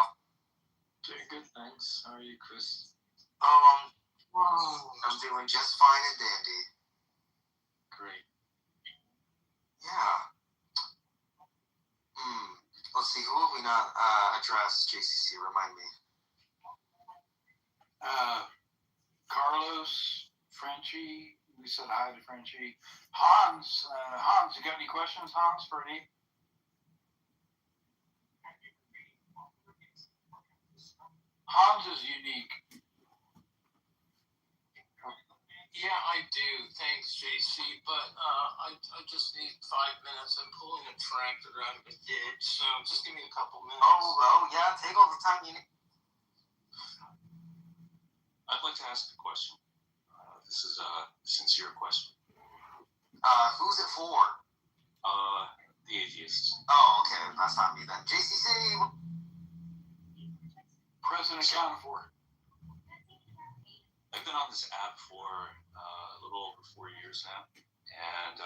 Doing good, thanks. How are you, Chris? I'm doing just fine and dandy. Great. Yeah. Let's see, who have we not addressed, JCC? Remind me. Carlos, Frenchie. We said hi to Frenchie. Hans, you got any questions, Hans, for me? Hans is unique. Yeah, I do. Thanks, JC. But I just need 5 minutes. I'm pulling a tractor out of a ditch, so just give me a couple minutes. Oh, yeah. Take all the time you need. I'd like to ask a question. This is a sincere question. Who's it for? The atheists. Oh, okay. That's not me then. JCC. President accounted for. I've been on this app for a little over 4 years now, and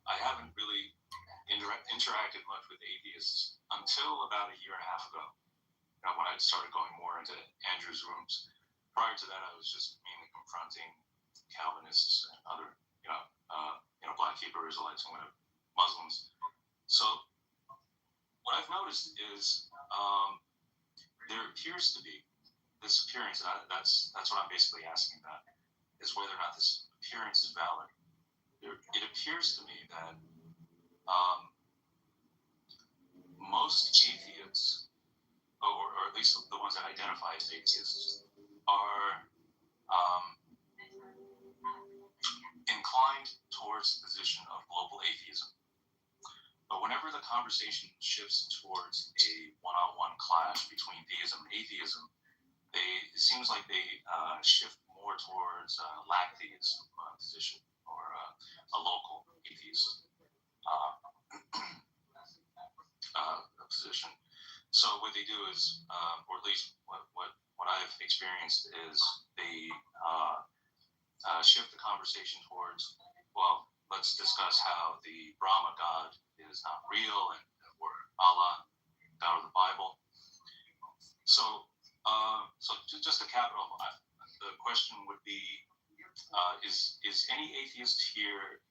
I haven't really interacted much with atheists until about a year and a half ago, when I started going more into Andrew's rooms. Prior to that, I was just mainly confronting Calvinists and other, Black Hebrew Israelites and whatever, Muslims. So what I've noticed is there appears to be this appearance, and that's what I'm basically asking about, is whether or not this appearance is valid. It appears to me that most atheists, or at least the ones that identify as atheists, are inclined towards the position of global atheism. But whenever the conversation shifts towards a one-on-one clash between deism and atheism, it seems like they shift more towards lack theism position, or a local atheist position. So what they do is, or at least what I've experienced is, they shift the conversation towards, well, let's discuss how the Brahma God is not real, and or Allah, God of the Bible. So just a capital, the question would be, is any atheist here,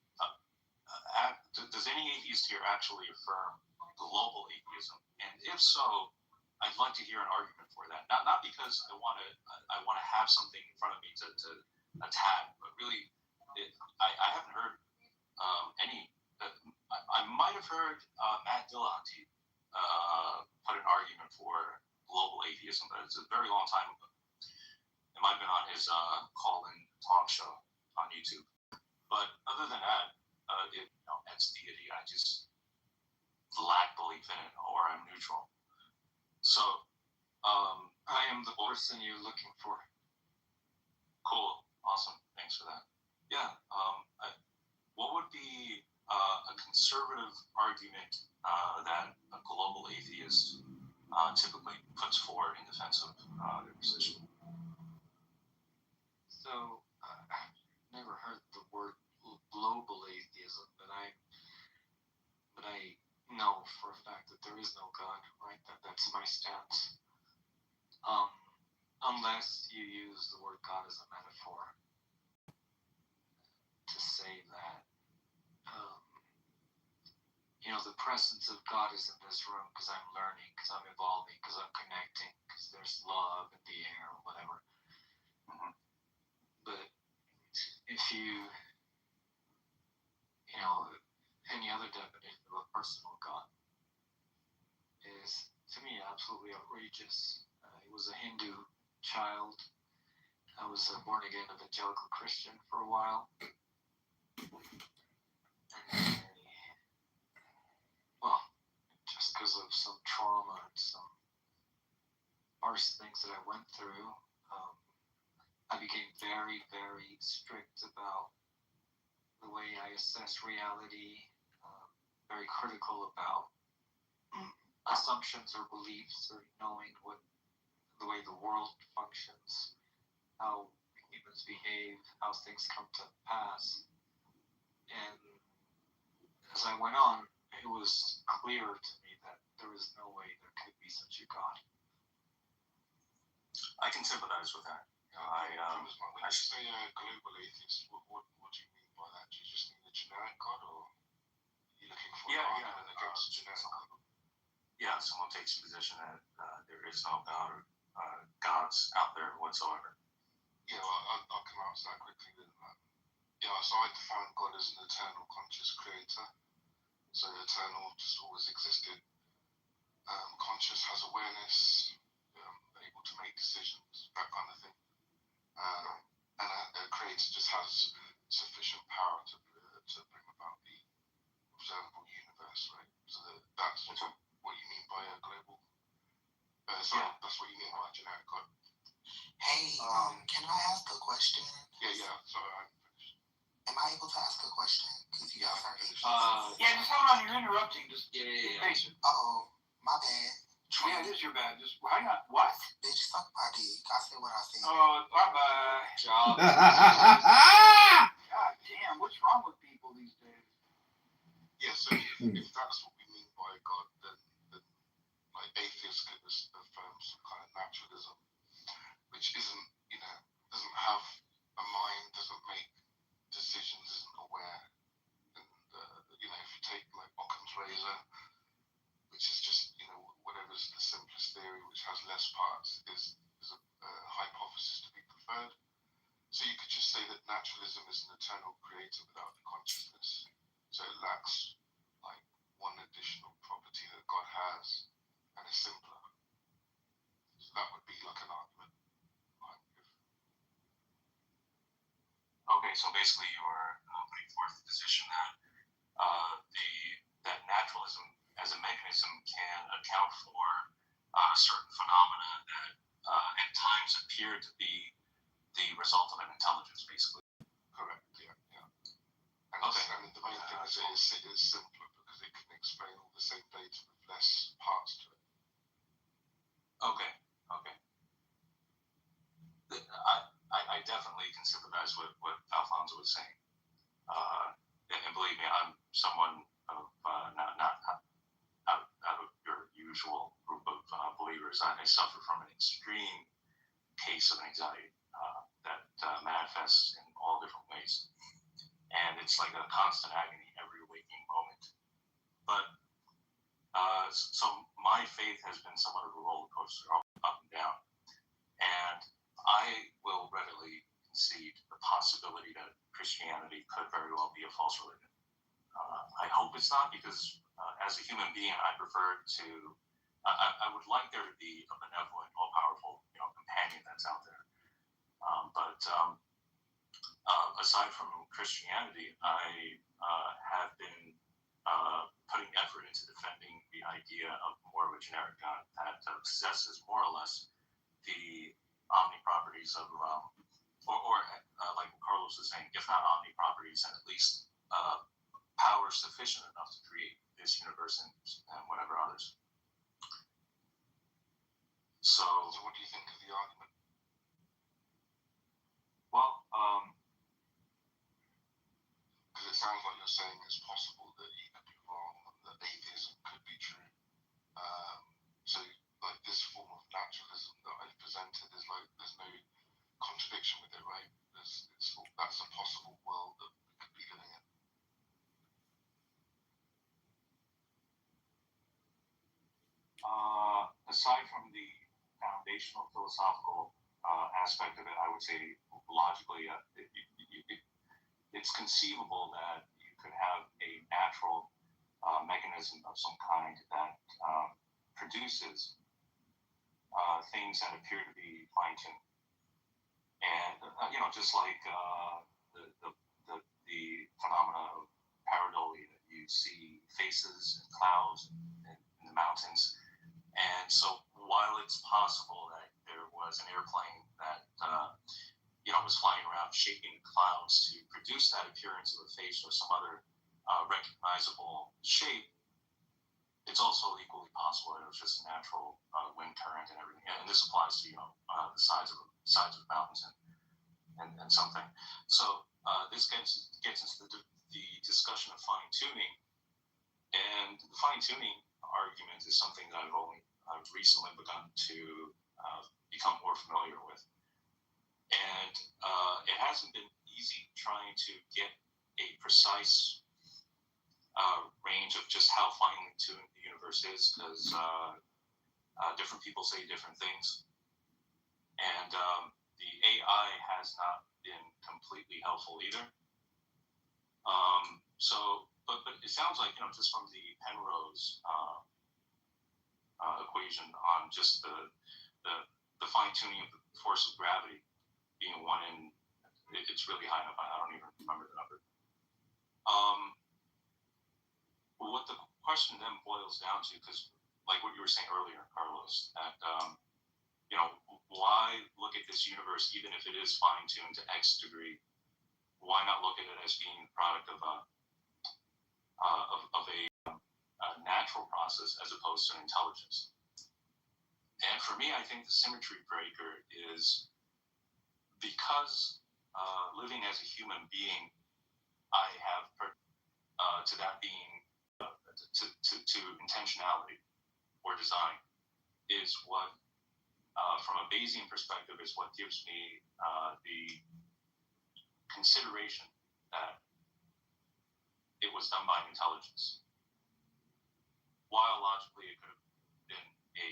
does any atheist here actually affirm global atheism? And if so, I'd like to hear an argument for that. Not because I want to have something in front of me to attack, but really, I haven't heard any. I might have heard Matt Dillahunty put an argument for global atheism, but it's a very long time ago. It might have been on his call-in talk show on YouTube. But other than that, it's deity. I just lack belief in it, or I'm neutral. So, I am the person you're looking for. Cool. Awesome. Thanks for that. Yeah. What would be a conservative argument that a global atheist typically puts forward in defense of their position? So, I've never heard the word global atheism, but I know for a fact that there is no God, right? That's my stance. Unless you use the word God as a metaphor to say that, the presence of God is in this room because I'm learning, because I'm evolving, because I'm connecting, because there's love in the air, or whatever. But if any other definition of a personal God is, to me, absolutely outrageous. He was a Hindu child. I was a born again evangelical Christian for a while. And well, just because of some trauma and some harsh things that I went through, I became very, very strict about the way I assess reality, very critical about assumptions or beliefs or knowing the way the world functions, how humans behave, how things come to pass. And as I went on, it was clear to me that there was no way there could be such a God. I can sympathize with that. When you say global atheist, what do you mean by that? Do you just mean a generic God, or are you looking for an argument against a generic God? Yeah, someone takes a position that there is no God or gods out there whatsoever. Yeah, I'll come out to that quickly then. Yeah, so I define God as an eternal conscious creator. So eternal, just always existed. Conscious, has awareness, able to make decisions, that kind of thing. And a creator just has sufficient power to bring about the observable universe, right? So that's what you mean by a global. That's what you mean by a generic God. Hey, can I ask a question? Yeah. Sorry, I'm finished. Am I able to ask a question? Because you guys are atheists. Yeah, just hold on. You're interrupting. Just patient. Oh, my bad. Yeah, it is your bad. Just hang on. What? Bitch, suck my dick. I said what I said. Oh, bye-bye. God damn, what's wrong with people these days? Yeah, so if that's what we mean by God, then like atheists could affirm some kind of naturalism, which isn't, doesn't have a mind, doesn't make decisions, isn't aware. And, if you take like Occam's razor, which is just, whatever's the simplest theory, which has less parts, is a hypothesis to be preferred. So you could just say that naturalism is an eternal creator without consciousness. So it lacks like one additional property that God has, and is simpler. So that would be like an argument. Okay, so basically you are putting forth the position that that naturalism as a mechanism can account for certain phenomena that at times appear to be the result of an intelligence, basically. Correct, yeah. And the main thing is it is simpler because it can explain all the same data with less parts to it. Okay. I definitely can sympathize with what Alfonso was saying. And believe me, I'm someone of not out of your usual group of believers. I suffer from an extreme case of anxiety that manifests in all different ways. And it's like a constant agony every waking moment. But so my faith has been somewhat of a roller coaster, up and down. And I will readily concede the possibility that Christianity could very well be a false religion. I hope it's not, because as a human being, I prefer to. I would like there to be a benevolent, all-powerful, companion that's out there. But aside from Christianity, I have been putting effort into defending the idea of more of a generic God that possesses more or less the omni properties of, or like Carlos was saying, if not omni properties, and at least power sufficient enough to create this universe and whatever others. So what do you think of the argument? Well, because it sounds like you're saying it's possible that you could be wrong, that atheism could be true. So like this form of naturalism that I presented is like there's no contradiction with it, right? That's a possible world that we could be living in. Aside from the foundational philosophical aspect of it, I would say logically it's conceivable that you could have a natural mechanism of some kind that produces things that appear to be fine-tuned. And just like the phenomena of pareidolia, you see faces and clouds in the mountains. And so while it's possible that there was an airplane that was flying around shaping clouds to produce that appearance of a face or some other recognizable shape, it's also equally possible that it was just a natural wind current and everything. And this applies to the sides of mountains and something. So this gets into the discussion of fine tuning, and the fine tuning argument is something that I've recently begun to become more familiar with. And it hasn't been easy trying to get a precise range of just how finely tuned the universe is, because different people say different things. And the AI has not been completely helpful either. But it sounds like, just from the Penrose equation on just the fine tuning of the force of gravity being one in, it's really high enough. I don't even remember the number. What the question then boils down to, because like what you were saying earlier, Carlos, that why look at this universe, even if it is fine tuned to X degree? Why not look at it as being the product of a natural process as opposed to an intelligence? And for me, I think the symmetry breaker is because living as a human being, I have to that being to intentionality or design is what, from a Bayesian perspective, is what gives me the consideration that it was done by intelligence. While logically it could have been a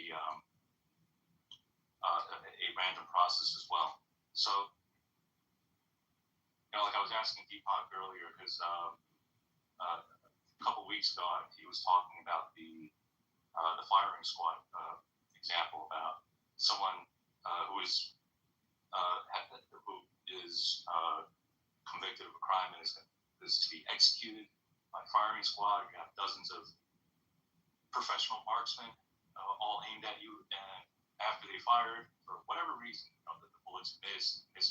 random process as well. So, like I was asking Deepak earlier, because a couple weeks ago he was talking about the firing squad example about someone who is convicted of a crime and is to be executed by firing squad. You have dozens of professional marksmen all aimed at you, and after they fired, for whatever reason, the bullets missed, the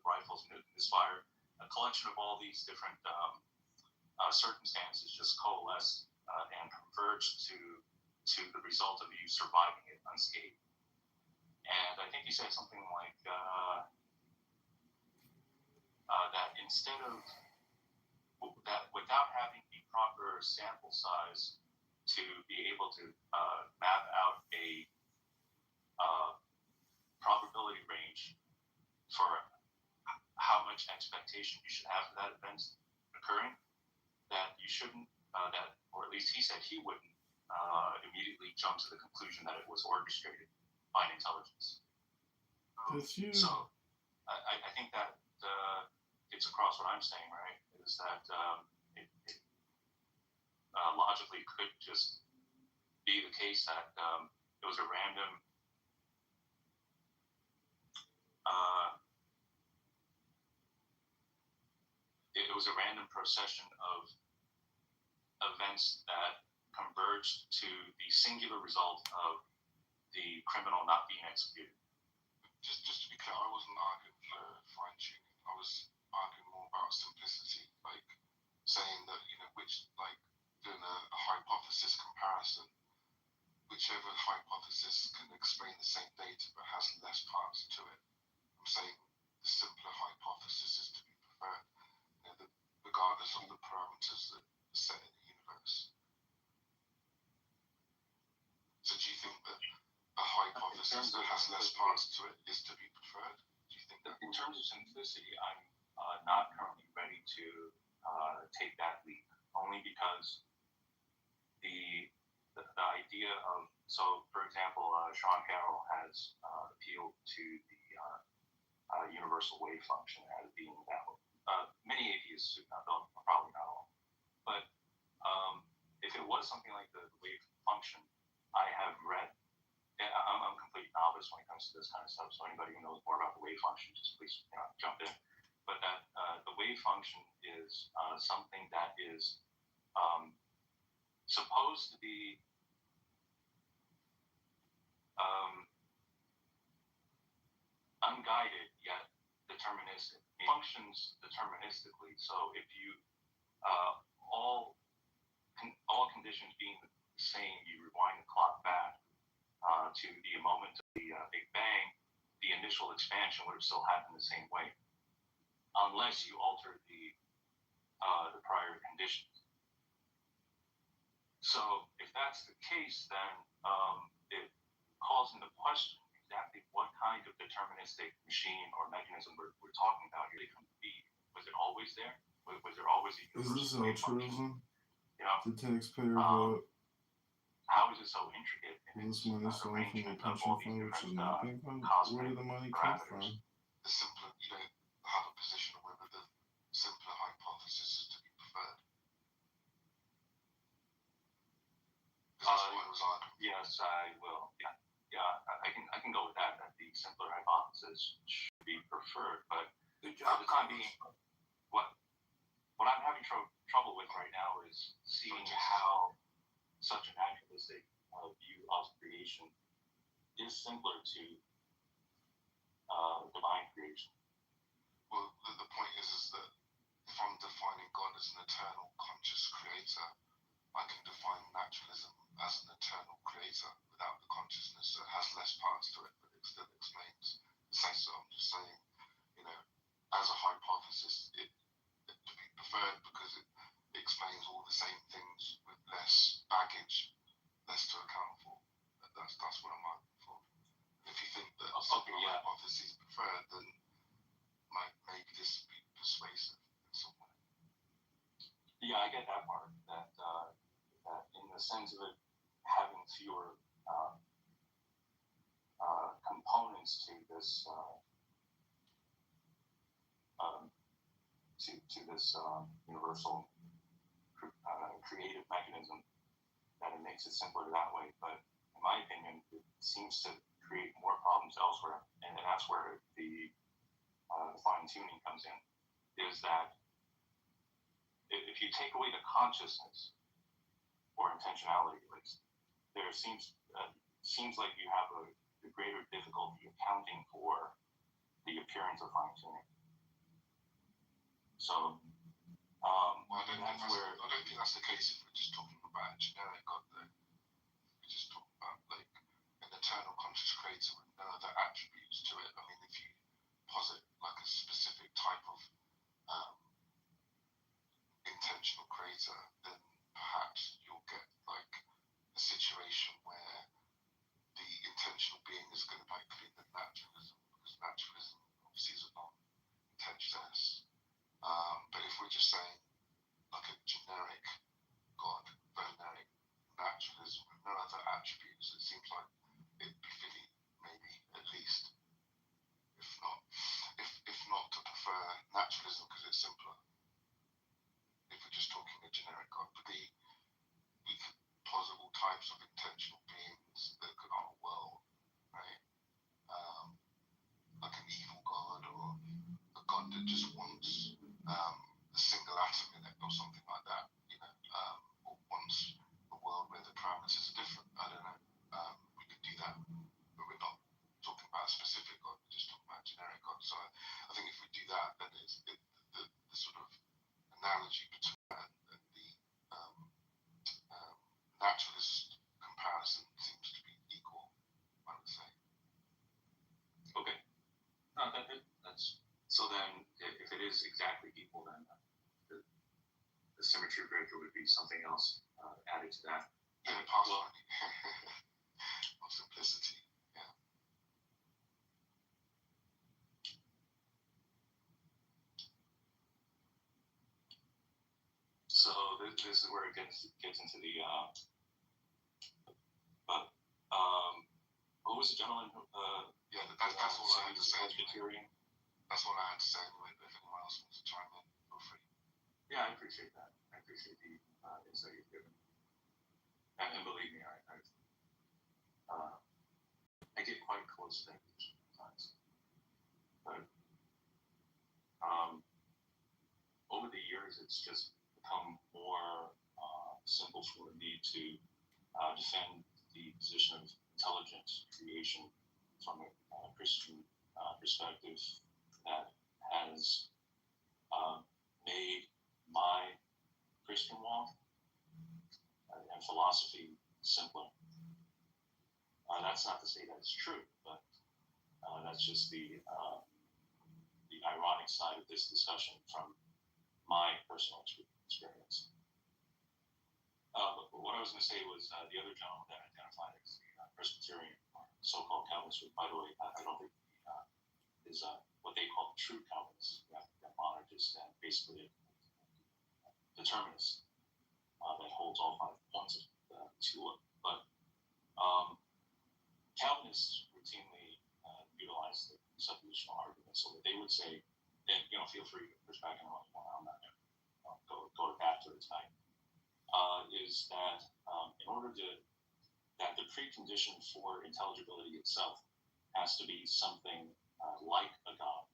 rifles misfired, a collection of all these different circumstances just coalesced and converged to the result of you surviving it unscathed. And I think you said something like that instead of that, without having the proper sample size to be able to map out a probability range for how much expectation you should have for that event occurring, that you shouldn't, or at least he said he wouldn't immediately jump to the conclusion that it was orchestrated by an intelligence. So I think that it's across what I'm saying, right? Is that it logically could just be the case that it was a random procession of events that converged to the singular result of the criminal not being executed. Just to be clear, I wasn't arguing for fine tuning. I was arguing more about simplicity, like saying that doing a hypothesis comparison, whichever hypothesis can explain the same data but has less parts to it. I'm saying the simpler hypothesis is to be preferred, regardless of the parameters that are set in the universe. So do you think that a hypothesis that has less parts to it is to be preferred? Do you think that? In terms of simplicity, I'm not currently ready to take that leap, only because the idea of, so for example, Sean Carroll has appealed to the universal wave function as being valid. Many atheists do not, probably not all, but if it was something like the wave function, I have read, I'm a complete novice when it comes comes to this kind of stuff. So anybody who knows more about the wave function, just please jump in. But that the wave function is something that is supposed to be unguided yet deterministic. It functions deterministically. So if you all conditions being the same, you rewind the clock back to the moment of the Big Bang, the initial expansion would have still happened the same way, unless you alter the prior conditions. So if that's the case, then it calls into question exactly what kind of deterministic machine or mechanism we're talking about here. Was it always there? Was there always a universal wave function? The taxpayer vote. How is it so intricate in its This money stolen from the arrangement of pension all these fund, which different is not being funded. cosmic Where did the money come parameters? from? The simpler, you don't have a position on whether the simpler hypothesis is to be preferred. Yes, I will. Yeah, I can go with that. That the simpler hypothesis should be preferred, but for the time being, what I'm having trouble with right now is seeing how such a naturalistic view of creation is simpler to divine creation. Well, the point is that if I'm defining God as an eternal conscious creator, I can define naturalism as an eternal creator without the consciousness. So it has less parts to it, but it still explains. So I'm just saying, as a hypothesis, it to be preferred because it explains all the same things with less baggage, less to account for. That's what I'm arguing for. If you think that hypothesis is preferred, then maybe this would be persuasive in some way. Yeah, I get that part. That in the sense of it having fewer components to this to this universal creative mechanism, that it makes it simpler that way. But in my opinion, it seems to create more problems elsewhere, and that's where the fine tuning comes in. Is that if you take away the consciousness or intentionality, at least, there seems like you have a greater difficulty accounting for the appearance of fine tuning. So, I don't think that's the case if we're just talking about a generic God, though. We're just talking about like an eternal conscious creator with no other attributes to it. I mean, if you posit like a specific type of intentional creator, then perhaps you'll get like a situation where the intentional being is going to be clean than naturalism, because naturalism obviously is a non-intentionalist. But if we're just saying like a generic God, generic naturalism with no other attributes, it seems like it'd be fitting, maybe at least, if not to prefer naturalism because it's simpler. If we're just talking a generic God, but we could posit all types of intentional beings that could our world, right? Like an evil God or a God that just wants a single atom in it or something like that, or wants a world where the parameters are different. I don't know. We could do that, but we're not talking about a specific God. We're just talking about a generic God. So I think if we do that, then the sort of analogy between that and the naturalist comparison seems to be equal, I would say. Okay. No, that's so. Then, if it is exactly equal, then the symmetry breaker would be something else added to that. Yeah, possibly. Of simplicity. Yeah. So this is where it gets into the who was the gentleman who that's all I had to say. Presbyterian? That's all I had to say anyway, but if anyone else wants to chime in, feel free. Yeah, I appreciate that. I appreciate the insight you've given. And believe me, I get quite close to that sometimes. But over the years, it's just become more simple for me to defend the position of intelligent creation from a Christian perspective that has made my Christian walk and philosophy simpler. That's not to say that's true, but that's just the ironic side of this discussion from my personal experience. But what I was going to say was the other gentleman that identified as the Presbyterian or so-called Calvinist, by the way, I don't think is what they call true Calvinists, that monarchist and basically a determinist that holds all 5 points of tulip. But Calvinists routinely utilize the suppositional argument, so that they would say, and feel free to push back on what I'm not going to go after it tonight, is that in order that the precondition for intelligibility itself has to be something like a God.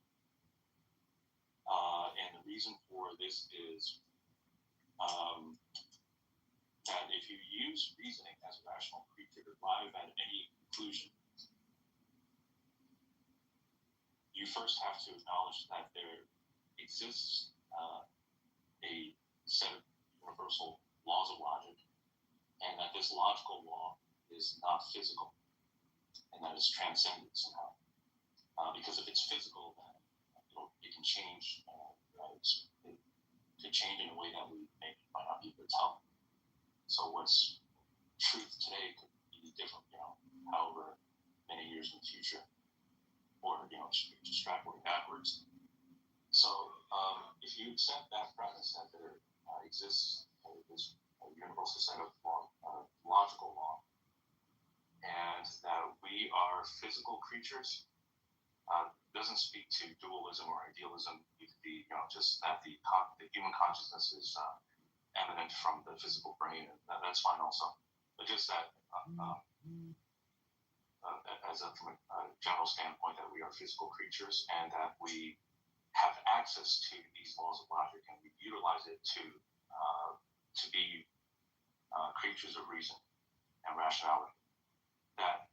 And the reason for this is that if you use reasoning as a rational creature to arrive at any conclusion, you first have to acknowledge that there exists a set of universal laws of logic, and that this logical law is not physical, and that it's transcendent somehow. Because if it's physical, then it can change. It could change in a way that we might not be able to tell. So what's truth today could be different, however many years in the future, or just extrapolate backwards. So if you accept that premise that there exists this universal set of logical law, and that we are physical creatures, doesn't speak to dualism or idealism. It could be just that the human consciousness is eminent from the physical brain, and that's fine also. But just that from a general standpoint, that we are physical creatures and that we have access to these laws of logic, and we utilize it to be creatures of reason and rationality. That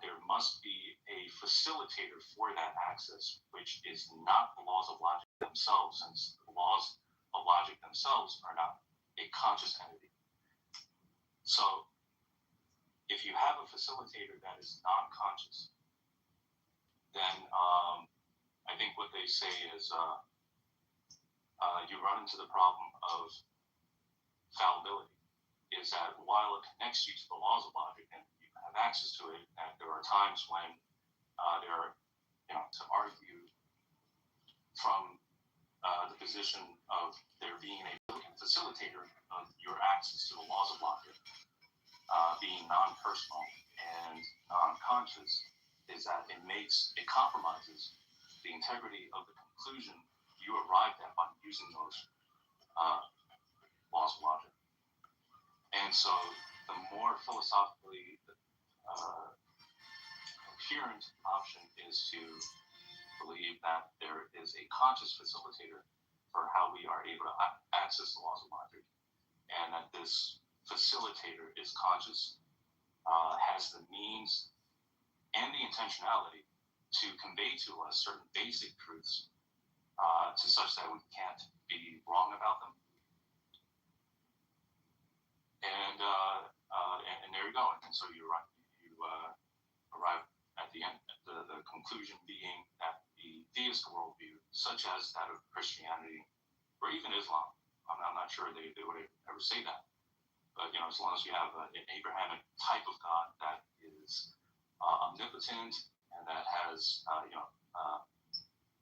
there must be a facilitator for that access, which is not the laws of logic themselves, since the laws of logic themselves are not a conscious entity. So if you have a facilitator that is non-conscious, then I think what they say is you run into the problem of fallibility, is that while it connects you to the laws of logic and you have access to it, and there are times when there are, to argue from the position of there being a facilitator of your access to the laws of logic, being non-personal and non-conscious, is that it compromises the integrity of the conclusion you arrived at by using those laws of logic. And so the more philosophically coherent option is to believe that there is a conscious facilitator for how we are able to access the laws of logic, and that this facilitator is conscious, has the means and the intentionality to convey to us certain basic truths to such that we can't be wrong about them. And there you go. And so you arrive at the end, the conclusion being that the theist worldview, such as that of Christianity or even Islam, I'm not sure they would ever say that, but as long as you have an Abrahamic type of God that is omnipotent and that has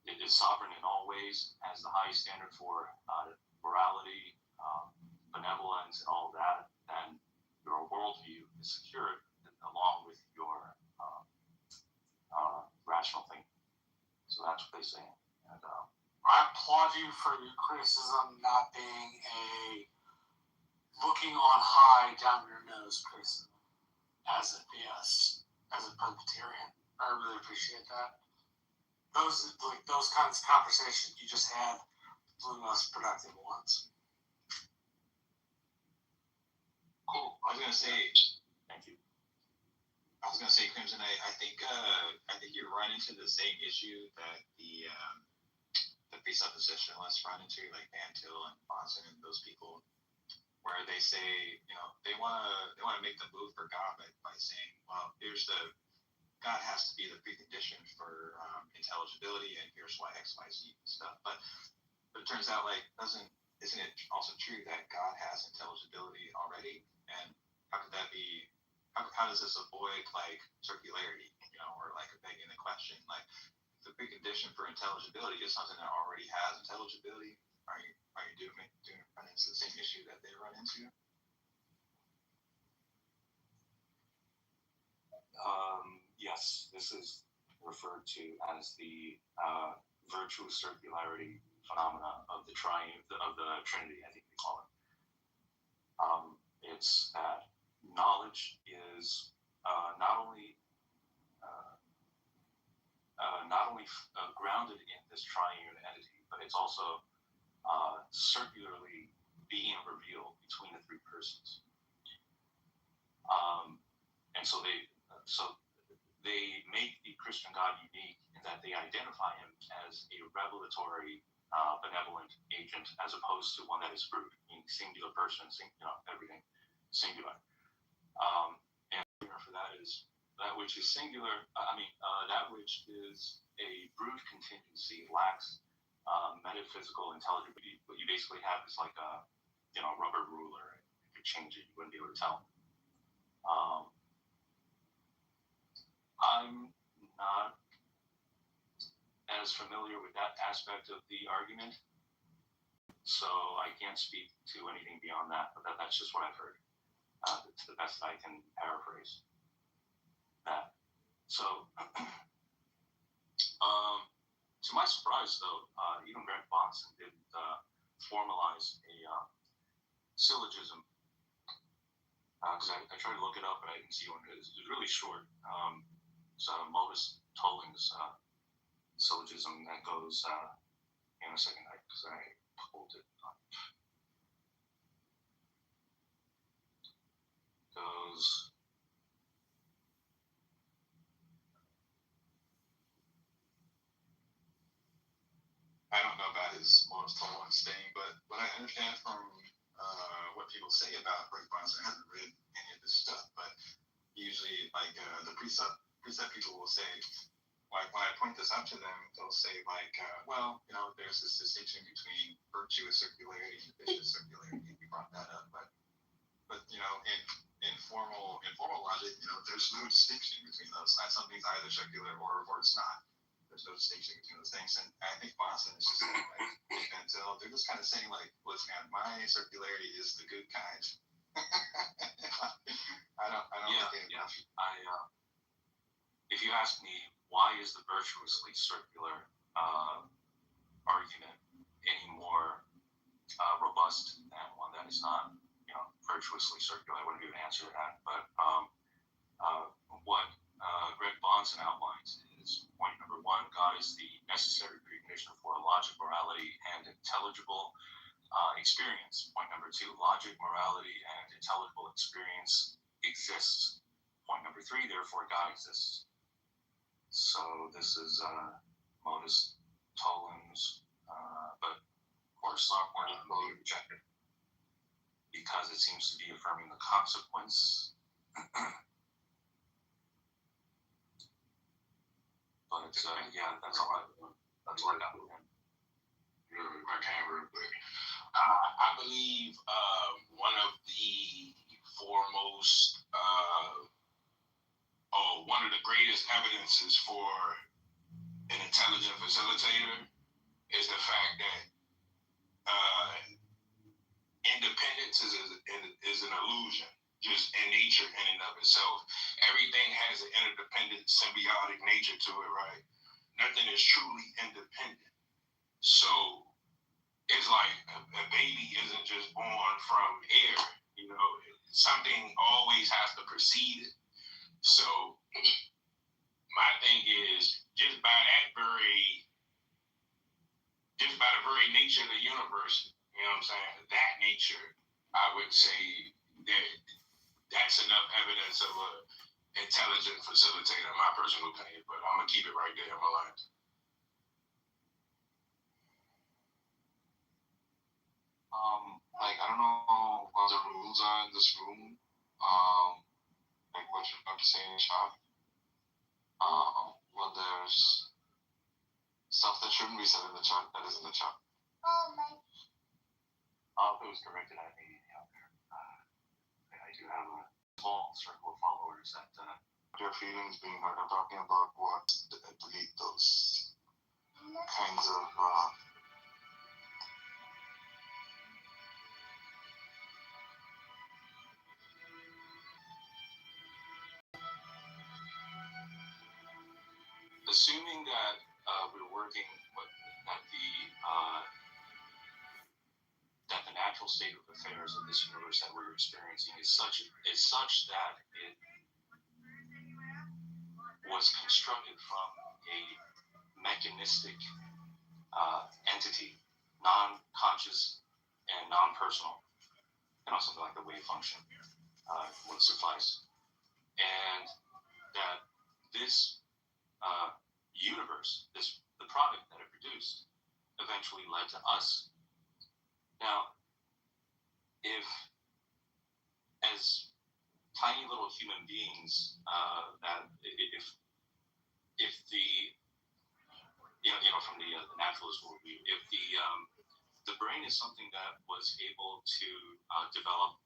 it is sovereign in all ways, has the highest standard for morality, benevolence, and all of that, then your worldview is secured along with your rational thinking. So that's what they say. And I applaud you for your criticism not being a looking on high down your nose criticism as a theist. as a Presbyterian. I really appreciate that. Those kinds of conversations you just had were the most productive ones. Cool. I was gonna say, Thank you. Crimson. I think you run into the same issue that the presuppositionalists run into, like Bantil and Bonson and those people, where they say, they wanna make the move for God by saying, well, God has to be the precondition for intelligibility, and here's why X, Y, Z stuff. But it turns out, isn't it also true that God has intelligibility already? And how could that be? How does this avoid circularity, or begging the question, the precondition for intelligibility is something that already has intelligibility? Are you run into the same issue that they run into? Yes, this is referred to as the virtuous circularity phenomena of the Trinity, I think they call it. It's that knowledge is not only grounded in this triune entity, but it's also circularly being revealed between the three persons. And so they make the Christian God unique in that they identify him as a revelatory, benevolent agent, as opposed to one that is brute, meaning singular person, everything singular. And for that is that which is singular. That which is a brute contingency lacks metaphysical intelligibility. What you basically have is like a rubber ruler. If you change it, you wouldn't be able to tell. I'm not as familiar with that aspect of the argument, so I can't speak to anything beyond that, but that's just what I've heard. It's the best I can paraphrase that. So, to my surprise, though, even Greg Bonson didn't formalize a syllogism, because I tried to look it up, but I didn't see one. It was really short. It's Modus Tolling's syllogism that goes, in a second, because I pulled it up. Goes, I don't know about his Modus Tolling's thing, but what I understand from what people say about Greg Bonson, I haven't read any of this stuff, but usually, the precept people will say, when I point this out to them, they'll say, there's this distinction between virtuous circularity and vicious circularity. We brought that up, but in formal logic, there's no distinction between those. Something's either circular or it's not. There's no distinction between those things, and I think Bonson is just saying, until they're just kind of saying, listen, man, my circularity is the good kind. I don't think if you ask me, why is the virtuously circular argument any more robust than one that is not, virtuously circular, I wouldn't be able to answer that. But what Greg Bonson outlines is point number one: God is the necessary precondition for logic, morality, and intelligible experience. Point number two: logic, morality, and intelligible experience exists. Point number three: therefore God exists. So this is Modus Tolling's, but of course not one of them rejected because it seems to be affirming the consequence. But that's all I got with him. I can't real quick. I believe one of the foremost, one of the greatest evidences for an intelligent facilitator is the fact that independence is an illusion, just in nature in and of itself. Everything has an interdependent, symbiotic nature to it, right? Nothing is truly independent. So it's like a baby isn't just born from air, something always has to precede it. So my thing is just by the very nature of the universe, you know what I'm saying? That nature, I would say that that's enough evidence of a intelligent facilitator, in my personal opinion. But I'm gonna keep it right there in my life. Like I don't know what the rules are in this room. Like what you're about to say in chat. Well, there's stuff that shouldn't be said in the chat that is in the chat. It was directed at me out there. I do have a small circle of followers that. Your feelings being hurt. I'm talking about what delete those kinds of. Assuming that we're working with that the natural state of affairs of this universe that we're experiencing is such that it was constructed from a mechanistic entity, non-conscious and non-personal, something like the wave function would suffice, and that this universe, the product that it produced, eventually led to us. Now, if as tiny little human beings, that if the from the naturalist worldview, if the brain is something that was able to develop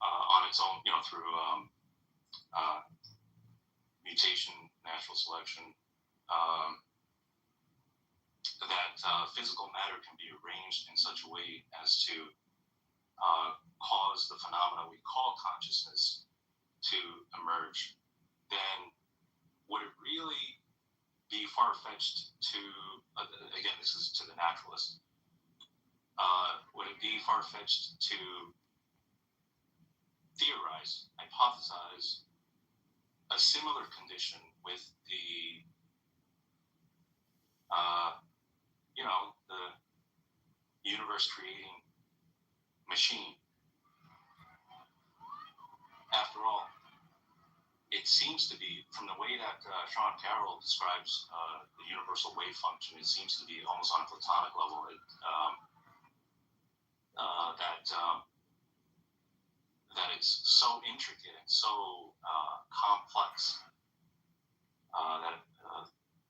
on its own, through mutation, natural selection, that physical matter can be arranged in such a way as to cause the phenomena we call consciousness to emerge, then would it really be far-fetched to, again, this is to the naturalist, would it be far-fetched to theorize, hypothesize a similar condition with the universe-creating machine? After all, it seems to be, from the way that Sean Carroll describes the universal wave function, it seems to be almost on a platonic level. That it's so intricate and so complex that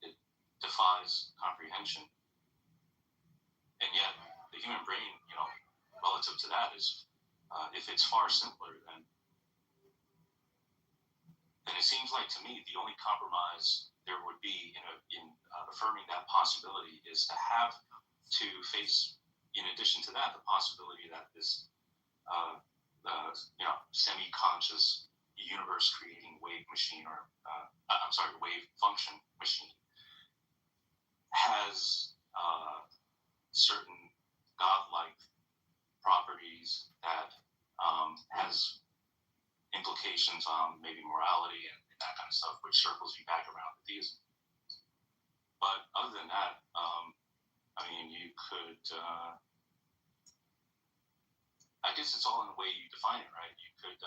it defies comprehension. And yet, the human brain, relative to that, is if it's far simpler, then it seems like to me the only compromise there would be in affirming that possibility is to have to face, in addition to that, the possibility that this semi-conscious universe-creating wave machine, or wave function machine, has certain godlike properties that has implications on maybe morality and that kind of stuff, which circles you back around to theism. But other than that, you could, I guess it's all in the way you define it, right? You could,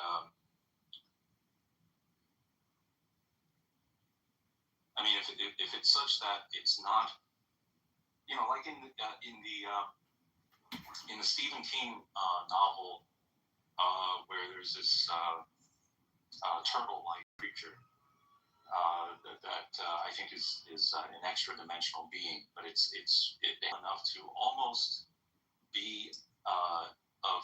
if it's such that it's not, like in the Stephen King novel, where there's this turtle-like creature that I think is an extra-dimensional being, but it's enough to almost be of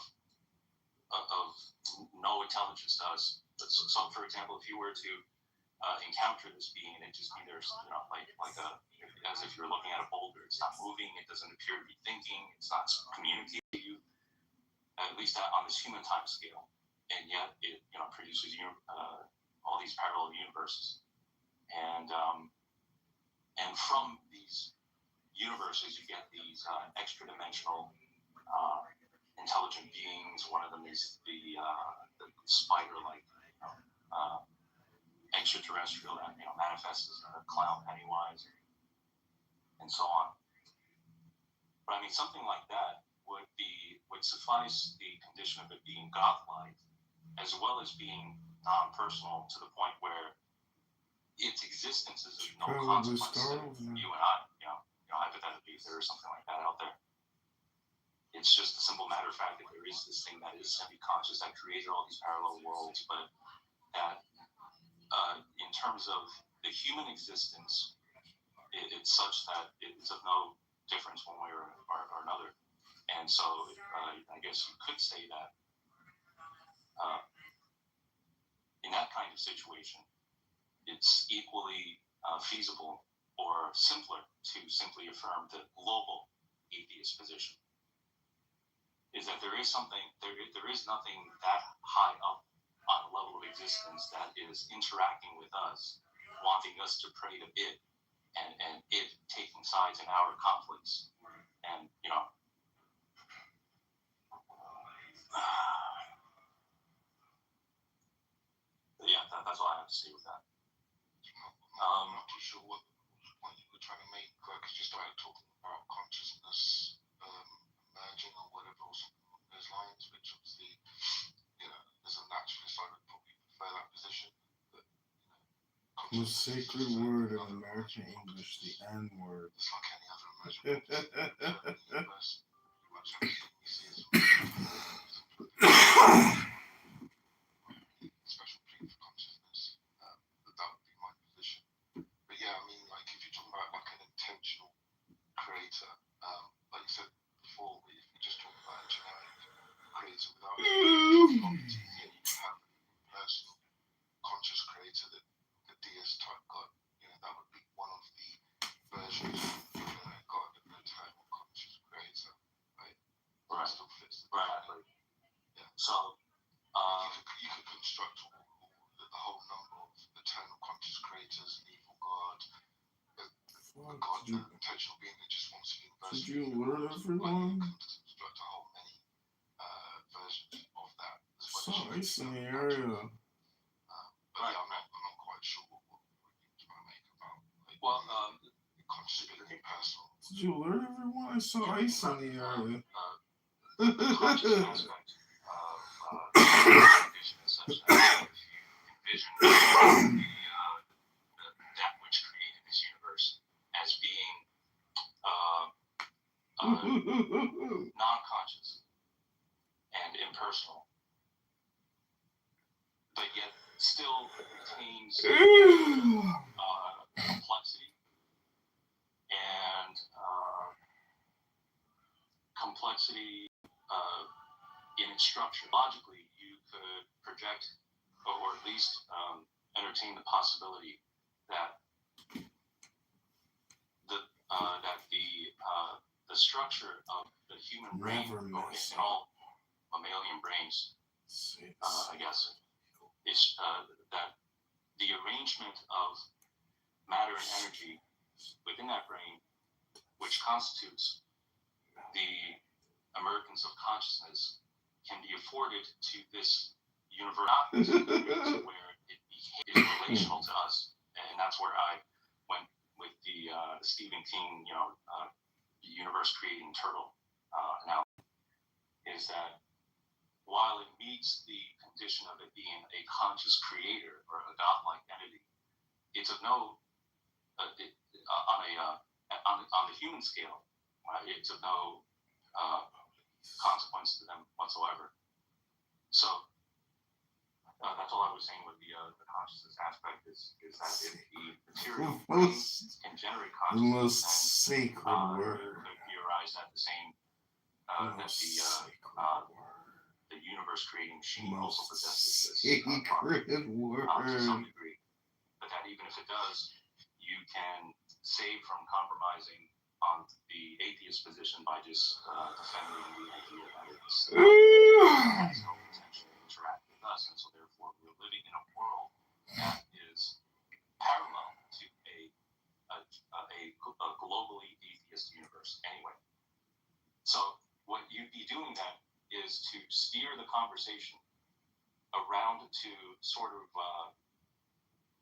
no intelligence to us. So, for example, if you were to encounter this being and it just be there, as if you're looking at a boulder, it's not moving, it doesn't appear to be thinking, it's not communicating to you, at least on this human time scale, and yet it produces all these parallel universes, and from these universes you get these extra-dimensional intelligent beings. One of them is the spider-like extraterrestrial that manifests as a clown Pennywise, and so on. But I mean, something like that would suffice the condition of it being godlike, as well as being non-personal to the point where its existence is of no consequence to you and I. Hypothetically, if there is something like that out there, it's just a simple matter of fact that there is this thing that is semi-conscious that created all these parallel worlds, but that in terms of the human existence, it's such that it's of no difference one way or another. And so I guess you could say that in that kind of situation, it's equally feasible or simpler to simply affirm the global atheist position. Is that there is nothing that high up on a level of existence that is interacting with us, wanting us to pray to it, and it taking sides in our conflicts. And yeah, that's all I have to say with that. I'm not too sure what point you were trying to make, because you started talking about consciousness emerging or whatever, or something along those lines, which obviously, as a naturalist, I would probably prefer that position. But, the sacred word of American English, the N word. It's like any other emerging universe. Pretty much everything we see is special plea for consciousness. But that would be my position. But yeah, I mean, like if you're talking about like an intentional creator, like you said before, if you just talk about a generic creator without properties, yeah, you can have a personal conscious creator, that the deist type God, that would be one of the versions of God, the term conscious creator, right? Right. It still fits the right. Yeah. So you could construct the whole number of eternal conscious creators, an evil God, a God, an intentional being that just wants a universe. Did you learn everyone? You can construct a whole many versions of that. Saw ice in the area. But yeah, I'm not quite sure what you're trying to make about conscious being personal. Did you alert everyone? I saw ice in the area. Conscious aspect of vision is such that if you envision that which created this universe as being non-conscious and impersonal, but yet still retains complexity and in its structure. Logically, you could project, or at least entertain the possibility that the structure of the human brain, in all mammalian brains, I guess, is that the arrangement of matter and energy within that brain, which constitutes the emergence of consciousness, can be afforded to this universe where it is relational to us. And that's where I went with the Stephen King, universe creating turtle analogy, is that while it meets the condition of it being a conscious creator or a godlike entity, it's of no on the human scale, it's of no consequence to them whatsoever. So that's all I was saying with the consciousness aspect is that if the material brain can generate consciousness, then you could theorize that the same that the universe creating machine also possesses this to some degree. But that even if it does, you can save from compromising on the atheist position by just defending the idea that it's has no intention to interact with us, and so therefore we're living in a world that is parallel to a globally atheist universe anyway. So what you'd be doing then is to steer the conversation around to sort of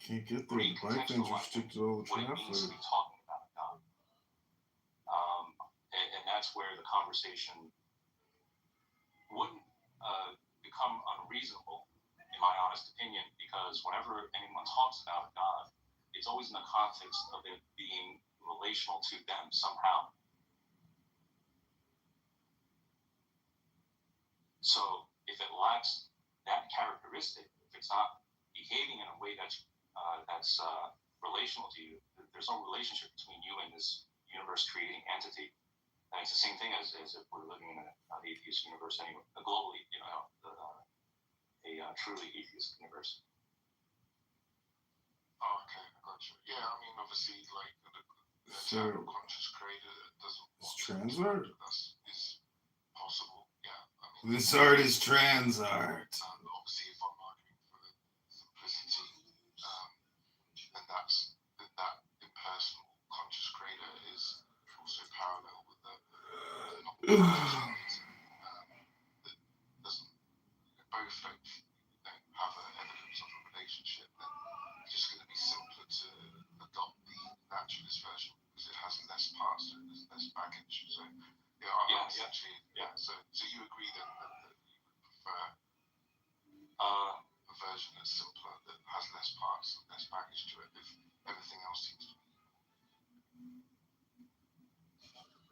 Can't get there. The bike lanes are restricted all the what it means to traffic. be talking about God. And that's where the conversation wouldn't become unreasonable, in my honest opinion, because whenever anyone talks about God, it's always in the context of it being relational to them somehow. So if it lacks that characteristic, if it's not behaving in a way that's relational to you, there's no relationship between you and this universe-creating entity. And it's the same thing as if we're living in an atheist universe anyway, globally, a truly atheist universe. Oh, okay, I got you. Yeah, I mean, obviously, like the eternal conscious creator doesn't want trans art? Is possible. Yeah, I mean, this art is trans art. Obviously, if I'm arguing for simplicity, then that impersonal conscious creator is also parallel with the non-conscious that doesn't both don't have evidence of a relationship. Then it's just going to be simpler to adopt the naturalist version because it has less parts, so there's less baggage. So essentially. So you agree then that you would prefer a version that's simpler, that has less parts and less baggage to it, if everything else seems to be.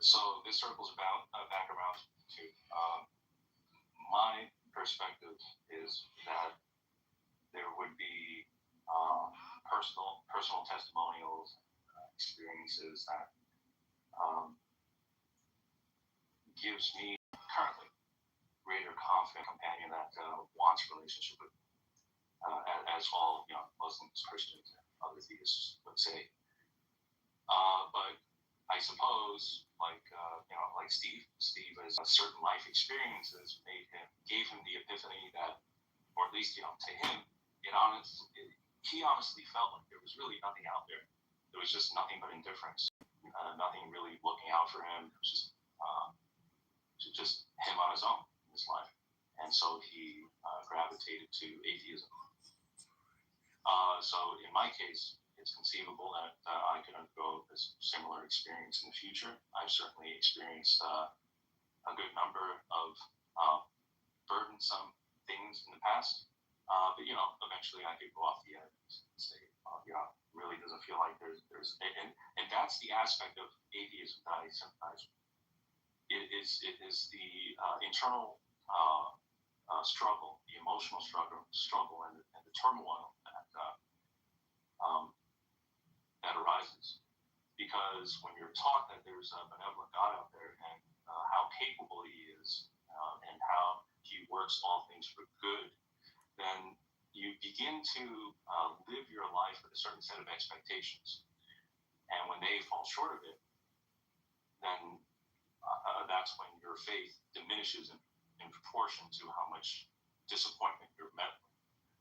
So this circles back around to my perspective is that there would be personal testimonials, experiences that gives me currently greater confident companion that wants relationship with, as all Muslims, Christians, and other theists would say. But I suppose, like Steve has certain life experiences gave him the epiphany that, or at least to him, he honestly felt like there was really nothing out there. There was just nothing but indifference, nothing really looking out for him. It was just him on his own in his life, and so he gravitated to atheism. So in my case, it's conceivable that I could undergo this similar experience in the future. I've certainly experienced a good number of burdensome things in the past, but eventually I could go off the edge and say, really doesn't feel like there's and that's the aspect of atheism that I sympathize with. It is the internal struggle, the emotional struggle, and the turmoil that arises. Because when you're taught that there's a benevolent God out there and how capable He is and how He works all things for good, then you begin to live your life with a certain set of expectations. And when they fall short of it, then that's when your faith diminishes in proportion to how much disappointment you're met with.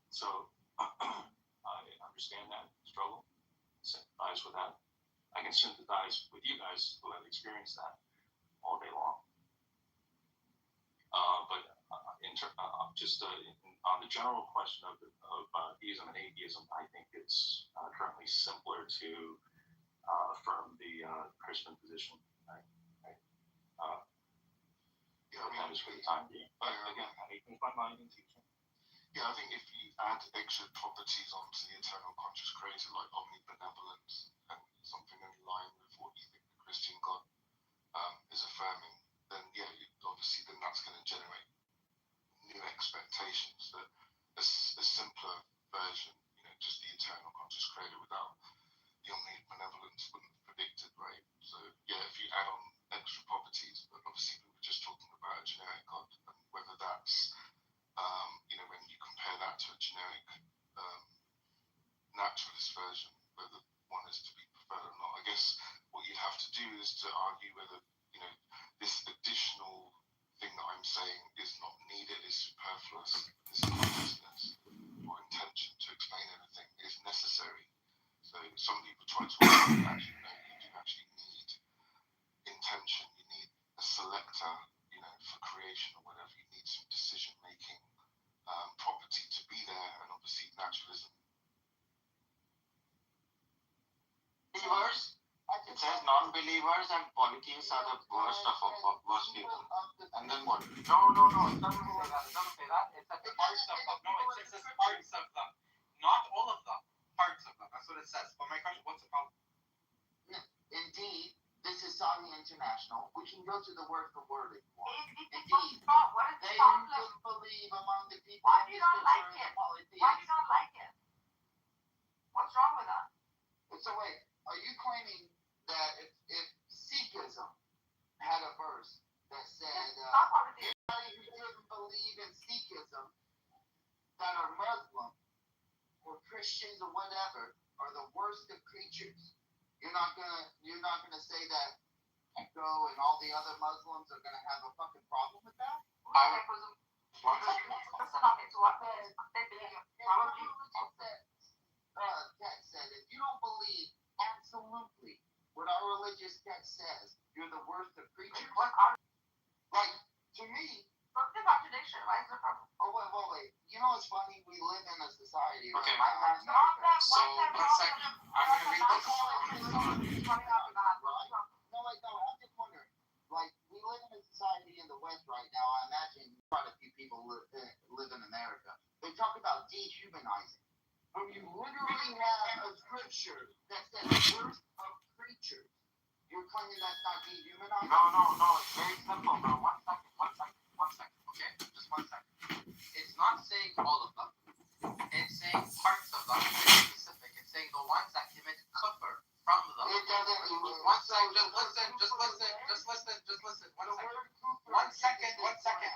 So I understand that struggle, sympathize with that. I can sympathize with you guys who have experienced that all day long. But on the general question of theism and atheism, I think it's currently simpler to affirm the Christian position. That is for the time being. But again, I may change my mind in future. Yeah, I think if you add extra properties onto the eternal conscious creator, like omnibenevolence and something in line with what you think the Christian God is affirming, then obviously then that's going to generate new expectations that a simpler version, just the eternal conscious creator without the omnibenevolence wouldn't have predicted, right? So if you add on extra properties, but obviously we were just talking about a generic God, and whether that's when you compare that to a generic naturalist version, whether one is to be preferred or not. I guess what you'd have to do is to argue whether this additional thing that I'm saying is not needed, is superfluous. This consciousness or intention to explain everything is necessary. So some people try to argue that actually no, you do actually need intention. You need a selector, for creation or whatever. You need some unbelievers and polytheists are the worst of worst people. And then what? No, it doesn't say that. It doesn't say that. It says parts of them. No, it says parts of them. Not all of them. Parts of them. That's what it says. But my question, what's the problem? Indeed, this is Saudi International. We can go to the word for word if you want. Indeed, What is they the problem? who believe among the people Why of do you this not like culture it? and polytheists. Why do you not like it? What's wrong with that? So wait, are you claiming that if Sikhism had a verse that said anybody who didn't believe in Sikhism that are Muslim or Christians or whatever are the worst of creatures, you're not gonna say that Echo and all the other Muslims are gonna have a fucking problem with that? Text said if you don't believe absolutely what our religious text says, you're the worst of creatures. Like, to me. What's the contradiction? Why is the problem? Oh, wait. You know what's funny? We live in a society. Okay. Right? So, 1 second. I'm going to read this. No, I'm just wondering. Like, we live in a society in the West right now. I imagine quite a few people live in America. They talk about dehumanizing. When you literally have a scripture that says worst of creatures, you're claiming that's not dehumanizing? No. It's very simple, bro. 1 second. Okay? Just 1 second. It's not saying all of them. It's saying parts of them. It's specific. It's saying the ones that commit kufr from them. It doesn't. 1 second. Just listen. 1 second. 1 second.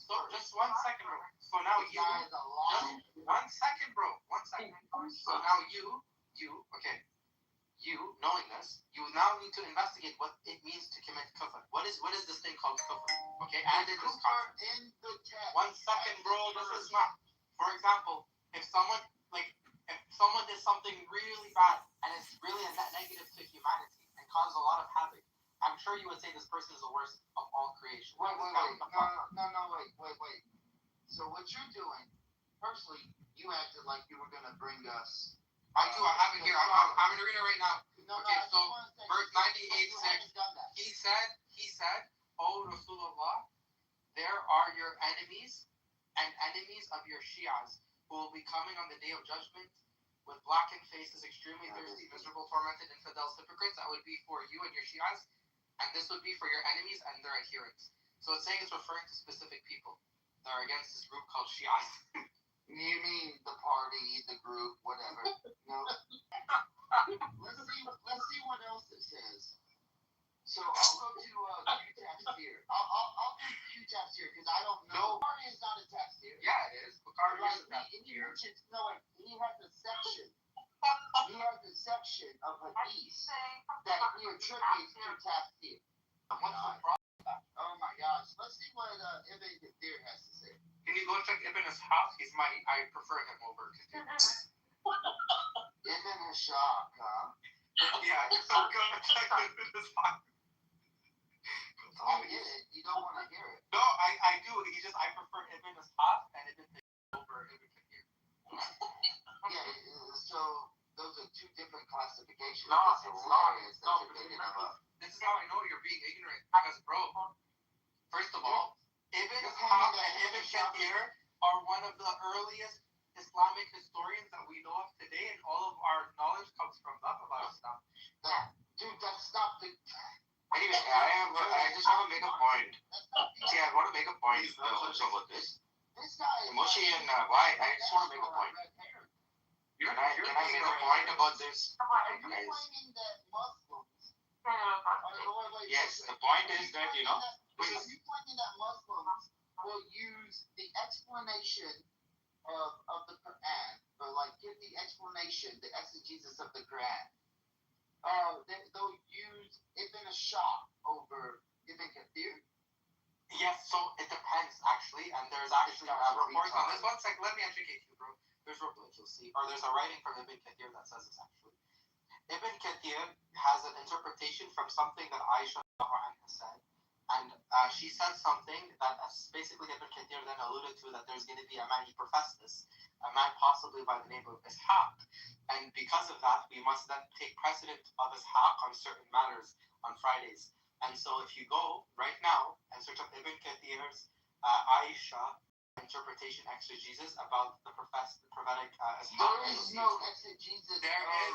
So, just 1 second, bro. So now you. Just 1 second, bro. 1 second. So now you, okay. You, knowing this, you now need to investigate what it means to commit kufr. What is this thing called kufr? Okay, and in this context. 1 second, bro. This is not. For example, if someone did something really bad and it's really a net negative to humanity and causes a lot of havoc, I'm sure you would say this person is the worst of all creation. Wait. So what you're doing, firstly, you acted like you were gonna bring us. I do. I have it here. I'm going to read it right now. Okay, so verse 98:6. He said, "O Rasulullah, there are your enemies and enemies of your Shias who will be coming on the day of judgment with blackened faces, extremely thirsty, miserable, tormented, infidels, hypocrites. That would be for you and your Shias, and this would be for your enemies and their adherents." So it's saying it's referring to specific people that are against this group called Shias. You mean the party, the group, whatever? No. Let's see what else it says. So I'll go to Q-Taps here. I'll do Q-Taps here because I don't know. Bukhari is not a text here. Yeah, it is. Bukhari is a text here. He has a section. He has a section of hadith that he attributes to tafsir. What's the problem? Oh my gosh. Let's see what Ibn Kathir has to say. Can you go check Ibn Ishaq? I prefer him over Kathir. Ibn Ishaq, huh? Yeah, so go check Ibn Ishaq. I get it. You don't want to hear it. No, I do. I prefer Ibn Ishaq and Ibn Kathir over Ibn Kathir. Yeah, so those are two different classifications. No, it's hilarious that you're picking them up. This is how I know you're being ignorant. Because, bro, first of all, Ibn Ishaq and Ibn Kathir are one of the earliest Islamic historians that we know of today, and all of our knowledge comes from them about Islam. Dude, that's not the... Anyway, I just want to make a point. See, I want to make a point also about this. This guy is... Moshe and why? I just want to make a point. Can I make a point about this? Are you claiming that Muslims... Yes, the point is that, Are you claiming that Muslims will use the explanation of the Quran, or like give the explanation, the exegesis of the Quran? They'll use Ibn Ishaq over Ibn Kathir? Yes, so it depends actually, and there's actually reports on this. 1 second, let me educate you, bro. There's reports, you'll see, or there's a writing from Ibn Kathir that says this actually. Ibn Kathir has an interpretation from something that Aisha said, and she said something that basically Ibn Kathir then alluded to, that there's going to be a man, he professed this, a man possibly by the name of Ishaq. And because of that, we must then take precedent of Ishaq on certain matters on Fridays. And so if you go right now and search up Ibn Kathir's Aisha interpretation exegesis about the prophetic Ishaq. There is no exegesis. There is.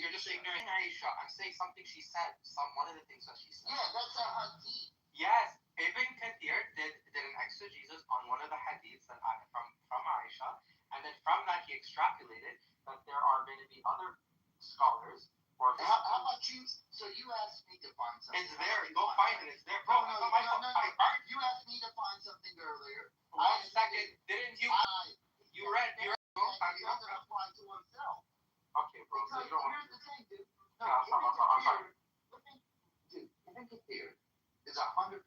You're just ignoring Aisha. I'm saying something she said. One of the things that she said. Yeah, that's a hadith. Yes, Ibn Kathir did an exegesis on one of the hadiths that from Aisha, and then from that he extrapolated that there are going to be other scholars. Or how about you? So you asked me to find something. It's there. Go find it. It's there. No. You asked me to find something earlier. 1 second. Didn't you? You read. He doesn't apply to himself. Okay, bro. Because here's the thing, dude. No, Ibn Kathir is 100%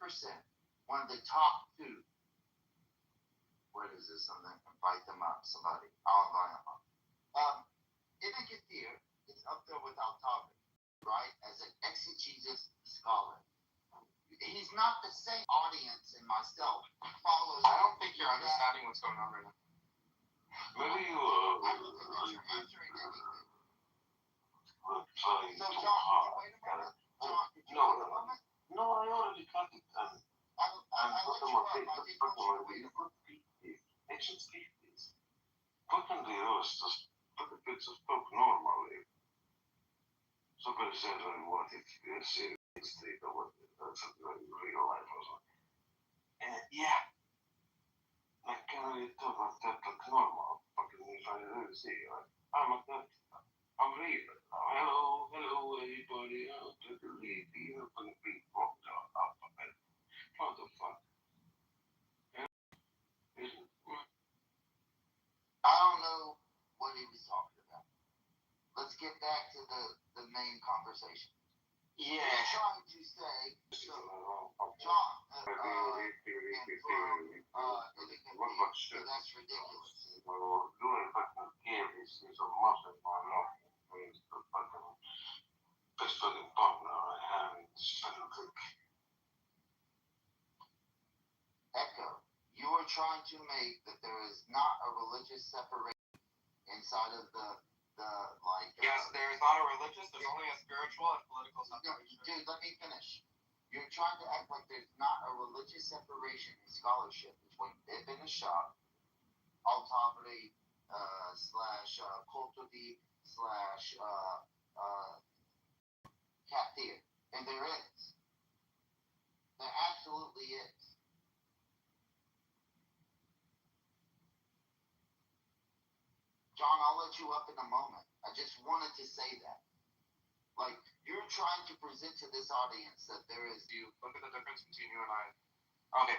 one of the top two. What is this? I'm going to invite them up. Somebody. I'll invite them up. Ibn Kathir is up there with Al-Tabari, right? As an exegesis scholar. He's not the same audience and myself follows. I don't think you're understanding what's going on right now. Maybe you I don't think that you're answering anything. So John, wait a minute. John, did you wait a moment? No, I already cut it. I let you up. I didn't want you to wait a minute. Ancient species. What can the Earth it's spoke normally? So could have said, what if you see this state or what that's real life or something? Yeah. I can't really talk about that like normal. Fucking if I really see, I'm like that. I'm real. Hello, everybody. I'm literally the open people down alphabet. What the fuck? I don't know what he was talking about. Let's get back to the main conversation. Yeah. You're trying to say, so, John, that's ridiculous. Doing fucking candies is a muscle my life. It's the fucking best fucking partner I have in this fucking clique. Echo, you are trying to make that there is not a religious separation inside of the like. Yes, there is not a religious. There's only a spiritual and political separation. Dude, let me finish. You're trying to act like there's not a religious separation in scholarship between Ibn Ishaq, Al-Tabari, / Qurtubi / Kathir. And there is. There absolutely is. John, I'll let you up in a moment. I just wanted to say that. Like, you're trying to present to this audience that there is. You look at the difference between you and I. Okay.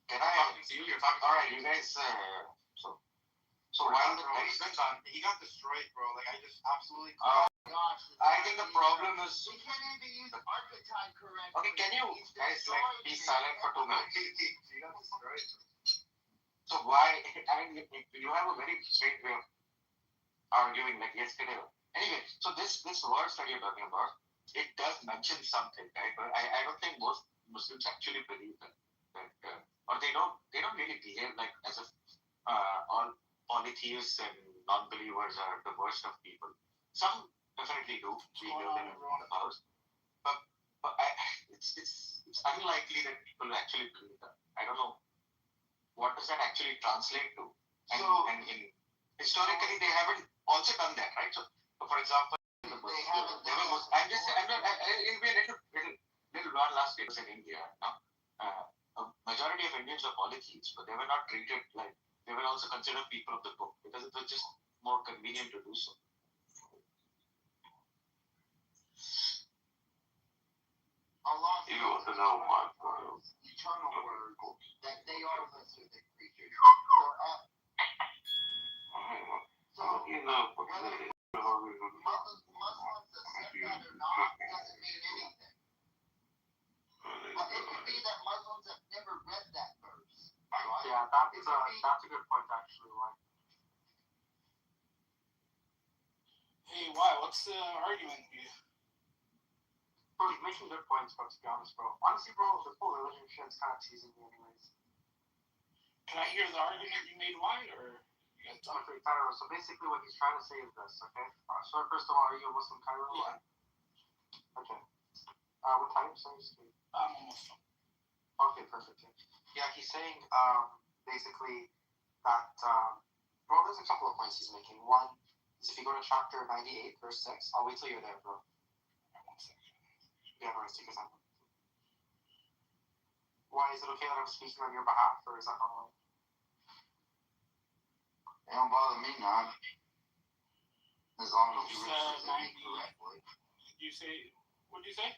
Can I talk to you? You're talking. All right, you guys. So while the next time he got destroyed, bro. Like I just absolutely. Oh gosh. I think the problem is. We can't even use archetype correctly. Okay, can you guys like be silent for 2 minutes? He got destroyed. So why? I mean, you have a very straight way of arguing like yesterday. Anyway, so this verse that you're talking about, it does mention something, right? But I don't think most Muslims actually believe that or they don't really behave like as if all polytheists and non-believers are the worst of people. Some definitely do. We live in the house, but it's unlikely that people actually believe that. I don't know. What does that actually translate to? And historically, they haven't also done that, right? So for example, it'll be a little one last year in India. No? A majority of Indians are polytheists, but they were not treated like they were also considered people of the book because it was just more convenient to do so. Allah you want to know my eternal word that they are lesser than creatures. Muslims accept that or not doesn't mean anything. But it could be that Muslims have never read that verse. Right? Yeah, that's a good point actually. Like, hey, why? What's the argument here? bro, he's making good points, but to be honest, bro, honestly, bro, the whole religion shit's kind of teasing me, anyways. Can I hear the argument you made? Why, or Okay, Cairo. So basically, what he's trying to say is this. Okay. So first of all, are you a Muslim, Cairo? Yeah. Okay. What type? So I'm a Muslim. Okay, perfect. Yeah, he's saying basically that well, there's a couple of points he's making. One is if you go to chapter 98, verse 6. I'll wait till you're there, bro. Yeah, bro, take your time. Why is it okay that I'm speaking on your behalf, or is that not allowed? It don't bother me none. As long as you You represent said me correctly. You say, what did you say?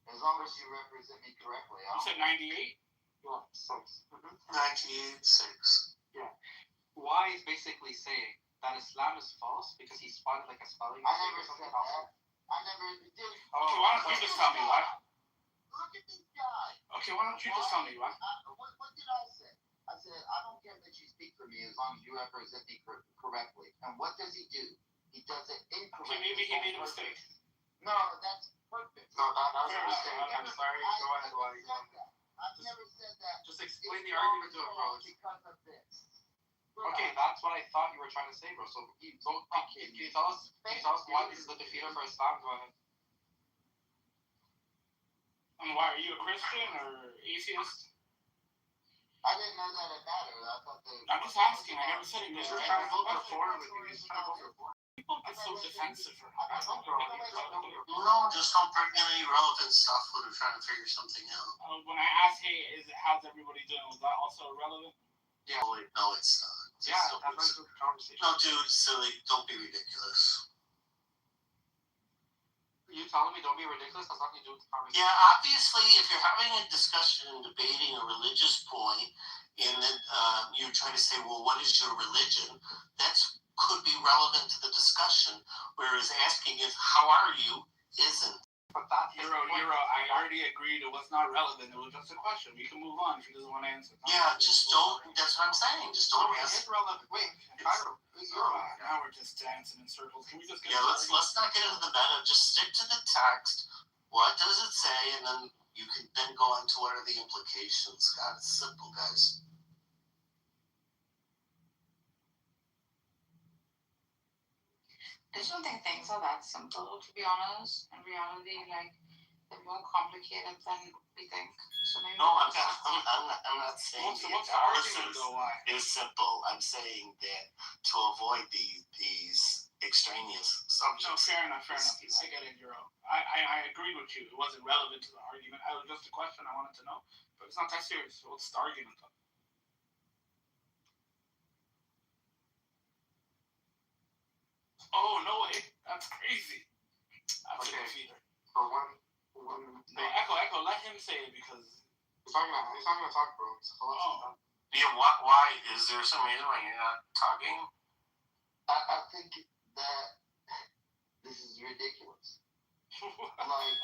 As long as you represent me correctly. You said 98? Yeah, 6. 98, 6. Yeah. Why is basically saying that Islam is false because he spotted like a spelling I mistake never or something said else? that. I never did. Okay, why don't you just tell me why? Look at this guy. Okay, why don't you just tell me why? What did I say? I said, I don't care that you speak for me as long as you represent me correctly. And what does he do? He does it incorrectly. Okay, maybe he made a mistake. No, that's perfect. No, that was a mistake. I'm I'm sorry. Go ahead, Wally. I've never said that. Just explain the argument to him, bro. Because of this. Okay, that's what I thought you were trying to say, bro. So, can you tell us why this is the defeater for Islam? Go ahead. And why, are you a Christian or atheist? I didn't know that it mattered. I thought I'm just asking. I never said it did. He's just trying to vote for four with you. He's trying to vote for four. People get so defensive for No, just don't bring in any relevant stuff when we're trying to figure something out. When I asked, hey, how's everybody doing? Was that also relevant? Yeah. No, it's not. Yeah, that's the conversation. No, dude, silly. Don't be ridiculous. You telling me don't be ridiculous? That's nothing to do with the conversation. Yeah, obviously, if you're having a discussion and debating a religious point, and then you're trying to say, well, what is your religion? That's could be relevant to the discussion, whereas asking if how are you isn't. But that Hero, I already agreed it was not relevant. It was just a question. We can move on if he doesn't want to answer. Yeah, just don't. That's what I'm saying. Just don't ask. It's relevant. Wait, now we're just dancing in circles. Can we just get? Yeah, let's not get into the meta. Just stick to the text. What does it say, and then you can then go on to what are the implications. God, it's simple, guys. I don't think things are that simple, to be honest. In reality, like, they're more complicated than we think. So maybe No, I'm not saying What's the the argument, analysis though? Why? is simple. I'm saying that to avoid these extraneous No, subjects. fair enough. I get it, Euro. I agreed with you. It wasn't relevant to the argument. It was just a question I wanted to know. But it's not that serious. What's the argument, though? Oh, no way. That's crazy. That's Okay. a defeater. For one. No, Echo, let him say it because... He's not gonna talk, bro. Oh. Yeah, why? Is there some reason why you're not talking? I think that this is ridiculous. Like,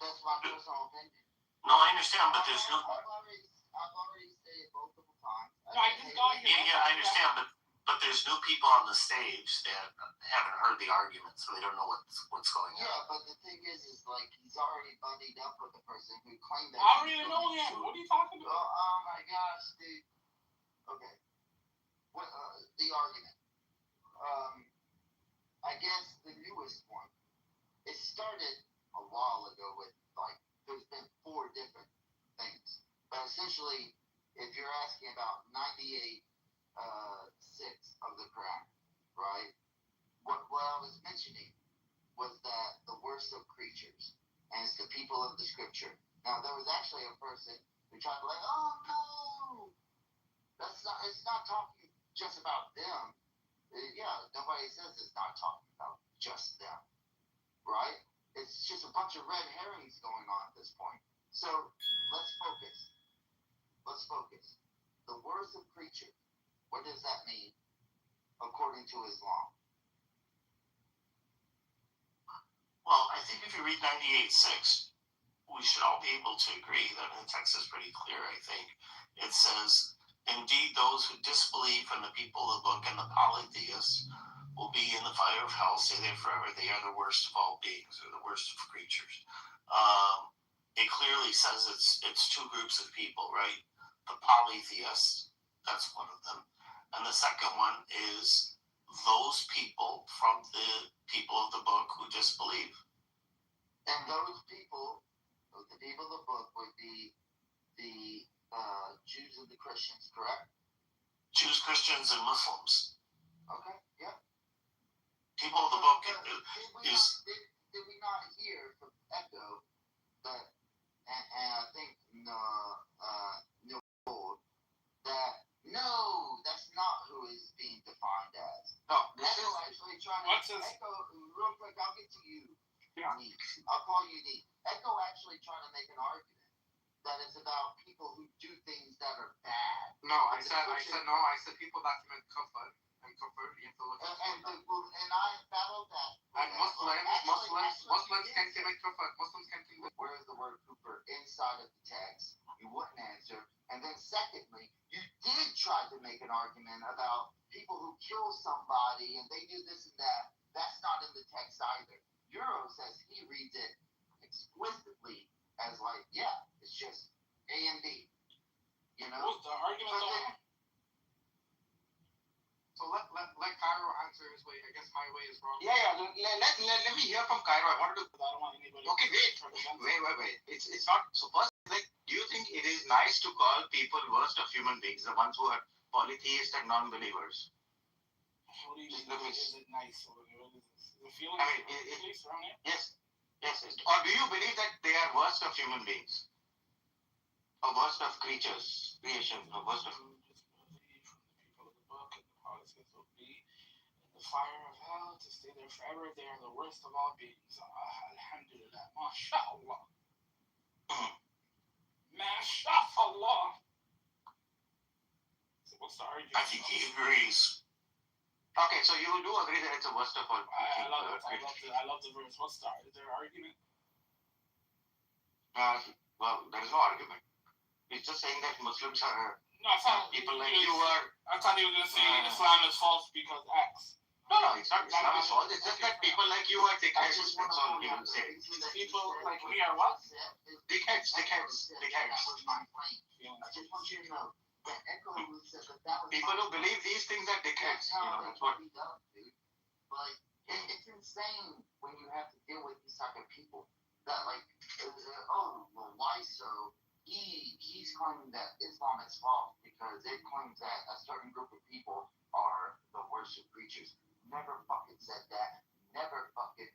that's my personal opinion. No, I understand, but there's no... I've already said it multiple times. No, I just got here. Yeah, I understand, but there's new people on the stage that haven't heard the argument, so they don't know what's going on. Yeah, but the thing is like, he's already buddied up with the person who claimed that. I don't even know him. What are you talking about? Oh my gosh, dude. Okay. What, the argument. I guess the newest one. It started a while ago with, like, there's been 4 different things. But essentially, if you're asking about 98, 6 of the Quran, right? What I was mentioning was that the worst of creatures, and it's the people of the scripture. Now, there was actually a person who tried to like, oh no, it's not talking just about them. Yeah, nobody says it's not talking about just them, right? It's just a bunch of red herrings going on at this point. So, let's focus. The worst of creatures, what does that mean according to Islam? Well, I think if you read 98:6, we should all be able to agree that the text is pretty clear, I think. It says, indeed, those who disbelieve from the people of the book and the polytheists will be in the fire of hell, stay there forever. They are the worst of all beings, or the worst of creatures. It clearly says it's 2 groups of people, right? The polytheists, that's one of them. And the second one is those people from the people of the book who disbelieve. And those people, the people of the book, would be the Jews and the Christians, correct? Jews, Christians, and Muslims. Okay, yeah. People of the book is. Did we not hear from Echo that, and I think Neil that no, that's not who is being defined as. No, Echo actually trying to. Echo, real quick, I'll get to you. Yeah. I'll call you Neat. Echo actually trying to make an argument that it's about people who do things that are bad. No, I said no. I said people that commit kufr and kufr. You have to look at and I battled that. And Muslims can commit kufr. Muslims can commit. Where is the word kufr inside of the text? You wouldn't answer. And then secondly, you did try to make an argument about people who kill somebody and they do this and that. That's not in the text either. Euro says he reads it explicitly as like, yeah, it's just A and B. You know? What's the argument though? So let Cairo answer his way. I guess my way is wrong. Yeah. Let me hear from Cairo. I wanted to. I don't want anybody. Okay, wait. It's not. So first, like, do you think it is nice to call people worst of human beings, the ones who are polytheists and non-believers? What do you mean? Is it nice? The feeling? I mean, yes. Or do you believe that they are worst of human beings, or worst of creatures, creation, or worst of? Fire of hell to stay there forever. They are the worst of all beings. Alhamdulillah. MashaAllah. MashaAllah. So what's the argument? I think he agrees. Okay, so you do agree that it's the worst of all. I love the verse. What's is there an argument? Well, there is no argument. It's just saying that Muslims are people like you are. I thought you were going to say Islam is false because X. No, it's not Islam is false. It's just that people like you are dickheads. That's all we will say. People like me are what? Dickheads. I just want you to know that Echo said that was people who believe these things are dickheads. That's what he does, dude. Like, it's insane when you have to deal with these type of people that like, oh, well, why so? He's claiming that Islam is false because it claims that a certain group of people are the worst of creatures. Never fucking said that. Never fucking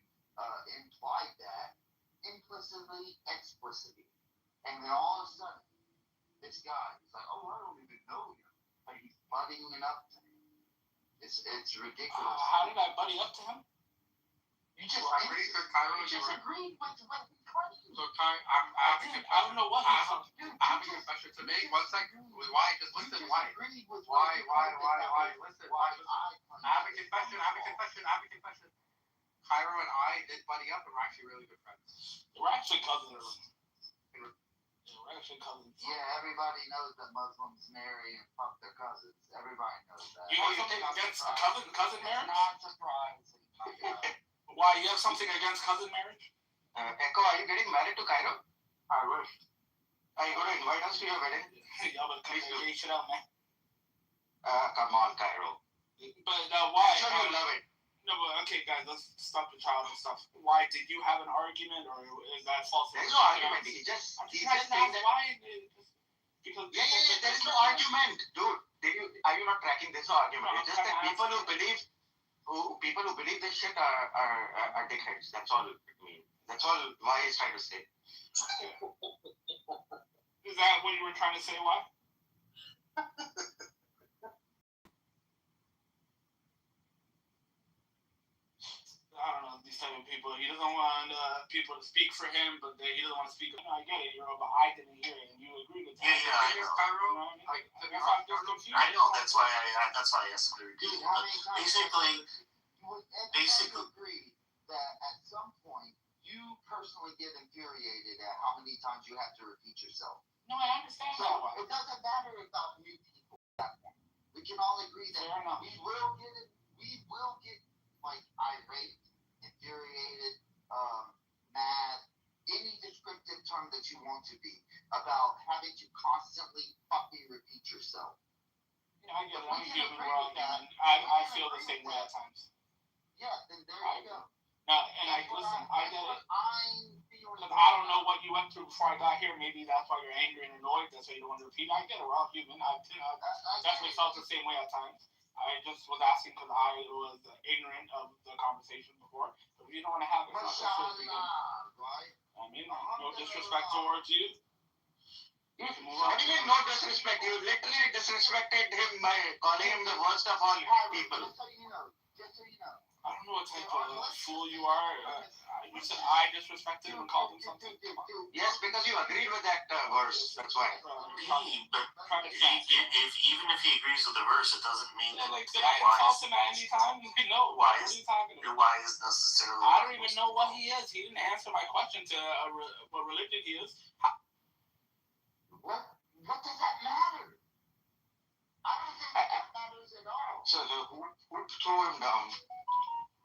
implied that. Implicitly, explicitly. And then all of a sudden, this guy is like, oh, I don't even know you. Like, he's buddying up to me. It's ridiculous. How did I buddy up to him? You just agreed with Cairo. You just agreed with what he claimed. So I don't know what he said. I have a confession to make. One second. Why? Just listen. Why? Why? Listen. Why? I have a confession. Cairo and I did buddy up, and we're actually really good friends. We're actually cousins. Yeah, everybody knows that Muslims marry and fuck their cousins. Everybody knows that. You have something against cousin marriage? Not surprising. Why? You have something against cousin marriage? Echo, are you getting married to Cairo? I wish. Are you going to invite us to your wedding? Yeah, but please do. Shit out, man. Come on, Cairo. But why? I'm sure you love it. No, but okay, guys, let's stop the child and stuff. Why? Did you have an argument, or is that false? There's no argument. He's just saying that. Why? Because there is no argument, dude. Are you not tracking? There's no argument. It's just that people who believe this shit are dickheads. That's all it means. That's all. Why he's trying to say. Is that what you were trying to say? Why? I don't know, these type of people. He doesn't want people to speak for him, but he doesn't want to speak. I get it, but I didn't hear it, and you agree with that. Yeah, I know. I know. That's why I asked him to repeat it. But basically, agree that at some point you personally get infuriated at how many times you have to repeat yourself. No, I understand so that. It doesn't matter about new people at that point. We can all agree that we will get it. We will get like irate, infuriated, mad, any descriptive term that you want to be about having to constantly fucking repeat yourself. Yeah, I get it. I'm human. We're all human. I feel the same way at times. Yeah, then there you go. Now, and I listen. I get it. I'm feeling. Because I don't know what you went through before I got here. Maybe that's why you're angry and annoyed. That's why you don't want to repeat. I get it. We're all human. I definitely felt the same way at times. I just was asking because I was ignorant of the conversation before. But if you don't want to have it, it's not going to be good. Right? I mean, no disrespect towards you. What do you mean no disrespect? You literally disrespected him by calling him the worst of all people. Just so you know. I don't know what type of fool you are. You said I disrespected him and called him something. Yes, because you agreed with that verse. That's why. But even if he agrees with the verse, it doesn't mean that. Like, did I insult him at any time? No. What are you talking about? Why is necessarily? I don't even know what he is. He didn't answer my question to what religion he is. What does that matter? I don't think that matters at all. So who threw him down?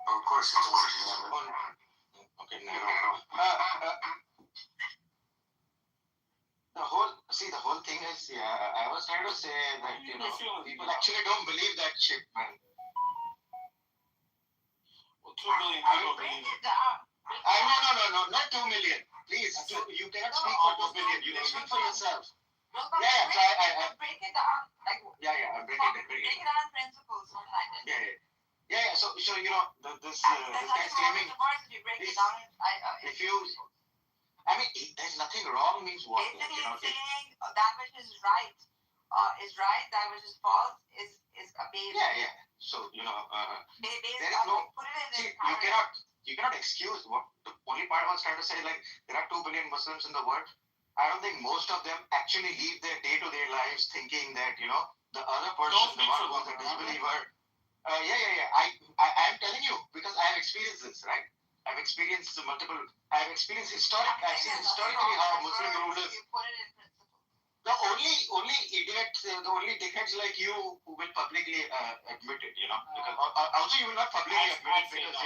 Oh, of course it doesn't matter. Okay, no. The whole thing is, I was trying to say that, people actually don't believe that shit, man. Well, 2 billion people believe it. No, not 2 million. Please, you cannot speak for 2 billion. You can speak for yourself. Break it down. Like, I'm breaking it down principles, something like that. Yeah. So this guy's claiming. If you, I mean, there's nothing wrong means what? Basically, saying that which is right, that which is false is a baby. Yeah. So there is no. Put it in You cannot excuse what the only part I was trying to say. Like, there are 2 billion Muslims in the world. I don't think most of them actually live their day-to-day lives thinking that the other person, the one who's a disbeliever. I'm telling you because I have experienced this, right? I've experienced historically how Muslim rulers. The only idiots, the only dickheads like you who will publicly admit it, because also you will not publicly admit it because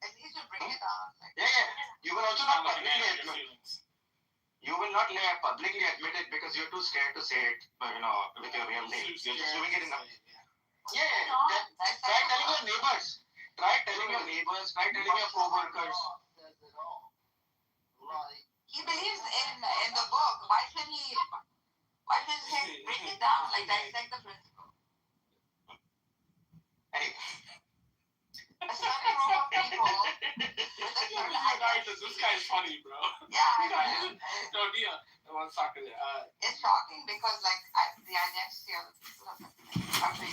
At least you bring it down. You will also not publicly admit it. You will not publicly admit it because you're too scared to say it, with your real name. You're just doing it in the. Try telling your neighbors. Try telling your co-workers. He believes in the book. Why should he break it down? Like, dissect the principle. Anyway. A certain group of people. This guy's funny, bro. Yeah. No, Nia, I want to talk to you. It's shocking because, like, the identity of the people of the country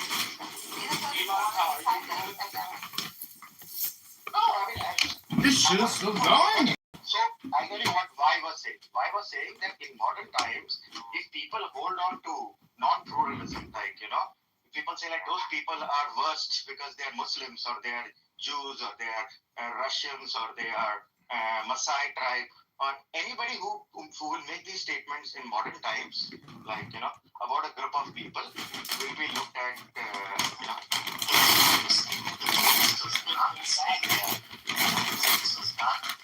This shit is still going. So I tell you what Why was saying. Why was saying that in modern times, if people hold on to non-pluralism, like if people say like those people are worst because they are Muslims or they are Jews or they are Russians or they are Maasai tribe or anybody who will make these statements in modern times, like about a group of people, will be looked at.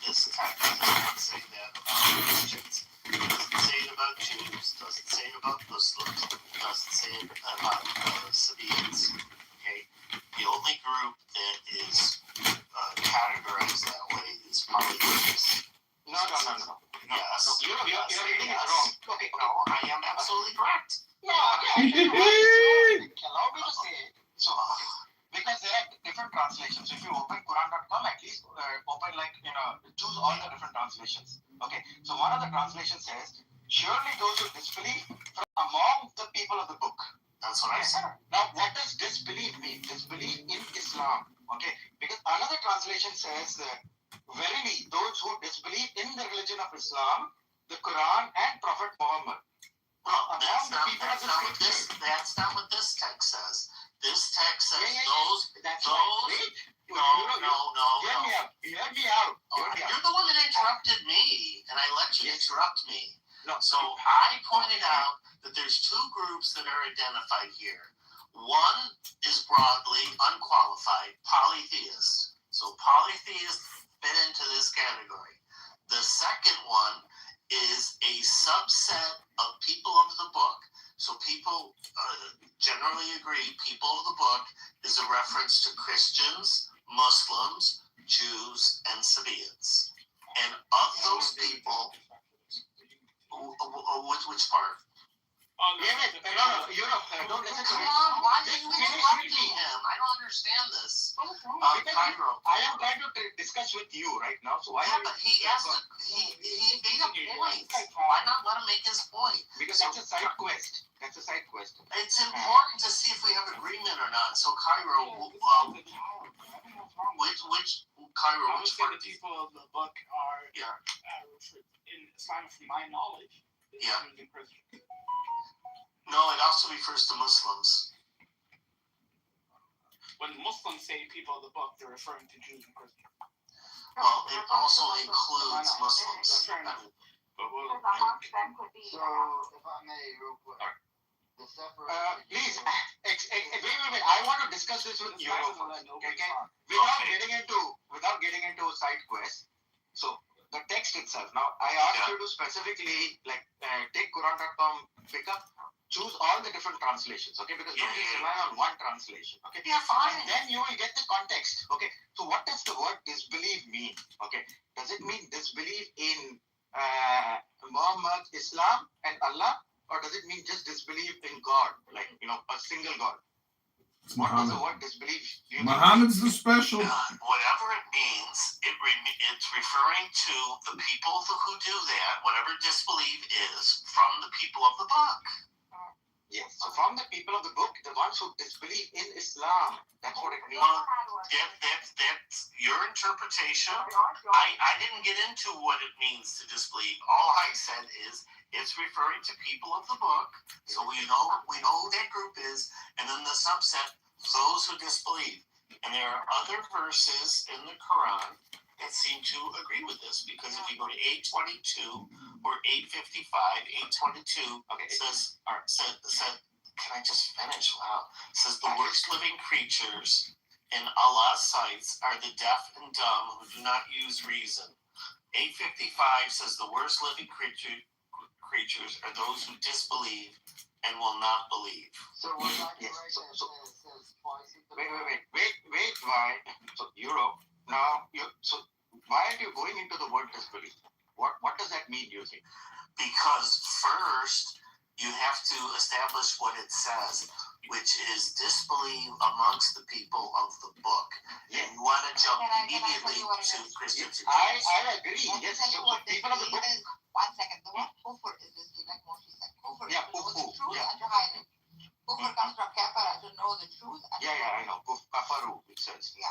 This text does not say that about Christians. It doesn't say it about Jews. Doesn't say it about Muslims. Doesn't say it about Sabaeans. Okay, the only group that is categorized that way is polytheists. No. Yes. You're reading it wrong. Okay. No, I am absolutely correct. Yeah. Allow me to say it. So, because there are different translations. So if you open Quran.com, at least open choose all the different translations. Okay. So one of the translations says, surely those who disbelieve from among the people of the book. That's what I said. Now, what does disbelief mean? Disbelief in Islam. Okay. Because another translation says, verily, those who disbelieve in the religion of Islam, the Quran and Prophet Muhammad. That's not what this text says. This text says those. No. Hear me out. You're the one that interrupted me, and I let you interrupt me. No. So I pointed out that there's 2 groups that are identified here. One is broadly unqualified polytheists. So polytheists fit into this category. The second one is a subset of people of the book. So people generally agree people of the book is a reference to Christians, Muslims, Jews, and Sabaeans. And of those people, which part? No, don't listen to Come me. on, why are you Just finish interrupting reading. him? I don't understand this. Because Cairo. I am trying to discuss with you right now, so why Yeah, are you? but he made a point. Why not let him make his point? Because that's a side quest. That's a side quest. It's important to see if we have agreement or not. So Cairo, which Cairo, I would which say part? the people of the book are in Islam, from my knowledge, is Yeah. Jews and Christians. No, it also refers to Muslims. When Muslims say people of the book, they're referring to Jews and Christians. Well, it also includes Muslims. Fair enough. But we'll, So, if I may, real quick, the separation. Please, wait. I want to discuss this with you. Okay? Without getting into side quest. So the text itself. Now I asked you to specifically take Quran.com, pick up, choose all the different translations. Okay, because don't just rely on one translation. Okay. Yeah, fine. And then you will get the context. Okay. So what does the word disbelieve mean? Okay. Does it mean disbelief in Muhammad, Islam, and Allah? Or does it mean just disbelief in God, a single God? What does the word disbelief mean? Muhammad's the special. Whatever it means, it's referring to the people who do that, whatever disbelief is, from the people of the book. Yes, so from the people of the book, the ones who disbelieve in Islam, that's what it means. That's your interpretation. I didn't get into what it means to disbelieve. All I said is it's referring to people of the book, so we know who that group is, and then the subset, those who disbelieve. And there are other verses in the Quran that seem to agree with this, because if you go to 822 or 855, 822 says, can I just finish? Wow. Says the worst living creatures in Allah's sights are the deaf and dumb who do not use reason. 855 says the worst living creatures are those who disbelieve and will not believe. So what says twice. Wait, why? So Europe, so why are you going into the word disbelief? What does that mean, you think? Because first, you have to establish what it says, which is disbelief amongst the people of the book. And you want to jump immediately to Christians. I agree. Yes, so people of the book. 1 second. The word kufr is this, like Moshe said. Kufr is to know the truth yeah. and to hide it. Kufr comes from kafara, to know the truth. And I know. Kafaru, it says. Yeah,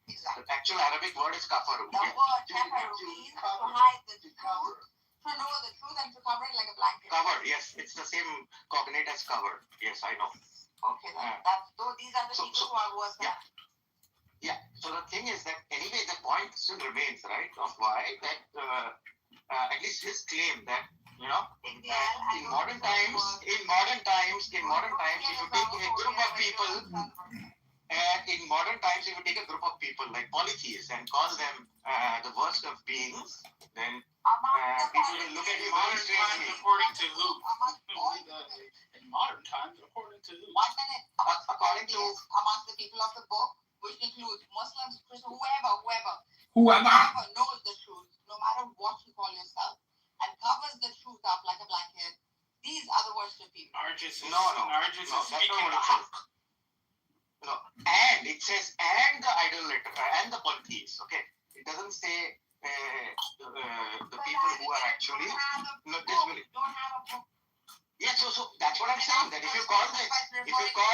exactly. The actual Arabic word is kafaru. The word kafaru means to hide the truth, to know the truth and to cover it like a blanket. Cover, yes. It's the same cognate as cover. Yes, I know. Okay, these are the people who are worse than. Yeah. So the thing is that anyway, the point still remains, right? Of why that at least his claim that in modern times, if you take a group of people, like polytheists and call them the worst of beings, then people will look at you very strangely. According to who? In modern times, according to who? 1 minute. According to amongst the people of the book, which includes Muslims, Christians, whoever knows the truth, no matter what you call yourself, and covers the truth up like a blanket. These are the worst of people. Nargis is No, speaking the haqq. No, and it says and the idolater and the polytheists. Okay, it doesn't say the people who are actually disbelieving. Yes, so that's what I'm saying. That if you call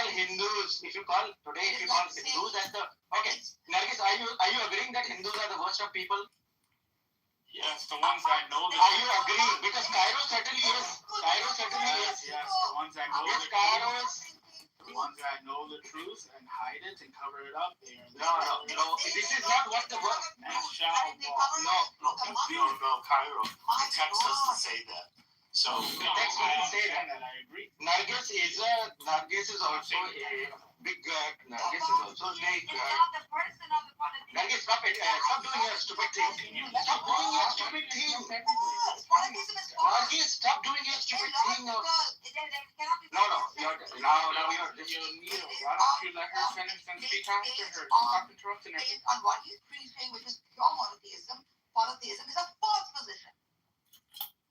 Hindus as the Nargis, are you agreeing that Hindus are the worst of people? Yes, the ones that know the Are you agreeing? Because Cairo certainly is. Yes, the ones that know Yes, the Cairo truth. is. The ones that know the truth and hide it and cover it up. They are No. This is not what the word. No, Cairo. The text doesn't say that. So The text doesn't say that. I agree. Nargis is also a big. Nargis is also like. It's not the person of the politician. Nargis, stop it. Stop doing your stupid thing. Stop doing your stupid thing. Nargis, stop doing your stupid thing. No, you're Neil, why don't you let her finish and speak after her? Stop interrupting her. Based on what he's preaching, which is pure monotheism, polytheism is a false position.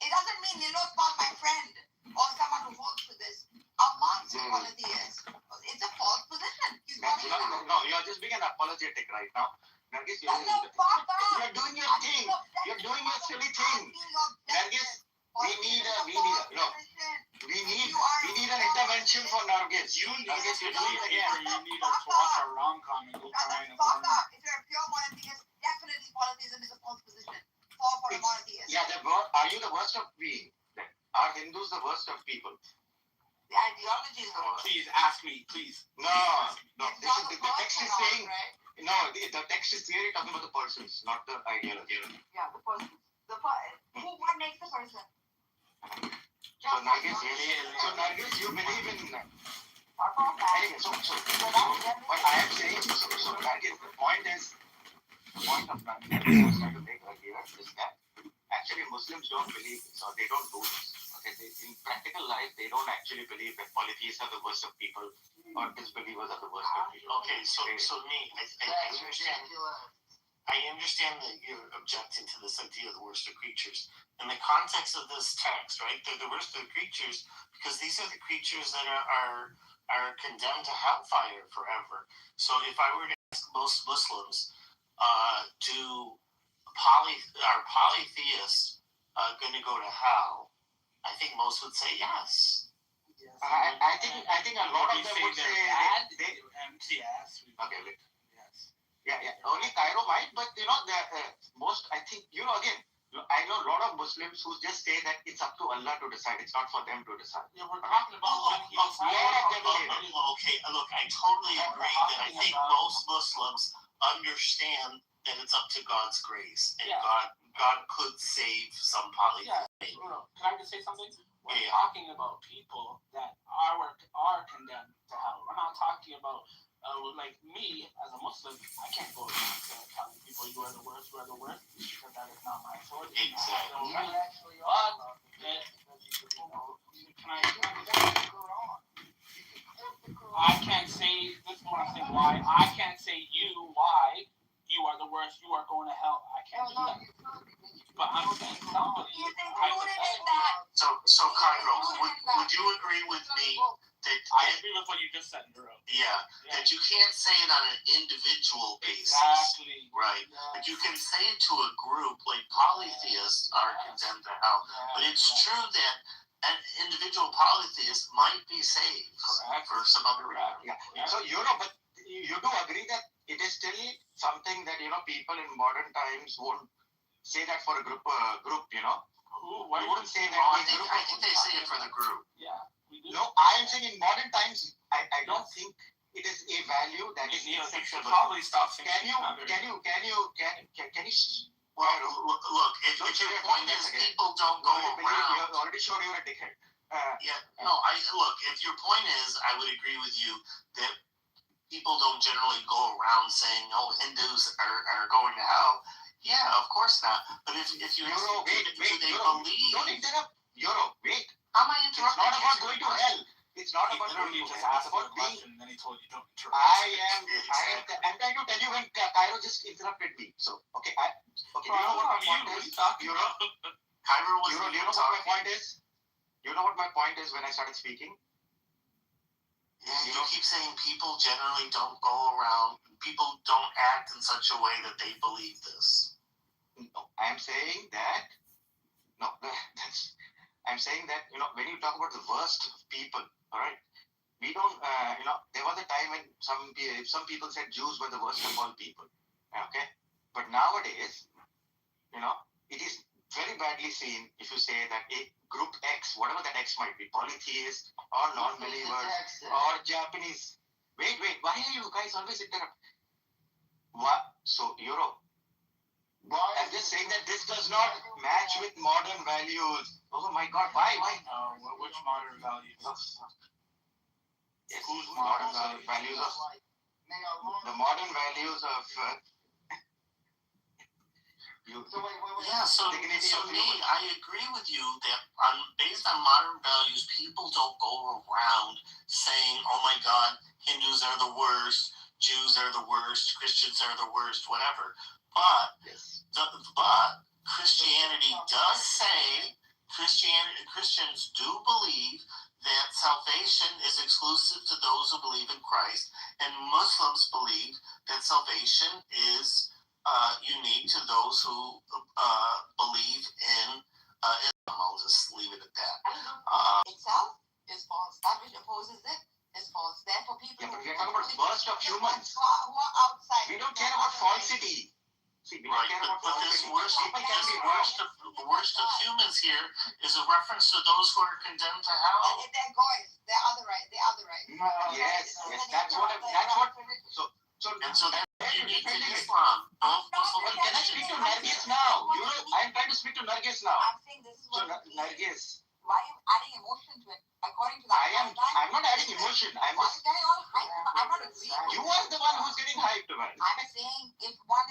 It doesn't mean Nilo's not my friend or someone who holds to this amongst polytheists. It's a false position. No, you're just being apologetic right now. Nargis, you're doing your thing. You're doing your silly thing. Nargis, we need an intervention for Nargis. Nargis, you're doing it again. You need to watch a rom-com and go cry in a corner. If you're a pure monotheist, definitely polytheism is a false position. For a monotheist. Yeah, are you the worst of beings? Are Hindus the worst of people? The ideology is the worst. Please ask me, please. No. This is the text is saying. No, the text is clearly talking about the persons, not the ideology. Yeah, the person. What makes the person? So Nargis, you believe in. Anyway, so what I am saying, so Nargis, the point of Nargis I was trying to make earlier is that actually Muslims don't believe this or they don't do this. Okay, in practical life, they don't actually believe that polytheists are the worst of people or disbelievers are the worst of people. Okay, so me, I understand that you're objecting to this idea of the worst of creatures. In the context of this text, right, they're the worst of the creatures because these are the creatures that are condemned to hellfire forever. So if I were to ask most Muslims, are polytheists going to go to hell? I think most would say yes. I think a lot of them would say yes. Okay, wait. Yeah. Only Cairo might, but most, I think, again, I know a lot of Muslims who just say that it's up to Allah to decide. It's not for them to decide. Yeah, we're talking about Okay, look, I totally agree that I think most Muslims understand that it's up to God's grace and God could save some polytheists. Can I just say something? We're talking about people that are condemned to hell. We're not talking about like me as a Muslim. I can't go around telling people you are the worst, because that is not my authority. Exactly. I can't say this is what I'm saying. Why I can't say why you are the worst. You are going to hell. I can't do that. But I'm saying somebody. So Cairo, would you agree with me that I agree with what you just said, Drew? Yeah, that you can't say it on an individual basis. Exactly. Right. But you can say it to a group, like polytheists are condemned to hell. But it's true that an individual polytheist might be saved for some other reason. Yeah. So but you do agree that it is still something that people in modern times won't say that for a group. We wouldn't say that. I think they say it for the group. Yeah. No, I am saying in modern times, I don't think it is a value that is acceptable. Probably stop saying. Can you? Well, look, if your point is people don't go around. You have already showed you're a dickhead. If your point is, I would agree with you that people don't generally go around saying, "Oh, Hindus are going to hell." Yeah, of course not. But if you they believe. Don't interrupt. Wait. How am I interrupting? It's not about going to hell. It's not about going to hell. It's about being. Then he told you don't interrupt. I'm trying to tell you when Cairo just interrupted me. So okay. Do you know what my point is? Cairo was. Do you know what my point is? You know what my point is when I started speaking? Yeah, you keep saying people generally don't go around. People don't act in such a way that they believe this. No, I'm saying that. No, I'm saying that when you talk about the worst of people, all right, we don't. There was a time when some people said Jews were the worst of all people. Okay, but nowadays, it is very badly seen if you say that a group X, whatever that X might be, polytheist or non-believers or Japanese. Wait, why are you guys always interrupt? What? So I'm just saying that this does not match with modern values. Oh my God, why? Which modern values? Yes, whose modern values of the modern values of So wait. Yeah, so Dignity so of Nate, human. I agree with you that based on modern values, people don't go around saying, "Oh my God, Hindus are the worst, Jews are the worst, Christians are the worst, whatever." But Yes. but Christianity does say Christians do believe that salvation is exclusive to those who believe in Christ, and Muslims believe that salvation is unique to those who believe in Islam. I'll just leave it at that. Itself is false. That which opposes it is false. Therefore, people Yeah, but we are talking about worst of humans. who are outside. We don't care about falsity. See, we don't Right, care but about this falsity. People can be worse. the worst of humans here is a reference to those who are condemned to hell. And they're goys. They're otherwise. Yes. That's what. And so that's unique to Islam. Both Muslim and Can I speak to Nargis now? I'm trying to speak to Nargis now. I'm saying this is So what Nargis, why are you adding emotion to it? According to that I'm not adding emotion. I'm just. I'm not agreeing. You are the one who's getting hyped about it. I'm saying if I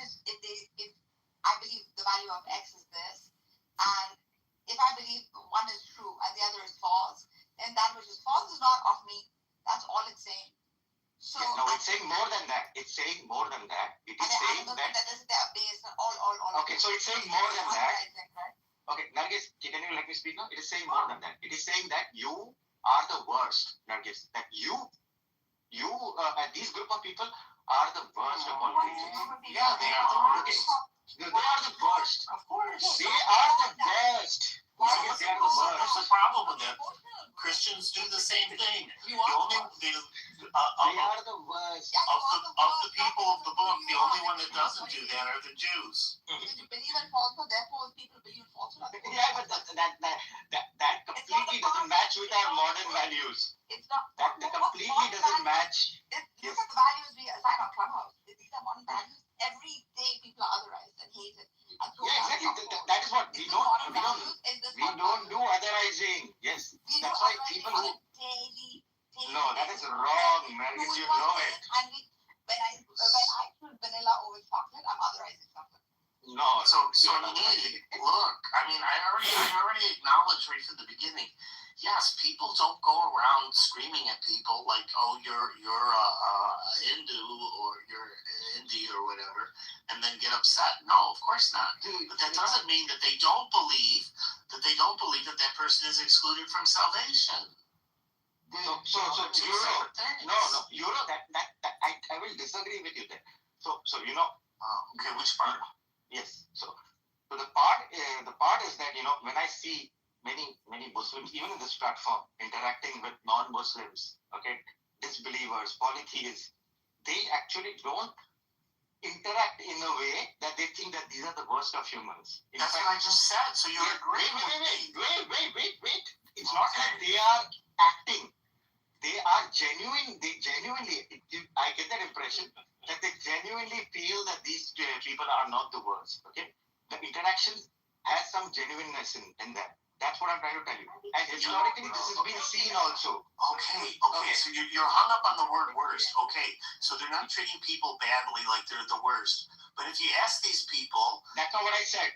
believe the value of X is this, and if I believe one is true and the other is false, then that which is false is not of me. That's all it's saying. So Yes, no, it's saying more than that. It's saying more than that. It is saying that. That is their base and all. Okay, so it's saying more than that. Okay, Nargis, can you let me speak now? It is saying more than that. It is saying that you are the worst, Nargis. That you, these group of people are the worst of all creatures. Yeah, they are the worst. They are the worst. Of course. They are the worst. Nargis, they are the worst. What's the problem with that? Christians do the same thing. They are the worst. Of the people of the book, the only one that doesn't do that are the Jews. You believe in falsehood, therefore people believe in falsehood. Yeah, but that completely doesn't match with our modern values. It's not. That completely doesn't match. Look at the values we assign on Clubhouse. These are modern values. Every day people are otherized and hated. Yeah, exactly. That is what we don't do otherizing. Yes, that's why people who. No, that is wrong, Marcus. You know it. And when I choose vanilla over chocolate, I'm otherizing something. No, So Nate, look, I mean, I already acknowledged right from the beginning. Yes, people don't go around screaming at people like, "Oh, you're a Hindu or you're Hindi or whatever," and then get upset. No, of course not. But that doesn't mean that they don't believe that person is excluded from salvation. So Euro, that I will disagree with you there. So okay, which part? Yes. So the part is that when I see many Muslims, even in this platform, interacting with non-Muslims, okay, disbelievers, polytheists, they actually don't interact in a way that they think that these are the worst of humans. That's what I just said. So you're agreeing with me. Wait. It's not that they are acting. They are genuine. They genuinely, I get that impression that they genuinely feel that these people are not the worst. Okay, the interaction has some genuineness in that. That's what I'm trying to tell you. And historically, this has been seen also. Okay. So you're hung up on the word worst. Okay, so they're not treating people badly like they're the worst. But if you ask these people, that's not what I said.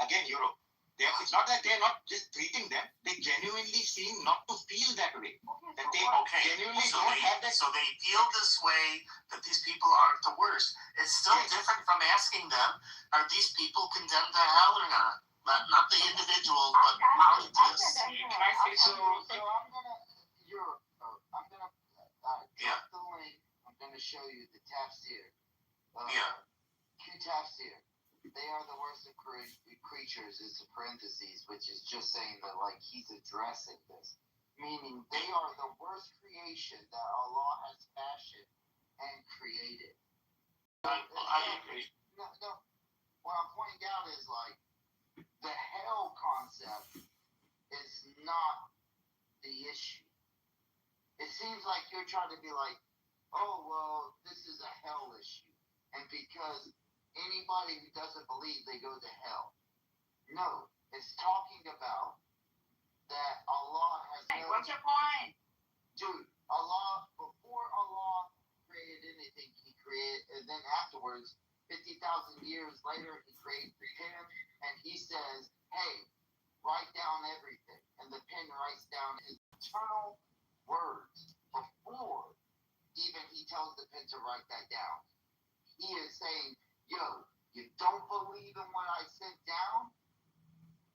Again, Europe. It's not that they're not just treating them. They genuinely seem not to feel that way. That they genuinely don't have that. So they feel this way that these people aren't the worst. It's still different from asking them, are these people condemned to hell or not? Not the individual, but polytheists. Can I say so? I'm gonna show you the tafsir. Yeah. Tafsir. They are the worst of creatures is the parentheses, which is just saying that like he's addressing this, meaning they are the worst creation that Allah has fashioned and created. I agree. No. What I'm pointing out is like the hell concept is not the issue. It seems like you're trying to be like, oh well, this is a hell issue, and because anybody who doesn't believe they go to hell. No, it's talking about that Allah has. What's your point? Dude, before Allah created anything, He created, and then afterwards, 50,000 3,000 years later, he created the pen, and he says, hey, write down everything. And the pen writes down his eternal words before even he tells the pen to write that down. He is saying, yo, you don't believe in what I sent down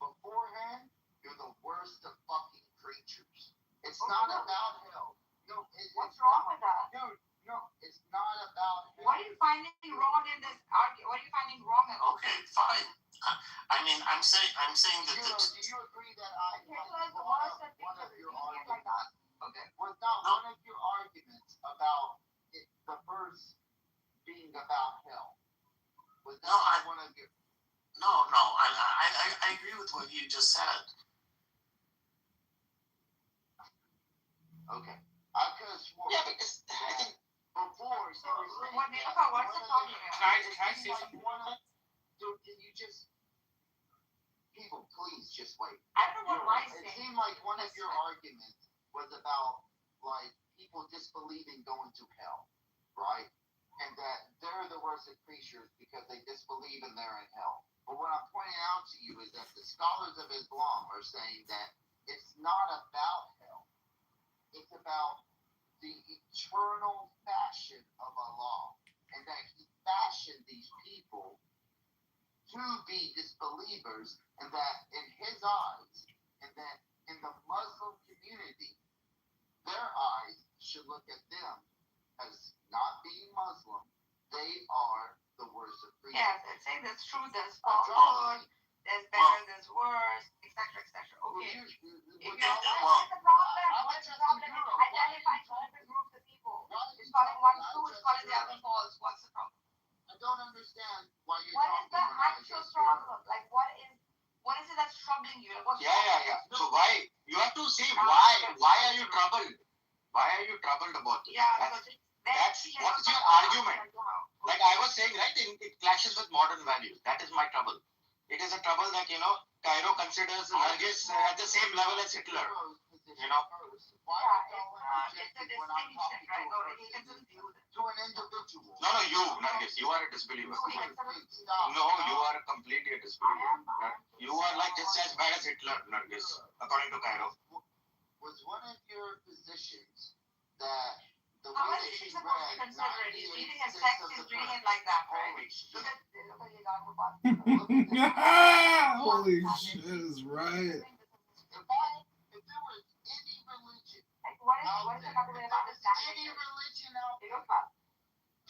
beforehand? You're the worst of fucking creatures. It's not about hell. No, What's wrong with that? Dude, no, it's not about hell. What are you finding wrong in this argument? What are you finding wrong in Okay, fine. I mean, I'm saying that. Do you agree that I like the one worst of that your like arguments that. Okay. was not one of your arguments about the verse being about hell? Was that one of your? No, I agree with what you just said. Okay. I could have sworn. Yeah, because I think before. So, what Nilufer, what's the problem here? Can I say something about that? Dude, can you just. People, please just wait. I don't know what It seemed like one of your arguments was about, like, people disbelieving going to hell, right? And that they're the worst of creatures because they disbelieve and they're in hell. But what I'm pointing out to you is that the scholars of Islam are saying that it's not about hell. It's about the eternal fashion of Allah. And that he fashioned these people to be disbelievers, and that in his eyes, and that in the Muslim community, their eyes should look at them as not being Muslim. They are the worst of creatures. Yeah, they're saying there's truth, there's falsehood, there's better, there's worse, etc., etc. Okay. If you're what's the problem? What's the problem? Identifying two different groups of people. It's calling one true, it's calling the other false. What's the problem? I don't understand why you're What is the actual problem? Like, what is it that's troubling you? Like, what's yeah. So why you have to say why are you troubled? Why are you troubled about this? Yeah, that's what is your argument? Like I was saying, right? It clashes with modern values. That is my trouble. It is a trouble that Cairo considers Nargis at the same level as Hitler. It's a distinction, right? No, he doesn't view it. To an individual. No, you, Nargis, you are a disbeliever. No, you are completely a disbeliever. You are like just as bad as Hitler, Nargis, according to Cairo. Was one of your positions that the How way is that he she supposed to read consider it? He's reading his 98 text, of he's the reading it verse? like that, right? Holy shit. Look at Holy shit is right. If there was any religion like, what is another way of understanding any it? religion out Dude, there,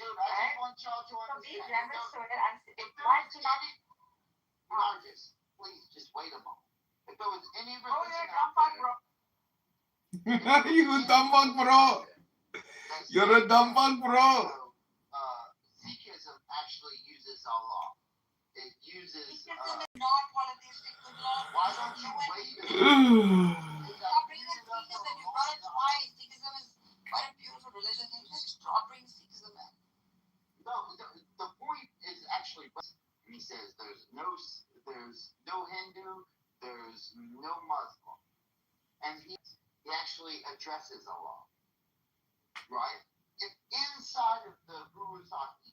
dude, I just want y'all to so be understand. generous to it and If there why was is he not? any, Nargis, please just wait a moment. If there was any Oh, religion you're a out dumb fuck, there, bro. You a dumb fuck, bro. You're a dumb fuck, bro. Sikhism actually uses Allah. It uses. Sikhism is not polytheistic. Why don't you wait? Stop bringing up Sikhism. You brought it twice. Sikhism is quite a beautiful religion. You just stop bringing Sikhism in. No, the point is actually. He says there's no Hindu, there's no Muslim, and he actually addresses Allah, right? If inside of the Guru's Sahib,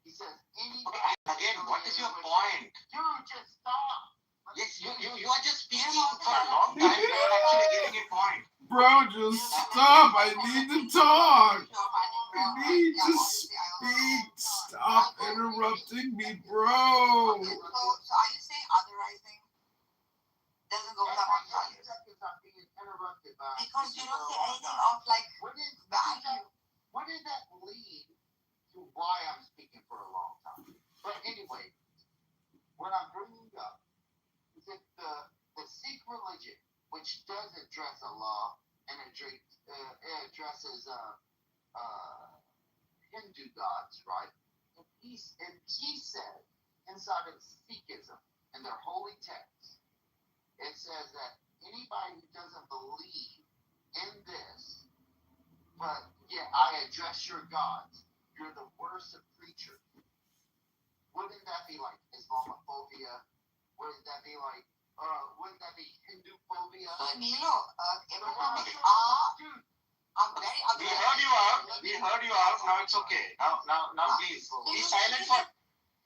he says anybody. Again, what is your point? Dude, just stop. Yes, you are just speaking for a long time without actually giving a point. Bro, just stop. I need to talk. I need to speak. Stop interrupting me, bro. So are you saying otherizing doesn't go with our values? Because you don't say anything of like value. What did that lead to why I'm speaking for a long time? But anyway, what I'm bringing up is that the Sikh religion, which does address Allah and it addresses Hindu gods, right? And he said inside of Sikhism in their holy text, it says that anybody who doesn't believe in this, but yeah, I address your gods, you're the worst of creatures. Wouldn't that be like Islamophobia? Wouldn't that be like, wouldn't that be Hindu-phobia? So Nilo, everything Dude, I'm very We heard you out. Now it's okay. Now, please. Be silent for.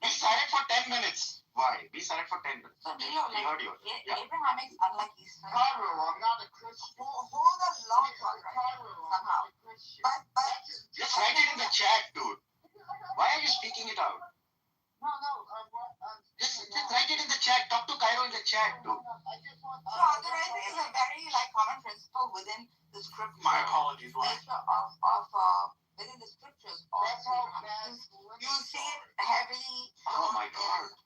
Be silent for 10 minutes. Why? Be silent for 10 minutes. So, Nilo, We heard you. Yeah. Abrahamic, unlike Israel, Cairo, I'm not a Christian. hold a law to it, right? Cairo, I'm Somehow. not a Christian. But Just write it in the chat, dude. Why are you speaking it out? No, Just write it in the chat. Talk to Cairo in the chat, dude. I just want so authorizing is a very common principle within the scripture. My apologies, what? Within the scriptures of That's how Abraham. bad You see it heavily Oh my God. in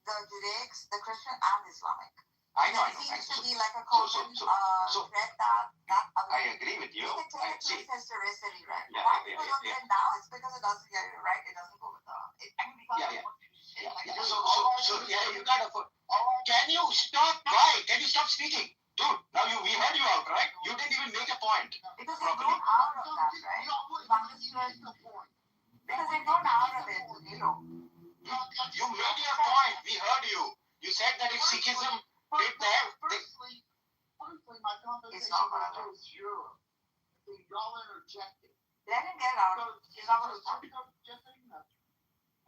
the Judaic, the Christian, and Islamic. I know. It seems to be like a So- common so- thread that I agree with you. You can I take it to see. its historicity, right? Yeah, Why yeah, people yeah, don't yeah. get it now is because it doesn't get it right. It doesn't go with the. Yeah. So yeah, you gotta put. Can you stop? Why? Can you stop speaking? Dude, now we heard you out, right? You didn't even make a point. Because they've grown out of that, right? You've understood. Because they've grown out of it, you know. You made your point. We heard you. You said that if Sikhism did that, Firstly, my conversation It's not gonna was just Europe. Y'all interjected. Let him get out. He's not going to stop. Just so you know,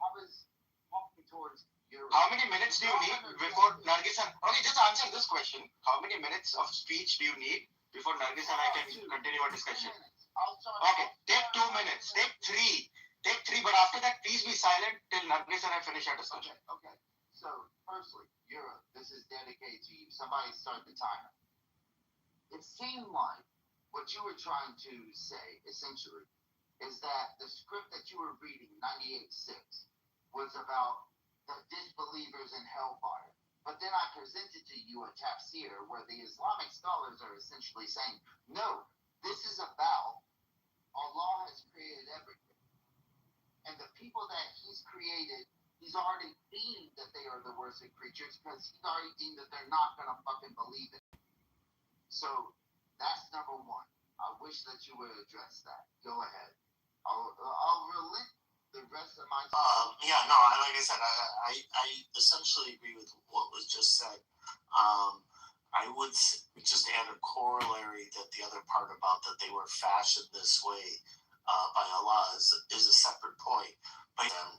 I was walking towards Europe. how many minutes do you need before Nargis and... Okay, just answer this question. How many minutes of speech do you need before Nargis and I can continue our discussion? Okay, take 2 minutes. Take 3. Take 3, but after that, please be silent till Nargis and I finish our discussion. Okay. So, firstly, Europe, this is dedicated to you. Somebody start the timer. It seemed like what you were trying to say, essentially, is that the script that you were reading, 98.6, was about the disbelievers in hellfire. But then I presented to you a tafsir where the Islamic scholars are essentially saying, no, this is about Allah has created everything. And the people that he's created, he's already deemed that they are the worst of creatures because he's already deemed that they're not going to fucking believe it. So that's number one. I wish that you would address that. Go ahead. I'll relent the rest of my Yeah, no, like I said, I essentially agree with what was just said. I would just add a corollary that the other part about that they were fashioned this way by Allah is a separate point. And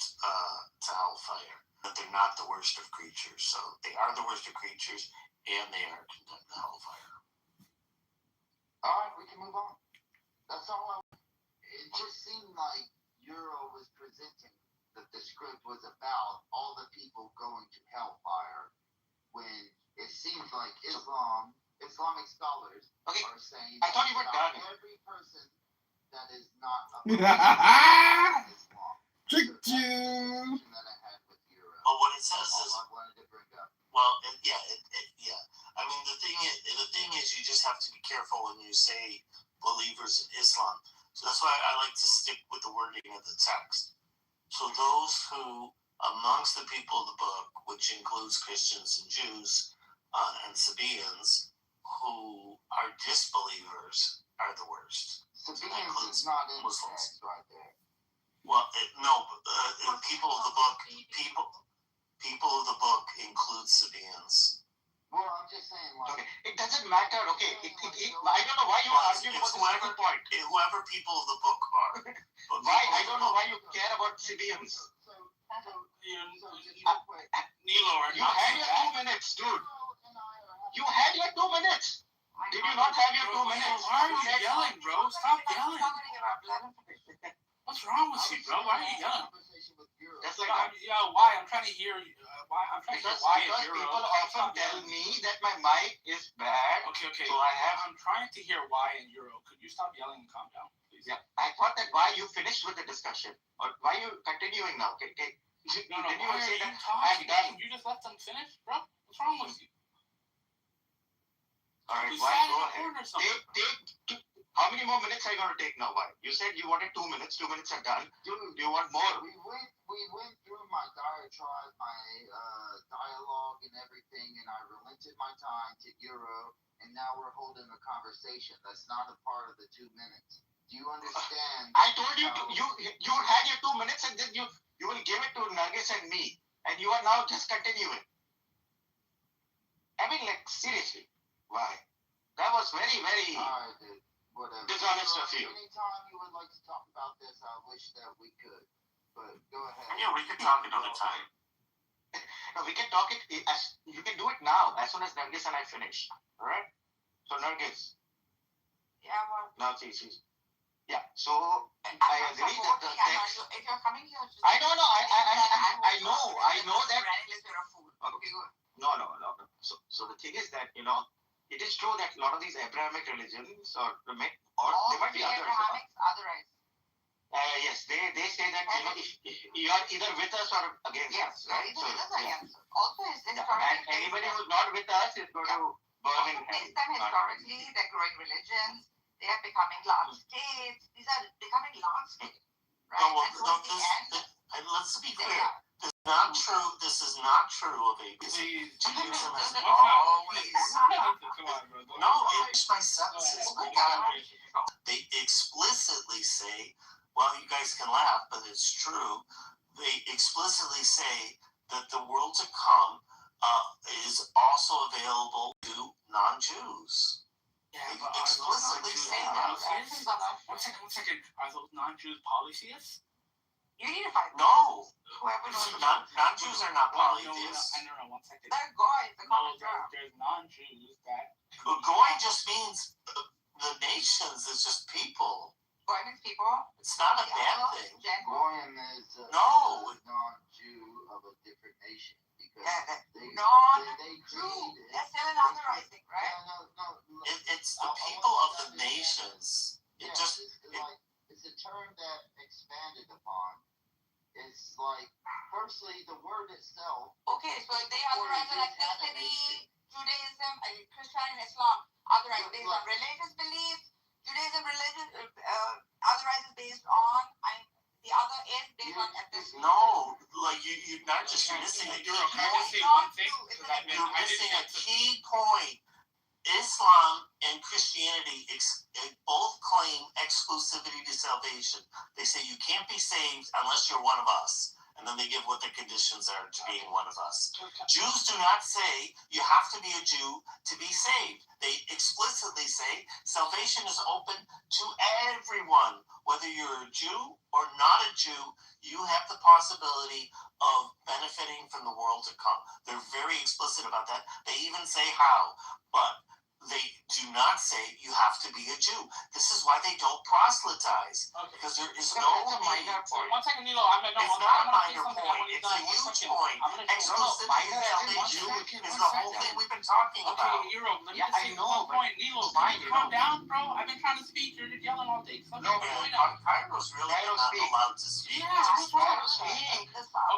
to hellfire, that they're not the worst of creatures. So they are the worst of creatures, and they are condemned to hellfire. All right, we can move on. That's all. It just seemed like Euro was presenting that the script was about all the people going to hellfire, when it seems like Islamic scholars are saying. I thought you were done. Every person that is not a Islam. Tricked you. But what it says is, well, yeah. I mean, the thing is, you just have to be careful when you say believers in Islam. So that's why I like to stick with the wording of the text. So those who, amongst the people of the book, which includes Christians and Jews and Sabaeans, who are disbelievers, are the worst. Sabaeans is not in Muslims right there. Well, people of the book, people of the book include Sabaeans. Well, I'm just saying, like, okay, it doesn't matter. Okay, I don't know why you are arguing about whoever point. Whoever people of the book are. Why? I don't know why you care about Sabaeans. Nilo, you had your 2 minutes, dude. You had your 2 minutes. Did you not have your 2 minutes? Why are you yelling, bro? Stop yelling. What's wrong with you, bro? Why are you yelling? That's like why? I'm trying to hear. I'm trying to hear why because Euro. people often tell me that my mic is bad. Okay. So I'm trying to hear why in Euro. Could you stop yelling and calm down, please? Yeah, I thought that why you finished with the discussion, or why you continuing now? Okay. No, why are say you that talking? I'm done. Can you just let them finish, bro? What's wrong with you? All right, We why sat in go the ahead? corner or something. Take. How many more minutes are you going to take now? Why? You said you wanted 2 minutes. 2 minutes are done. Do you want more? We went through my diatribe, my dialogue and everything, and I relented my time to Euro, and now we're holding a conversation. That's not a part of the 2 minutes. Do you understand? I told you you had your 2 minutes, and then you will give it to Nargis and me, and you are now just continuing. I mean, like, seriously, why? That was very, very Whatever. dishonest of you. Anytime you would like to talk about this, I wish that we could. but go ahead. Yeah, we can talk another time. No, we can talk it as you can do it now as soon as Nargis and I finish. All right. So Nargis. Yeah, well, Now see. Yeah. So I agree that the text. If you're coming here, I know. I know that. Okay, good. No. So the thing is that it is true that a lot of these Abrahamic religions or there might be others. Abrahamics, otherwise. Yes, they say that if you are either with us or against us, right? Either with us or against us. Also, And anybody who's not with us is going to burn in hell. Place them historically, they're growing religions, they are becoming large states. These are becoming large states, right? And let's be clear. This is not true. This is not true of atheism. Judaism has always. No, it's my sentences. My God. They explicitly say, well, you guys can laugh, but it's true. They explicitly say that the world to come is also available to non-Jews. Yeah, They but explicitly say that. One second. Are those non-Jews polytheists? You need to find No. whoever knows. Non-Jews are not polytheists. No, 1 second. They're goys. There's non-Jews that. Goy just means the nations. It's just people. Goy means people. It's not a bad thing. Goyim is a non-Jew of a different nation because they non-Jew. That's still an authorizing, right? No. It's the people of the nations. It's a term that expanded upon. It's like, firstly, the word itself. Okay, so they authorize ethnicity, Judaism, Christianity, and Islam authorized based on religious beliefs. Judaism authorizes based on, the other is based on ethnicity. No, like you're not just missing a key point. You're missing a key point. Islam and Christianity both claim exclusivity to salvation. They say you can't be saved unless you're one of us. And then they give what the conditions are to being one of us. Jews do not say you have to be a Jew to be saved. They explicitly say salvation is open to everyone. Whether you're a Jew or not a Jew, you have the possibility of benefiting from the world to come. They're very explicit about that. They even say how. But they do not say you have to be a Jew. This is why they don't proselytize. Because there is no minor point. 1 second, Nilo. It's not a minor point. It's a huge point. Exclusivity of salvation is the whole thing we've been talking about. Okay, Euro, let me just say one point. Nilo, calm down, bro. I've been trying to speak. You're yelling all day. Kairos really not allowed to speak. Yeah,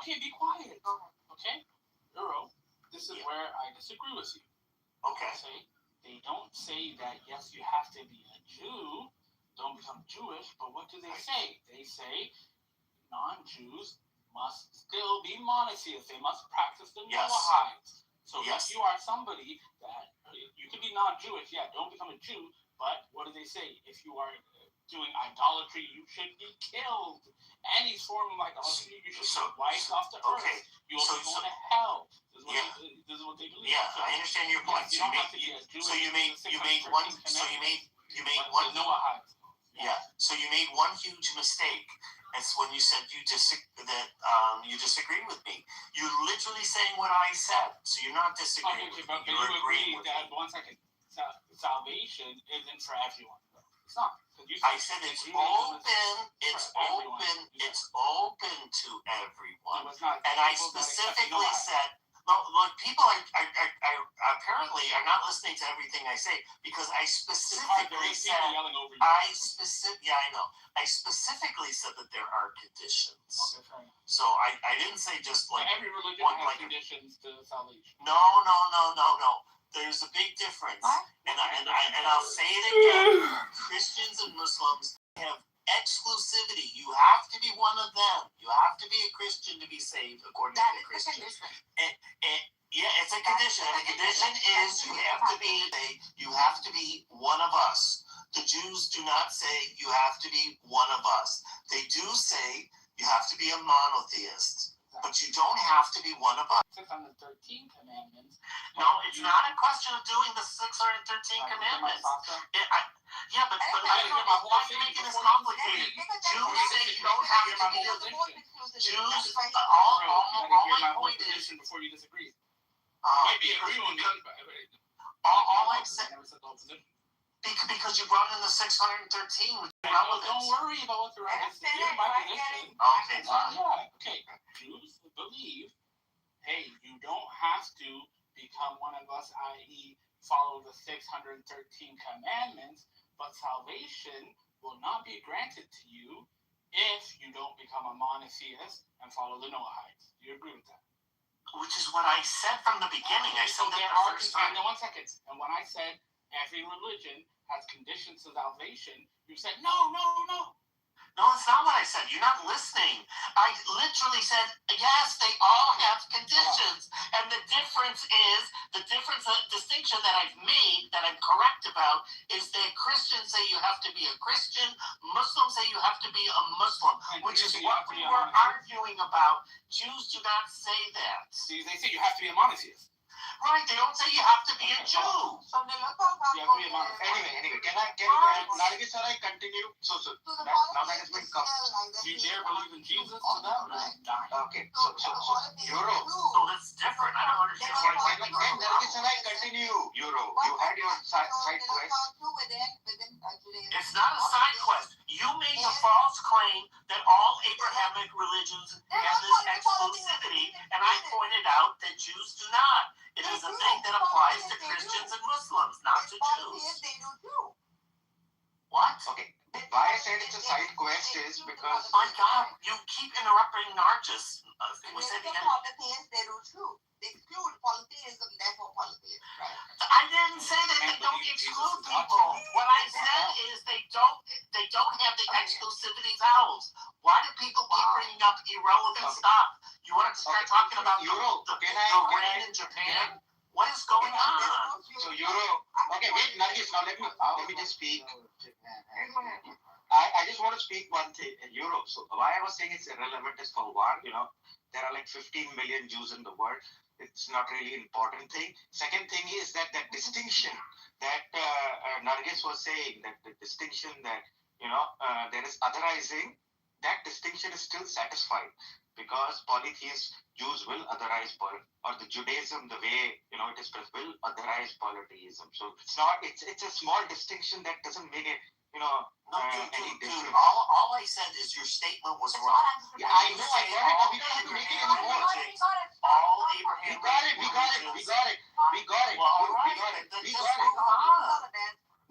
okay, be quiet. Okay? Euro, this is where I disagree with you. Okay. They don't say that, yes, you have to be a Jew, don't become Jewish, but what do they say? They say non-Jews must still be monotheists. They must practice the Noahides. So if you are somebody that, you can be non-Jewish, don't become a Jew, but what do they say? If you are doing idolatry, you should be killed. Any form of idolatry, you should be wiped off the earth. You will be going to hell. This is what they believe. Yeah, I understand your point. You don't have to be a Jew. So you made one. Yeah. So you made one huge mistake. It's when you said you disagree with me. You're literally saying what I said. So you're not disagreeing with me. But you agree that 1 second, salvation isn't for everyone. It's not. I said it's open. It's open. It's open to everyone. And I specifically said. Look, people are apparently are not listening to everything I say because I specifically said I know. I specifically said that there are conditions. Okay, fine. So I didn't say just like every religion has conditions to salvation. No. There's a big difference. And I'll say it again. Christians and Muslims have exclusivity. You have to be one of them. You have to be a Christian to be saved, according to the Christians. It's a condition. And the condition is you have to be one of us. The Jews do not say you have to be one of us. They do say you have to be a monotheist. But you don't have to be one of us. 613 commandments. No, it's not a question of doing the 613 commandments. But why are you making this complicated? Jews say you don't have to be a Jews, Bro, all you gotta my hear my whole point is, position before you disagree. You might be agreeing with me, but all I'm saying, never said the whole position. because you brought in the 613, which is relevant. Don't worry about what the right is. Here's my position. Okay, fine. Yeah, okay. Jews believe, hey, you don't have to become one of us, i.e., follow the 613 commandments, but salvation will not be granted to you if you don't become a monotheist and follow the Noahites. Do you agree with that? Which is what I said from the beginning. I said that there the are first time. and 1 second. And when I said every religion has conditions to salvation, you said no. No, it's not what I said. You're not listening. I literally said, yes, they all have conditions. And the distinction that I've made, that I'm correct about, is that Christians say you have to be a Christian, Muslims say you have to be a Muslim, which is what we were arguing about. Jews do not say that. See, they say you have to be a monotheist. Right, they don't say you have to be a Jew. You have to be a monotheist. Anyway, can I Nargis, I continue? So now that has been covered. Do you dare believe in Jesus to them? Okay, so Euro. So that's different. I don't understand. Can Nargis and I continue? Euro, you had your side quest. It's not a side quest. You made the false claim that all Abrahamic religions have this exclusivity, and I pointed out that Jews do not. It is a thing that applies to Christians and Muslims, not to Jews. What? Okay, why I said it's a side quest is because... My God, you keep interrupting Nargis. Can we say the end? I didn't say that they don't exclude people. What I said is they don't have the exclusivity vows. Why do people keep bringing up irrelevant stuff? You want to start talking about the rain in Japan? What is going on? So Euro. Okay, wait, Nargis. Now let me just speak. I just want to speak one thing. Euro. So why I was saying it's irrelevant is, for one, there are like 15 million Jews in the world. It's not really important thing. Second thing is that distinction that Nargis was saying, that the distinction that there is otherizing, that distinction is still satisfied, because polytheist Jews will otherize or the Judaism, the way it is will otherize polytheism. So it's a small distinction that doesn't make it any difference. All I said is your statement was wrong. Yeah, I know. I got it. We don't have to make it anymore. All Abraham. We got it. Well, all right. Then just move on.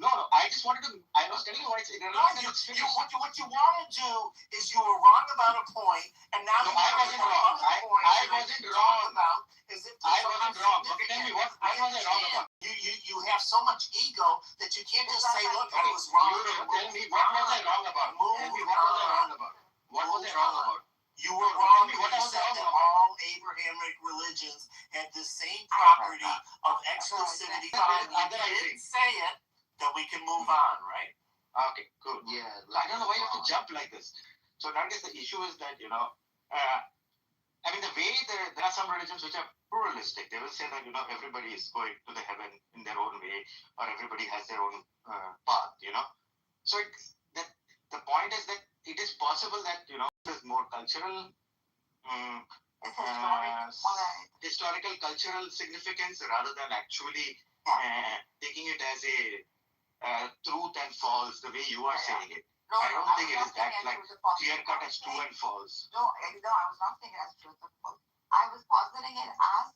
No, I just wanted to. I was telling you why it's irrelevant. What you want to do is you were wrong about a point, and now I wasn't wrong. I wasn't wrong. I wasn't wrong. Okay, tell me what was I wrong about? You have so much ego that you can't just say, look, I was wrong. Tell me what was I wrong about? Tell me what was I wrong about? What was I wrong about? You were wrong when you said that all Abrahamic religions had the same property of exclusivity. You didn't say it. Then we can move on, right? Okay, good. Yeah. I don't know why you have to jump like this. So Nargis, the issue is that, the way there are some religions which are pluralistic. They will say that, everybody is going to the heaven in their own way, or everybody has their own path, So the point is that it is possible that, there's more cultural, historical, cultural significance rather than actually taking it as a truth and false, the way you are saying it. I don't think it is that clear cut as true and false. No, I was not saying it as truth and false. I was positing it as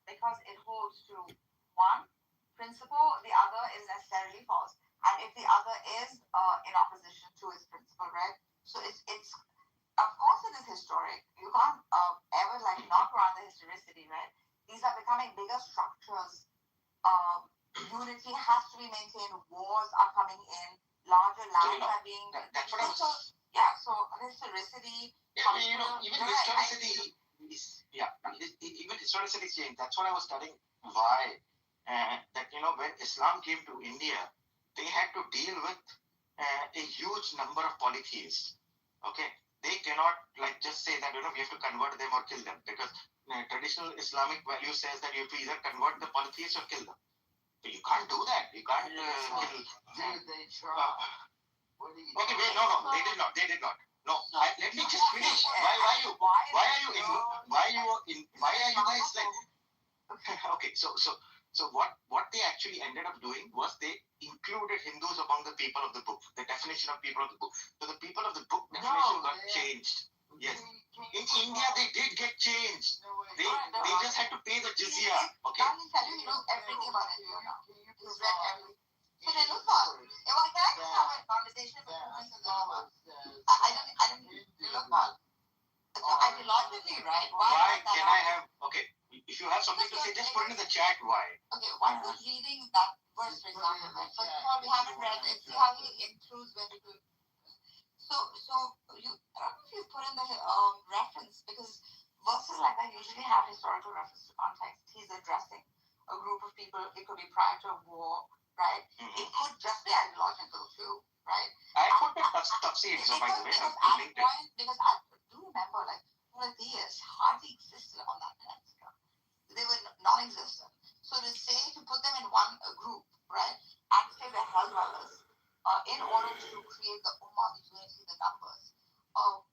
because it holds to one principle, the other is necessarily false, and if the other is in opposition to its principle, right? So it's of course it is historic. You can't ever not run the historicity, right? These are becoming bigger structures. Unity has to be maintained. Wars are coming in. Larger lands are being. That's what I was. Yeah. So historicity. Even historicity is even historicity is changed. That's what I was studying. Why that when Islam came to India, they had to deal with a huge number of polytheists. Okay, they cannot just say that we have to convert them or kill them, because traditional Islamic value says that you have to either convert the polytheists or kill them. So you can't do that. You can't kill. Did they try? Okay, wait, no, they did not. No, let me just finish. Why are you guys like? Okay, so what they actually ended up doing was they included Hindus among the people of the book, the definition of people of the book. So the people of the book definition got changed. Yes. In India, they did get changed. They just had to pay the jizya. Okay. He knows everything about India now. He's read everything. So they look for it. Well, can I just have a conversation with I don't look for so ideologically, right? Why can I have, okay, if you have something to say, just put it in the chat, why? Okay, why not reading that verse, for example, right? First of all, we haven't read it. See how he includes when people. So you, I don't know if you put in the reference, because verses like that usually have historical reference to context. He's addressing a group of people. It could be prior to a war, right? It could just be ideological too, right? I put the tafsirs, so by the way, because I do remember, like, polytheists hardly existed on that peninsula. They were non-existent. So to say, to put them in one group, right, and say they're hell dwellers, in order to create the ummah, the unity, the numbers,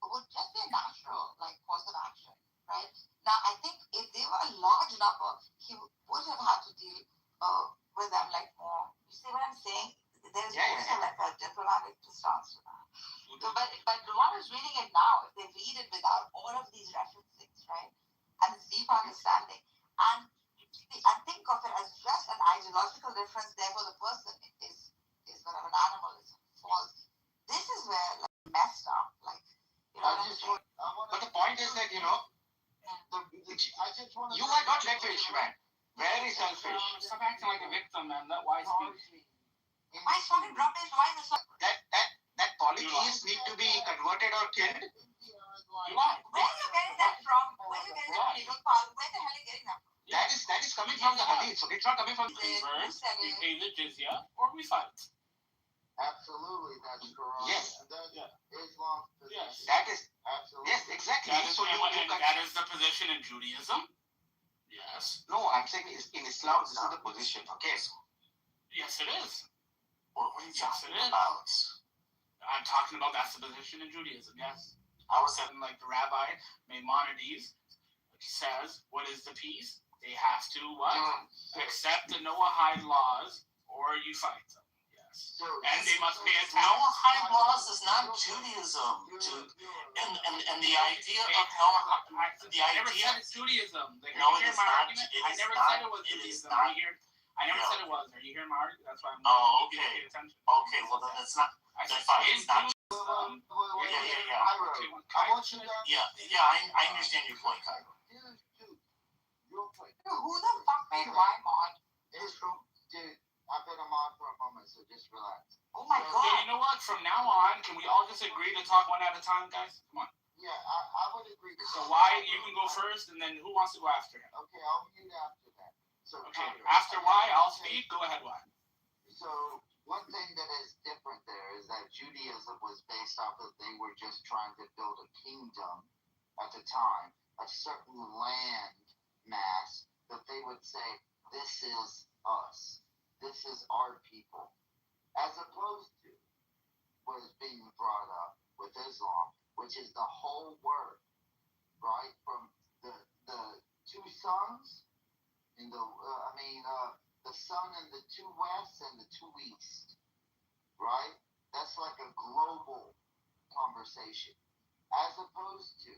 would just be a natural, like, course of action, right? Now, I think if they were a large number, he would have had to deal with them, like, more. You see what I'm saying? There's also like a diplomatic response to that. But the one who's reading it now, if they read it without all of these references, right, and this deep understanding, and think of it as just an ideological difference, therefore the person is whatever, an animal is false. This is where, like, messed up, like, you know. But the point is that, you know, you are not selfish, man. Very selfish. Stop acting like a victim, man. That why speak. Why is talking rubbish? Why is this? That polytheists need to be converted or killed. Where are you getting that from? Where are you getting that from? Where the hell are you getting that from? That is coming from the hadith. So it's not coming from the verse. We pay the jizya or we fight. Absolutely, that's correct. Yes. Islam's position. Yes. That is absolutely. Yes, exactly. That is, that is the position in Judaism. Yes. No, I'm saying in Islam this is the position. Okay. Yes, it is. Or what are you talking about? I'm talking about that's the position in Judaism. Yes. I was saying, like, the rabbi Maimonides says, what is the peace? They have to what? Accept the Noahide laws, or you fight them. Yes. And they must pay a tax. Noahide laws is not Judaism, dude. And the idea of Noahide, I never said it's Judaism. Like, no, you hear my argument? I never said it was Judaism. I never said it was. Are you hearing my argument? That's why I'm okay. Pay attention. Okay, well then it's not. That's fine. It's not. Yeah. I understand your point, Cairo. Real quick. Who the fuck made Wymod? Dude, I've been a mod for a moment, so just relax. Oh my god. So, you know what? From now on, can we all just agree to talk one at a time, guys? Come on. Yeah, I would agree. So why you can go first, and then who wants to go after him? Okay, I'll mute after that. So okay, after Y, I'll speak. Go ahead, Y. So one thing that is different there is that Judaism was based off of they were just trying to build a kingdom at the time, a certain land mass that they would say, this is us, this is our people, as opposed to what is being brought up with Islam, which is the whole word, right? From the two sons in the the sun and the two west and the two east, right? That's like a global conversation, as opposed to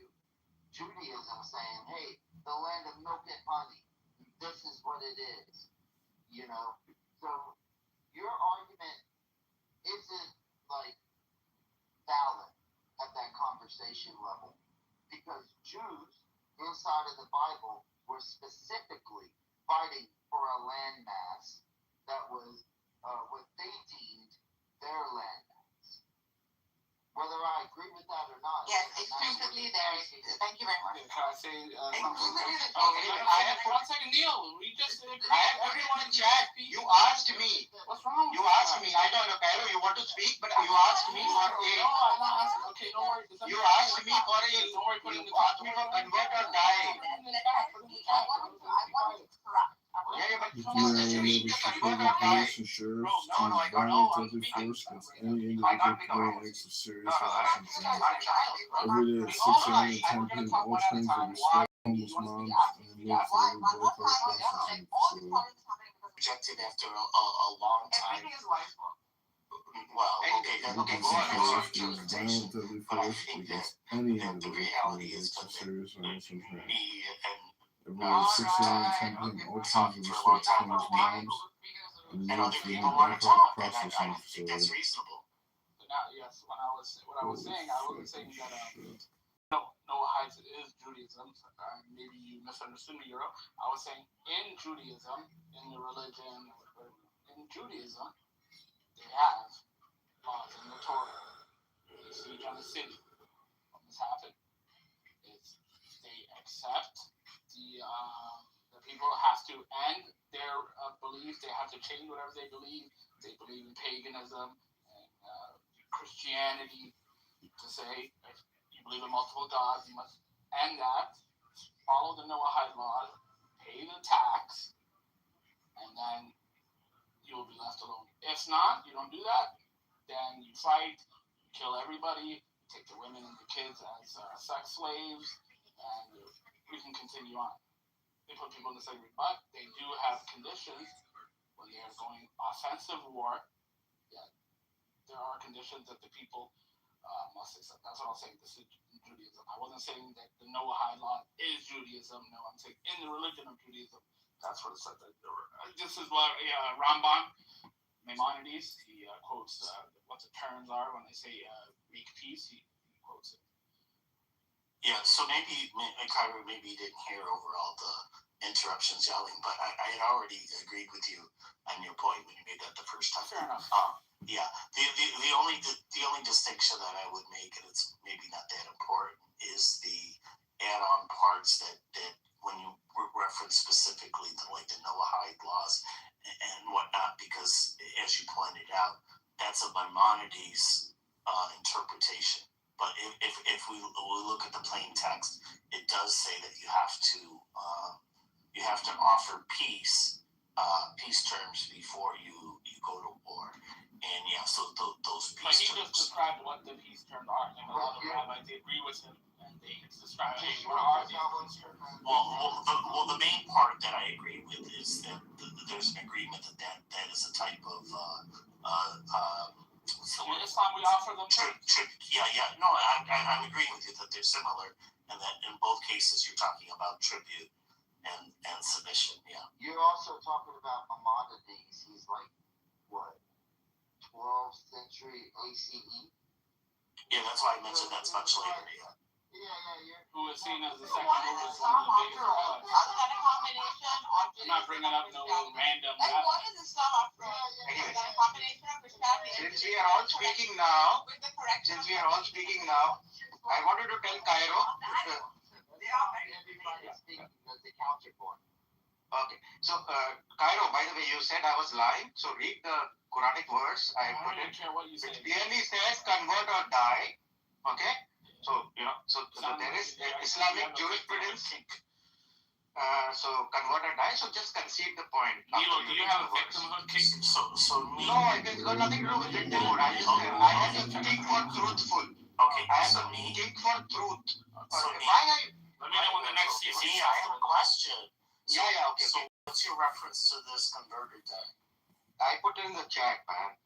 Judaism saying, hey, the land of milk and honey, this is what it is, you know? So your argument isn't, like, valid at that conversation level, because Jews inside of the Bible were specifically fighting for a landmass that was what they deemed their landmass. Whether I agree with that or not. Yes, exclusively there. Thank you very much. Can I say exclusively the I have 1 second, Neil. We just I have everyone in chat. You asked me. What's wrong? You asked me. I don't know, Cairo, you want to speak, but you asked me for a. No, I'm not asking. Okay, don't worry. You asked me for a. You asked me for convert or die. I want to correct. Yeah, but police and sheriffs to use violent, deadly force against any individual committing acts of serious violence and crime. Every day at 6 a.m. and 10 p.m., all trains will be stopped homeless moms and removed from every blood clot processing facility. Rejected after a long time. Well, okay, go on. Violent, deadly force against any individual committing acts of serious violence and crime. Every day at 6 a.m. and 10 p.m., all trains will be stopped homeless moms and removed from every blood clot processing facility. That's reasonable. Yes, what I was saying, I wasn't saying that Noah hides is Judaism. Maybe you misunderstood me, Euro. I was saying in Judaism, in the religion, in Judaism, they have laws in the Torah. The siege on the city. When this happened, is they accept the people have to end their beliefs. They have to change whatever they believe. They believe in paganism and Christianity. To say if you believe in multiple gods, you must end that, follow the Noahide laws, pay the tax, and then you will be left alone. If not, you don't do that, then you fight, kill everybody, take the women and the kids as sex slaves, and we can continue on. They put people in the slavery, but they do have conditions when they are going offensive war. Yeah, there are conditions that the people must accept. That's what I'm saying. This is Judaism. I wasn't saying that the Noahide law is Judaism. No, I'm saying in the religion of Judaism, that's what it said. This is what Ramban, Maimonides, he quotes what the terms are when they say make peace. He quotes it. Yeah, so maybe Kyra, maybe you didn't hear overall the interruptions yelling, but I had already agreed with you on your point when you made that the first time. Fair enough. Yeah, the only distinction that I would make, and it's maybe not that important, is the add-on parts that when you reference specifically the Noahide laws and whatnot, because as you pointed out, that's a Maimonides interpretation. But if we look at the plain text, it does say that you have to offer peace terms before you go to war. And yeah, so those peace terms. But he just described what the peace terms are, and a lot of rabbis they agree with him, and they describe what are these peace terms. Well, the main part that I agree with is that there's an agreement that is a type of so in Islam we offer them yeah. No, I'm agreeing with you that they're similar, and that in both cases you're talking about tribute and submission. Yeah. You're also talking about Maimonides. He's like what, 12th century ACE? Yeah, that's why I mentioned that's much later. Yeah. Who is seen as the second oldest, one of the biggest rabbis. I'm not bringing up no random rabbi. And what is Islam after all? Anyway, Is that a combination of Christianity? Since we are all speaking now, I wanted to tell Cairo. Everybody speaking as the counterpoint. Okay, so Cairo, by the way, you said I was lying, so read the Quranic verse I put it. It clearly says convert or die. Okay, so there is Islamic jurisprudence. So convert or die. So just concede the point. Nilo, do you have a victimhood case? No, it's got nothing to do with victimhood. I have to speak for truthful. Okay, I have to speak for truth. Let me know when the next CC. I have a question. Yeah, okay. So what's your reference to this converted die? I put it in the chat, man.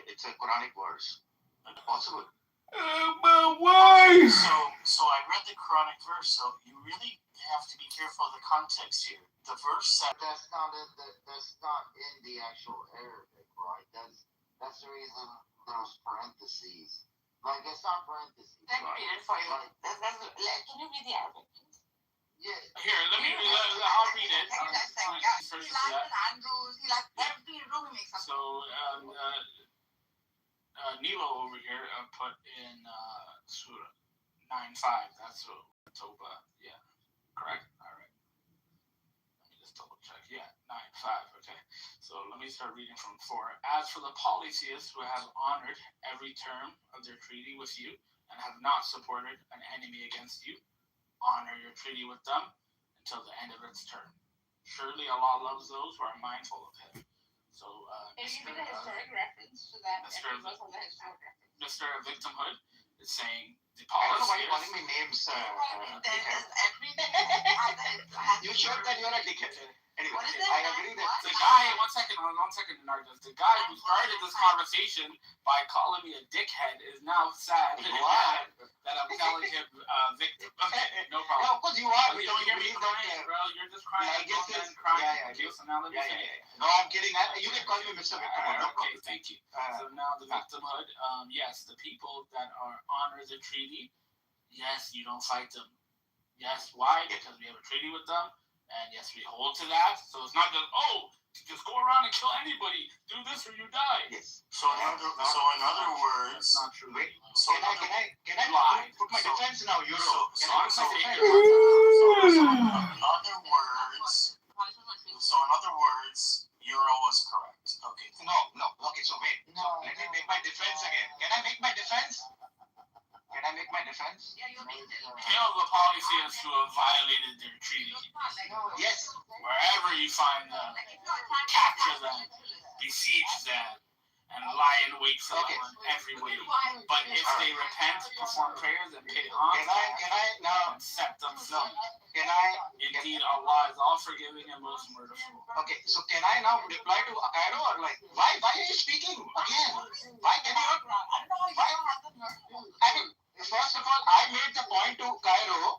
It's a Quranic verse. It's possible. My wife! So I read the Quranic verse, so you really have to be careful of the context here. The verse said that's not in the actual Arabic, right? That's the reason there's parentheses. Like it's not parentheses. Let me read it for you. Can you read the Arabic? Yeah. Here, I'll read it. He likes Andrews. He likes every room he makes up. So, Nilo over here put in Surah 9:5. That's Toba. Yeah, correct. All right. Let me just double check. Yeah, 9:5. Okay. So let me start reading from 4. As for the polytheists who have honored every term of their treaty with you and have not supported an enemy against you, honor your treaty with them until the end of its term. Surely Allah loves those who are mindful of Him. So, Can you give me the historic reference to that? Mr. Victimhood is saying the I don't know why policy you're calling me names. You showed that you're a dickhead. Anyway, What is it? I agree that the guy, one second, Nardas, the guy who started this conversation by calling me a dickhead is now sad that I'm calling him victim. Okay, no problem. Yeah, of course you are. You Because don't you hear me believe crying, that. bro. You're just crying. I guess it's crying. yeah. Okay, so now let me say. No, I'm kidding. You can call me Mr. Victimhood. No Okay, problem. thank you. So now the victimhood, yes, the people that are honor the treaty, yes, you don't fight them. Yes, why? Because we have a treaty with them, and yes, we hold to that. So it's not just go around and kill anybody. Do this or you die. Yes. So in other words, That's not true. Wait. So Can I Lie. put my defense now, Euro? So Can I I'm put my saying- defense? in other words, Euro was correct. Okay. No. Okay, so wait. So let me make my defense again. Can I make my defense? Yeah, you need to. Kill the policies who have violated their treaty. Yes. Wherever you find them, capture them, besiege them, and lie in wait for them in every way. But if they repent, perform prayers, and pay homage, Can I now? and set them free. Can I? Indeed, Allah is all forgiving and most merciful. Okay, so can I now reply to Cairo or like why are you speaking again? Why can you not? Why? I mean, first of all, I made the point to Cairo.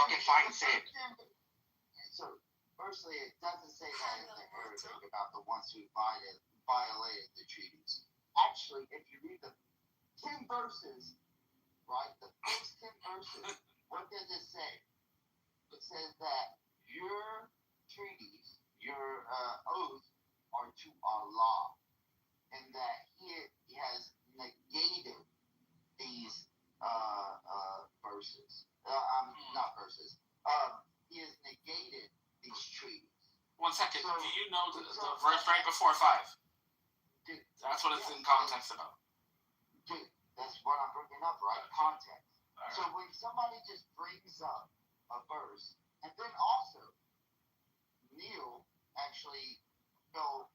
Okay, fine, say it. So, firstly, it doesn't say that in the Arabic about the ones who violated the treaties. Actually, if you read the 10 verses, right, the first 10 verses, what does it say? It says that your treaties, your oaths are to Allah, and that He has negated these verses. Not verses. He has negated these treaties. 1 second. Do you know the verse right before 5? That's what it's in context about. Dude, that's what I'm bringing up, right? Context. Right. So when somebody just brings up a verse, and then also, Neil actually fell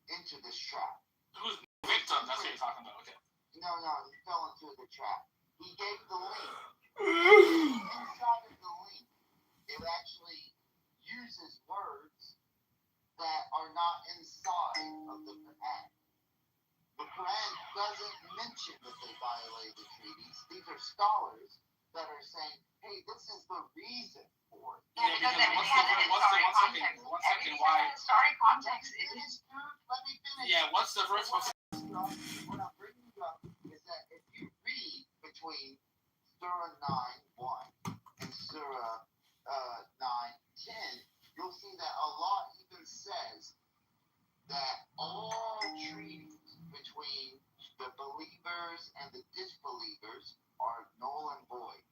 into this trap. Who's victim? That's what you're talking about. Okay. No, he fell into the trap. He gave the link. Inside of the link, it actually uses words that are not inside of the Quran. The Quran doesn't mention that they violated the treaties. These are scholars that are saying, hey, this is the reason for it. Yeah, because everything has an historic context. Everything has an historic context. Let me finish. Yeah, what's the verse before? What I'm bringing up is that if you read between Surah 9:1 and Surah 9:10, you'll see that Allah even says that all treaties between the believers and the disbelievers are null and void.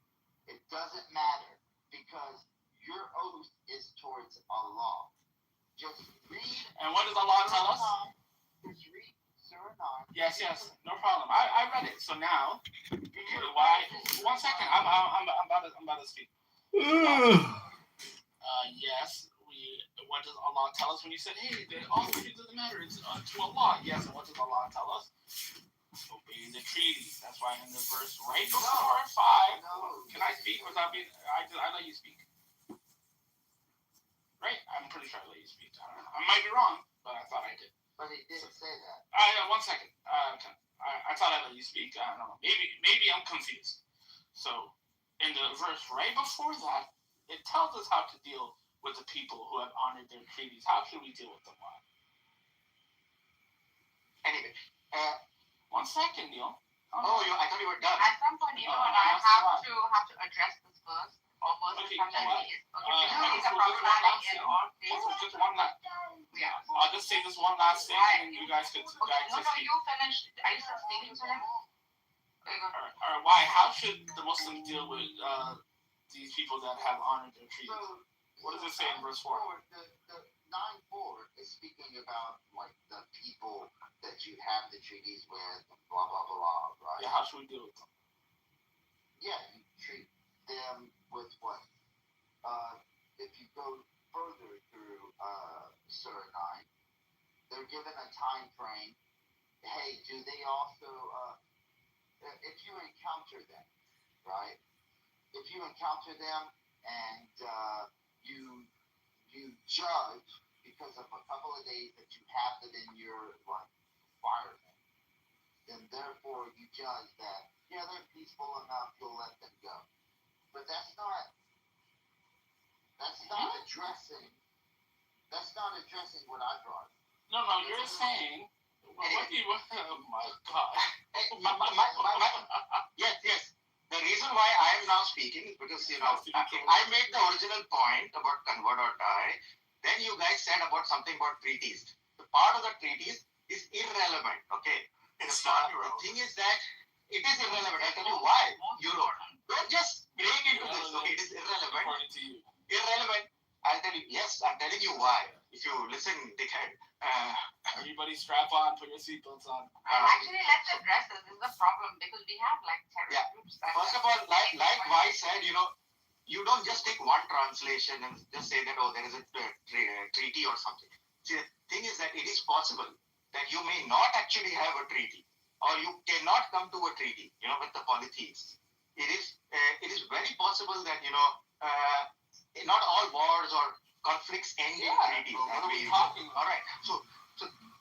It doesn't matter because your oath is towards Allah. Just read. And what does Allah tell us? Just read Surah 9. Yes, no problem. I read it. So now, why? 1 second. I'm about to speak. Yes. What does Allah tell us when you said, hey, all the treaties doesn't matter. It's to Allah. Yes. And what does Allah tell us? Obey the treaties. That's why in the verse right before 5. Can I speak without being? I let you speak. Right? I'm pretty sure I let you speak. I don't know. I might be wrong, but I thought I did. But he didn't say that. 1 second. I thought I let you speak. I don't know. Maybe I'm confused. So, in the verse right before that, it tells us how to deal with the people who have honored their treaties. How should we deal with them? Anyway, 1 second, Neil. I thought you were done. At some point, you know what? I have to address this first. Almost Okay, from what? is problematic in all cases. Just one last. Yeah. I'll just say this one last thing, and you guys could. No, you finished. Are you still speaking to him? Or why? How should the Muslims deal with these people that have honored their treaties? What does it say in verse 4? The 9:4 is speaking about like the people that you have the treaties with, blah blah blah, right? Yeah, how should we deal with them? Yeah, you treat them with what? if you go further through Surah 9, they're given a time frame. Hey, do they also, if you encounter them, right? If you encounter them and you judge because of a couple of days that you have it in your environment, then therefore you judge that, yeah, they're peaceful enough, you'll let them go. But that's not addressing what I brought. No, you're saying. Oh my God. Yes. The reason why I am now speaking is because, I made the original point about convert or die. Then you guys said about something about treaties. The part of the treaties is irrelevant, okay? It's not irrelevant. The thing is that it is irrelevant. I'll tell you why. Don't just break into this, okay? It is irrelevant. According to you. Irrelevant. I'll tell you, yes, I'm telling you why. If you listen, dickhead. Everybody strap on, put your seatbelts on. Actually, let's address this. This is a problem because we have like terrorist groups. First of all, like Vi said, you don't just take one translation and just say that, there is a treaty or something. See, the thing is that it is possible that you may not actually have a treaty, or you cannot come to a treaty, with the polytheists. It is very possible that, not all wars or conflicts end in treaties. What are we talking about? All right. So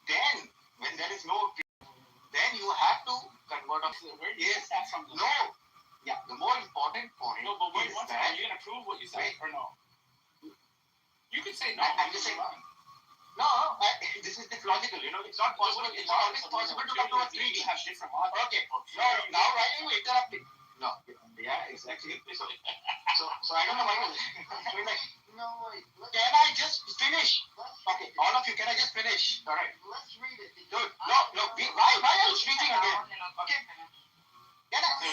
then, when there is no treaty, then you have to convert. Where do you get that from? No. Yeah, the more important point. No, but wait, is one that, second. Are you gonna prove what you said or no? You can say no. I'm just saying. No, this is logical. It's not possible. It's not always possible to come to a treaty. Have different logic. Okay. No. Now why are you interrupting? No. Yeah, exactly. So I don't know why. No, wait. Can I just finish? Okay, all of you, can I just finish? All right. Let's read it. No. Why are you speaking again? Okay. Can I? Okay,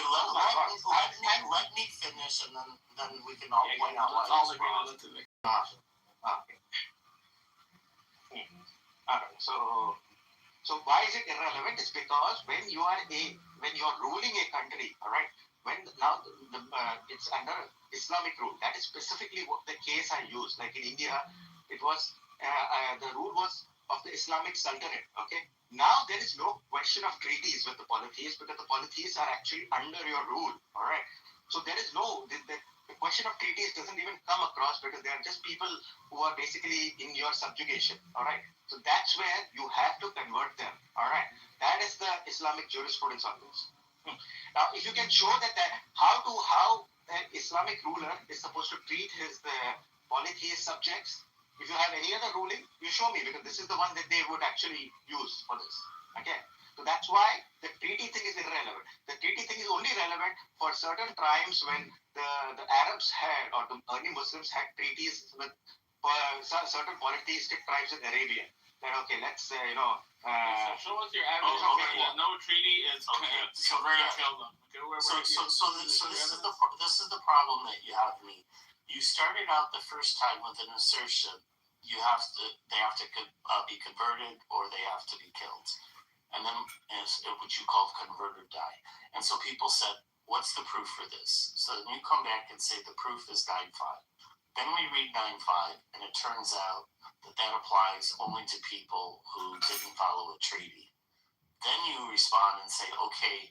let me finish, and then we can all point out why. Let's all agree on it. Okay. Alright, so why is it irrelevant? It's because when you are ruling a country, all right, when now it's under Islamic rule. That is specifically what the case I used. Like in India, it was the rule was of the Islamic Sultanate. Okay, now there is no question of treaties with the polytheists because the polytheists are actually under your rule. All right, so there is no the question of treaties doesn't even come across because they are just people who are basically in your subjugation. All right, so that's where you have to convert them. All right, that is the Islamic jurisprudence on this. Now, if you can show that how an Islamic ruler is supposed to treat the polytheist subjects, if you have any other ruling, you show me because this is the one that they would actually use for this. Okay, so that's why the treaty thing is irrelevant. The treaty thing is only relevant for certain times when the Arabs had or the early Muslims had treaties with certain polytheistic tribes in Arabia. Then let's so show us your evidence. Okay. No treaty is okay. So we're gonna kill them. So this is the problem that you have, me. You started out the first time with an assertion. They have to be converted or they have to be killed, and then it's what you call convert or die. And so people said, "What's the proof for this?" So then you come back and say the proof is 9:5. Then we read 9:5, and it turns out that applies only to people who didn't follow a treaty. Then you respond and say, okay,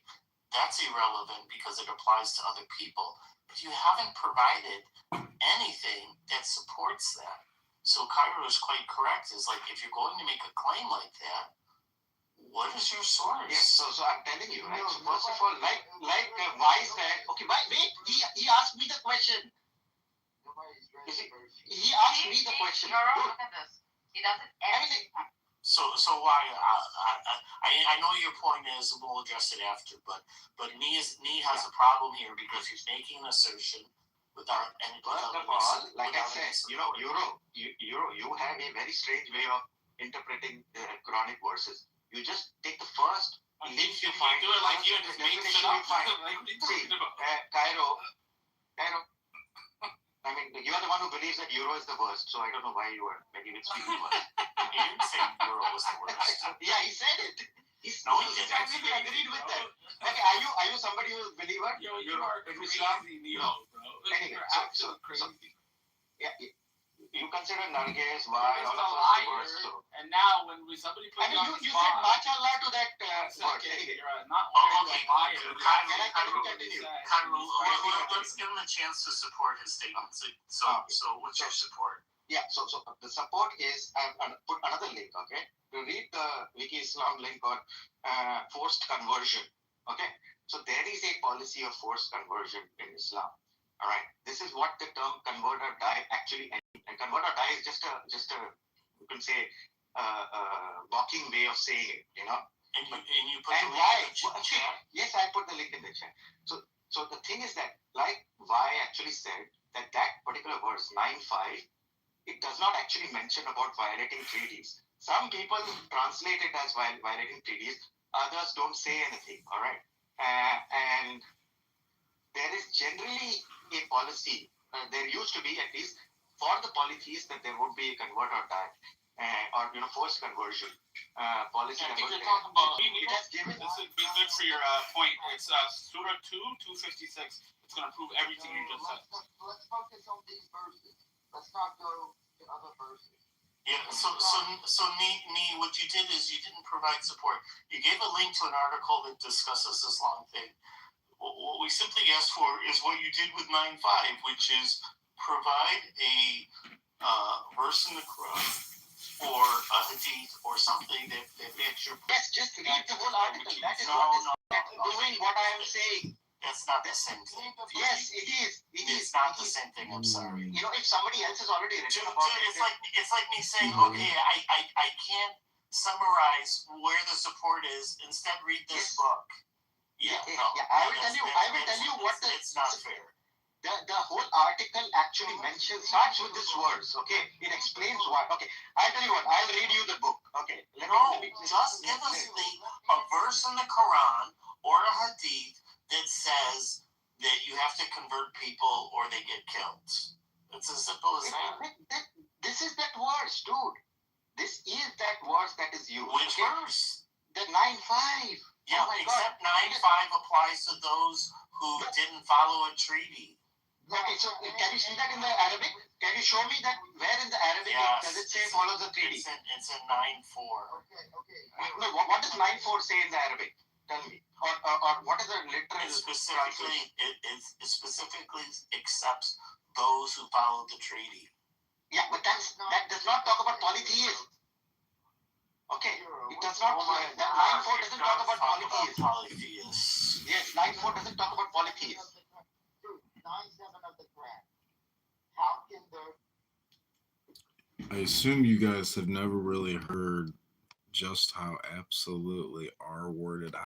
that's irrelevant because it applies to other people. But you haven't provided anything that supports that. So Cairo is quite correct. Is like, if you're going to make a claim like that, what is your source? Yes, so I'm telling you, right? So first of all, like why said, okay, wait, he asked me the question. He asked me the question. Look at this. He does it every time. So why? I know your point is, we'll address it after, but Nee has a problem here because he's making an assertion without any. First of all, like I said, you have a very strange way of interpreting the Quranic verses. You just take the first link you find. Do it like you just make it up. See, Cairo. I mean, you are the one who believes that Euro is the worst, so I don't know why you are making it speak worse. He didn't say Euro was the worst. Yeah, he said it. He agreed with that. Okay, are you somebody who is a believer? You are crazy, Islam? Neo, bro. Anyway, You're absolutely crazy. Yeah, you consider Nargis, why, You're all just a of us liar, words. So. and now when somebody puts I you mean, on the you said spot, mashallah to that word. okay, you're not Oh, only okay. a liar. Let's give him a chance to support his statement. So what's your support? Yeah, so the support is, I'll put another link, okay? You read the Wiki Islam link on forced conversion, okay? So there is a policy of forced conversion in Islam. All right, this is what the term convert or die actually, and convert or die is just a you can say walking way of saying it, you know. And you put and the why? link in the chat. Yes, I put the link in the chat. So the thing is that, like why actually said that particular verse 9:5, it does not actually mention about violating treaties. Some people translate it as violating treaties. Others don't say anything. All right, and there is generally a policy. There used to be, at least for the polytheists, that there would be a convert or die, or forced conversion policy. I think that you're was talking about. It has given. This would be good for your point. It's Surah 2:256. It's going to prove everything you just said. Let's focus on these verses. Let's not go to other verses. Yeah, so Nee, what you did is you didn't provide support. You gave a link to an article that discusses this long thing. What we simply asked for is what you did with 9:5, which is provide a verse in the Quran or a hadith or something that makes your. Yes, just read the whole article. That is doing what I am saying. That's not the same thing. Yes, it is. It's not the same thing. I'm sorry. You know, if somebody else has already written about Dude, it's like me saying, okay, I can't summarize where the support is. Instead, read this book. Yeah, I will tell you what it's not fair. The whole article actually starts with this words, okay? It explains why. Okay, I'll tell you what, I'll read you the book. Okay. Just give us a verse in the Quran or a hadith that says that you have to convert people or they get killed. It's as simple as that. This is that verse, dude. This is that verse that is used. Which verse? The 9:5. Yeah, except 9:5 applies to those who didn't follow a treaty. Okay, so can you see that in the Arabic? Can you show me that where in the Arabic does it say follows the treaty? It's in 9:4. Okay. No, what does 9:4 say in the Arabic? Tell me. Or what is the literal? It specifically accepts those who follow the treaty. Yeah, but that does not talk about polytheism. Okay, it does not. That 9:4 doesn't talk about polytheism. Yes, 9:4 doesn't talk about polytheism. 9:7 of the Quran. How can I assume you guys have never really heard just how absolutely R-worded